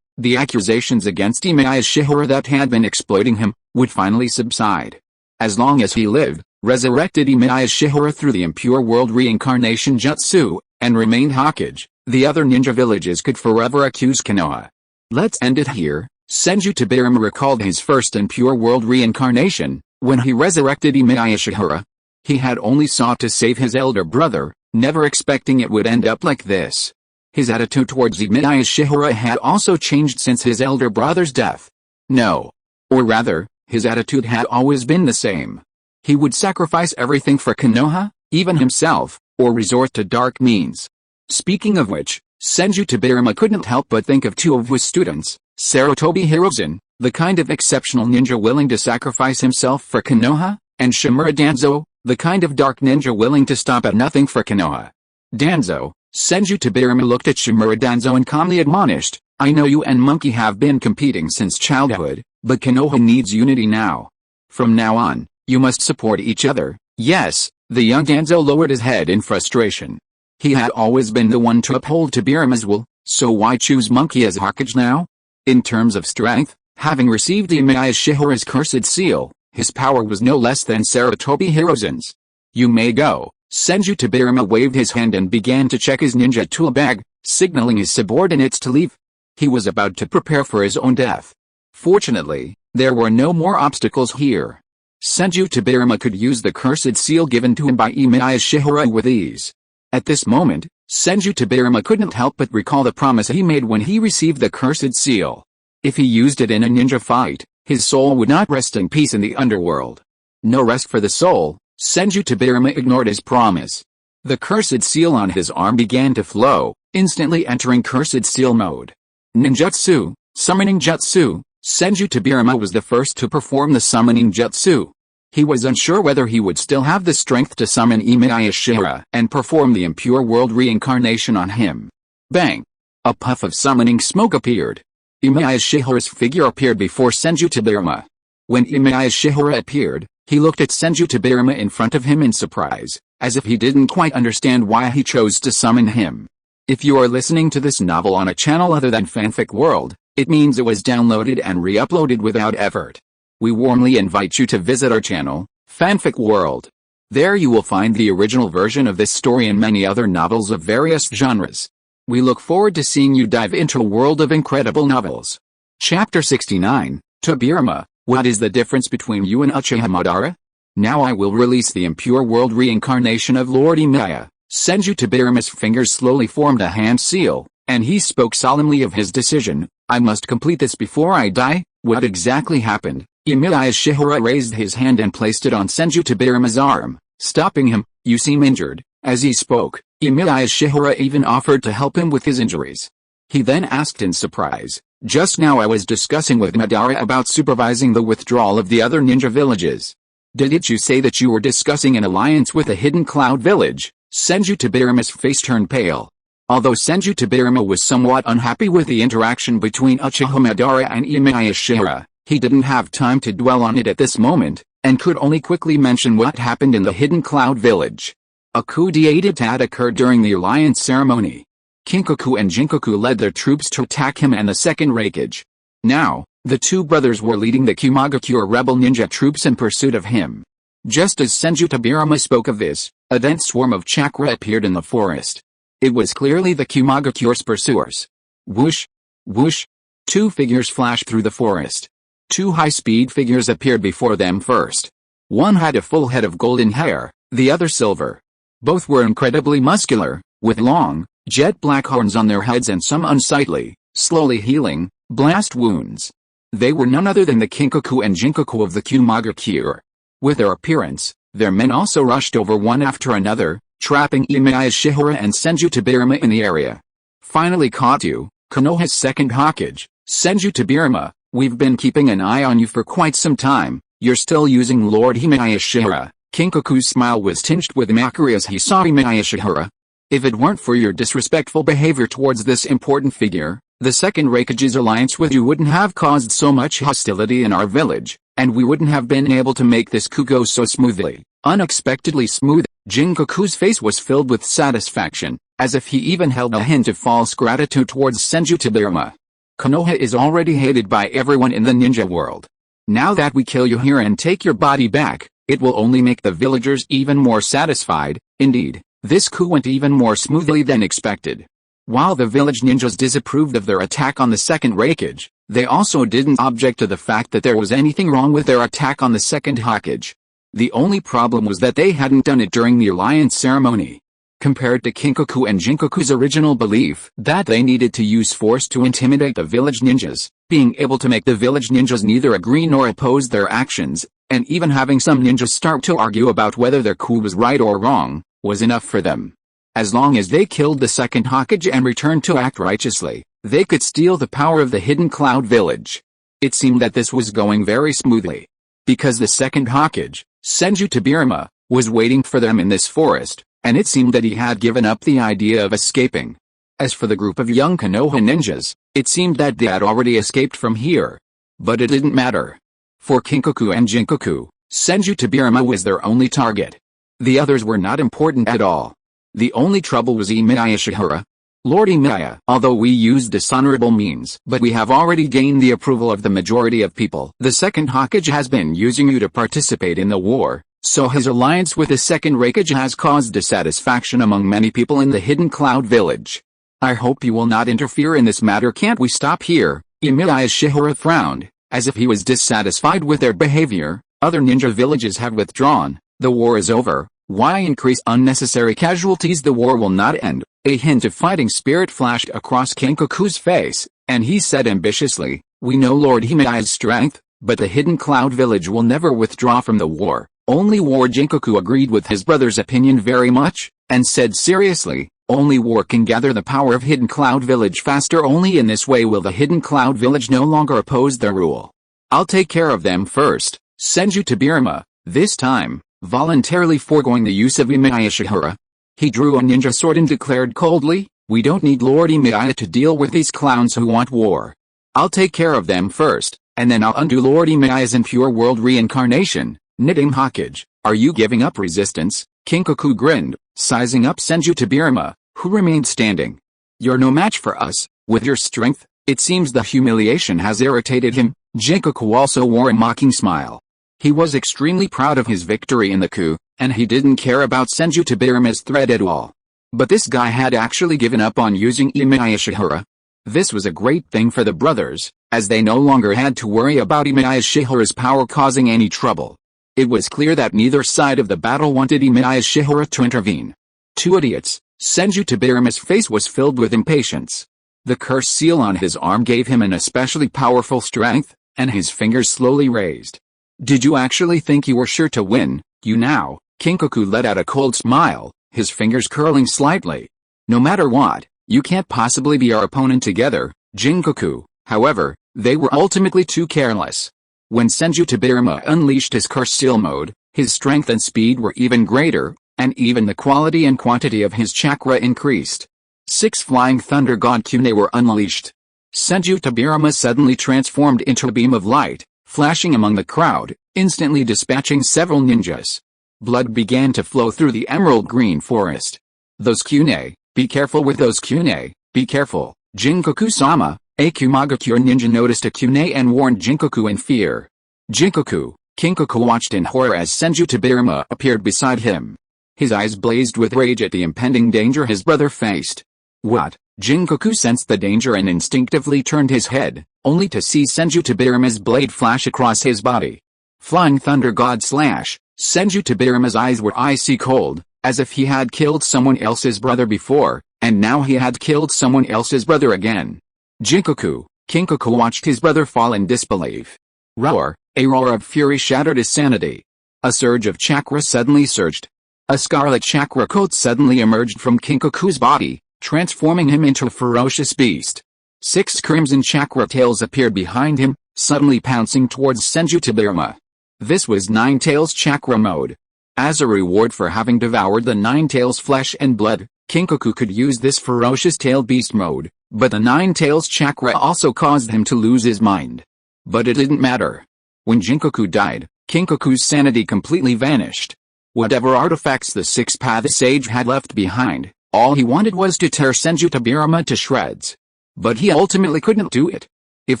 Speaker 1: the accusations against Emiya Shihara that had been exploiting him, would finally subside. As long as he lived, resurrected Emiya Shihara through the Impure World Reincarnation Jutsu, and remained Hokage, the other ninja villages could forever accuse Konoha. Let's end it here. Senju Tobirama recalled his first Impure World Reincarnation, when he resurrected Emiya Shihara. He had only sought to save his elder brother, never expecting it would end up like this. His attitude towards Emiya Shihara had also changed since his elder brother's death. No. Or rather, his attitude had always been the same. He would sacrifice everything for Konoha, even himself, or resort to dark means. Speaking of which, Senju Tobirama couldn't help but think of two of his students, Sarutobi Hiruzen, the kind of exceptional ninja willing to sacrifice himself for Konoha, and Shimura Danzo, the kind of dark ninja willing to stop at nothing for Konoha. Danzo, Senju Tobirama looked at Shimura Danzo and calmly admonished, I know you and Monkey have been competing since childhood, but Konoha needs unity now. From now on, you must support each other. Yes, The young Danzo lowered his head in frustration. He had always been the one to uphold Tobirama's will, so why choose Monkey as Hokage now? In terms of strength, having received Emiya Shiyuan's cursed seal, his power was no less than Sarutobi Hiruzen's. You may go. Senju Tobirama waved his hand and began to check his ninja tool bag, signaling his subordinates to leave. He was about to prepare for his own death. Fortunately, there were no more obstacles here. Senju Tobirama could use the cursed seal given to him by Emiya Shiyuan with ease. At this moment, Senju Tobirama couldn't help but recall the promise he made when he received the cursed seal. If he used it in a ninja fight, his soul would not rest in peace in the underworld. No rest for the soul. Senju Tobirama ignored his promise. The cursed seal on his arm began to flow, instantly entering cursed seal mode. Ninjutsu, summoning jutsu. Senju Tobirama was the first to perform the summoning jutsu. He was unsure whether he would still have the strength to summon Emiya Shiyuan and perform the Impure World Reincarnation on him. Bang! A puff of summoning smoke appeared. Emiya Shiyuan's figure appeared before Senju Tobirama. When Emiya Shiyuan appeared, he looked at Senju Tobirama in front of him in surprise, as if he didn't quite understand why he chose to summon him. If you are listening to this novel on a channel other than Fanfic World, it means it was downloaded and re-uploaded without effort. We warmly invite you to visit our channel, Fanfic World. There you will find the original version of this story and many other novels of various genres. We look forward to seeing you dive into a world of incredible novels. Chapter 69, Tobirama, what is the difference between you and Uchiha Madara? Now I will release the Impure World Reincarnation of Lord Emiya. Senju Tobirama's fingers slowly formed a hand seal, and he spoke solemnly of his decision. I must complete this before I die. What exactly happened? Emiya Shiyuan raised his hand and placed it on Senju Tobirama's arm, stopping him. You seem injured. As he spoke, Emiya Shiyuan even offered to help him with his injuries. He then asked in surprise, just now I was discussing with Madara about supervising the withdrawal of the other ninja villages. Didn't you say that you were discussing an alliance with a hidden cloud village? Senju Tobirama's face turned pale. Although Senju Tobirama was somewhat unhappy with the interaction between Uchiha Madara and Emiya Shiyuan, he didn't have time to dwell on it at this moment, and could only quickly mention what happened in the hidden cloud village. A coup d'état occurred during the alliance ceremony. Kinkaku and Jinkaku led their troops to attack him and the second Raikage. Now, the two brothers were leading the Kumagakure rebel ninja troops in pursuit of him. Just as Senju Tobirama spoke of this, a dense swarm of chakra appeared in the forest. It was clearly the Kumagakure's pursuers. Whoosh! Whoosh! Two figures flashed through the forest. Two high-speed figures appeared before them first. One had a full head of golden hair, the other silver. Both were incredibly muscular, with long, jet-black horns on their heads and some unsightly, slowly healing, blast wounds. They were none other than the Kinkaku and Jinkaku of the Kumagakure. With their appearance, their men also rushed over one after another, trapping Emiya Shiyuan and Senju Tobirama in the area. Finally caught you, Konoha's second Hokage, Senju Tobirama. We've been keeping an eye on you for quite some time. You're still using Lord Emiya Shiyuan. Kinkaku's smile was tinged with mockery as he saw Emiya Shiyuan. If it weren't for your disrespectful behavior towards this important figure, the second Raikage's alliance with you wouldn't have caused so much hostility in our village, and we wouldn't have been able to make this coup go so smoothly. Unexpectedly smooth. Jinkaku's face was filled with satisfaction, as if he even held a hint of false gratitude towards Senju Tobirama. Konoha is already hated by everyone in the ninja world. Now that we kill you here and take your body back, it will only make the villagers even more satisfied. Indeed, this coup went even more smoothly than expected. While the village ninjas disapproved of their attack on the second Raikage, they also didn't object to the fact that there was anything wrong with their attack on the second Hokage. The only problem was that they hadn't done it during the alliance ceremony. Compared to Kinkaku and Jinkaku's original belief that they needed to use force to intimidate the village ninjas, being able to make the village ninjas neither agree nor oppose their actions, and even having some ninjas start to argue about whether their coup was right or wrong, was enough for them. As long as they killed the second Hokage and returned to act righteously, they could steal the power of the hidden cloud village. It seemed that this was going very smoothly. Because the second Hokage, Senju Tobirama, was waiting for them in this forest, and it seemed that he had given up the idea of escaping. As for the group of young Konoha ninjas, it seemed that they had already escaped from here. But it didn't matter. For Kinkaku and Jinkaku, Senju Tobirama was their only target. The others were not important at all. The only trouble was Emiya Shihara. Lord Emiya, although we used dishonorable means, but we have already gained the approval of the majority of people. The second Hokage has been using you to participate in the war, so his alliance with the second Raikage has caused dissatisfaction among many people in the Hidden Cloud Village. I hope you will not interfere in this matter. Can't we stop here? Emiya Shihara frowned, as if he was dissatisfied with their behavior. Other ninja villages have withdrawn. The war is over. Why increase unnecessary casualties? The war will not end. A hint of fighting spirit flashed across Kenkoku's face, and he said ambitiously, we know Lord Emiya's strength, but the Hidden Cloud Village will never withdraw from the war. Only war. Jinkoku agreed with his brother's opinion very much, and said seriously, only war can gather the power of Hidden Cloud Village faster. Only in this way will the Hidden Cloud Village no longer oppose their rule. I'll take care of them first. Senju Tobirama, this time, voluntarily foregoing the use of Emiya Shihara. He drew a ninja sword and declared coldly, we don't need Lord Emiya to deal with these clowns who want war. I'll take care of them first, and then I'll undo Lord Emiya's Impure World Reincarnation. Knitting Hokage, are you giving up resistance? Kenkoku grinned, sizing up Senju Tobirama, who remained standing. You're no match for us, with your strength. It seems the humiliation has irritated him. Jinkoku also wore a mocking smile. He was extremely proud of his victory in the coup, and he didn't care about Senju Tobirama's threat at all. But this guy had actually given up on using Emiya Shihara. This was a great thing for the brothers, as they no longer had to worry about Emiya Shihara's power causing any trouble. It was clear that neither side of the battle wanted Emiya Shihara to intervene. Two idiots. Senju Tobirama's face was filled with impatience. The curse seal on his arm gave him an especially powerful strength, and his fingers slowly raised. Did you actually think you were sure to win? You now? Kenkoku let out a cold smile, his fingers curling slightly. No matter what, you can't possibly be our opponent together. Jinkoku, however, they were ultimately too careless. When Senju Tobirama unleashed his curse seal mode, his strength and speed were even greater, and even the quality and quantity of his chakra increased. 6 flying thunder god kunai were unleashed. Senju Tobirama suddenly transformed into a beam of light, flashing among the crowd, instantly dispatching several ninjas. Blood began to flow through the emerald green forest. Those kunai, be careful with those kunai, be careful. Jinkoku-sama, a Kumagakure ninja noticed a kunai and warned Jinkoku in fear. Jinkoku, Kenkoku watched in horror as Senju Tobirama appeared beside him. His eyes blazed with rage at the impending danger his brother faced. What? Jinkoku sensed the danger and instinctively turned his head, only to see Senju Tobirama's blade flash across his body. Flying Thunder God Slash. Senju Tobirama's eyes were icy cold, as if he had killed someone else's brother before, and now he had killed someone else's brother again. Jinkoku, Kenkoku watched his brother fall in disbelief. Roar, a roar of fury shattered his sanity. A surge of chakra suddenly surged. A scarlet chakra coat suddenly emerged from Kenkoku's body, transforming him into a ferocious beast. 6 crimson chakra tails appeared behind him, suddenly pouncing towards Senju Tobirama. This was Nine Tails chakra mode. As a reward for having devoured the Nine Tails flesh and blood, Kenkoku could use this ferocious tail beast mode, but the Nine Tails chakra also caused him to lose his mind. But it didn't matter. When Jinkoku died, Kenkoku's sanity completely vanished. Whatever artifacts the 6th Sage had left behind, all he wanted was to tear Senju Tobirama to shreds. But he ultimately couldn't do it. If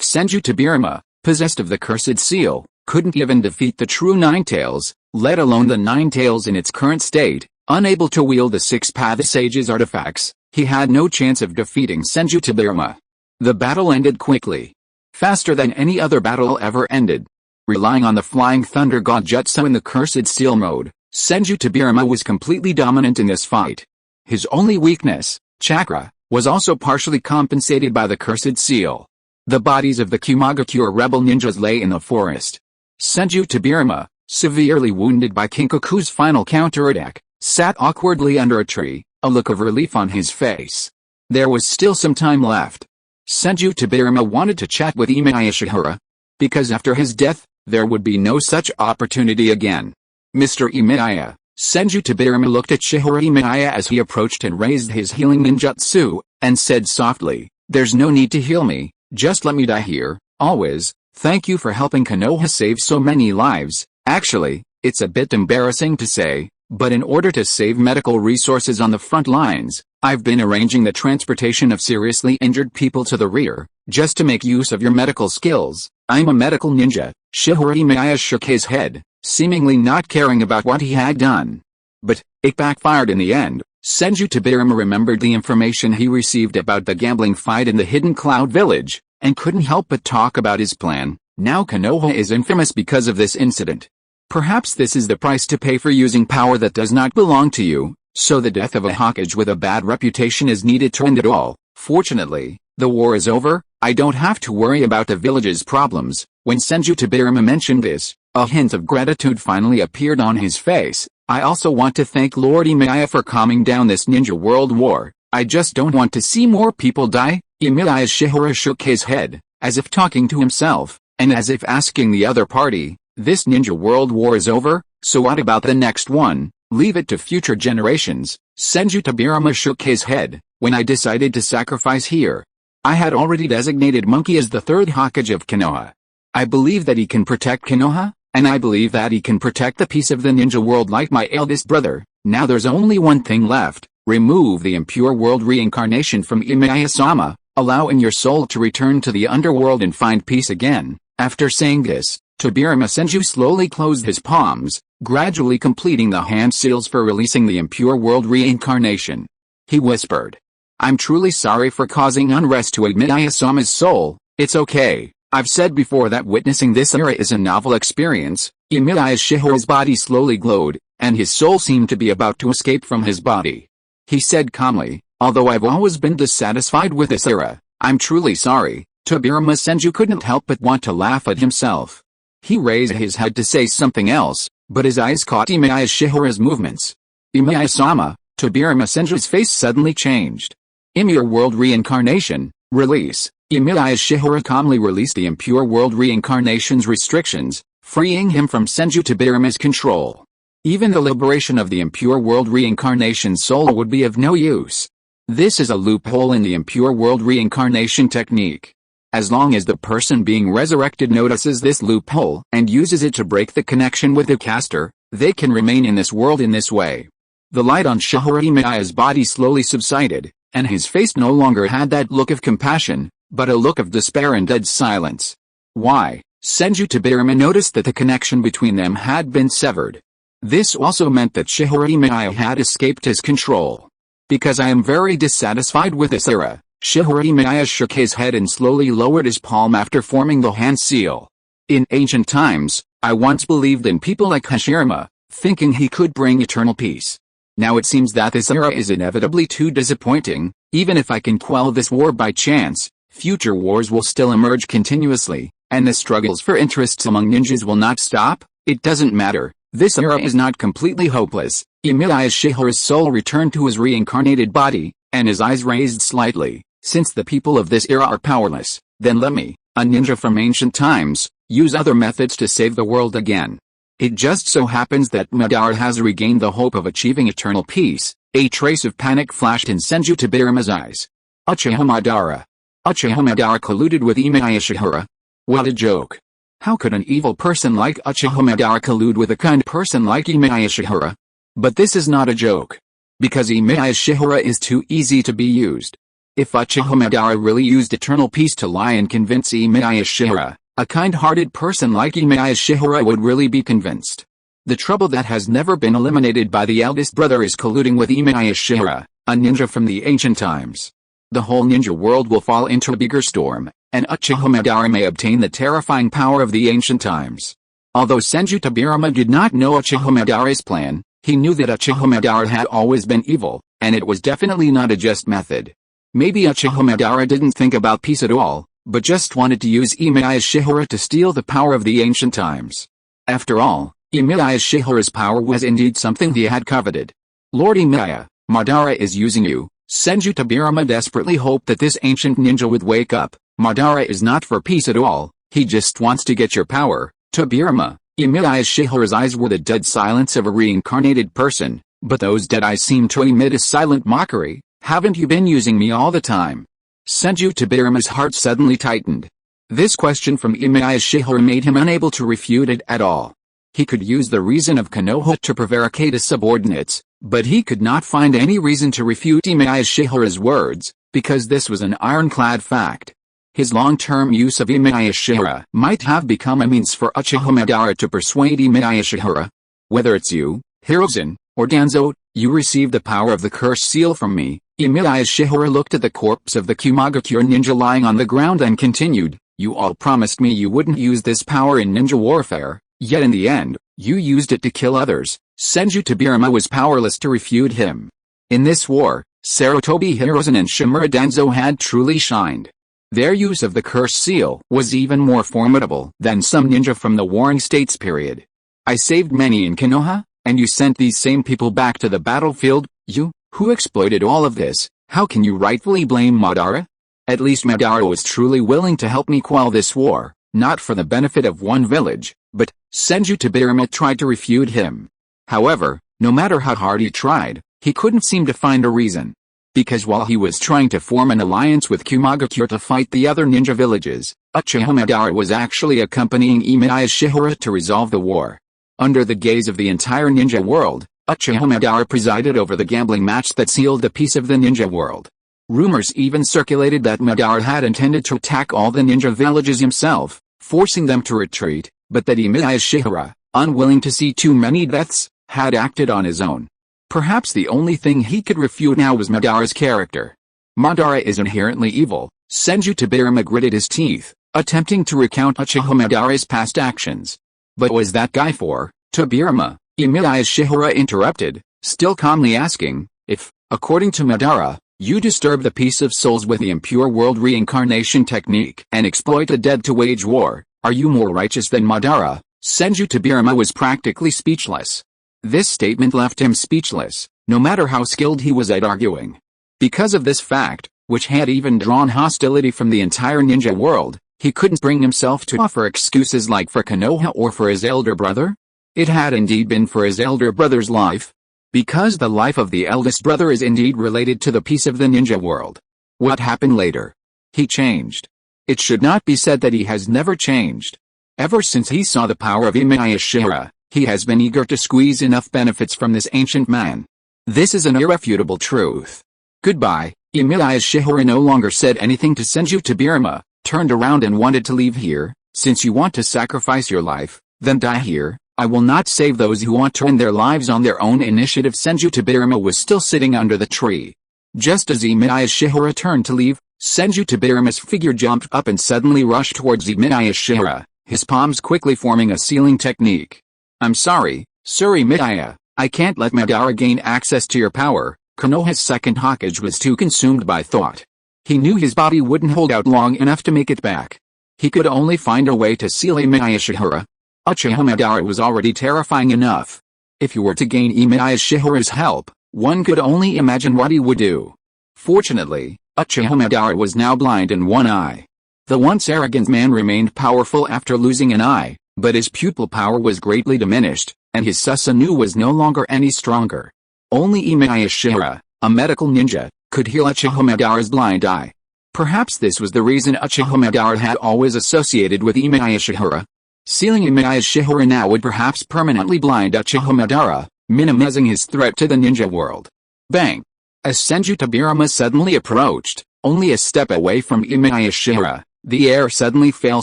Speaker 1: Senju Tobirama, possessed of the cursed seal, couldn't even defeat the true Nine Tails, let alone the Nine Tails in its current state, unable to wield the 6th Sage's artifacts, he had no chance of defeating Senju Tobirama. The battle ended quickly. Faster than any other battle ever ended. Relying on the Flying Thunder God Jutsu in the Cursed Seal mode, Senju Tobirama was completely dominant in this fight. His only weakness, chakra, was also partially compensated by the Cursed Seal. The bodies of the Kumagakure rebel ninjas lay in the forest. Senju Tobirama, severely wounded by Kenkoku's final counterattack, sat awkwardly under a tree, a look of relief on his face. There was still some time left. Senju Tobirama wanted to chat with Emiya Shihara, because after his death, there would be no such opportunity again. Mr. Emiya, Senju Tobirama looked at Shihara Emiya as he approached and raised his healing ninjutsu, and said softly, "There's no need to heal me, just let me die here, always. Thank you for helping Konoha save so many lives. Actually, it's a bit embarrassing to say, But in order to save medical resources on the front lines, I've been arranging the transportation of seriously injured people to the rear, just to make use of your medical skills. I'm a medical ninja." Emiya shook his head, seemingly not caring about what he had done. But it backfired in the end. Senju Tobirama remembered the information he received about the gambling fight in the Hidden Cloud Village, and couldn't help but talk about his plan. Now Konoha is infamous because of this incident. Perhaps this is the price to pay for using power that does not belong to you, so the death of a Hokage with a bad reputation is needed to end it all. Fortunately, the war is over, I don't have to worry about the village's problems. When Senju Tobirama mentioned this, a hint of gratitude finally appeared on his face. I also want to thank Lord Emiya for calming down this ninja world war. I just don't want to see more people die. Emiya Shihara shook his head, as if talking to himself, and as if asking the other party, this ninja world war is over, so what about the next one? Leave it to future generations. Senju Tobirama shook his head. When I decided to sacrifice here, I had already designated Monkey as the third Hokage of Konoha. I believe that he can protect Konoha, and I believe that he can protect the peace of the ninja world like my eldest brother. Now there's only one thing left. Remove the Impure World Reincarnation from Emiya-sama, allowing your soul to return to the underworld and find peace again. After saying this, Tobirama Senju slowly closed his palms, gradually completing the hand seals for releasing the Impure World Reincarnation. He whispered, "I'm truly sorry for causing unrest to Emiya-sama's soul. It's okay. I've said before that witnessing this era is a novel experience." Emiya Shihara's body slowly glowed, and his soul seemed to be about to escape from his body. He said calmly, "Although I've always been dissatisfied with this era, I'm truly sorry." Tobirama Senju couldn't help but want to laugh at himself. He raised his head to say something else, but his eyes caught Emiya Shihara's movements. "Emiya-sama," Tobirama Senju's face suddenly changed. "Impure World Reincarnation, release." Emiya Shihara calmly released the Impure World Reincarnation's restrictions, freeing him from Senju Tobirama's control. Even the liberation of the Impure World Reincarnation soul would be of no use. This is a loophole in the Impure World Reincarnation technique. As long as the person being resurrected notices this loophole and uses it to break the connection with the caster, they can remain in this world in this way. The light on Shihara Emiya's body slowly subsided, and his face no longer had that look of compassion, but a look of despair and dead silence. Why? Senju Tobirama noticed that the connection between them had been severed. This also meant that Shihara Emiya had escaped his control. "Because I am very dissatisfied with this era." Shihara Emiya shook his head and slowly lowered his palm after forming the hand seal. "In ancient times, I once believed in people like Hashirama, thinking he could bring eternal peace. Now it seems that this era is inevitably too disappointing. Even if I can quell this war by chance, future wars will still emerge continuously, and the struggles for interests among ninjas will not stop. It doesn't matter. This era is not completely hopeless." Emiya Shihara's soul returned to his reincarnated body, and his eyes raised slightly. "Since the people of this era are powerless, then let me, a ninja from ancient times, use other methods to save the world again." It just so happens that Madara has regained the hope of achieving eternal peace. A trace of panic flashed in Senju Tobirama's eyes. Uchiha Madara. Uchiha Madara colluded with Emiya Shihara? What a joke. How could an evil person like Uchiha Madara collude with a kind person like Emiya Shihara? But this is not a joke. Because Emiya Shihara is too easy to be used. If Uchiha Madara really used eternal peace to lie and convince Emiya Shihara, a kind-hearted person like Emiya Shihara would really be convinced. The trouble that has never been eliminated by the eldest brother is colluding with Emiya Shihara, a ninja from the ancient times. The whole ninja world will fall into a bigger storm, and Uchiha Madara may obtain the terrifying power of the ancient times. Although Senju Tobirama did not know Uchiha Madara's plan, he knew that Uchiha Madara had always been evil, and it was definitely not a just method. Maybe Uchiha Madara didn't think about peace at all, but just wanted to use Emiya Shihara to steal the power of the ancient times. After all, Emiya Shihara's power was indeed something he had coveted. "Lord Emiya, Madara is using you." Senju Tobirama desperately hoped that this ancient ninja would wake up. "Madara is not for peace at all, he just wants to get your power." Tobirama, Emiya Shihara's eyes were the dead silence of a reincarnated person, but those dead eyes seemed to emit a silent mockery. "Haven't you been using me all the time?" Senju Tobirama's heart suddenly tightened. This question from Emiya Shihara made him unable to refute it at all. He could use the reason of Konoha to prevaricate his subordinates, but he could not find any reason to refute Emiya Shihara's words, because this was an ironclad fact. His long-term use of Emiya Shihara might have become a means for Uchiha Madara to persuade Emiya Shihara. Whether it's you, Hiruzen, or Danzo, you received the power of the cursed seal from me. Emiya Shihara looked at the corpse of the Kumagakure ninja lying on the ground and continued, you all promised me you wouldn't use this power in ninja warfare, yet in the end, you used it to kill others. Senju Tobirama was powerless to refute him. In this war, Sarutobi Hiruzen and Shimura Danzo had truly shined. Their use of the cursed seal was even more formidable than some ninja from the Warring States period. I saved many in Konoha, and you sent these same people back to the battlefield, you, who exploited all of this, how can you rightfully blame Madara? At least Madara was truly willing to help me quell this war, not for the benefit of one village, but, Senju Tobirama tried to refute him. However, no matter how hard he tried, he couldn't seem to find a reason. Because while he was trying to form an alliance with Kumagakure to fight the other ninja villages, Uchiha Madara was actually accompanying Emiya Shihara to resolve the war. Under the gaze of the entire ninja world, Uchiha Madara presided over the gambling match that sealed the peace of the ninja world. Rumors even circulated that Madara had intended to attack all the ninja villages himself, forcing them to retreat, but that Emiya Shihara, unwilling to see too many deaths, had acted on his own. Perhaps the only thing he could refute now was Madara's character. Madara is inherently evil. Senju Tobirama gritted his teeth, attempting to recount Uchiha Madara's past actions. But was that guy for Tobirama? Emiya Shihara interrupted, still calmly asking, if, according to Madara, you disturb the peace of souls with the Impure World Reincarnation technique and exploit the dead to wage war, are you more righteous than Madara? Senju Tobirama was practically speechless. This statement left him speechless, no matter how skilled he was at arguing. Because of this fact, which had even drawn hostility from the entire ninja world, he couldn't bring himself to offer excuses like for Konoha or for his elder brother. It had indeed been for his elder brother's life. Because the life of the eldest brother is indeed related to the peace of the ninja world. What happened later? He changed. It should not be said that he has never changed. Ever since he saw the power of Emiya Shihara, he has been eager to squeeze enough benefits from this ancient man. This is an irrefutable truth. Goodbye. Emiya Shihara no longer said anything to Senju Tobirama, turned around and wanted to leave here. Since you want to sacrifice your life, then die here. I will not save those who want to end their lives on their own initiative. Senju Tobirama was still sitting under the tree. Just as Emiya Shihara turned to leave, Senju Tobirama's figure jumped up and suddenly rushed towards Emiya Shihara, his palms quickly forming a sealing technique. I'm sorry, Sir Emiya, I can't let Madara gain access to your power. Konoha's second Hokage was too consumed by thought. He knew his body wouldn't hold out long enough to make it back. He could only find a way to seal Emiya Shihara. Uchiha Madara was already terrifying enough. If he were to gain Emiya Shihara's help, one could only imagine what he would do. Fortunately, Uchiha Madara was now blind in one eye. The once arrogant man remained powerful after losing an eye, but his pupil power was greatly diminished, and his Susanoo was no longer any stronger. Only Emiya Shihara, a medical ninja, could heal Uchiha Madara's blind eye. Perhaps this was the reason Uchiha Madara had always associated with Emiya Shihara. Sealing Emiya Shihara now would perhaps permanently blind Uchiha Madara, minimizing his threat to the ninja world. Bang! As Senju Tobirama suddenly approached, only a step away from Emiya Shihara, the air suddenly fell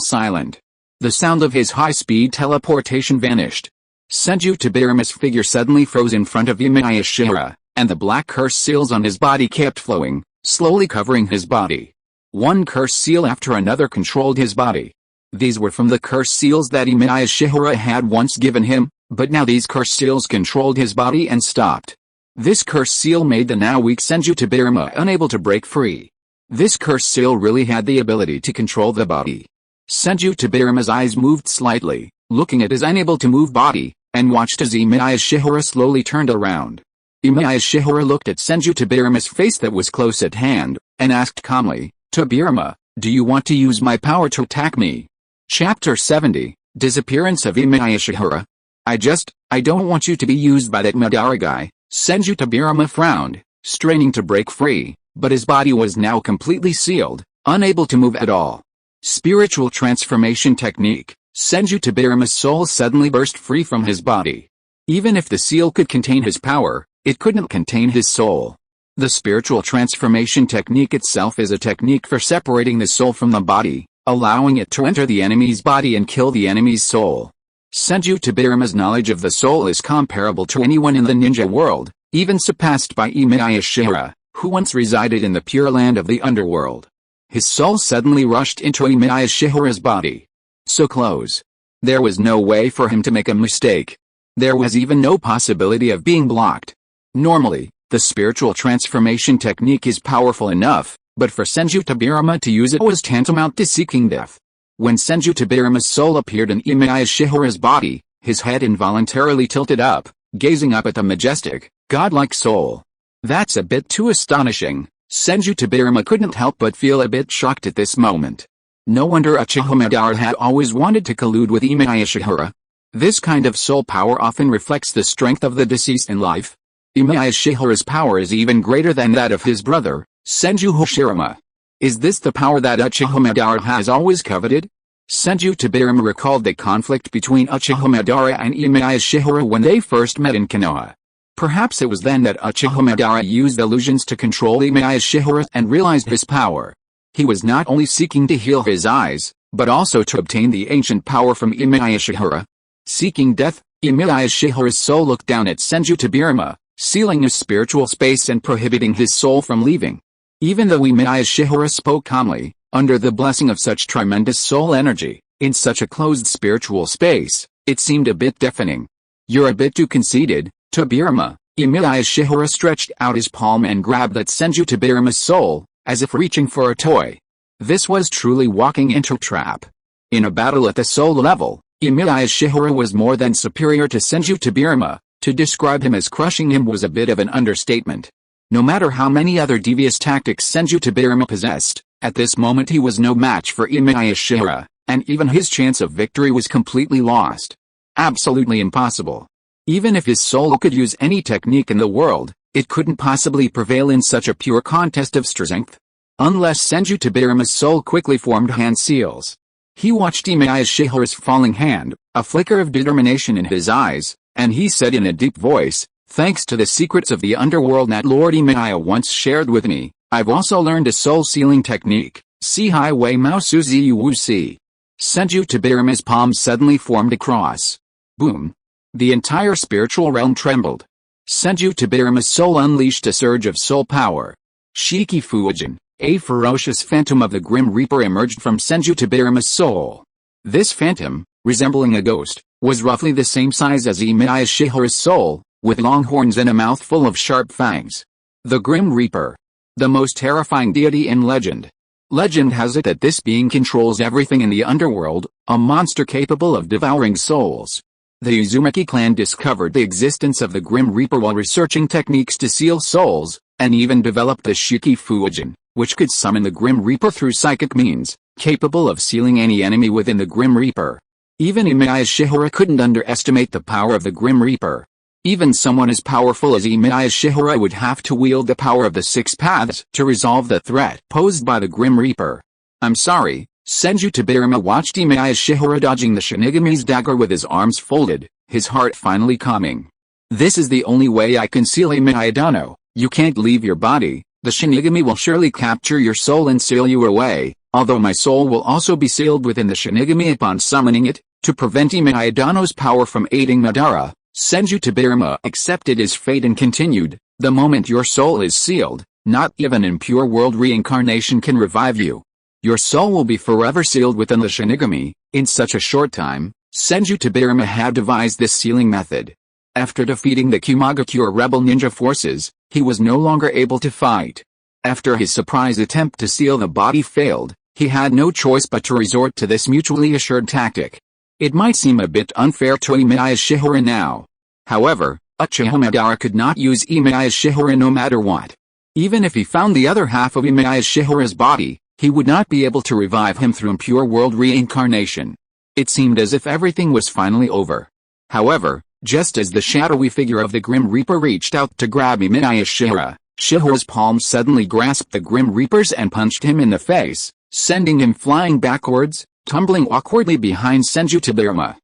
Speaker 1: silent. The sound of his high-speed teleportation vanished. Senju Tobirama's figure suddenly froze in front of Emiya Shihara, and the black curse seals on his body kept flowing, slowly covering his body. One curse seal after another controlled his body. These were from the curse seals that Emiya Shihara had once given him, but now these curse seals controlled his body and stopped. This curse seal made the now weak Senju Tobirama unable to break free. This curse seal really had the ability to control the body. Senju Tobirama's eyes moved slightly, looking at his unable-to-move body, and watched as Emiya Shihara slowly turned around. Emiya Shihara looked at Senju Tobirama's face that was close at hand, and asked calmly, Tobirama, do you want to use my power to attack me? Chapter 70, Disappearance of Emiya Shihara. I don't want you to be used by that Madara guy. Senju Tobirama frowned, straining to break free, but his body was now completely sealed, unable to move at all. Spiritual transformation technique. Senju Tobirama's soul suddenly burst free from his body. Even if the seal could contain his power, it couldn't contain his soul. The spiritual transformation technique itself is a technique for separating the soul from the body, allowing it to enter the enemy's body and kill the enemy's soul. Senju Tobirama's knowledge of the soul is comparable to anyone in the ninja world, even surpassed by Emiya Shiyuan, who once resided in the pure land of the underworld. His soul suddenly rushed into Emiya Shiyuan's body. So close. There was no way for him to make a mistake. There was even no possibility of being blocked. Normally, the spiritual transformation technique is powerful enough, but for Senju Tobirama to use it was tantamount to seeking death. When Senju Tobirama's soul appeared in Emiya Shiyuan's body, his head involuntarily tilted up, gazing up at the majestic, godlike soul. That's a bit too astonishing. Senju Tobirama couldn't help but feel a bit shocked at this moment. No wonder Uchiha Madara had always wanted to collude with Emiya Shiyuan. This kind of soul power often reflects the strength of the deceased in life. Emiya Shiyuan's power is even greater than that of his brother, Senju Hashirama. Is this the power that Uchiha Madara has always coveted? Senju Tobirama recalled the conflict between Uchiha Madara and Emiya Shiyuan when they first met in Konoha. Perhaps it was then that Uchiha Madara used illusions to control Emiya Shiyuan and realized his power. He was not only seeking to heal his eyes, but also to obtain the ancient power from Emiya Shiyuan. Seeking death, Emiya Shiyuan's soul looked down at Senju Tobirama, sealing his spiritual space and prohibiting his soul from leaving. Even though Emiya Shiyuan spoke calmly, under the blessing of such tremendous soul energy, in such a closed spiritual space, it seemed a bit deafening. You're a bit too conceited, Tobirama. Emiya Shiyuan stretched out his palm and grabbed at Senju Tobirama's soul, as if reaching for a toy. This was truly walking into a trap. In a battle at the soul level, Emiya Shiyuan was more than superior to Senju Tobirama. To describe him as crushing him was a bit of an understatement. No matter how many other devious tactics Senju Tobirama possessed, at this moment he was no match for Emiya Shiyuan, and even his chance of victory was completely lost. Absolutely impossible. Even if his soul could use any technique in the world, it couldn't possibly prevail in such a pure contest of strength. Unless Senju Tobirama's soul quickly formed hand seals. He watched Emiya Shiyuan's falling hand, a flicker of determination in his eyes, and he said in a deep voice, "Thanks to the secrets of the underworld that Lord Emiya once shared with me, I've also learned a soul-sealing technique, Si Hai Wei Mao Su Zi Wu Si." Senju Tobirama's palm suddenly formed a cross. Boom. The entire spiritual realm trembled. Senju Tobirama's soul unleashed a surge of soul power. Shiki Fujin, a ferocious phantom of the Grim Reaper emerged from Senju Tobirama's soul. This phantom, resembling a ghost, was roughly the same size as Emiya Shiyuan's soul, with long horns and a mouth full of sharp fangs. The Grim Reaper. The most terrifying deity in legend. Legend has it that this being controls everything in the underworld, a monster capable of devouring souls. The Uzumaki clan discovered the existence of the Grim Reaper while researching techniques to seal souls, and even developed the Shiki Fujin, which could summon the Grim Reaper through psychic means, capable of sealing any enemy within the Grim Reaper. Even Emiya Shiyuan couldn't underestimate the power of the Grim Reaper. Even someone as powerful as Emiya Shiyuan would have to wield the power of the Six Paths to resolve the threat posed by the Grim Reaper. I'm sorry. Senju Tobirama watched Emiya Shiyuan dodging the Shinigami's dagger with his arms folded, his heart finally calming. This is the only way I can seal Emiya Dano. You can't leave your body. The Shinigami will surely capture your soul and seal you away, although my soul will also be sealed within the Shinigami upon summoning it, to prevent Emiya Dano's power from aiding Madara. Senju Tobirama accepted his fate and continued, the moment your soul is sealed, not even Impure World Reincarnation can revive you. Your soul will be forever sealed within the Shinigami. In such a short time, Senju Tobirama had devised this sealing method. After defeating the Kumagakure rebel ninja forces, he was no longer able to fight. After his surprise attempt to seal the body failed, he had no choice but to resort to this mutually assured tactic. It might seem a bit unfair to Emiya Shiyuan now. However, Uchiha Madara could not use Emiya Shiyuan no matter what. Even if he found the other half of Emiya Shiyuan's body, he would not be able to revive him through Impure World Reincarnation. It seemed as if everything was finally over. However, just as the shadowy figure of the Grim Reaper reached out to grab Emiya Shiyuan, Shiyuan's palm suddenly grasped the Grim Reaper's and punched him in the face, sending him flying backwards, tumbling awkwardly behind Senju Tobirama.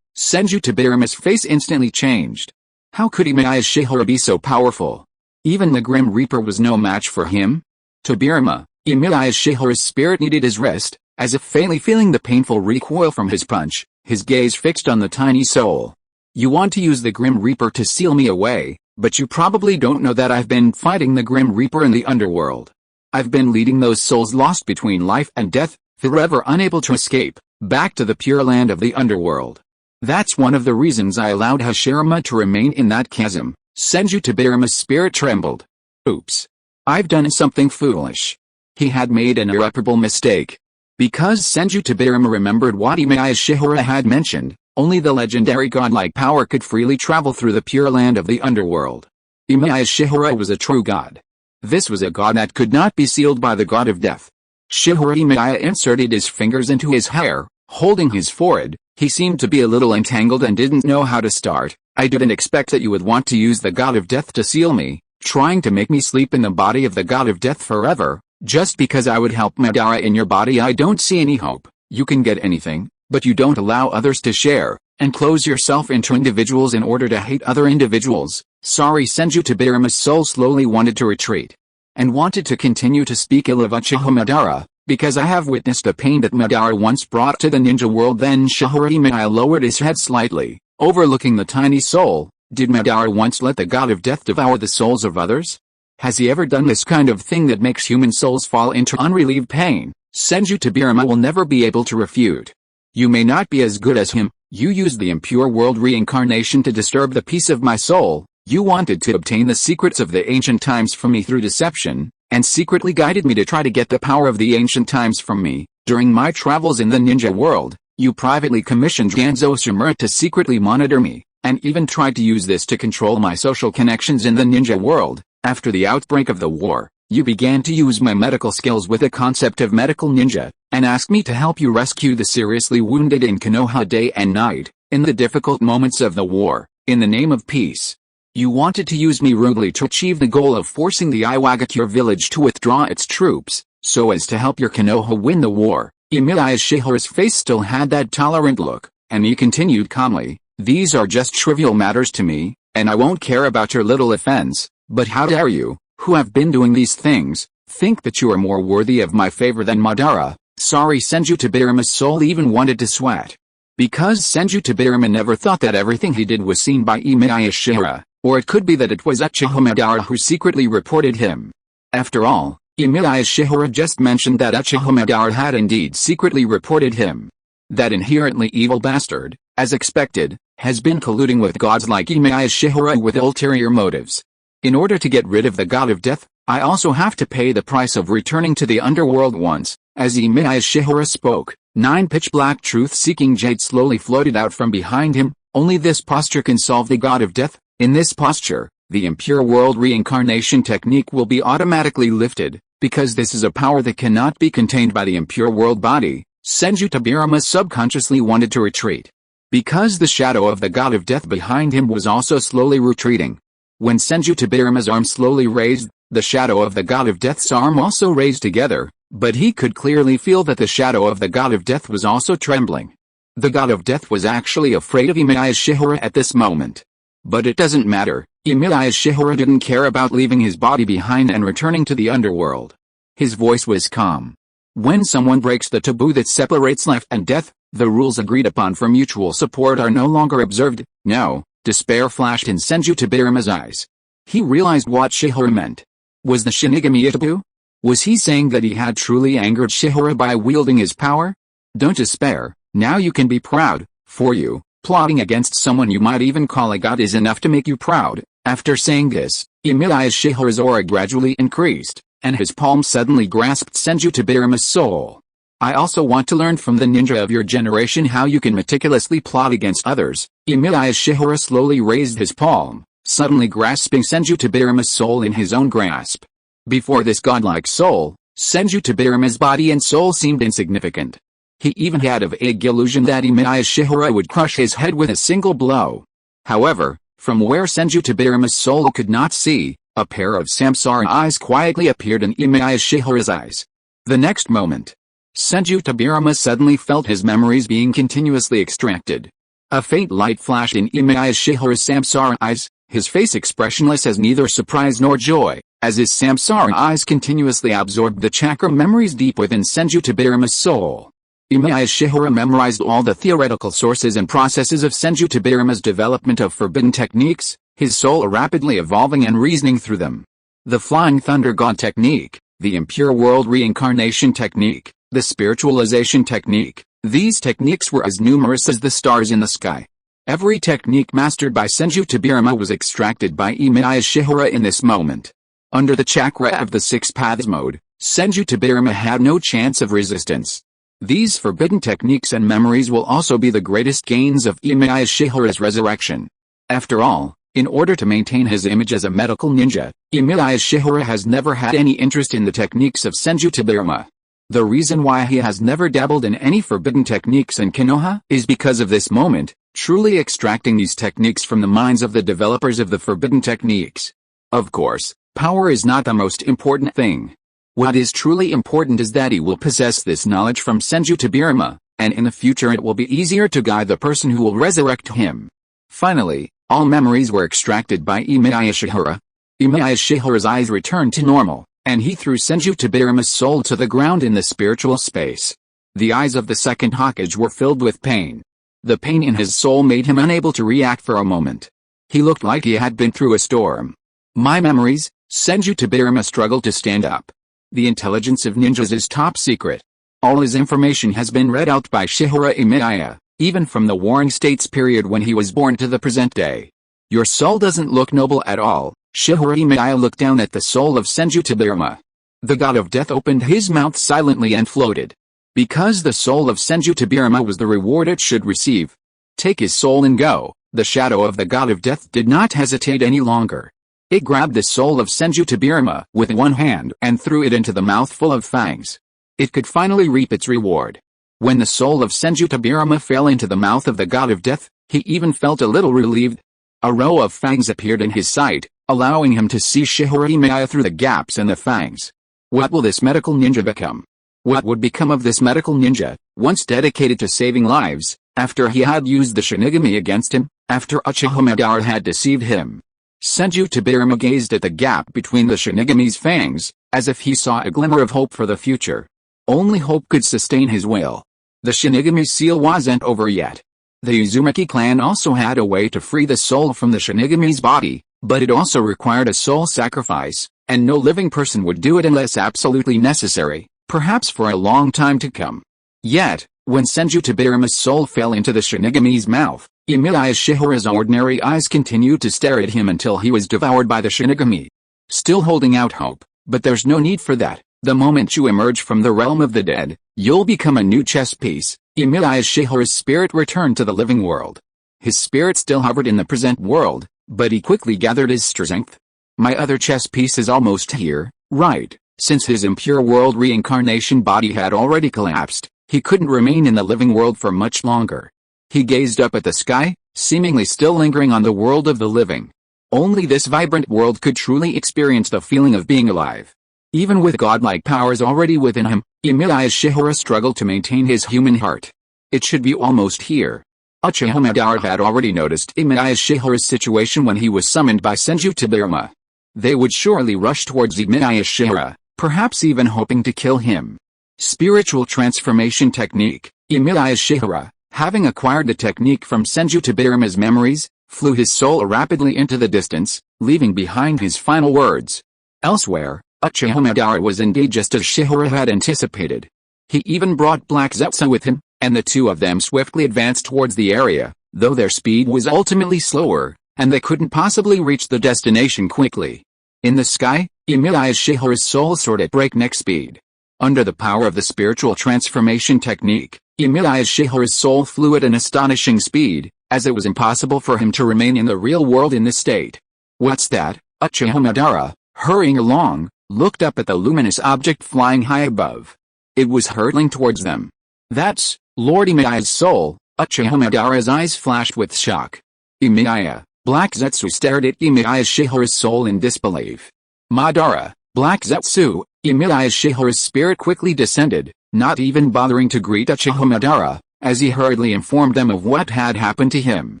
Speaker 1: Senju Tobirama's face instantly changed. How could Emiya Shiyuan be so powerful? Even the Grim Reaper was no match for him? Tobirama, Emiya Shiyuan's spirit needed his rest, as if faintly feeling the painful recoil from his punch, his gaze fixed on the tiny soul. You want to use the Grim Reaper to seal me away, but you probably don't know that I've been fighting the Grim Reaper in the underworld. I've been leading those souls lost between life and death, forever unable to escape, back to the pure land of the underworld. That's one of the reasons I allowed Hashirama to remain in that chasm. Senju Tobirama's spirit trembled. Oops. I've done something foolish. He had made an irreparable mistake. Because Senju Tobirama remembered what Emiya Shiyuan had mentioned, only the legendary godlike power could freely travel through the pure land of the underworld. Emiya Shiyuan was a true god. This was a god that could not be sealed by the god of death. Emiya inserted his fingers into his hair, holding his forehead. He seemed to be a little entangled and didn't know how to start. I didn't expect that you would want to use the god of death to seal me, trying to make me sleep in the body of the god of death forever, just because I would help Madara in your body. I don't see any hope. You can get anything, but you don't allow others to share, and close yourself into individuals in order to hate other individuals. Sorry. Senju Tobirama's soul slowly wanted to retreat, and wanted to continue to speak ill of Uchiha Madara, because I have witnessed the pain that Madara once brought to the ninja world. Then Emiya lowered his head slightly, overlooking the tiny soul. Did Madara once let the god of death devour the souls of others? Has he ever done this kind of thing that makes human souls fall into unrelieved pain? Senju Tobirama will never be able to refute. You may not be as good as him. You used the Impure World Reincarnation to disturb the peace of my soul. You wanted to obtain the secrets of the ancient times from me through deception, and secretly guided me to try to get the power of the ancient times from me. During my travels in the ninja world, you privately commissioned Ganzo Shimura to secretly monitor me, and even tried to use this to control my social connections in the ninja world. After the outbreak of the war, you began to use my medical skills with the concept of medical ninja, and asked me to help you rescue the seriously wounded in Konoha day and night, in the difficult moments of the war, in the name of peace. You wanted to use me rudely to achieve the goal of forcing the Iwagakure village to withdraw its troops, so as to help your Konoha win the war. Emiya Shiyuan's face still had that tolerant look, and he continued calmly, these are just trivial matters to me, and I won't care about your little offense, but how dare you, who have been doing these things, think that you are more worthy of my favor than Madara? Sorry. Senju Tobirama's soul even wanted to sweat. Because Senju Tobirama never thought that everything he did was seen by Emiya Shiyuan. Or it could be that it was Uchiha Madara who secretly reported him. After all, Emiya Shiyuan just mentioned that Uchiha Madara had indeed secretly reported him. That inherently evil bastard, as expected, has been colluding with gods like Emiya Shiyuan with ulterior motives. In order to get rid of the god of death, I also have to pay the price of returning to the underworld once. As Emiya Shiyuan spoke, 9 pitch-black truth-seeking jade slowly floated out from behind him. Only this posture can solve the god of death. In this posture, the Impure World Reincarnation technique will be automatically lifted, because this is a power that cannot be contained by the Impure World body. Senju Tobirama subconsciously wanted to retreat, because the shadow of the god of death behind him was also slowly retreating. When Senju Tobirama's arm slowly raised, the shadow of the god of death's arm also raised together, but he could clearly feel that the shadow of the god of death was also trembling. The god of death was actually afraid of Emiya Shiyuan at this moment. But it doesn't matter. Emiya Shiyuan didn't care about leaving his body behind and returning to the underworld. His voice was calm. When someone breaks the taboo that separates life and death, the rules agreed upon for mutual support are no longer observed. No, despair flashed in Senju Tobirama's eyes. He realized what Shihara meant. Was the Shinigami taboo? Was he saying that he had truly angered Shihara by wielding his power? Don't despair, now you can be proud. For you, plotting against someone you might even call a god is enough to make you proud. After saying this, Emiya Shiyuan's aura gradually increased, and his palm suddenly grasped Senju Tobirama's soul. I also want to learn from the ninja of your generation how you can meticulously plot against others. Emiya Shiyuan slowly raised his palm, suddenly grasping Senju Tobirama's soul in his own grasp. Before this godlike soul, Senju Tobirama's body and soul seemed insignificant. He even had a vague illusion that Emiya Shiyuan would crush his head with a single blow. However, from where Senju Tobirama's soul could not see, a pair of samsara eyes quietly appeared in Emiya Shiyuan's eyes. The next moment, Senju Tobirama suddenly felt his memories being continuously extracted. A faint light flashed in Emiya Shiyuan's samsara eyes, his face expressionless as neither surprise nor joy, as his samsara eyes continuously absorbed the chakra memories deep within Senju Tobirama's soul. Emiya Shiyuan memorized all the theoretical sources and processes of Senju Tobirama's development of forbidden techniques, his soul rapidly evolving and reasoning through them. The Flying Thunder God technique, the Impure World Reincarnation technique, the Spiritualization technique, these techniques were as numerous as the stars in the sky. Every technique mastered by Senju Tobirama was extracted by Emiya Shiyuan in this moment. Under the chakra of the Six Paths mode, Senju Tobirama had no chance of resistance. These forbidden techniques and memories will also be the greatest gains of Emiya Shiyuan's resurrection. After all, in order to maintain his image as a medical ninja, Emiya Shiyuan has never had any interest in the techniques of Senju Tobirama. The reason why he has never dabbled in any forbidden techniques in Konoha is because of this moment, truly extracting these techniques from the minds of the developers of the forbidden techniques. Of course, power is not the most important thing. What is truly important is that he will possess this knowledge from Senju Tobirama, and in the future it will be easier to guide the person who will resurrect him. Finally, all memories were extracted by Emiya Shiyuan. Emiya Shiyuan's eyes returned to normal, and he threw Senju Tobirama's soul to the ground in the spiritual space. The eyes of the second Hokage were filled with pain. The pain in his soul made him unable to react for a moment. He looked like he had been through a storm. My memories, Senju Tobirama struggled to stand up. The intelligence of ninjas is top secret. All his information has been read out by Shihara Emiya, even from the Warring States period when he was born to the present day. Your soul doesn't look noble at all. Shihara Emiya looked down at the soul of Senju Tobirama. The god of death opened his mouth silently and floated. Because the soul of Senju Tobirama was the reward it should receive. Take his soul and go. The shadow of the god of death did not hesitate any longer. It grabbed the soul of Senju Tobirama with one hand and threw it into the mouth full of fangs. It could finally reap its reward. When the soul of Senju Tobirama fell into the mouth of the god of death, he even felt a little relieved. A row of fangs appeared in his sight, allowing him to see Shihara Emiya through the gaps in the fangs. What will this medical ninja become? What would become of this medical ninja, once dedicated to saving lives, after he had used the Shinigami against him, after Uchiha Madara had deceived him? Senju Tobirama gazed at the gap between the Shinigami's fangs, as if he saw a glimmer of hope for the future. Only hope could sustain his will. The Shinigami seal wasn't over yet. The Uzumaki clan also had a way to free the soul from the Shinigami's body, but it also required a soul sacrifice, and no living person would do it unless absolutely necessary, perhaps for a long time to come. Yet, when Senju Tobirama's soul fell into the Shinigami's mouth, Emiya Shiyuan's ordinary eyes continued to stare at him until he was devoured by the Shinigami. Still holding out hope, but there's no need for that. The moment you emerge from the realm of the dead, you'll become a new chess piece. Emiya Shiyuan's spirit returned to the living world. His spirit still hovered in the present world, but he quickly gathered his strength. My other chess piece is almost here, right? Since his Impure World Reincarnation body had already collapsed, he couldn't remain in the living world for much longer. He gazed up at the sky, seemingly still lingering on the world of the living. Only this vibrant world could truly experience the feeling of being alive. Even with godlike powers already within him, Emiya Shiyuan struggled to maintain his human heart. It should be almost here. Uchiha Madara had already noticed Emiya Shiyuan's situation when he was summoned by Senju Tobirama. They would surely rush towards Emiya Shiyuan, perhaps even hoping to kill him. Spiritual transformation technique. Emiya Shiyuan, having acquired the technique from Senju Tobirama's memories, flew his soul rapidly into the distance, leaving behind his final words. Elsewhere, Uchiha Madara was indeed just as Shihara had anticipated. He even brought Black Zetsu with him, and the two of them swiftly advanced towards the area, though their speed was ultimately slower, and they couldn't possibly reach the destination quickly. In the sky, Emiya Shiyuan's soul soared at breakneck speed. Under the power of the spiritual transformation technique, Emiya Shiyuan's soul flew at an astonishing speed, as it was impossible for him to remain in the real world in this state. What's that? Uchiha Madara, hurrying along, looked up at the luminous object flying high above. It was hurtling towards them. That's Lord Emiya's soul. Uchiha Madara's eyes flashed with shock. Emiya. Black Zetsu stared at Emiya Shiyuan's soul in disbelief. Madara. Black Zetsu. Emiya Shiyuan's spirit quickly descended, not even bothering to greet Uchiha Madara, as he hurriedly informed them of what had happened to him.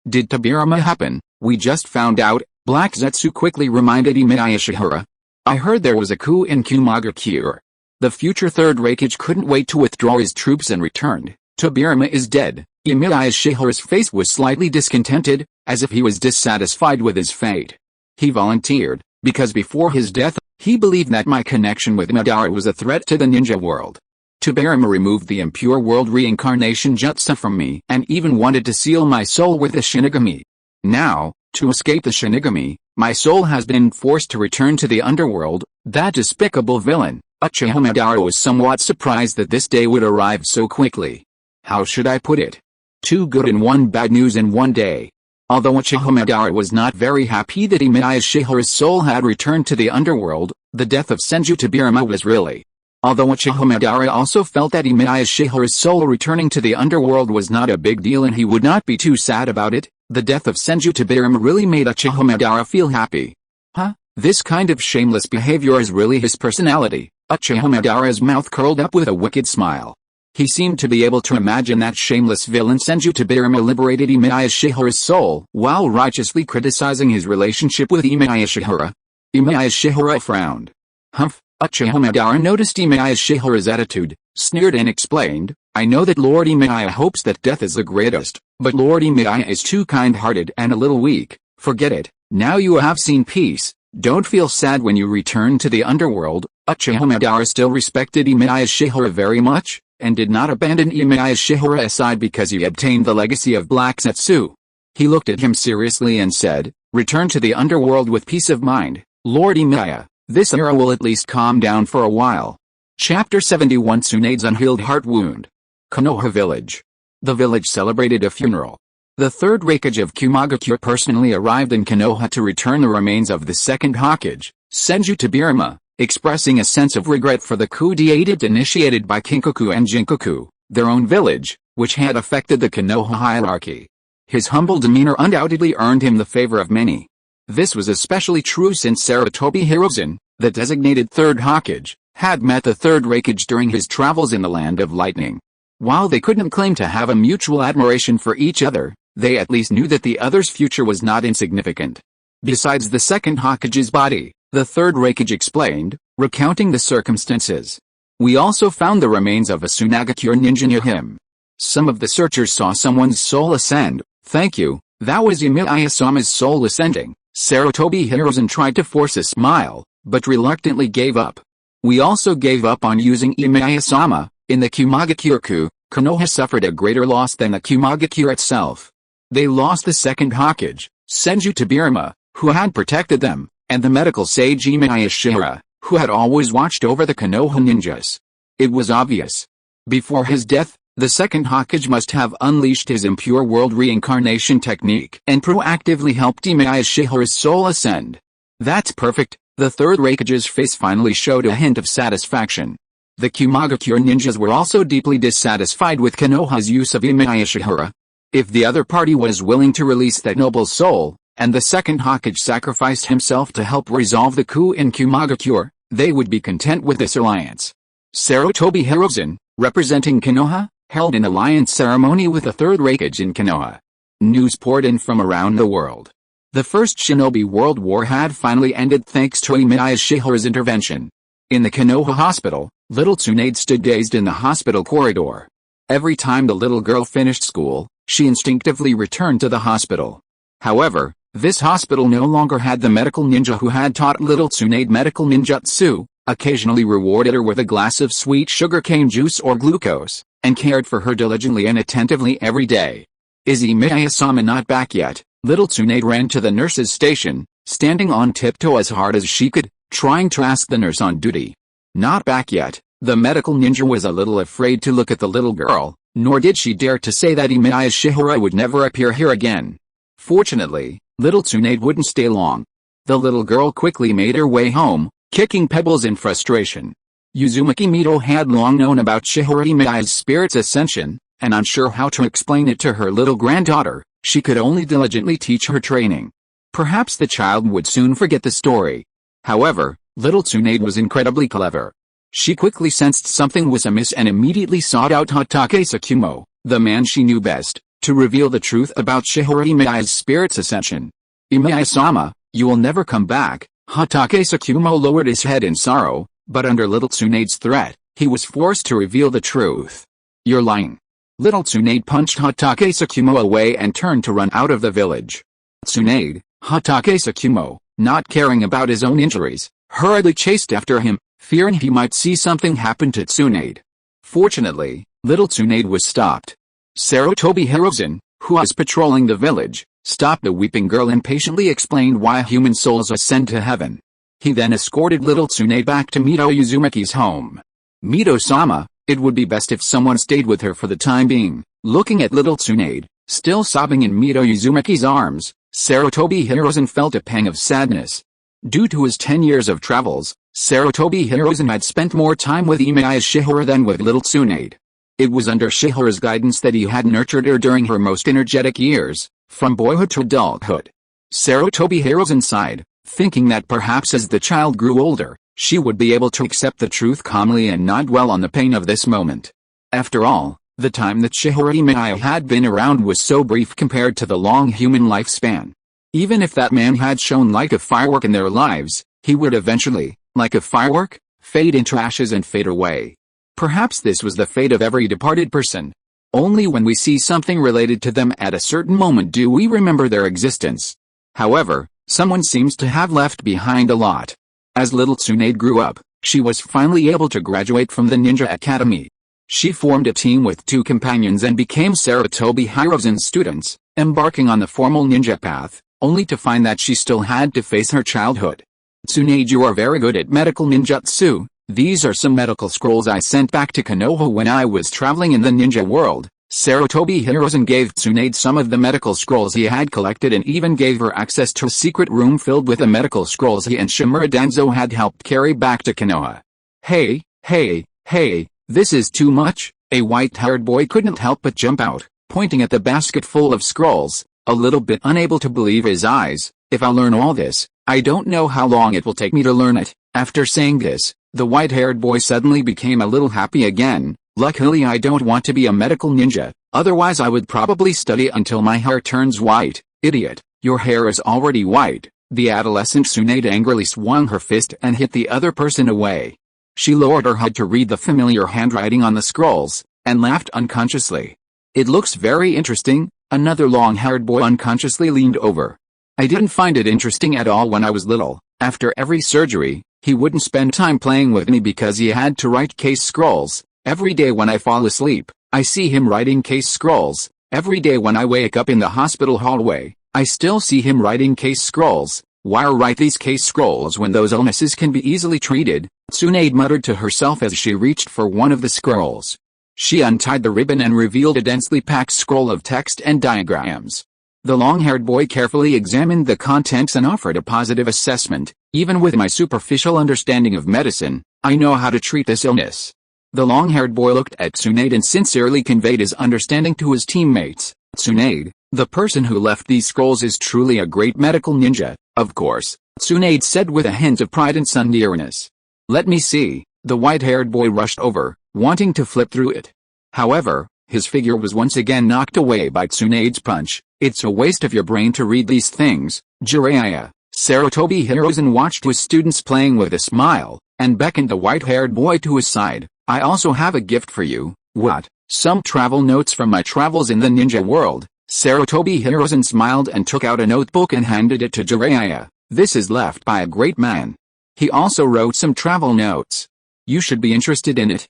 Speaker 1: Did Tobirama happen? We just found out, Black Zetsu quickly reminded Emiya Shiyuan. I heard there was a coup in Kumagakure. The future Third Reikage couldn't wait to withdraw his troops and returned. Tobirama is dead. Emiya Shiyuan's face was slightly discontented, as if he was dissatisfied with his fate. He volunteered, because before his death, he believed that my connection with Madara was a threat to the ninja world. Tobirama removed the Impure World Reincarnation jutsu from me and even wanted to seal my soul with the Shinigami. Now, to escape the Shinigami, my soul has been forced to return to the underworld. That despicable villain, Uchiha Madara, was somewhat surprised that this day would arrive so quickly. How should I put it? Two good and one bad news in one day. Although Uchiha Madara was not very happy that Emiya Shiyuan's soul had returned to the underworld, the death of Senju Tobirama was really. Although Uchiha Madara also felt that Emiya Shiyuan's soul returning to the underworld was not a big deal and he would not be too sad about it, the death of Senju Tobirama really made Uchiha Madara feel happy. Huh? This kind of shameless behavior is really his personality. Uchiha Madara's mouth curled up with a wicked smile. He seemed to be able to imagine that shameless villain Senju Tobirama liberated Emiya Shiyuan's soul while righteously criticizing his relationship with Emiya Shiyuan. Emiya Shiyuan frowned. Humph. Uchiha Madara noticed Emiya Shiyuan's attitude, sneered and explained, I know that Lord Emiya hopes that death is the greatest, but Lord Emiya is too kind-hearted and a little weak. Forget it. Now you have seen peace. Don't feel sad when you return to the underworld. Uchiha Madara still respected Emiya Shiyuan very much, and did not abandon Emiya Shiyuan aside because he obtained the legacy of Black Zetsu. He looked at him seriously and said, return to the underworld with peace of mind, Lord Emiya. This era will at least calm down for a while. Chapter 71 Tsunade's Unhealed Heart Wound. Konoha Village. The village celebrated a funeral. The Third Reikage of Kumagakure personally arrived in Konoha to return the remains of the second Hokage, Senju Tobirama, expressing a sense of regret for the coup d'état initiated by Kinkaku and Jinkaku, their own village, which had affected the Konoha hierarchy. His humble demeanor undoubtedly earned him the favor of many. This was especially true since Sarutobi Hiruzen, the designated third Hokage, had met the Third Reikage during his travels in the Land of Lightning. While they couldn't claim to have a mutual admiration for each other, they at least knew that the other's future was not insignificant. Besides the second Hokage's body, the Third Reikage explained, recounting the circumstances. We also found the remains of a Tsunagakure ninja near him. Some of the searchers saw someone's soul ascend. Thank you, that was Emiya-sama's soul ascending. Sarutobi Hiruzen tried to force a smile, but reluctantly gave up. We also gave up on using Emiya-sama. In the Kumagakure coup, Konoha suffered a greater loss than the Kumagakure itself. They lost the second Hokage, Senju Tobirama, who had protected them, and the medical sage Emiya Shiyuan, who had always watched over the Konoha ninjas. It was obvious. Before his death, the second Hokage must have unleashed his Impure World Reincarnation technique and proactively helped Emiya Shiyuan's soul ascend. That's perfect. The Third Reikage's face finally showed a hint of satisfaction. The Kumagakure ninjas were also deeply dissatisfied with Konoha's use of Emiya Shiyuan. If the other party was willing to release that noble soul, and the second Hokage sacrificed himself to help resolve the coup in Kumagakure, they would be content with this alliance. Sarutobi Hiruzen, representing Konoha, held an alliance ceremony with the Third Reikage in Konoha. News poured in from around the world. The First Shinobi World War had finally ended thanks to Emiya Shiyuan's intervention. In the Konoha hospital, little Tsunade stood dazed in the hospital corridor. Every time the little girl finished school, she instinctively returned to the hospital. However, this hospital no longer had the medical ninja who had taught little Tsunade medical ninjutsu, occasionally rewarded her with a glass of sweet sugarcane juice or glucose, and cared for her diligently and attentively every day. Is Emiya-sama not back yet? Little Tsunade ran to the nurse's station, standing on tiptoe as hard as she could, trying to ask the nurse on duty. Not back yet. The medical ninja was a little afraid to look at the little girl, nor did she dare to say that Emiya Shiyuan would never appear here again. Fortunately, little Tsunade wouldn't stay long. The little girl quickly made her way home, kicking pebbles in frustration. Uzumaki Mito had long known about Shihara Emiya's spirit's ascension, and unsure how to explain it to her little granddaughter, she could only diligently teach her training. Perhaps the child would soon forget the story. However, little Tsunade was incredibly clever. She quickly sensed something was amiss and immediately sought out Hatake Tsukumo, the man she knew best, to reveal the truth about Shihara Emiya's spirit's ascension. "Emiya-sama, you will never come back." Hatake Tsukumo lowered his head in sorrow, but under little Tsunade's threat, he was forced to reveal the truth. "You're lying." Little Tsunade punched Hatake Tsukumo away and turned to run out of the village. Tsunade, Hatake Tsukumo, not caring about his own injuries, hurriedly chased after him, fearing he might see something happen to Tsunade. Fortunately, little Tsunade was stopped. Sarutobi Hiruzen, who was patrolling the village, stopped the weeping girl and patiently explained why human souls ascend to heaven. He then escorted little Tsunade back to Mito Uzumaki's home. "Mito-sama, it would be best if someone stayed with her for the time being." Looking at little Tsunade, still sobbing in Mito Uzumaki's arms, Sarutobi Hiruzen felt a pang of sadness. Due to his 10 years of travels, Sarutobi Hiruzen had spent more time with Emiya Shihara than with little Tsunade. It was under Shihara's guidance that he had nurtured her during her most energetic years, from boyhood to adulthood. Sarutobi Hiruzen sighed, thinking that perhaps as the child grew older, she would be able to accept the truth calmly and not dwell on the pain of this moment. After all, the time that Shihara Emiya had been around was so brief compared to the long human lifespan. Even if that man had shone like a firework in their lives, he would eventually, like a firework, fade into ashes and fade away. Perhaps this was the fate of every departed person. Only when we see something related to them at a certain moment do we remember their existence. However, someone seems to have left behind a lot. As little Tsunade grew up, she was finally able to graduate from the Ninja Academy. She formed a team with 2 companions and became Sarutobi Hiruzen's students, embarking on the formal ninja path, only to find that she still had to face her childhood. "Tsunade, you are very good at medical ninjutsu. These are some medical scrolls I sent back to Konoha when I was traveling in the ninja world." Sarutobi Hiruzen gave Tsunade some of the medical scrolls he had collected and even gave her access to a secret room filled with the medical scrolls he and Shimura Danzo had helped carry back to Konoha. Hey, this is too much." A white-haired boy couldn't help but jump out, pointing at the basket full of scrolls, a little bit unable to believe his eyes. "If I learn all this, I don't know how long it will take me to learn it." After saying this, the white-haired boy suddenly became a little happy again. "Luckily I don't want to be a medical ninja, otherwise I would probably study until my hair turns white." "Idiot, your hair is already white." The adolescent Tsunade angrily swung her fist and hit the other person away. She lowered her head to read the familiar handwriting on the scrolls, and laughed unconsciously. "It looks very interesting." Another long-haired boy unconsciously leaned over. "I didn't find it interesting at all when I was little. After every surgery, he wouldn't spend time playing with me because he had to write case scrolls. Every day when I fall asleep, I see him writing case scrolls. Every day when I wake up in the hospital hallway, I still see him writing case scrolls. Why write these case scrolls when those illnesses can be easily treated?" Tsunade muttered to herself as she reached for one of the scrolls. She untied the ribbon and revealed a densely packed scroll of text and diagrams. The long-haired boy carefully examined the contents and offered a positive assessment. "Even with my superficial understanding of medicine, I know how to treat this illness." The long-haired boy looked at Tsunade and sincerely conveyed his understanding to his teammates. "Tsunade, the person who left these scrolls is truly a great medical ninja." "Of course," Tsunade said with a hint of pride and sincere-ness. "Let me see." The white-haired boy rushed over, wanting to flip through it. However, his figure was once again knocked away by Tsunade's punch. "It's a waste of your brain to read these things, Jiraiya." Sarutobi Hiruzen watched his students playing with a smile, and beckoned the white-haired boy to his side. "I also have a gift for you." "What?" "Some travel notes from my travels in the ninja world." Sarutobi Hiruzen smiled and took out a notebook and handed it to Jiraiya. "This is left by a great man. He also wrote some travel notes. You should be interested in it."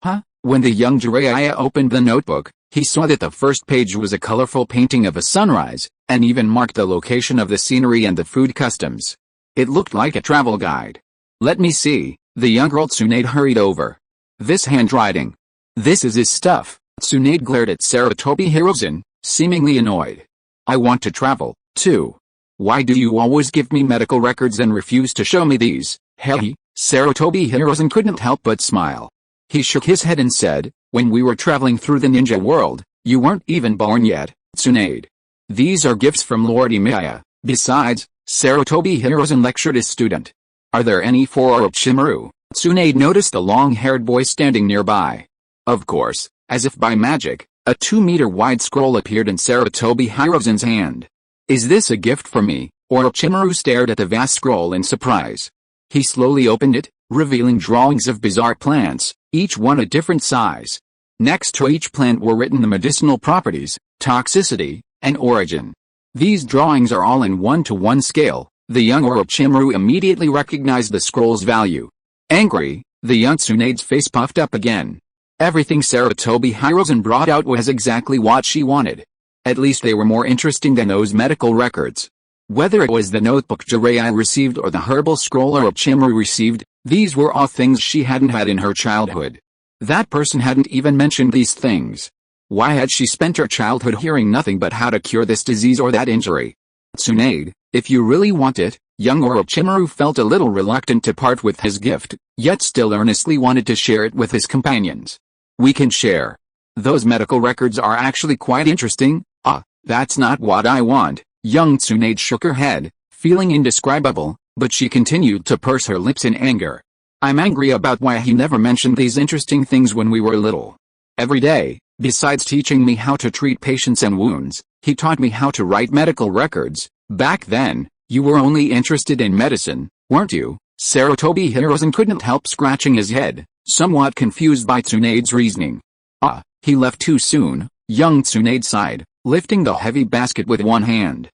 Speaker 1: Huh? When the young Jiraiya opened the notebook, he saw that the first page was a colorful painting of a sunrise, and even marked the location of the scenery and the food customs. It looked like a travel guide. "Let me see." The young girl Tsunade hurried over. "This handwriting. This is his stuff." Tsunade glared at Sarutobi Hiruzen, seemingly annoyed. "I want to travel, too. Why do you always give me medical records and refuse to show me these?" "Hey." Sarutobi Hiruzen couldn't help but smile. He shook his head and said, "When we were traveling through the ninja world, you weren't even born yet, Tsunade. These are gifts from Lord Emiya." Besides, Sarutobi Hiruzen lectured his student. "Are there any for Orochimaru?" Tsunade noticed the long-haired boy standing nearby. Of course, as if by magic, a 2-meter-wide scroll appeared in Sarutobi Hirozen's hand. Is this a gift for me? Orochimaru stared at the vast scroll in surprise. He slowly opened it, revealing drawings of bizarre plants, each one a different size. Next to each plant were written the medicinal properties, toxicity, and origin. These drawings are all in 1-to-1 scale. The young Orochimaru immediately recognized the scroll's value. Angry, the young Tsunade's face puffed up again. Everything Sarutobi Hirozen brought out was exactly what she wanted. At least they were more interesting than those medical records. Whether it was the notebook Jiraiya received or the herbal scroll Orochimaru received, these were all things she hadn't had in her childhood. That person hadn't even mentioned these things. Why had she spent her childhood hearing nothing but how to cure this disease or that injury? Tsunade, if you really want it, young Orochimaru felt a little reluctant to part with his gift, yet still earnestly wanted to share it with his companions. We can share. Those medical records are actually quite interesting. That's not what I want. Young Tsunade shook her head, feeling indescribable, but she continued to purse her lips in anger. I'm angry about why he never mentioned these interesting things when we were little. Every day, besides teaching me how to treat patients and wounds, he taught me how to write medical records. Back then, you were only interested in medicine, weren't you? Sarutobi Hirozen couldn't help scratching his head, somewhat confused by Tsunade's reasoning. He left too soon, young Tsunade sighed, lifting the heavy basket with one hand.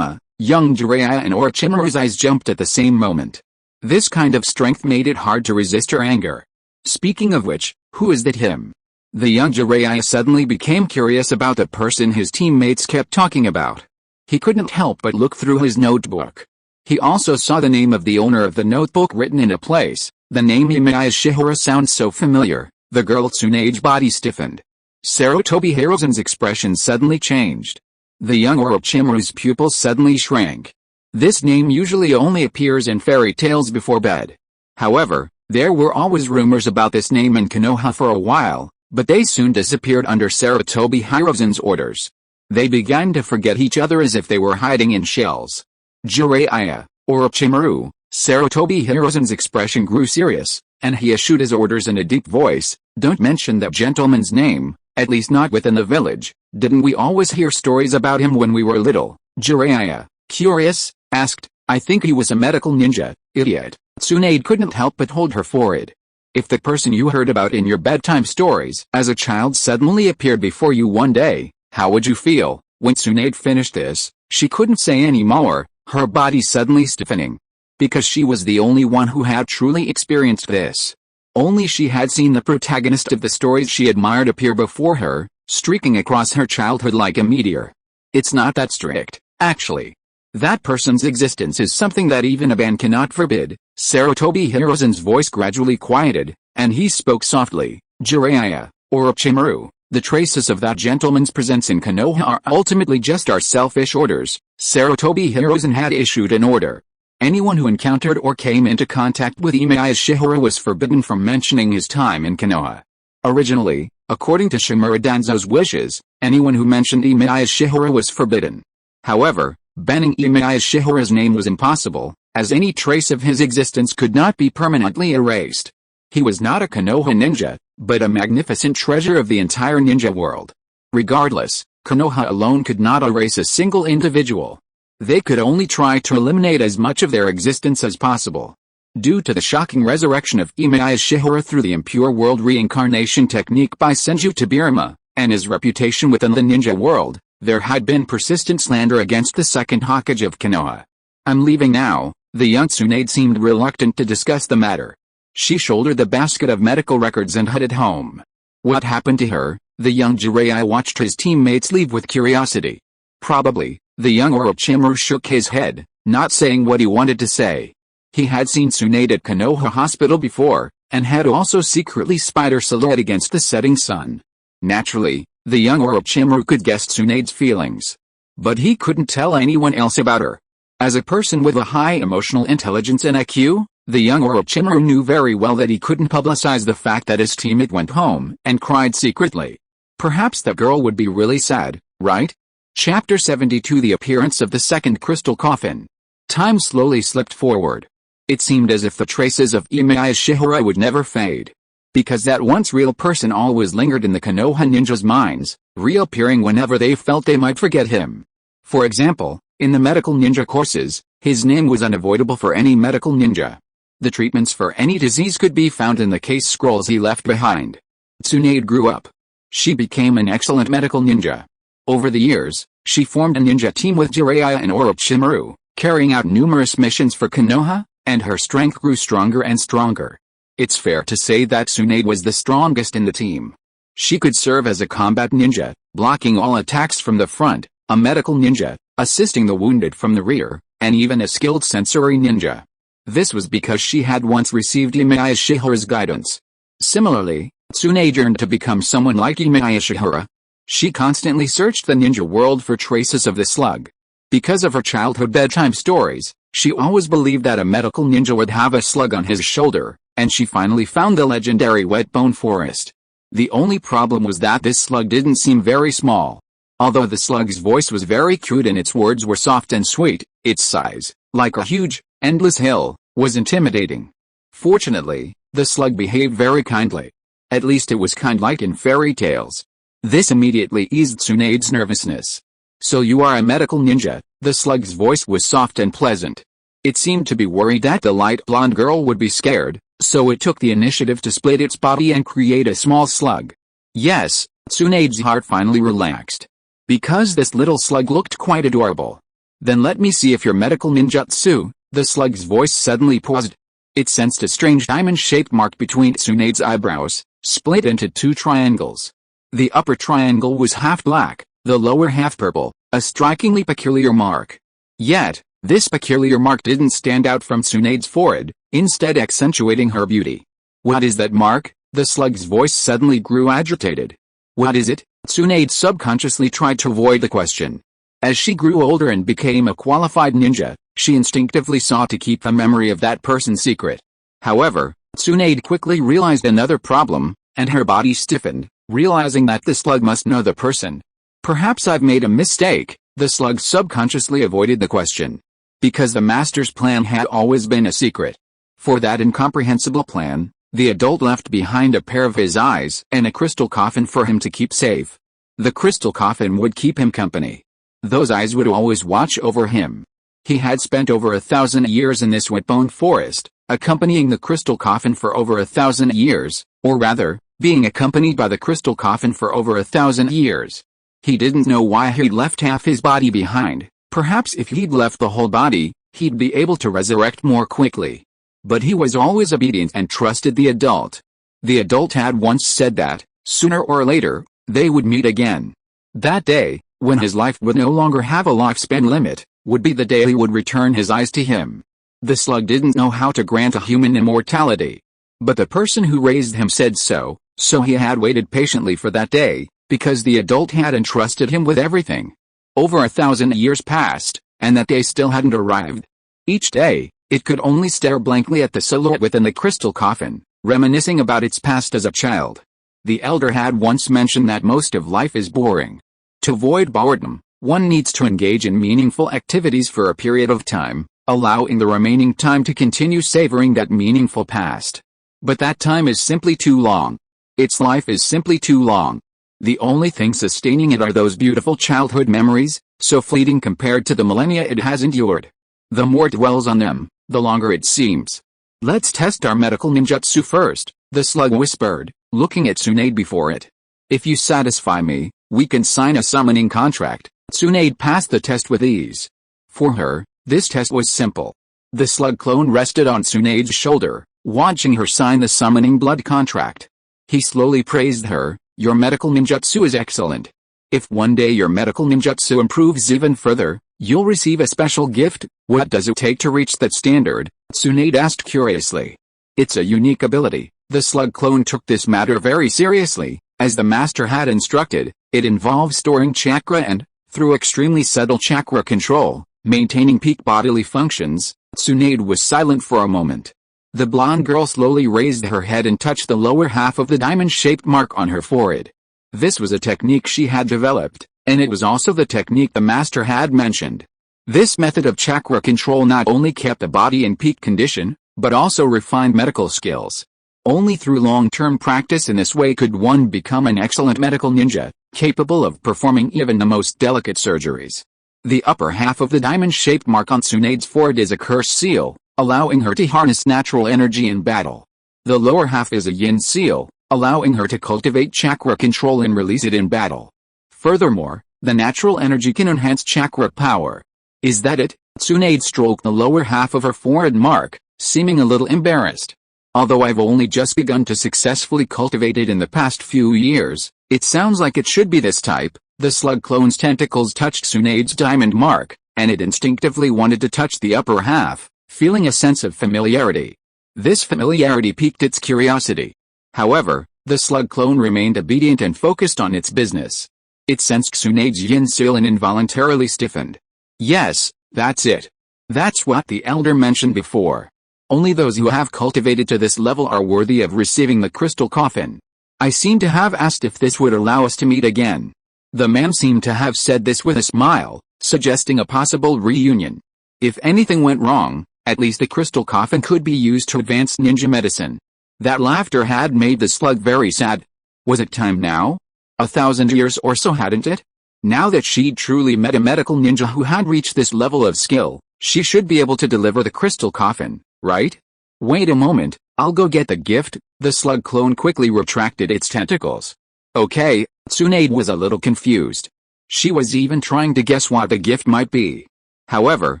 Speaker 1: Young Jiraiya and Orochimaru's eyes jumped at the same moment. This kind of strength made it hard to resist her anger. Speaking of which, who is that him? The young Jiraiya suddenly became curious about the person his teammates kept talking about. He couldn't help but look through his notebook. He also saw the name of the owner of the notebook written in a place. The name Emiya Shiyuan sounds so familiar. The girl Tsunade's body stiffened. Sarutobi Hirozen's expression suddenly changed. The young Orochimaru's pupils suddenly shrank. This name usually only appears in fairy tales before bed. However, there were always rumors about this name in Konoha for a while, but they soon disappeared under Sarutobi Hirozen's orders. They began to forget each other as if they were hiding in shells. Jiraiya, Orochimaru, Sarutobi Hirozen's expression grew serious, and he issued his orders in a deep voice. Don't mention that gentleman's name, at least not within the village. Didn't we always hear stories about him when we were little? Jiraiya, curious, asked. I think he was a medical ninja, idiot. Tsunade couldn't help but hold her forehead. If the person you heard about in your bedtime stories as a child suddenly appeared before you one day, how would you feel? When Tsunade finished this, she couldn't say any more, her body suddenly stiffening. Because she was the only one who had truly experienced this. Only she had seen the protagonist of the stories she admired appear before her, streaking across her childhood like a meteor. It's not that strict, actually. That person's existence is something that even a ban cannot forbid. Sarutobi Hirozen's voice gradually quieted, and he spoke softly. Jiraiya, Orochimaru, the traces of that gentleman's presence in Konoha are ultimately just our selfish orders. Sarutobi Hirozen had issued an order. Anyone who encountered or came into contact with Emiya Shiyuan was forbidden from mentioning his time in Konoha. Originally, according to Shimura Danzo's wishes, anyone who mentioned Emiya Shiyuan was forbidden. However, banning Emiya Shiyuan's name was impossible, as any trace of his existence could not be permanently erased. He was not a Konoha ninja, but a magnificent treasure of the entire ninja world. Regardless, Konoha alone could not erase a single individual. They could only try to eliminate as much of their existence as possible. Due to the shocking resurrection of Emiya Shiyuan through the Impure World Reincarnation technique by Senju Tobirama, and his reputation within the ninja world, there had been persistent slander against the second Hokage of Konoha. I'm leaving now. The young Tsunade seemed reluctant to discuss the matter. She shouldered the basket of medical records and headed home. What happened to her? The young Jiraiya watched his teammates leave with curiosity. Probably. The young Orochimaru shook his head, not saying what he wanted to say. He had seen Tsunade at Konoha Hospital before, and had also secretly spied her silhouette against the setting sun. Naturally, the young Orochimaru could guess Tsunade's feelings. But he couldn't tell anyone else about her. As a person with a high emotional intelligence and IQ, the young Orochimaru knew very well that he couldn't publicize the fact that his teammate went home and cried secretly. Perhaps that girl would be really sad, right? Chapter 72 The appearance of the second crystal coffin. Time slowly slipped forward. It seemed as if the traces of Emiya Shiyuan would never fade. Because that once real person always lingered in the Konoha ninjas' minds, reappearing whenever they felt they might forget him. For example, in the medical ninja courses, his name was unavoidable for any medical ninja. The treatments for any disease could be found in the case scrolls he left behind. Tsunade grew up. She became an excellent medical ninja. Over the years, she formed a ninja team with Jiraiya and Orochimaru, carrying out numerous missions for Konoha, and her strength grew stronger and stronger. It's fair to say that Tsunade was the strongest in the team. She could serve as a combat ninja, blocking all attacks from the front, a medical ninja, assisting the wounded from the rear, and even a skilled sensory ninja. This was because she had once received Emiya Shiyuan's guidance. Similarly, Tsunade yearned to become someone like Emiya Shiyuan. She constantly searched the ninja world for traces of the slug. Because of her childhood bedtime stories, she always believed that a medical ninja would have a slug on his shoulder, and she finally found the legendary Whetbone Forest. The only problem was that this slug didn't seem very small. Although the slug's voice was very cute and its words were soft and sweet, its size, like a huge, endless hill, was intimidating. Fortunately, the slug behaved very kindly. At least it was kind like in fairy tales. This immediately eased Tsunade's nervousness. "So you are a medical ninja?" The slug's voice was soft and pleasant. It seemed to be worried that the light blonde girl would be scared, so it took the initiative to split its body and create a small slug. Yes, Tsunade's heart finally relaxed. Because this little slug looked quite adorable. "Then let me see if your medical ninjutsu." The slug's voice suddenly paused. It sensed a strange diamond-shaped mark between Tsunade's eyebrows, split into two triangles. The upper triangle was half black, the lower half purple, a strikingly peculiar mark. Yet, this peculiar mark didn't stand out from Tsunade's forehead, instead accentuating her beauty. "What is that mark?" The slug's voice suddenly grew agitated. "What is it?" Tsunade subconsciously tried to avoid the question. As she grew older and became a qualified ninja, she instinctively sought to keep the memory of that person secret. However, Tsunade quickly realized another problem, and her body stiffened, realizing that the slug must know the person. "Perhaps I've made a mistake," the slug subconsciously avoided the question. Because the master's plan had always been a secret. For that incomprehensible plan, the adult left behind a pair of his eyes and a crystal coffin for him to keep safe. The crystal coffin would keep him company. Those eyes would always watch over him. He had spent over 1,000 years in this Whetbone Forest, accompanying the crystal coffin for over 1,000 years, or rather, being accompanied by the crystal coffin for over 1,000 years. He didn't know why he'd left half his body behind. Perhaps if he'd left the whole body, he'd be able to resurrect more quickly. But he was always obedient and trusted the adult. The adult had once said that, sooner or later, they would meet again. That day, when his life would no longer have a lifespan limit, would be the day he would return his eyes to him. The slug didn't know how to grant a human immortality. But the person who raised him said so he had waited patiently for that day, because the adult had entrusted him with everything. Over 1,000 years passed, and that day still hadn't arrived. Each day, it could only stare blankly at the silhouette within the crystal coffin, reminiscing about its past as a child. The elder had once mentioned that most of life is boring. To avoid boredom, one needs to engage in meaningful activities for a period of time, allowing the remaining time to continue savoring that meaningful past. But that time is simply too long. Its life is simply too long. The only thing sustaining it are those beautiful childhood memories, so fleeting compared to the millennia it has endured. The more it dwells on them, the longer it seems. "Let's test our medical ninjutsu first," the slug whispered, looking at Tsunade before it. "If you satisfy me, we can sign a summoning contract." Tsunade passed the test with ease. For her, this test was simple. The slug clone rested on Tsunade's shoulder, watching her sign the summoning blood contract. He slowly praised her. "Your medical ninjutsu is excellent. If one day your medical ninjutsu improves even further, you'll receive a special gift." "What does it take to reach that standard?" Tsunade asked curiously. "It's a unique ability." The slug clone took this matter very seriously. As the master had instructed, it involves storing chakra and, through extremely subtle chakra control, maintaining peak bodily functions. Tsunade was silent for a moment. The blonde girl slowly raised her head and touched the lower half of the diamond-shaped mark on her forehead. This was a technique she had developed, and it was also the technique the master had mentioned. This method of chakra control not only kept the body in peak condition, but also refined medical skills. Only through long-term practice in this way could one become an excellent medical ninja, capable of performing even the most delicate surgeries. The upper half of the diamond-shaped mark on Tsunade's forehead is a curse seal, allowing her to harness natural energy in battle. The lower half is a yin seal, allowing her to cultivate chakra control and release it in battle. Furthermore, the natural energy can enhance chakra power. Is that it? Tsunade stroked the lower half of her forehead mark, seeming a little embarrassed. Although I've only just begun to successfully cultivate it in the past few years, it sounds like it should be this type. The slug clone's tentacles touched Tsunade's diamond mark, and it instinctively wanted to touch the upper half, feeling a sense of familiarity. This familiarity piqued its curiosity. However, the slug clone remained obedient and focused on its business. It sensed Tsunade's yin seal and involuntarily stiffened. Yes, that's it. That's what the elder mentioned before. Only those who have cultivated to this level are worthy of receiving the crystal coffin. I seem to have asked if this would allow us to meet again. The man seemed to have said this with a smile, suggesting a possible reunion. If anything went wrong, at least the crystal coffin could be used to advance ninja medicine. That laughter had made the slug very sad. Was it time now? 1,000 years or so, hadn't it? Now that she'd truly met a medical ninja who had reached this level of skill, she should be able to deliver the crystal coffin, right? Wait a moment, I'll go get the gift. The slug clone quickly retracted its tentacles. Okay, Tsunade was a little confused. She was even trying to guess what the gift might be. However,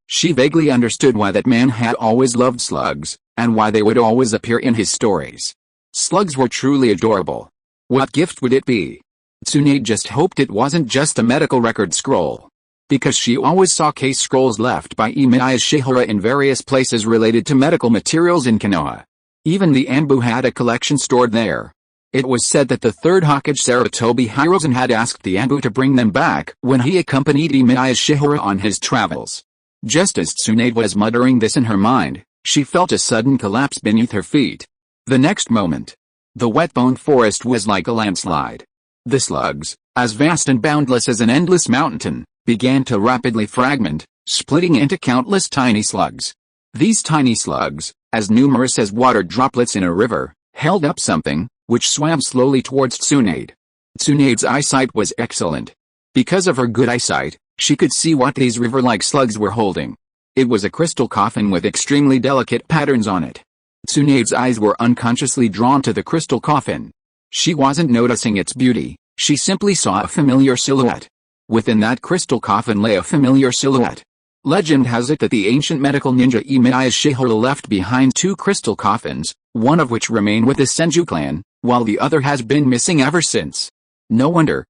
Speaker 1: she vaguely understood why that man had always loved slugs, and why they would always appear in his stories. Slugs were truly adorable. What gift would it be? Tsunade just hoped it wasn't just a medical record scroll. Because she always saw case scrolls left by Emiya Shiyuan in various places related to medical materials in Konoha. Even the Anbu had a collection stored there. It was said that the third Hokage Sarutobi Hiruzen had asked the Anbu to bring them back when he accompanied Emiya Shiyuan on his travels. Just as Tsunade was muttering this in her mind, she felt a sudden collapse beneath her feet. The next moment, the wet-bone forest was like a landslide. The slugs, as vast and boundless as an endless mountain, began to rapidly fragment, splitting into countless tiny slugs. These tiny slugs, as numerous as water droplets in a river, held up something, which swam slowly towards Tsunade. Tsunade's eyesight was excellent. Because of her good eyesight, she could see what these river-like slugs were holding. It was a crystal coffin with extremely delicate patterns on it. Tsunade's eyes were unconsciously drawn to the crystal coffin. She wasn't noticing its beauty, she simply saw a familiar silhouette. Within that crystal coffin lay a familiar silhouette. Legend has it that the ancient medical ninja Emiya Shiyuan left behind two crystal coffins, one of which remained with the Senju clan, while the other has been missing ever since. No wonder,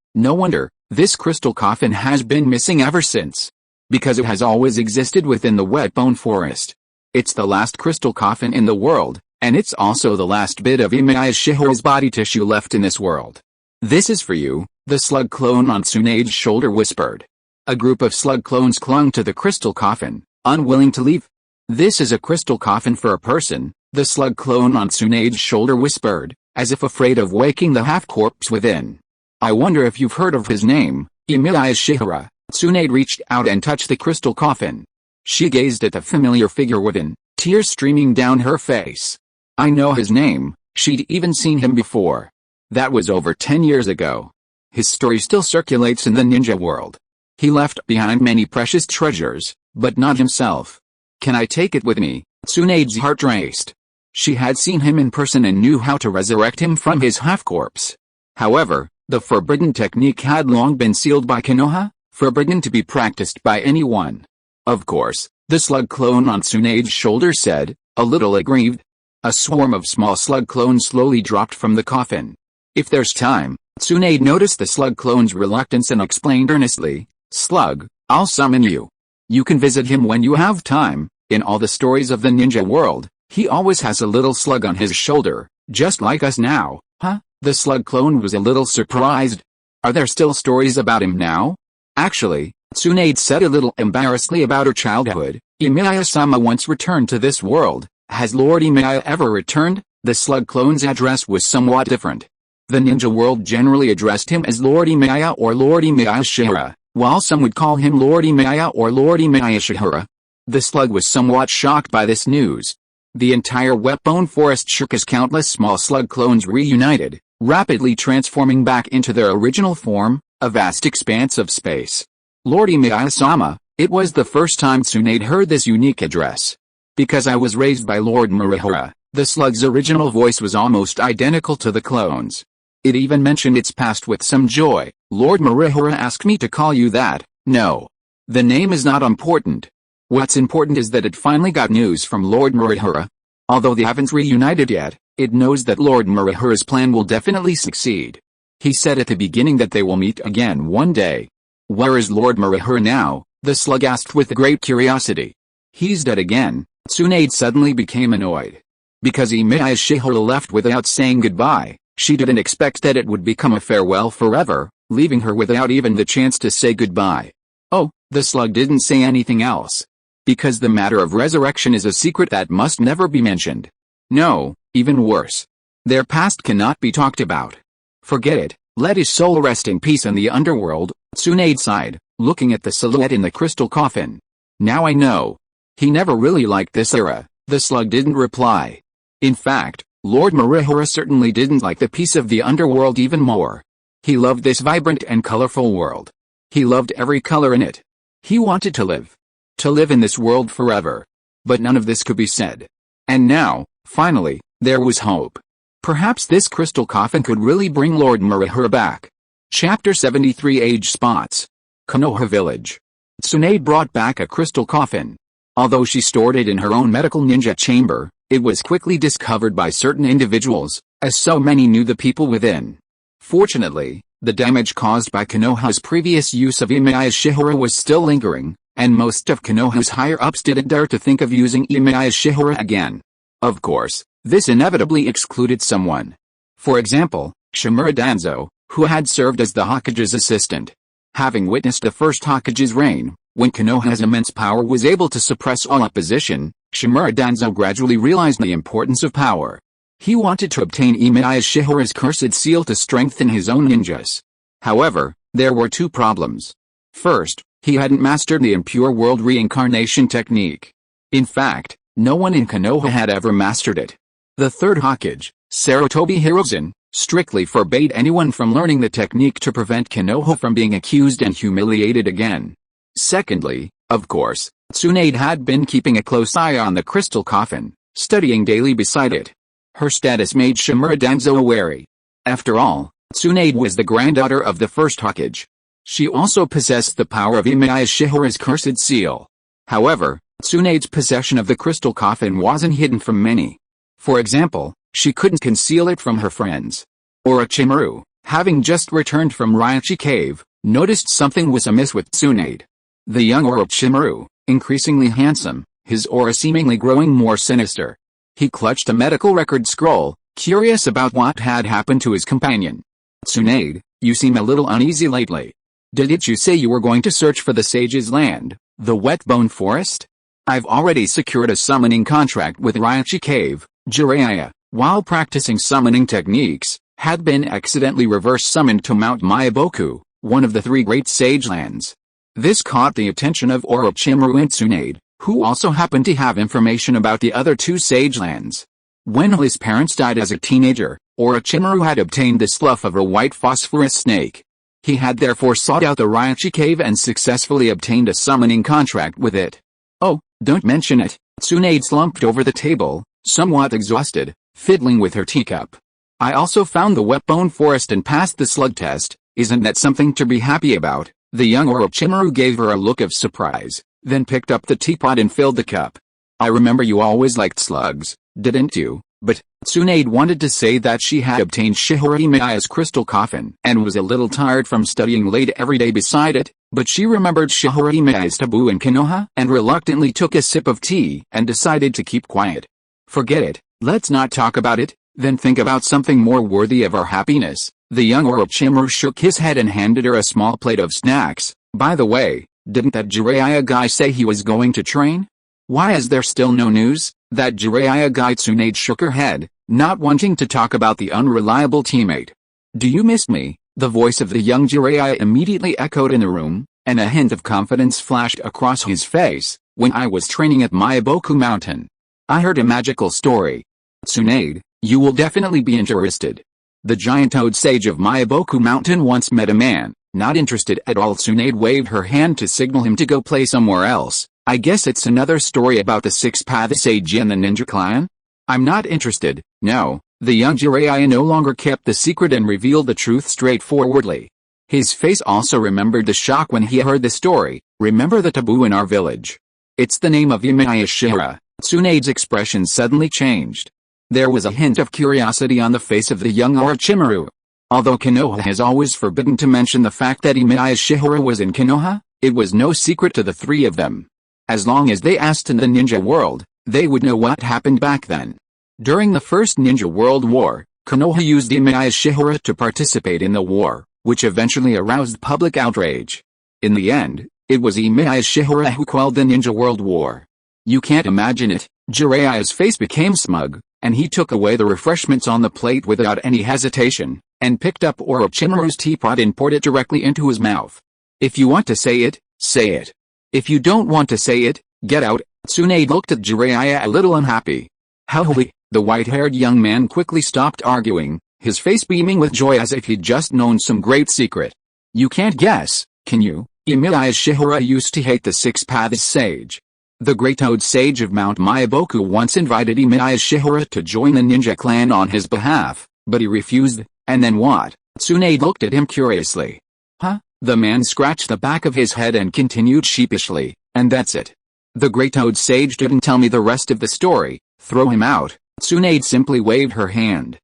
Speaker 1: this crystal coffin has been missing ever since. Because it has always existed within the wet bone forest. It's the last crystal coffin in the world, and it's also the last bit of Emiya Shiyuan's body tissue left in this world. This is for you, the slug clone on Tsunade's shoulder whispered. A group of slug clones clung to the crystal coffin, unwilling to leave. This is a crystal coffin for a person, the slug clone on Tsunade's shoulder whispered, as if afraid of waking the half-corpse within. I wonder if you've heard of his name, Emiya Shiyuan. Tsunade reached out and touched the crystal coffin. She gazed at the familiar figure within, tears streaming down her face. I know his name, she'd even seen him before. That was over 10 years ago. His story still circulates in the ninja world. He left behind many precious treasures, but not himself. Can I take it with me? Tsunade's heart raced. She had seen him in person and knew how to resurrect him from his half-corpse. However, the forbidden technique had long been sealed by Konoha, forbidden to be practiced by anyone. Of course, the slug clone on Tsunade's shoulder said, a little aggrieved. A swarm of small slug clones slowly dropped from the coffin. If there's time, Tsunade noticed the slug clone's reluctance and explained earnestly, Slug, I'll summon you. You can visit him when you have time. In all the stories of the ninja world, he always has a little slug on his shoulder, just like us now. Huh? The slug clone was a little surprised. Are there still stories about him now? Actually, Tsunade said a little embarrassedly about her childhood. Emiya-sama once returned to this world. Has Lord Emiya ever returned? The slug clone's address was somewhat different. The ninja world generally addressed him as Lord Emiya or Lord Emiya Shihara. while some would call him Lord Emiya or Lord Emiya Shihara. The slug was somewhat shocked by this news. The entire wet-bone forest shook as countless small slug clones reunited, rapidly transforming back into their original form, a vast expanse of space. Lord Emiya-sama, it was the first time Tsunade heard this unique address. Because I was raised by Lord Murahara, the slug's original voice was almost identical to the clones. It even mentioned its past with some joy. Lord Murahara asked me to call you that. No. The name is not important. What's important is that it finally got news from Lord Murahara. Although they haven't reunited yet, it knows that Lord Murahara's plan will definitely succeed. He said at the beginning that they will meet again one day. Where is Lord Murahara now? The slug asked with great curiosity. He's dead again. Tsunade suddenly became annoyed. Because Emiya Shiyuan left without saying goodbye, she didn't expect that it would become a farewell forever, leaving her without even the chance to say goodbye. Oh, the slug didn't say anything else. Because the matter of resurrection is a secret that must never be mentioned. No, even worse. Their past cannot be talked about. Forget it, let his soul rest in peace in the underworld, Tsunade sighed, looking at the silhouette in the crystal coffin. Now I know. He never really liked this era, the slug didn't reply. In fact, Lord Murahara certainly didn't like the peace of the underworld even more. He loved this vibrant and colorful world. He loved every color in it. He wanted to live. To live in this world forever. But none of this could be said. And now, finally, there was hope. Perhaps this crystal coffin could really bring Lord Murahara back. Chapter 73 Age Spots. Konoha Village. Tsunade brought back a crystal coffin. Although she stored it in her own medical ninja chamber, it was quickly discovered by certain individuals, as so many knew the people within. Fortunately, the damage caused by Konoha's previous use of Emiya Shiyuan was still lingering, and most of Konoha's higher-ups didn't dare to think of using Emiya Shiyuan again. Of course, this inevitably excluded someone. For example, Shimura Danzo, who had served as the Hokage's assistant. Having witnessed the first Hokage's reign, when Konoha's immense power was able to suppress all opposition, Shimura Danzo gradually realized the importance of power. He wanted to obtain Emiya Shiyuan's cursed seal to strengthen his own ninjas. However, there were two problems. First, he hadn't mastered the Impure World Reincarnation technique. In fact, no one in Konoha had ever mastered it. The third Hokage, Sarutobi Hiruzen, strictly forbade anyone from learning the technique to prevent Konoha from being accused and humiliated again. Secondly, of course, Tsunade had been keeping a close eye on the crystal coffin, studying daily beside it. Her status made Shimura Danzo wary. After all, Tsunade was the granddaughter of the first Hokage. She also possessed the power of Emiya Shiyuan's cursed seal. However, Tsunade's possession of the crystal coffin wasn't hidden from many. For example, she couldn't conceal it from her friends. Orochimaru, having just returned from Raichi Cave, noticed something was amiss with Tsunade. The young Orochimaru, increasingly handsome, his aura seemingly growing more sinister. He clutched a medical record scroll, curious about what had happened to his companion. Tsunade, you seem a little uneasy lately. Didn't you say you were going to search for the sage's land, the wet bone forest? I've already secured a summoning contract with Raichi Cave. Jiraiya, while practicing summoning techniques, had been accidentally reverse summoned to Mount Myaboku, one of the three great sage lands. This caught the attention of Orochimaru and Tsunade, who also happened to have information about the other two sage lands. When his parents died as a teenager, Orochimaru had obtained the slough of a white phosphorus snake. He had therefore sought out the Raichi Cave and successfully obtained a summoning contract with it. Oh, don't mention it. Tsunade slumped over the table, somewhat exhausted, fiddling with her teacup. I also found the wet bone forest and passed the slug test. Isn't that something to be happy about? The young Orochimaru gave her a look of surprise, then picked up the teapot and filled the cup. I remember you always liked slugs, didn't you? But Tsunade wanted to say that she had obtained Shihara Emiya's crystal coffin and was a little tired from studying late every day beside it, but she remembered Shihara Emiya's taboo in Konoha and reluctantly took a sip of tea and decided to keep quiet. Forget it, let's not talk about it, then think about something more worthy of our happiness. The young Orochimaru shook his head and handed her a small plate of snacks. By the way, didn't that Jiraiya guy say he was going to train? Why is there still no news? That Jiraiya guy. Tsunade shook her head, not wanting to talk about the unreliable teammate. Do you miss me? The voice of the young Jiraiya immediately echoed in the room. and a hint of confidence flashed across his face. When I was training at Myaboku Mountain, I heard a magical story. Tsunade, you will definitely be interested. The giant toad sage of Myaboku Mountain once met a man, not interested at all. Tsunade waved her hand to signal him to go play somewhere else. I guess it's another story about the six-path sage and the ninja clan? I'm not interested, no. The young Jiraiya no longer kept the secret and revealed the truth straightforwardly. His face also remembered the shock when he heard the story. Remember the taboo in our village? It's the name of Emiya Shiyuan. Tsunade's expression suddenly changed. There was a hint of curiosity on the face of the young Orochimaru. Although Konoha has always forbidden to mention the fact that Emiya Shiyuan was in Konoha, it was no secret to the three of them. As long as they asked in the ninja world, they would know what happened back then. During the First Ninja World War, Konoha used Emiya Shiyuan to participate in the war, which eventually aroused public outrage. In the end, it was Emiya Shiyuan who quelled the Ninja World War. You can't imagine it. Jiraiya's face became smug, and he took away the refreshments on the plate without any hesitation, and picked up Orochimaru's teapot and poured it directly into his mouth. If you want to say it, say it. If you don't want to say it, get out. Tsunade looked at Jiraiya a little unhappy. However, the white-haired young man quickly stopped arguing, his face beaming with joy as if he'd just known some great secret. You can't guess, can you? Emiya Shiyuan used to hate the six-path sage. The Great Toad Sage of Mount Myaboku once invited Emiya Shiyuan to join the ninja clan on his behalf, but he refused. And then what? Tsunade looked at him curiously. Huh? The man scratched the back of his head and continued sheepishly, and that's it. The Great Toad Sage didn't tell me the rest of the story. Throw him out. Tsunade simply waved her hand.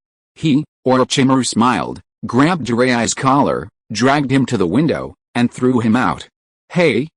Speaker 1: Orochimaru smiled, grabbed Jiraiya's collar, dragged him to the window, and threw him out. Hey,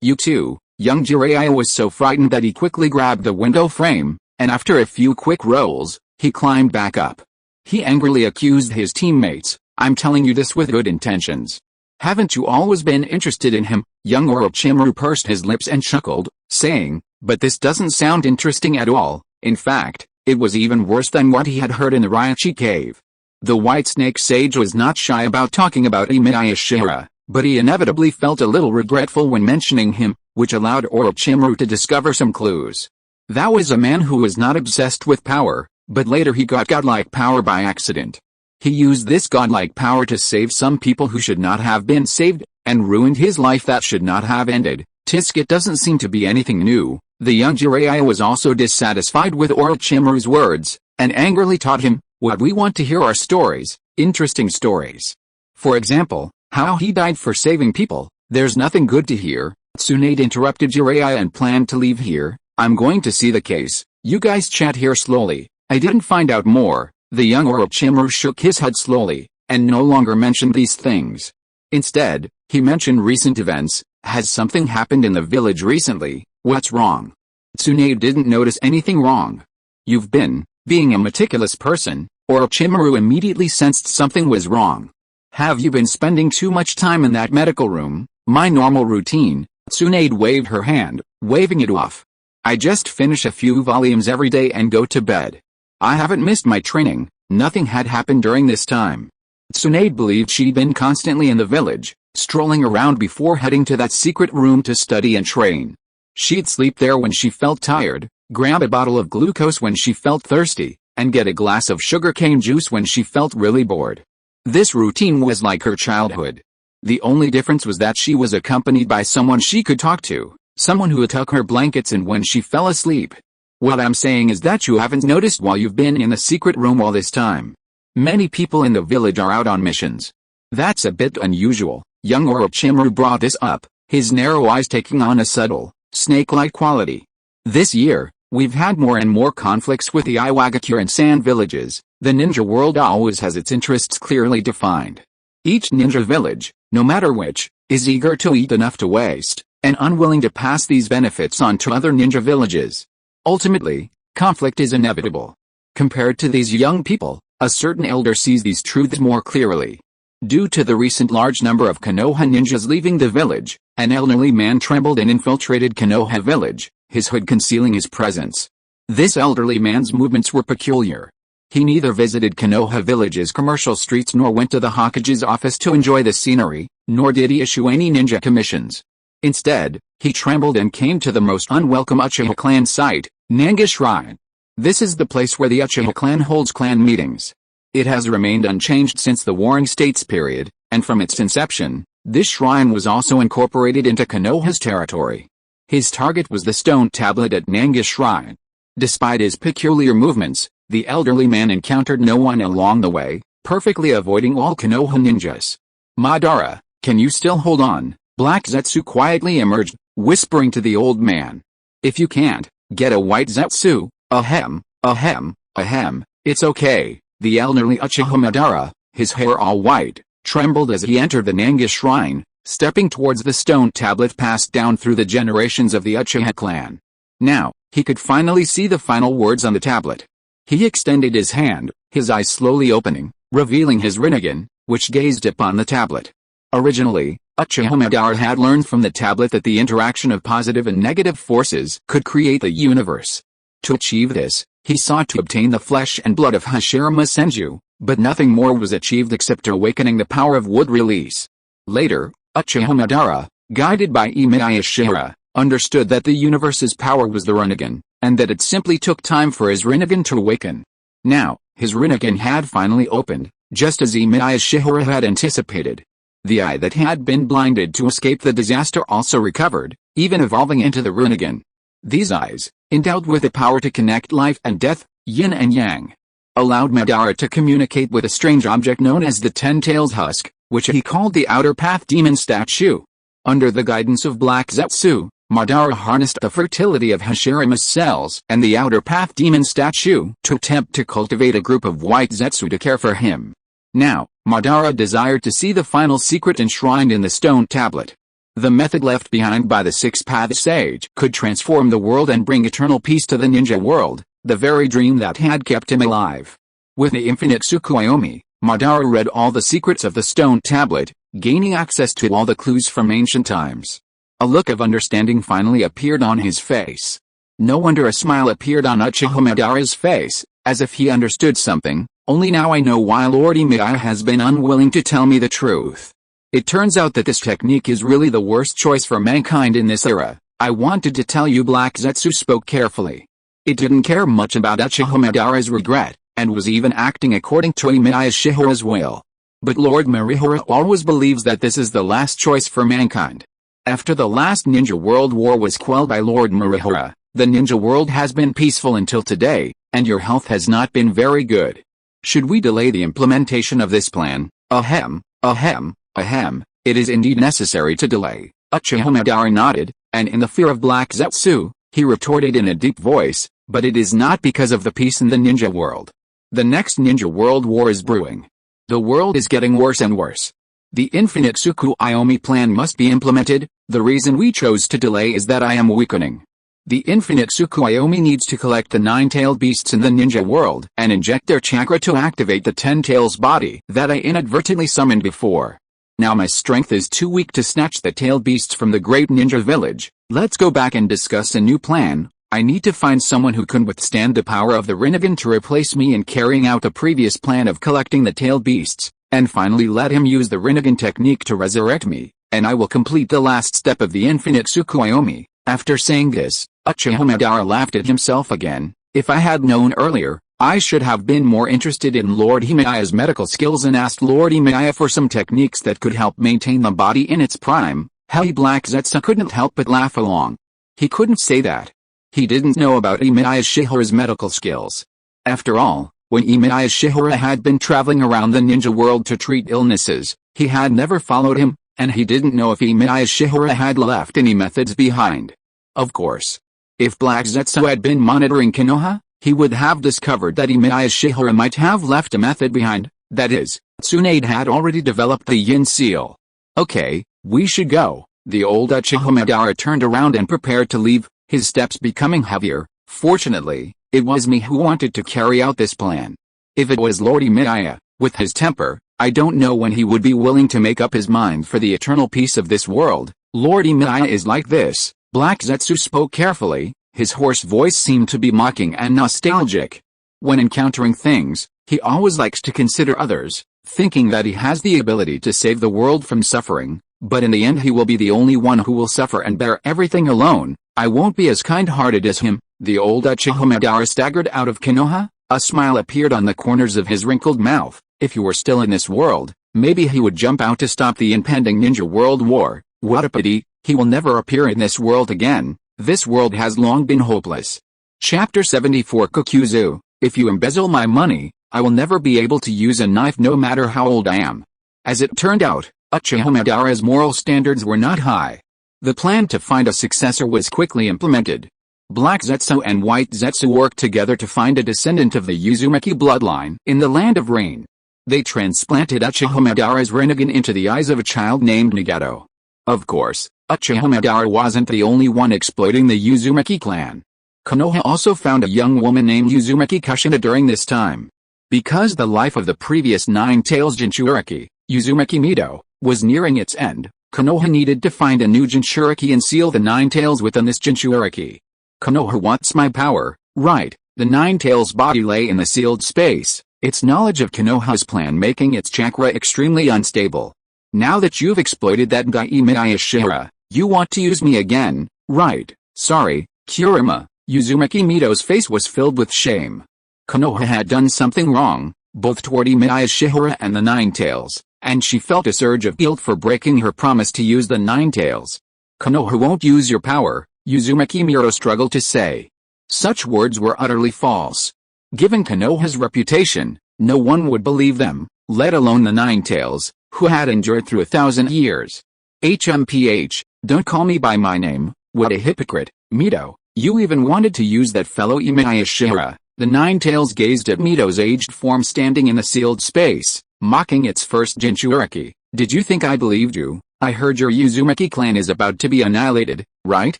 Speaker 1: you two. Young Jiraiya was so frightened that he quickly grabbed the window frame, and after a few quick rolls, he climbed back up. He angrily accused his teammates, I'm telling you this with good intentions. Haven't you always been interested in him? Young Orochimaru pursed his lips and chuckled, saying, but this doesn't sound interesting at all. In fact, it was even worse than what he had heard in the Raichi cave. The White Snake Sage was not shy about talking about Emiya Shiyuan, but he inevitably felt a little regretful when mentioning him, which allowed Orochimaru to discover some clues. That was a man who was not obsessed with power, but later he got godlike power by accident. He used this godlike power to save some people who should not have been saved, and ruined his life that should not have ended. It doesn't seem to be anything new. The young Jiraiya was also dissatisfied with Orochimaru's words, and angrily taught him, what we want to hear are stories, interesting stories. For example, how he died for saving people. There's nothing good to hear. Tsunade interrupted Jiraiya and planned to leave here. I'm going to see the case. You guys chat here slowly. I didn't find out more. The young Orochimaru shook his head slowly, and no longer mentioned these things. Instead, he mentioned recent events. Has something happened in the village recently? What's wrong? Tsunade didn't notice anything wrong. You've been, being a meticulous person. Orochimaru immediately sensed something was wrong. Have you been spending too much time in that medical room? My normal routine. Tsunade waved her hand, waving it off. I just finish a few volumes every day and go to bed. I haven't missed my training. Nothing had happened during this time. Tsunade believed she'd been constantly in the village, strolling around before heading to that secret room to study and train. She'd sleep there when she felt tired, grab a bottle of glucose when she felt thirsty, and get a glass of sugarcane juice when she felt really bored. This routine was like her childhood. The only difference was that she was accompanied by someone she could talk to, someone who would tuck her blankets in when she fell asleep. What I'm saying is that you haven't noticed while you've been in the secret room all this time. Many people in the village are out on missions. That's a bit unusual. Young Orochimaru brought this up, his narrow eyes taking on a subtle, snake-like quality. This year, we've had more and more conflicts with the Iwagakure and Sand villages. The ninja world always has its interests clearly defined. Each ninja village, no matter which, is eager to eat enough to waste, and unwilling to pass these benefits on to other ninja villages. Ultimately, conflict is inevitable. Compared to these young people, a certain elder sees these truths more clearly. Due to the recent large number of Konoha ninjas leaving the village, an elderly man trembled and infiltrated Konoha village, his hood concealing his presence. This elderly man's movements were peculiar. He neither visited Konoha village's commercial streets nor went to the Hokage's office to enjoy the scenery, nor did he issue any ninja commissions. Instead, he trembled and came to the most unwelcome Uchiha clan site, Nanga Shrine. This is the place where the Uchiha clan holds clan meetings. It has remained unchanged since the Warring States period, and from its inception, this shrine was also incorporated into Konoha's territory. His target was the stone tablet at Nanga Shrine. Despite his peculiar movements, the elderly man encountered no one along the way, perfectly avoiding all Konoha ninjas. Madara, can you still hold on? Black Zetsu quietly emerged, whispering to the old man. If you can't, get a white Zetsu, ahem, ahem, ahem, it's okay. The elderly Uchiha Madara, his hair all white, trembled as he entered the Nanga Shrine, stepping towards the stone tablet passed down through the generations of the Uchiha clan. Now, he could finally see the final words on the tablet. He extended his hand, his eyes slowly opening, revealing his Rinnegan, which gazed upon the tablet. Originally, Uchiha Madara had learned from the tablet that the interaction of positive and negative forces could create the universe. To achieve this, he sought to obtain the flesh and blood of Hashirama Senju, but nothing more was achieved except awakening the power of wood release. Later, Uchiha Madara, guided by Emiya Shiyuan, understood that the universe's power was the Rinnegan, and that it simply took time for his Rinnegan to awaken. Now, his Rinnegan had finally opened, just as Emiya Shiyuan had anticipated. The eye that had been blinded to escape the disaster also recovered, even evolving into the Rinnegan. These eyes, endowed with the power to connect life and death, yin and yang, allowed Madara to communicate with a strange object known as the Ten-Tails Husk, which he called the Outer Path Demon Statue. Under the guidance of Black Zetsu, Madara harnessed the fertility of Hashirama's cells and the Outer Path Demon Statue to attempt to cultivate a group of white Zetsu to care for him. Now, Madara desired to see the final secret enshrined in the stone tablet. The method left behind by the Six-Path Sage could transform the world and bring eternal peace to the ninja world, the very dream that had kept him alive. With the infinite Tsukuyomi, Madara read all the secrets of the stone tablet, gaining access to all the clues from ancient times. A look of understanding finally appeared on his face. No wonder a smile appeared on Uchiha Madara's face, as if he understood something. Only now I know why Lord Emiya has been unwilling to tell me the truth. It turns out that this technique is really the worst choice for mankind in this era. I wanted to tell you. Black Zetsu spoke carefully. It didn't care much about Uchiha Madara's regret, and was even acting according to Emiya Shiyuan's will. But Lord Marihara always believes that this is the last choice for mankind. After the last Ninja World War was quelled by Lord Marihara, the ninja world has been peaceful until today, and your health has not been very good. Should we delay the implementation of this plan? Ahem, ahem, ahem, it is indeed necessary to delay. Uchiha Madara nodded, and in the fear of Black Zetsu, he retorted in a deep voice, but it is not because of the peace in the ninja world. The next Ninja World War is brewing. The world is getting worse and worse. The infinite Tsukuyomi plan must be implemented. The reason we chose to delay is that I am weakening. The infinite Tsukuyomi needs to collect the 9-tailed beasts in the ninja world and inject their chakra to activate the 10-tails body that I inadvertently summoned before. Now my strength is too weak to snatch the tailed beasts from the great ninja village. Let's go back and discuss a new plan. I need to find someone who can withstand the power of the Rinnegan to replace me in carrying out the previous plan of collecting the tailed beasts, and finally let him use the Rinnegan technique to resurrect me, and I will complete the last step of the infinite Tsukuyomi. After saying this, Uchiha Madara laughed at himself again. If I had known earlier, I should have been more interested in Lord Emiya's medical skills and asked Lord Emiya for some techniques that could help maintain the body in its prime. Black Zetsu couldn't help but laugh along. He couldn't say that. He didn't know about Emiya Shiyuan's medical skills. After all, when Emiya Shiyuan had been traveling around the ninja world to treat illnesses, he had never followed him, and he didn't know if Emiya Shiyuan had left any methods behind. Of course. If Black Zetsu had been monitoring Konoha, he would have discovered that Emiya Shiyuan might have left a method behind, that is, Tsunade had already developed the Yin Seal. Okay, we should go. The old Uchiha Madara turned around and prepared to leave, his steps becoming heavier. Fortunately, it was me who wanted to carry out this plan. If it was Lord Emiya, with his temper, I don't know when he would be willing to make up his mind for the eternal peace of this world. Lord Emiya is like this. Black Zetsu spoke carefully, his hoarse voice seemed to be mocking and nostalgic. When encountering things, he always likes to consider others, thinking that he has the ability to save the world from suffering, but in the end he will be the only one who will suffer and bear everything alone. I won't be as kind-hearted as him. The old Uchiha Madara staggered out of Konoha. A smile appeared on the corners of his wrinkled mouth. If he were still in this world, maybe he would jump out to stop the impending ninja world war. What a pity, he will never appear in this world again. This world has long been hopeless. Chapter 74 Kakuzu. If you embezzle my money, I will never be able to use a knife no matter how old I am. As it turned out, Uchiha Madara's moral standards were not high. The plan to find a successor was quickly implemented. Black Zetsu and White Zetsu worked together to find a descendant of the Uzumaki bloodline in the Land of Rain. They transplanted Uchiha Madara's Rinnegan into the eyes of a child named Nagato. Of course, Uchiha Madara wasn't the only one exploiting the Uzumaki clan. Konoha also found a young woman named Uzumaki Kushina during this time. Because the life of the previous Nine Tails Jinchuriki, Uzumaki Mido, was nearing its end, Konoha needed to find a new Jinchuriki and seal the Nine Tails within this Jinchuriki. Konoha wants my power, right? The Nine Tails body lay in the sealed space, its knowledge of Konoha's plan making its chakra extremely unstable. Now that you've exploited that guy Emiya Shiyuan, you want to use me again, right? Sorry, Kurama. Uzumaki Mido's face was filled with shame. Konoha had done something wrong, both toward Emiya Shiyuan and the Nine Tails, and she felt a surge of guilt for breaking her promise to use the Nine Tails. Konoha won't use your power, Uzumaki Mido struggled to say. Such words were utterly false. Given Konoha's reputation, no one would believe them, let alone the Nine Tails, who had endured through 1,000 years. HMPH, don't call me by my name, what a hypocrite, Mido, you even wanted to use that fellow Emiya Shiyuan. The Nine Tails gazed at Mido's aged form standing in the sealed space, mocking its first Jinchuriki. Did you think I believed you? I heard your Uzumaki clan is about to be annihilated, right?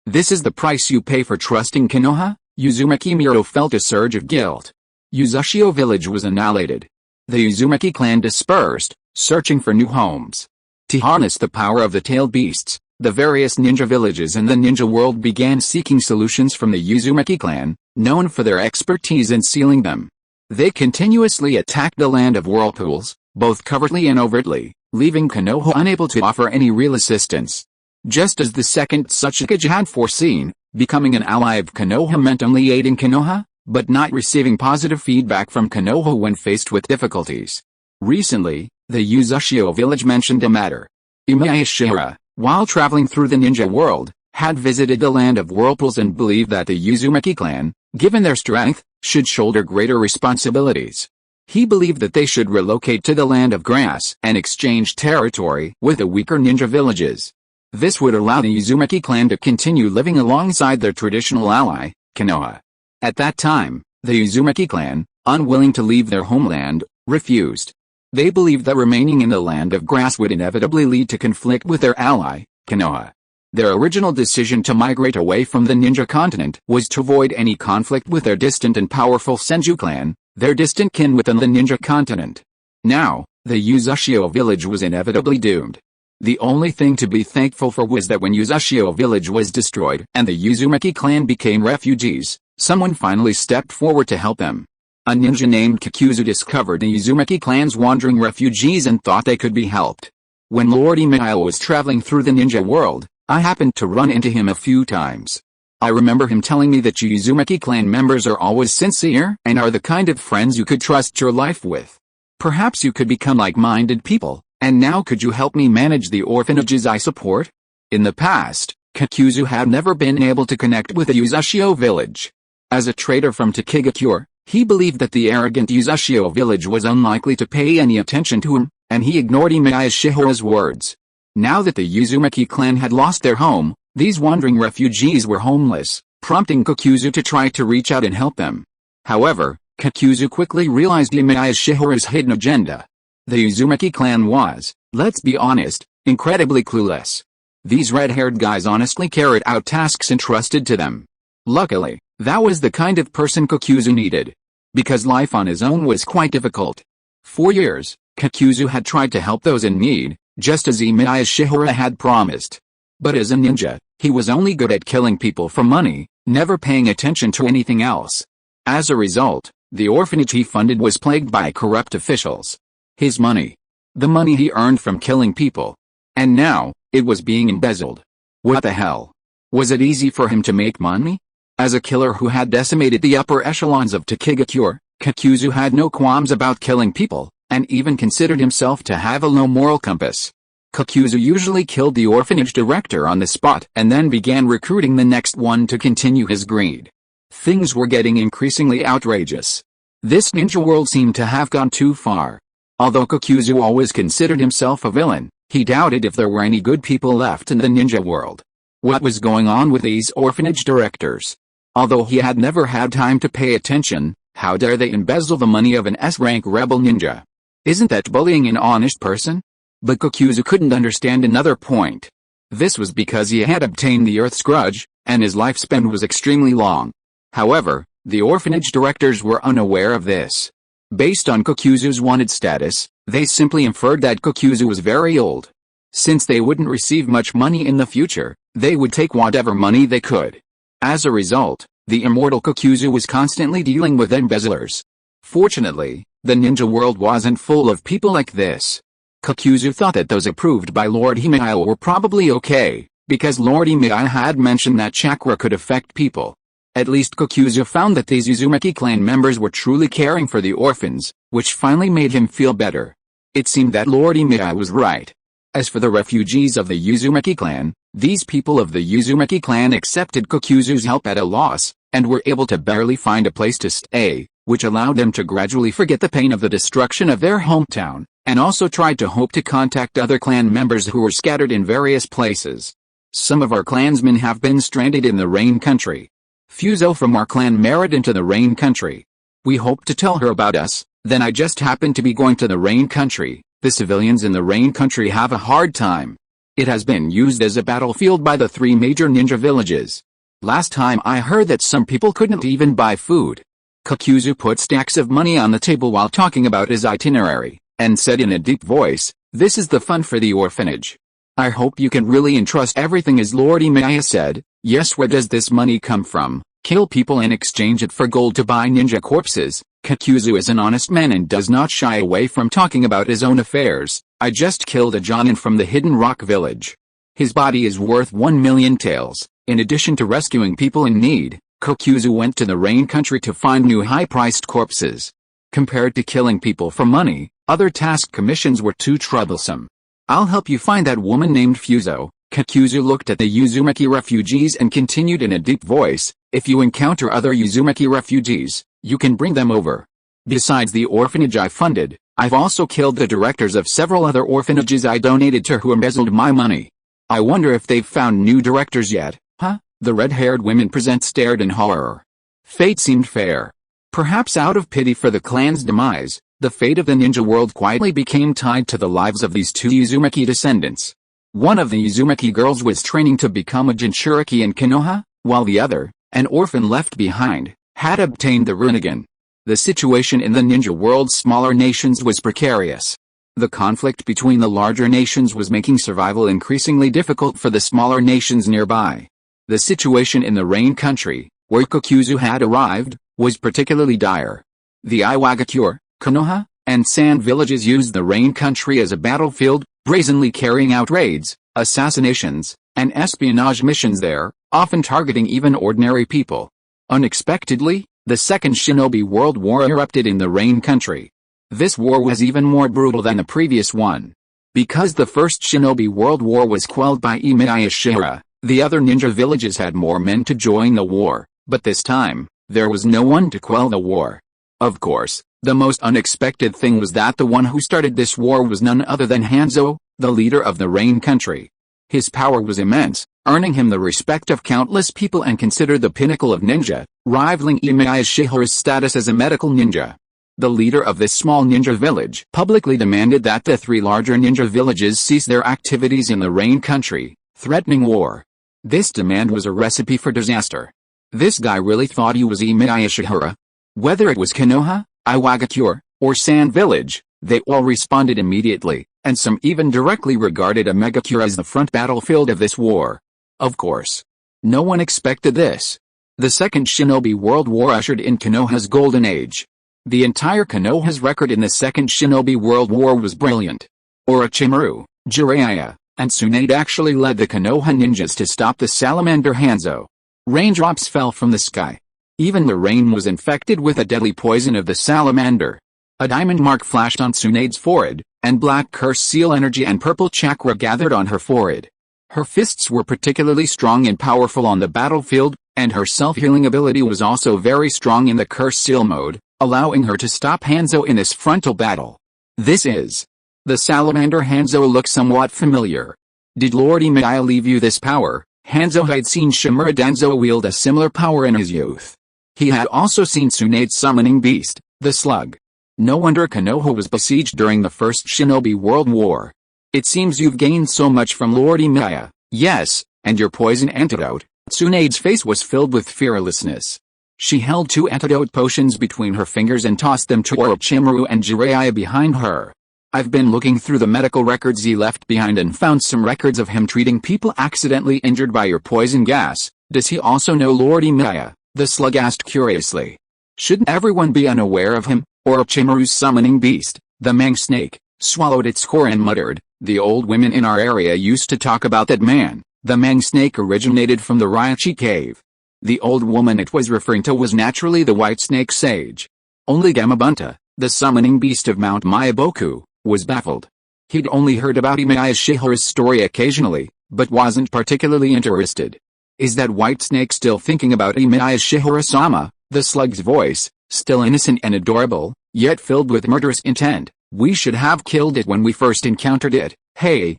Speaker 1: This is the price you pay for trusting Konoha? Uzumaki Mido felt a surge of guilt. Uzushio village was annihilated. The Uzumaki clan dispersed, searching for new homes. To harness the power of the tailed beasts, the various ninja villages in the ninja world began seeking solutions from the Uzumaki clan, known for their expertise in sealing them. They continuously attacked the land of whirlpools, both covertly and overtly, leaving Konoha unable to offer any real assistance. Just as the second Tsuchikage had foreseen, becoming an ally of Konoha meant only aiding Konoha, but not receiving positive feedback from Konoha when faced with difficulties. Recently, the Uzushio village mentioned a matter. Emiya Shiyuan, while traveling through the ninja world, had visited the land of whirlpools and believed that the Uzumaki clan, given their strength, should shoulder greater responsibilities. He believed that they should relocate to the land of grass and exchange territory with the weaker ninja villages. This would allow the Uzumaki clan to continue living alongside their traditional ally, Konoha. At that time, the Uzumaki clan, unwilling to leave their homeland, refused. They believed that remaining in the land of grass would inevitably lead to conflict with their ally, Konoha. Their original decision to migrate away from the ninja continent was to avoid any conflict with their distant and powerful Senju clan, their distant kin within the ninja continent. Now, the Uzushio village was inevitably doomed. The only thing to be thankful for was that when Uzushio village was destroyed and the Uzumaki clan became refugees, someone finally stepped forward to help them. A ninja named Kakuzu discovered the Uzumaki clan's wandering refugees and thought they could be helped. When Lord Emiya was traveling through the ninja world, I happened to run into him a few times. I remember him telling me that Uzumaki clan members are always sincere and are the kind of friends you could trust your life with. Perhaps you could become like-minded people. And now could you help me manage the orphanages I support? In the past, Kakuzu had never been able to connect with the Uzushio village. As a trader from Takigakure, he believed that the arrogant Uzushio village was unlikely to pay any attention to him, and he ignored Emiya Shiyuan's words. Now that the Uzumaki clan had lost their home, these wandering refugees were homeless, prompting Kakuzu to try to reach out and help them. However, Kakuzu quickly realized Emiya Shiyuan's hidden agenda. The Uzumaki clan was, let's be honest, incredibly clueless. These red-haired guys honestly carried out tasks entrusted to them. Luckily, that was the kind of person Kakuzu needed. Because life on his own was quite difficult. For years, Kakuzu had tried to help those in need, just as Emiya Shiyuan had promised. But as a ninja, he was only good at killing people for money, never paying attention to anything else. As a result, The orphanage he funded was plagued by corrupt officials. His money. The money he earned from killing people. And now, it was being embezzled. What the hell? Was it easy for him to make money? As a killer who had decimated the upper echelons of Takigakure, Kakuzu had no qualms about killing people, and even considered himself to have a low moral compass. Kakuzu usually killed the orphanage director on the spot and then began recruiting the next one to continue his greed. Things were getting increasingly outrageous. This ninja world seemed to have gone too far. Although Kakuzu always considered himself a villain, he doubted if there were any good people left in the ninja world. What was going on with these orphanage directors? Although he had never had time to pay attention, how dare they embezzle the money of an S-rank rebel ninja? Isn't that bullying an honest person? But Kakuzu couldn't understand another point. This was because he had obtained the Earth's grudge, and his lifespan was extremely long. However, the orphanage directors were unaware of this. Based on Kakuzu's wanted status, they simply inferred that Kakuzu was very old. Since they wouldn't receive much money in the future, they would take whatever money they could. As a result, the immortal Kakuzu was constantly dealing with embezzlers. Fortunately, the ninja world wasn't full of people like this. Kakuzu thought that those approved by Lord Emiya were probably okay, because Lord Emiya had mentioned that chakra could affect people. At least Kakuzu found that these Uzumaki clan members were truly caring for the orphans, which finally made him feel better. It seemed that Lord Emiya was right. As for the refugees of the Uzumaki clan, these people of the Uzumaki clan accepted Kakuzu's help at a loss, and were able to barely find a place to stay, which allowed them to gradually forget the pain of the destruction of their hometown, and also tried to hope to contact other clan members who were scattered in various places. Some of our clansmen have been stranded in the Rain Country. Fuzo from our clan married into the Rain Country. We hoped to tell her about us, then I just happened to be going to the Rain Country. The civilians in the Rain Country have a hard time. It has been used as a battlefield by the 3 major ninja villages. Last time I heard that some people couldn't even buy food. Kakuzu put stacks of money on the table while talking about his itinerary, and said in a deep voice, "This is the fund for the orphanage. I hope you can really entrust everything as Lord Emiya said. Yes, where does this money come from? Kill people and exchange it for gold to buy ninja corpses." Kakuzu is an honest man and does not shy away from talking about his own affairs. "I just killed a Jonin from the Hidden Rock village. His body is worth 1 million taels." In addition to rescuing people in need, Kakuzu went to the Rain Country to find new high-priced corpses. Compared to killing people for money, other task commissions were too troublesome. "I'll help you find that woman named Fuzo." Kakuzu looked at the Uzumaki refugees and continued in a deep voice, "If you encounter other Uzumaki refugees, you can bring them over. Besides the orphanage I funded, I've also killed the directors of several other orphanages I donated to who embezzled my money. I wonder if they've found new directors yet." "Huh?" The red-haired women present stared in horror. Fate seemed fair. Perhaps out of pity for the clan's demise, the fate of the ninja world quietly became tied to the lives of these 2 Uzumaki descendants. One of the Uzumaki girls was training to become a Jinchuriki in Konoha, while the other, an orphan left behind, had obtained the Rinnegan. The situation in the ninja world's smaller nations was precarious. The conflict between the larger nations was making survival increasingly difficult for the smaller nations nearby. The situation in the Rain Country, where Kakuzu had arrived, was particularly dire. The Iwagakure, Konoha, and Sand villages used the Rain Country as a battlefield, brazenly carrying out raids, assassinations, and espionage missions there, often targeting even ordinary people. Unexpectedly, the Second Shinobi World War erupted in the Rain Country. This war was even more brutal than the previous one. Because the First Shinobi World War was quelled by Emiya Shiyuan, the other ninja villages had more men to join the war, but this time, there was no one to quell the war. Of course, the most unexpected thing was that the one who started this war was none other than Hanzo, the leader of the Rain Country. His power was immense, earning him the respect of countless people and considered the pinnacle of ninja, rivaling Emiya Shihara's status as a medical ninja. The leader of this small ninja village publicly demanded that the 3 larger ninja villages cease their activities in the Rain Country, threatening war. This demand was a recipe for disaster. This guy really thought he was Emiya Shihara. Whether it was Konoha, Iwagakure, or Sand Village, they all responded immediately, and some even directly regarded Megakure as the front battlefield of this war. Of course, no one expected this. The Second Shinobi World War ushered in Konoha's golden age. The entire Konoha's record in the Second Shinobi World War was brilliant. Orochimaru, Jiraiya, and Tsunade actually led the Konoha ninjas to stop the salamander Hanzo. Raindrops fell from the sky. Even the rain was infected with a deadly poison of the salamander. A diamond mark flashed on Tsunade's forehead, and black curse seal energy and purple chakra gathered on her forehead. Her fists were particularly strong and powerful on the battlefield, and her self-healing ability was also very strong in the curse seal mode, allowing her to stop Hanzo in this frontal battle. The salamander Hanzo looked somewhat familiar. Did Lord Emiya leave you this power? Hanzo had seen Shimura Danzo wield a similar power in his youth. He had also seen Tsunade's summoning beast, the slug. No wonder Konoha was besieged during the First Shinobi World War. It seems you've gained so much from Lord Emiya. Yes, and your poison antidote. Tsunade's face was filled with fearlessness. She held 2 antidote potions between her fingers and tossed them to Orochimaru and Jiraiya behind her. I've been looking through the medical records he left behind and found some records of him treating people accidentally injured by your poison gas. Does he also know Lord Emiya? The slug asked curiously. Shouldn't everyone be unaware of him? Orochimaru's summoning beast, the Mang Snake, swallowed its core and muttered, the old women in our area used to talk about that man. The Mang Snake originated from the Raichi cave. The old woman it was referring to was naturally the White Snake Sage. Only Gamabunta, the summoning beast of Mount Myaboku, was baffled. He'd only heard about Emiya Shihara's story occasionally, but wasn't particularly interested. Is that White Snake still thinking about Emiya Shihara-sama? The slug's voice, still innocent and adorable, yet filled with murderous intent. We should have killed it when we first encountered it. Hey,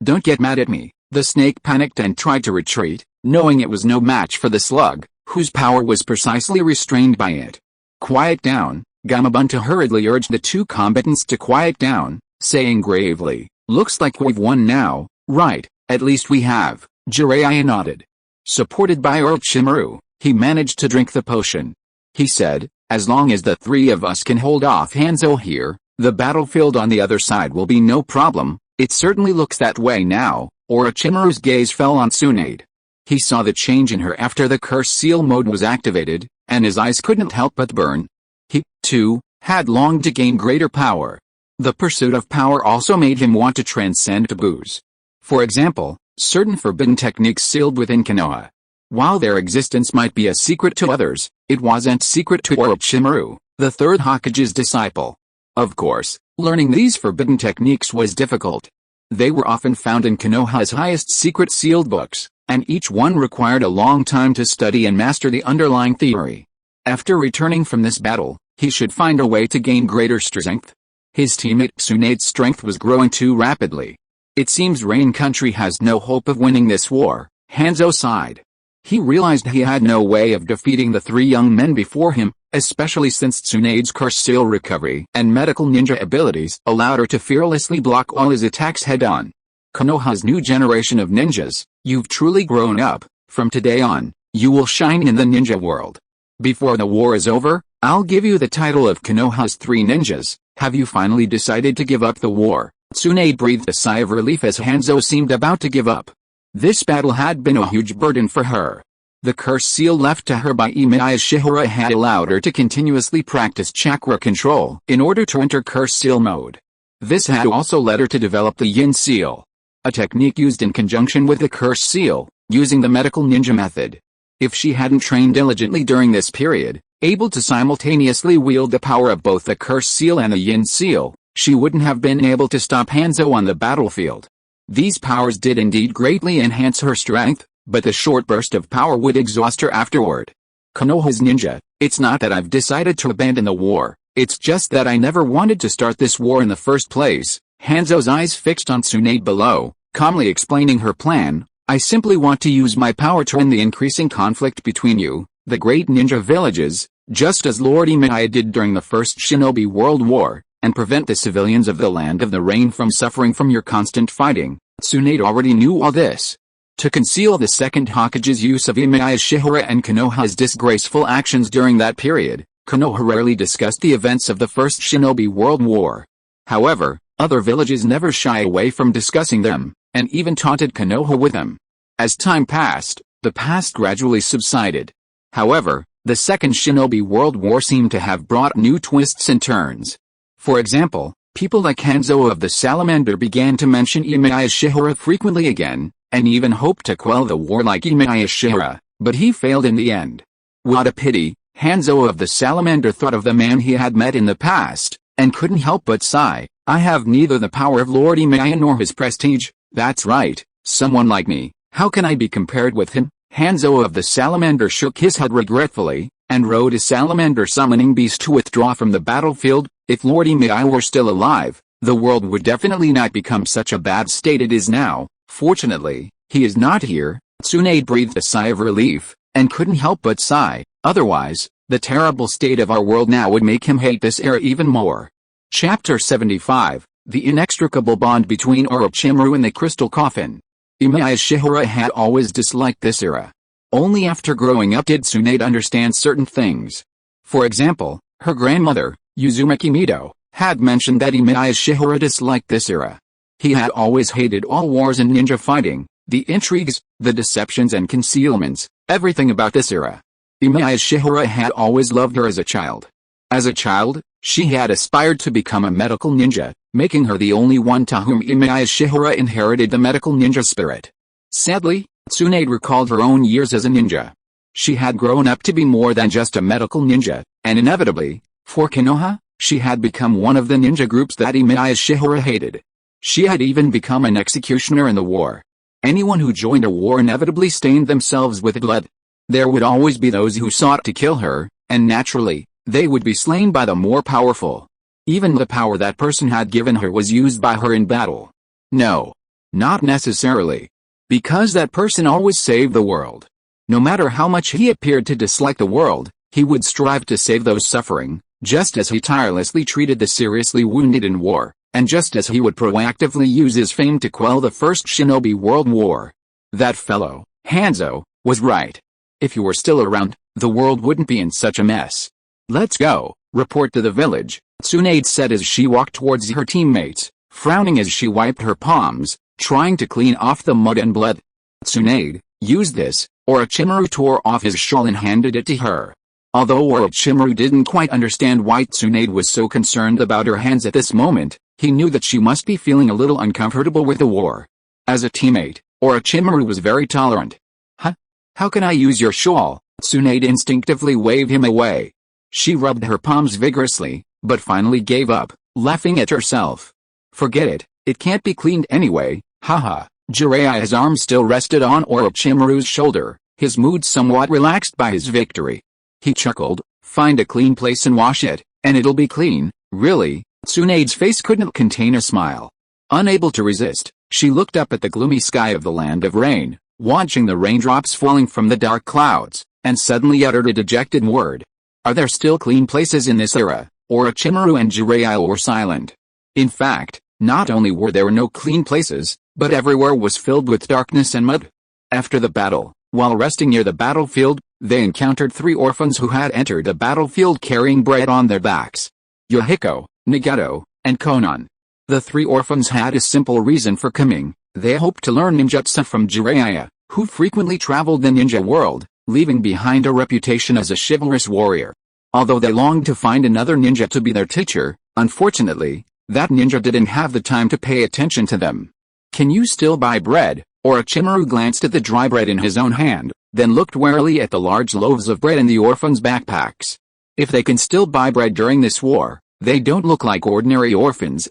Speaker 1: don't get mad at me. The snake panicked and tried to retreat, knowing it was no match for the slug, whose power was precisely restrained by it. Quiet down. Gamabunta hurriedly urged the 2 combatants to quiet down, saying gravely, looks like we've won now, right? At least we have. Jiraiya nodded. Supported by Orochimaru, he managed to drink the potion. He said, as long as the 3 of us can hold off Hanzo here, the battlefield on the other side will be no problem. It certainly looks that way now. Orochimaru's gaze fell on Tsunade. He saw the change in her after the curse seal mode was activated, and his eyes couldn't help but burn. He, too, had longed to gain greater power. The pursuit of power also made him want to transcend taboos. For example, certain forbidden techniques sealed within Konoha. While their existence might be a secret to others, it wasn't secret to Orochimaru, the 3rd Hokage's disciple. Of course, learning these forbidden techniques was difficult. They were often found in Konoha's highest secret sealed books, and each one required a long time to study and master the underlying theory. After returning from this battle, he should find a way to gain greater strength. His teammate Tsunade's strength was growing too rapidly. It seems Rain Country has no hope of winning this war. Hanzo sighed. He realized he had no way of defeating the 3 young men before him, especially since Tsunade's curse seal recovery and medical ninja abilities allowed her to fearlessly block all his attacks head-on. Konoha's new generation of ninjas, you've truly grown up. From today on, you will shine in the ninja world. Before the war is over, I'll give you the title of Konoha's 3 ninjas. Have you finally decided to give up the war? Tsunade breathed a sigh of relief as Hanzo seemed about to give up. This battle had been a huge burden for her. The curse seal left to her by Emiya Shihara had allowed her to continuously practice chakra control in order to enter curse seal mode. This had also led her to develop the yin seal, a technique used in conjunction with the curse seal, using the medical ninja method. If she hadn't trained diligently during this period, able to simultaneously wield the power of both the curse seal and the yin seal, she wouldn't have been able to stop Hanzo on the battlefield. These powers did indeed greatly enhance her strength, but the short burst of power would exhaust her afterward. Konoha's ninja, it's not that I've decided to abandon the war, it's just that I never wanted to start this war in the first place. Hanzo's eyes fixed on Tsunade below, calmly explaining her plan. I simply want to use my power to end the increasing conflict between you, the great ninja villages, just as Lord Emiya did during the First Shinobi World War, and prevent the civilians of the Land of the Rain from suffering from your constant fighting. Tsunade already knew all this. To conceal the Second Hokage's use of Emiya Shihara and Konoha's disgraceful actions during that period, Konoha rarely discussed the events of the First Shinobi World War. However, other villages never shy away from discussing them, and even taunted Konoha with them. As time passed, the past gradually subsided. However, the Second Shinobi World War seemed to have brought new twists and turns. For example, people like Hanzo of the Salamander began to mention Emiya Shiyuan frequently again, and even hoped to quell the war like Emiya Shiyuan, but he failed in the end. What a pity. Hanzo of the Salamander thought of the man he had met in the past, and couldn't help but sigh. I have neither the power of Lord Emiya nor his prestige. That's right, someone like me. How can I be compared with him? Hanzo of the Salamander shook his head regretfully, and rode his salamander summoning beast to withdraw from the battlefield. If Lord Emiya were still alive, the world would definitely not become such a bad state it is now. Fortunately, he is not here. Tsunade breathed a sigh of relief, and couldn't help but sigh. Otherwise, the terrible state of our world now would make him hate this era even more. Chapter 75, The Inextricable Bond Between Orochimaru and the Crystal Coffin. Emiya Shiyuan had always disliked this era. Only after growing up did Tsunade understand certain things. For example, her grandmother, Uzumaki Mido, had mentioned that Emiya Shiyuan disliked this era. He had always hated all wars and ninja fighting, the intrigues, the deceptions and concealments, everything about this era. Emiya Shiyuan had always loved her as a child. As a child, she had aspired to become a medical ninja, making her the only one to whom Emiya Shiyuan inherited the medical ninja spirit. Sadly, Tsunade recalled her own years as a ninja. She had grown up to be more than just a medical ninja, and inevitably, for Konoha, she had become one of the ninja groups that Emiya Shiyuan hated. She had even become an executioner in the war. Anyone who joined a war inevitably stained themselves with blood. There would always be those who sought to kill her, and naturally, they would be slain by the more powerful. Even the power that person had given her was used by her in battle. No. Not necessarily. Because that person always saved the world. No matter how much he appeared to dislike the world, he would strive to save those suffering, just as he tirelessly treated the seriously wounded in war, and just as he would proactively use his fame to quell the First Shinobi World War. That fellow, Hanzo, was right. If you were still around, the world wouldn't be in such a mess. Let's go, report to the village, Tsunade said as she walked towards her teammates, frowning as she wiped her palms, trying to clean off the mud and blood. Tsunade, use this, Orochimaru tore off his shawl and handed it to her. Although Orochimaru didn't quite understand why Tsunade was so concerned about her hands at this moment, he knew that she must be feeling a little uncomfortable with the war. As a teammate, Orochimaru was very tolerant. Huh? How can I use your shawl? Tsunade instinctively waved him away. She rubbed her palms vigorously, but finally gave up, laughing at herself. Forget it, it can't be cleaned anyway, haha. Jiraiya's arm still rested on Orochimaru's shoulder, his mood somewhat relaxed by his victory. He chuckled, find a clean place and wash it, and it'll be clean, really? Tsunade's face couldn't contain a smile. Unable to resist, she looked up at the gloomy sky of the land of rain, watching the raindrops falling from the dark clouds, and suddenly uttered a dejected word. Are there still clean places in this era? Orochimaru and Jiraiya were silent. In fact, not only were there no clean places, but everywhere was filled with darkness and mud. After the battle, while resting near the battlefield, they encountered 3 orphans who had entered the battlefield carrying bread on their backs. Yohiko, Nagato, and Konan. The 3 orphans had a simple reason for coming. They hoped to learn ninjutsu from Jiraiya, who frequently traveled the ninja world, leaving behind a reputation as a chivalrous warrior. Although they longed to find another ninja to be their teacher, unfortunately, that ninja didn't have the time to pay attention to them. Can you still buy bread? Orochimaru glanced at the dry bread in his own hand, then looked warily at the large loaves of bread in the orphans' backpacks. If they can still buy bread during this war, they don't look like ordinary orphans.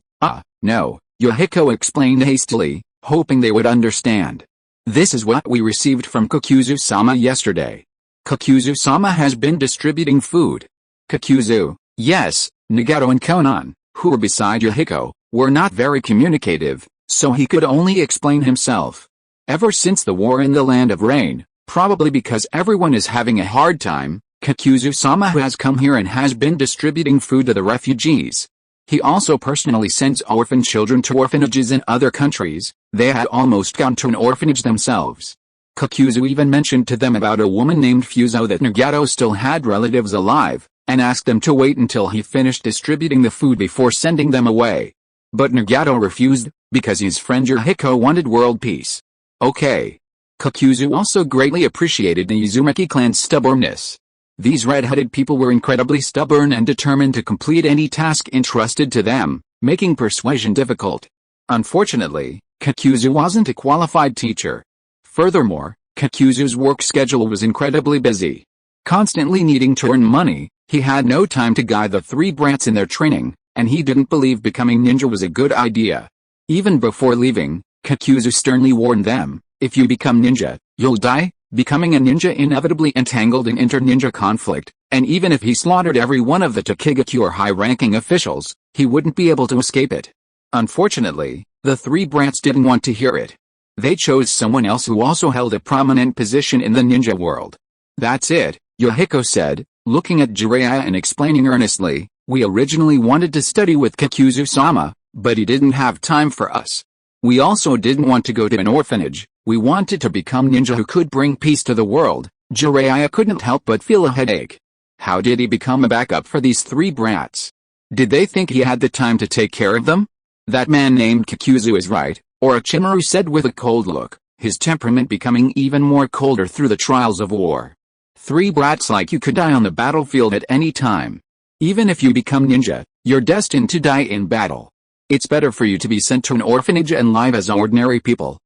Speaker 1: No, Yohiko explained hastily, hoping they would understand. This is what we received from Kakuzu-sama yesterday. Kakuzu-sama has been distributing food. Kakuzu, yes, Nagato and Konan, who were beside Yohiko, were not very communicative, so he could only explain himself. Ever since the war in the Land of Rain, probably because everyone is having a hard time, Kakuzu-sama has come here and has been distributing food to the refugees. He also personally sends orphan children to orphanages in other countries. They had almost gone to an orphanage themselves. Kakuzu even mentioned to them about a woman named Fuzo that Nagato still had relatives alive, and asked them to wait until he finished distributing the food before sending them away. But Nagato refused, because his friend Yohiko wanted world peace. Okay. Kakuzu also greatly appreciated the Uzumaki clan's stubbornness. These red-headed people were incredibly stubborn and determined to complete any task entrusted to them, making persuasion difficult. Unfortunately, Kakuzu wasn't a qualified teacher. Furthermore, Kakuzu's work schedule was incredibly busy. Constantly needing to earn money, he had no time to guide the three brats in their training, and he didn't believe becoming ninja was a good idea. Even before leaving, Kakuzu sternly warned them, if you become ninja, you'll die. Becoming a ninja inevitably entangled in inter-ninja conflict, and even if he slaughtered every one of the Tokigakure high-ranking officials, he wouldn't be able to escape it. Unfortunately, the three brats didn't want to hear it. They chose someone else who also held a prominent position in the ninja world. That's it, Yohiko said, looking at Jiraiya and explaining earnestly, we originally wanted to study with Kakuzu-sama, but he didn't have time for us. We also didn't want to go to an orphanage. We wanted to become ninja who could bring peace to the world. Jiraiya couldn't help but feel a headache. How did he become a backup for these three brats? Did they think he had the time to take care of them? That man named Kakuzu is right, Orochimaru said with a cold look, his temperament becoming even more colder through the trials of war. Three brats like you could die on the battlefield at any time. Even if you become ninja, you're destined to die in battle. It's better for you to be sent to an orphanage and live as ordinary people.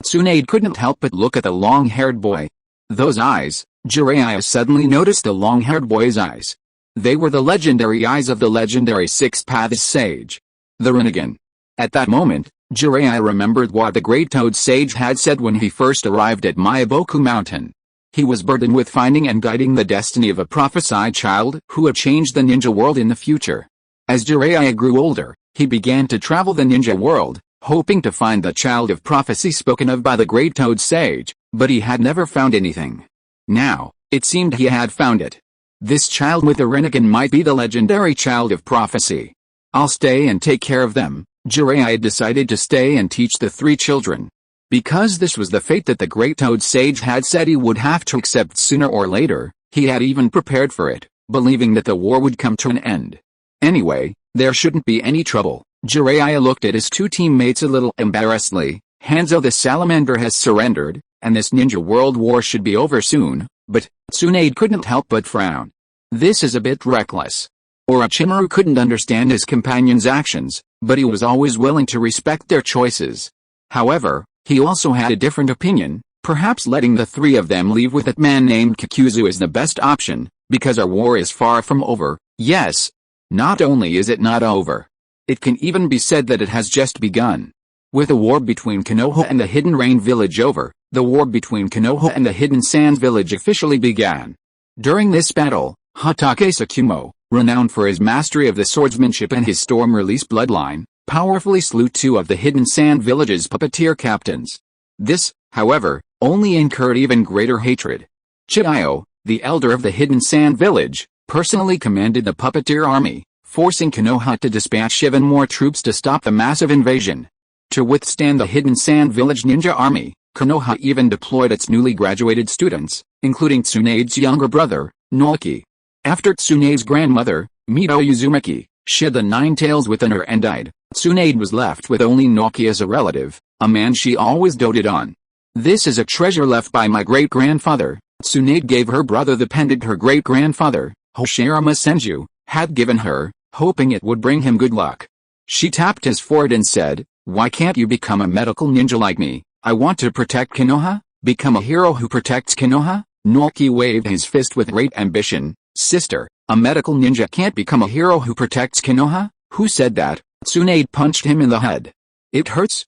Speaker 1: Tsunade couldn't help but look at the long-haired boy. Those eyes, Jiraiya suddenly noticed the long-haired boy's eyes. They were the legendary eyes of the legendary Six Paths Sage, the Rinnegan. At that moment, Jiraiya remembered what the Great Toad Sage had said when he first arrived at Myaboku Mountain. He was burdened with finding and guiding the destiny of a prophesied child who would change the ninja world in the future. As Jiraiya grew older, he began to travel the ninja world, hoping to find the child of prophecy spoken of by the Great Toad Sage, but he had never found anything. Now, it seemed he had found it. This child with the Rinnegan might be the legendary child of prophecy. I'll stay and take care of them. Jiraiya decided to stay and teach the three children. Because this was the fate that the Great Toad Sage had said he would have to accept sooner or later, he had even prepared for it, believing that the war would come to an end. Anyway, there shouldn't be any trouble. Jiraiya looked at his two teammates a little embarrassedly. Hanzo the Salamander has surrendered, and this ninja world war should be over soon, but Tsunade couldn't help but frown. This is a bit reckless. Orochimaru couldn't understand his companion's actions, but he was always willing to respect their choices. However, he also had a different opinion. Perhaps letting the three of them leave with that man named Kakuzu is the best option, because our war is far from over. Yes. Not only is it not over, it can even be said that it has just begun. With the war between Konoha and the Hidden Rain Village over, the war between Konoha and the Hidden Sands Village officially began. During this battle, Hatake Tsukumo, renowned for his mastery of the swordsmanship and his storm-release bloodline, powerfully slew two of the Hidden Sand Village's puppeteer captains. This, however, only incurred even greater hatred. Chiyo, the elder of the Hidden Sand Village, personally commanded the puppeteer army, forcing Konoha to dispatch even more troops to stop the massive invasion. To withstand the Hidden Sand Village ninja army, Konoha even deployed its newly graduated students, including Tsunade's younger brother, Naoki. After Tsunade's grandmother, Mito Uzumaki, shed the nine tails within her and died, Tsunade was left with only Naoki as a relative, a man she always doted on. This is a treasure left by my great-grandfather. Tsunade gave her brother the pendant her great-grandfather, Hashirama Senju, had given her, hoping it would bring him good luck. She tapped his forehead and said, "Why can't you become a medical ninja like me? I want to protect Konoha, become a hero who protects Konoha." Naoki waved his fist with great ambition. "Sister, a medical ninja can't become a hero who protects Konoha? Who said that?" Tsunade punched him in the head. It hurts.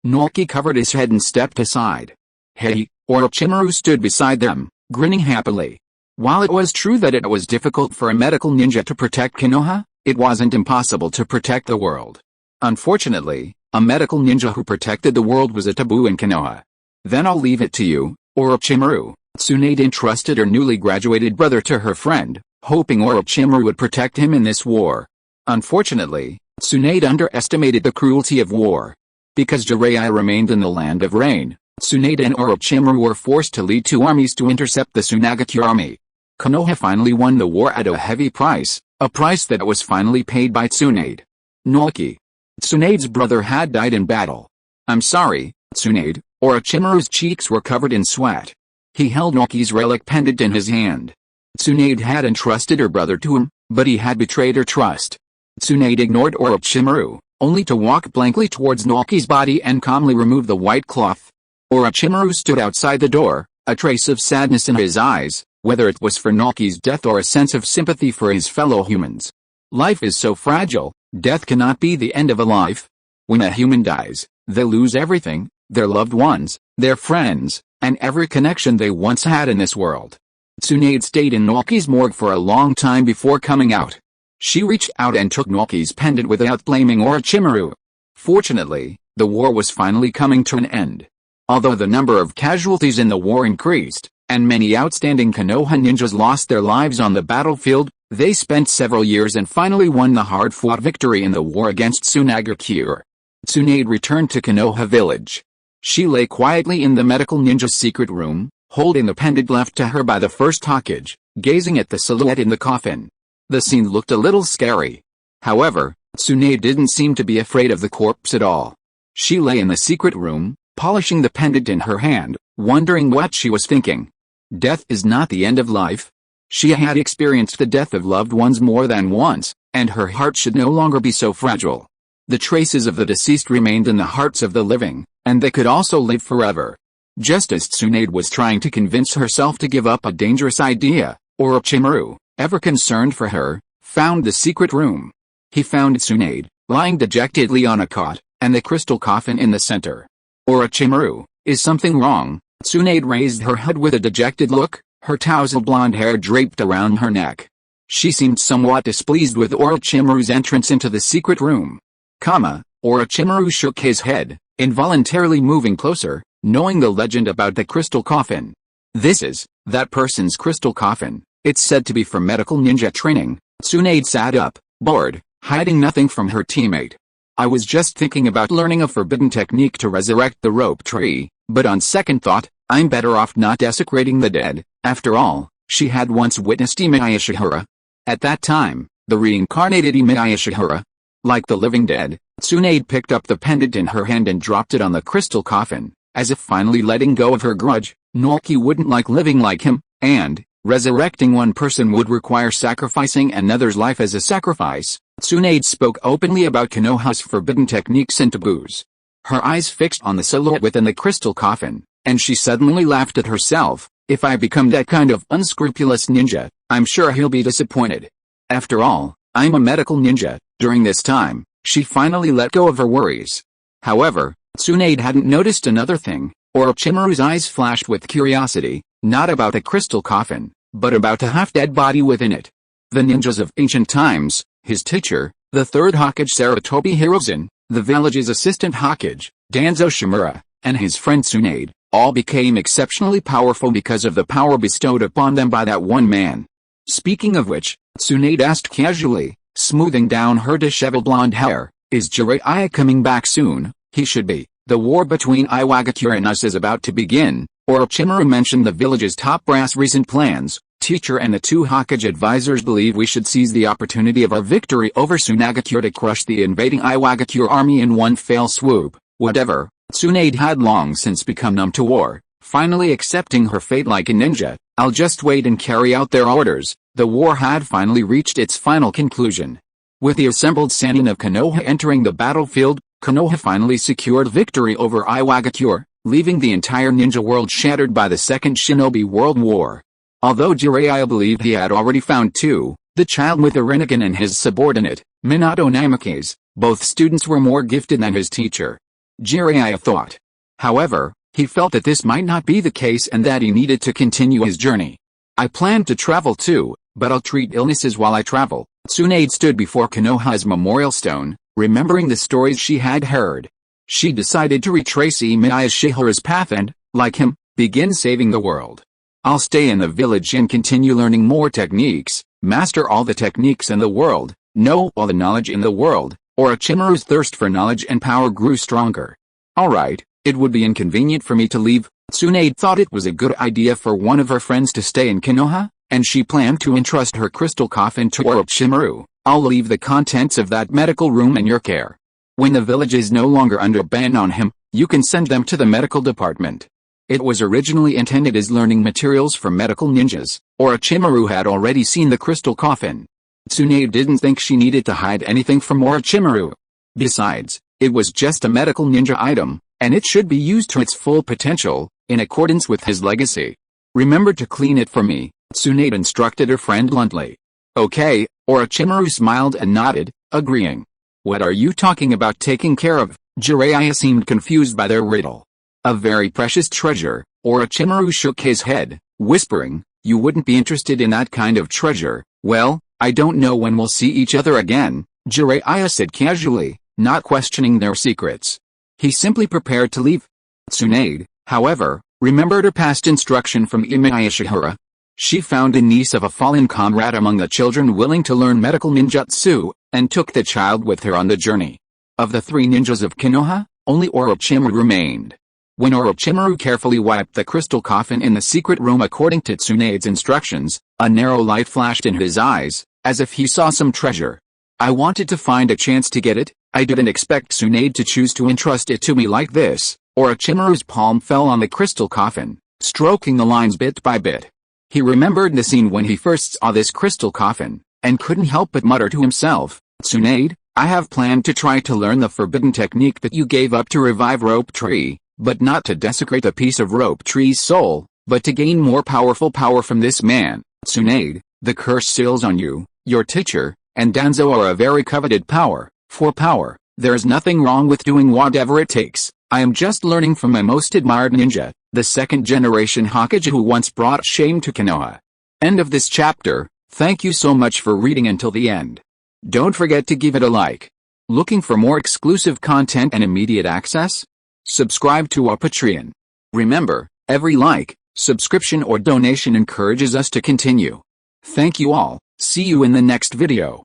Speaker 1: Naoki covered his head and stepped aside. Hey, Orochimaru stood beside them, grinning happily. While it was true that it was difficult for a medical ninja to protect Konoha, it wasn't impossible to protect the world. Unfortunately, a medical ninja who protected the world was a taboo in Konoha. Then I'll leave it to you, Orochimaru. Tsunade entrusted her newly graduated brother to her friend, hoping Orochimaru would protect him in this war. Unfortunately, Tsunade underestimated the cruelty of war. Because Jiraiya remained in the Land of Rain, Tsunade and Orochimaru were forced to lead two armies to intercept the Tsunagakure army. Konoha finally won the war at a heavy price, a price that was finally paid by Tsunade. Naoki, Tsunade's brother, had died in battle. I'm sorry, Tsunade. Orochimaru's cheeks were covered in sweat. He held Naoki's relic pendant in his hand. Tsunade had entrusted her brother to him, but he had betrayed her trust. Tsunade ignored Orochimaru, only to walk blankly towards Naoki's body and calmly remove the white cloth. Orochimaru stood outside the door, a trace of sadness in his eyes, whether it was for Naoki's death or a sense of sympathy for his fellow humans. Life is so fragile, death cannot be the end of a life. When a human dies, they lose everything, their loved ones, their friends, and every connection they once had in this world. Tsunade stayed in Naoki's morgue for a long time before coming out. She reached out and took Naoki's pendant without blaming Orochimaru. Fortunately, the war was finally coming to an end. Although the number of casualties in the war increased, and many outstanding Konoha ninjas lost their lives on the battlefield, they spent several years and finally won the hard-fought victory in the war against Tsunagakure. Tsunade returned to Konoha village. She lay quietly in the medical ninja's secret room, holding the pendant left to her by the first Hokage, gazing at the silhouette in the coffin. The scene looked a little scary. However, Tsunade didn't seem to be afraid of the corpse at all. She lay in the secret room, polishing the pendant in her hand, wondering what she was thinking. Death is not the end of life. She had experienced the death of loved ones more than once, and her heart should no longer be so fragile. The traces of the deceased remained in the hearts of the living, and they could also live forever. Just as Tsunade was trying to convince herself to give up a dangerous idea, Orochimaru, ever concerned for her, found the secret room. He found Tsunade, lying dejectedly on a cot, and the crystal coffin in the center. Orochimaru, is something wrong? Tsunade raised her head with a dejected look, her tousled blonde hair draped around her neck. She seemed somewhat displeased with Orochimaru's entrance into the secret room. Orochimaru shook his head, involuntarily moving closer, knowing the legend about the crystal coffin. This is that person's crystal coffin. It's said to be for medical ninja training. Tsunade sat up, bored, hiding nothing from her teammate. I was just thinking about learning a forbidden technique to resurrect the rope tree, but on second thought, I'm better off not desecrating the dead. After all, she had once witnessed Emiya Shiyuan. At that time, the reincarnated Emiya Shiyuan. Like the living dead, Tsunade picked up the pendant in her hand and dropped it on the crystal coffin, as if finally letting go of her grudge. Naoki wouldn't like living like him, and resurrecting one person would require sacrificing another's life as a sacrifice. Tsunade spoke openly about Konoha's forbidden techniques and taboos. Her eyes fixed on the silhouette within the crystal coffin, and she suddenly laughed at herself. If I become that kind of unscrupulous ninja, I'm sure he'll be disappointed. After all, I'm a medical ninja. During this time, she finally let go of her worries. However, Tsunade hadn't noticed another thing. Orochimaru's eyes flashed with curiosity, not about the crystal coffin, but about the half-dead body within it. The ninjas of ancient times, his teacher, the third Hokage Sarutobi Hiruzen, the village's assistant Hokage, Danzo Shimura, and his friend Tsunade, all became exceptionally powerful because of the power bestowed upon them by that one man. Speaking of which, Tsunade asked casually, smoothing down her disheveled blonde hair, is Jiraiya coming back soon? He should be. The war between Iwagakure and us is about to begin. Orochimaru mentioned the village's top brass recent plans. Teacher and the two Hokage advisors believe we should seize the opportunity of our victory over Tsunagakure to crush the invading Iwagakure army in one fell swoop. Whatever. Tsunade had long since become numb to war, finally accepting her fate like a ninja. I'll just wait and carry out their orders. The war had finally reached its final conclusion. With the assembled Sannin of Konoha entering the battlefield, Konoha finally secured victory over Iwagakure, leaving the entire ninja world shattered by the Second Shinobi World War. Although Jiraiya believed he had already found two, the child with the Rinnegan and his subordinate, Minato Namikaze, both students were more gifted than his teacher. Jiraiya thought. However, he felt that this might not be the case and that he needed to continue his journey. I plan to travel too, but I'll treat illnesses while I travel. Tsunade stood before Konoha's memorial stone, remembering the stories she had heard. She decided to retrace Emiya Shiyuan's path and, like him, begin saving the world. I'll stay in the village and continue learning more techniques, master all the techniques in the world, know all the knowledge in the world. Orochimaru's thirst for knowledge and power grew stronger. Alright, it would be inconvenient for me to leave. Tsunade thought it was a good idea for one of her friends to stay in Konoha, and she planned to entrust her crystal coffin to Orochimaru. I'll leave the contents of that medical room in your care. When the village is no longer under ban on him, you can send them to the medical department. It was originally intended as learning materials for medical ninjas, Orochimaru had already seen the crystal coffin. Tsunade didn't think she needed to hide anything from Orochimaru. Besides, it was just a medical ninja item, and it should be used to its full potential, in accordance with his legacy. Remember to clean it for me, Tsunade instructed her friend bluntly. Okay, Orochimaru smiled and nodded, agreeing. What are you talking about taking care of? Jiraiya seemed confused by their riddle. A very precious treasure, Orochimaru shook his head, whispering, you wouldn't be interested in that kind of treasure. Well, I don't know when we'll see each other again, Jiraiya said casually, not questioning their secrets. He simply prepared to leave. Tsunade, however, remembered her past instruction from Emiya Shiyuan. She found a niece of a fallen comrade among the children willing to learn medical ninjutsu, and took the child with her on the journey. Of the 3 ninjas of Konoha, only Orochimaru remained. When Orochimaru carefully wiped the crystal coffin in the secret room according to Tsunade's instructions, a narrow light flashed in his eyes, as if he saw some treasure. I wanted to find a chance to get it. I didn't expect Tsunade to choose to entrust it to me like this. Orochimaru's palm fell on the crystal coffin, stroking the lines bit by bit. He remembered the scene when he first saw this crystal coffin, and couldn't help but mutter to himself, Tsunade, I have planned to try to learn the forbidden technique that you gave up to revive Rope Tree, but not to desecrate a piece of Rope Tree's soul, but to gain more powerful power from this man. Tsunade, the curse seals on you, your teacher, and Danzo are a very coveted power. For power, there is nothing wrong with doing whatever it takes. I am just learning from my most admired ninja, the 2nd generation Hokage who once brought shame to Konoha. End of this chapter. Thank you so much for reading until the end. Don't forget to give it a like. Looking for more exclusive content and immediate access? Subscribe to our Patreon. Remember, every like, subscription or donation encourages us to continue. Thank you all. See you in the next video.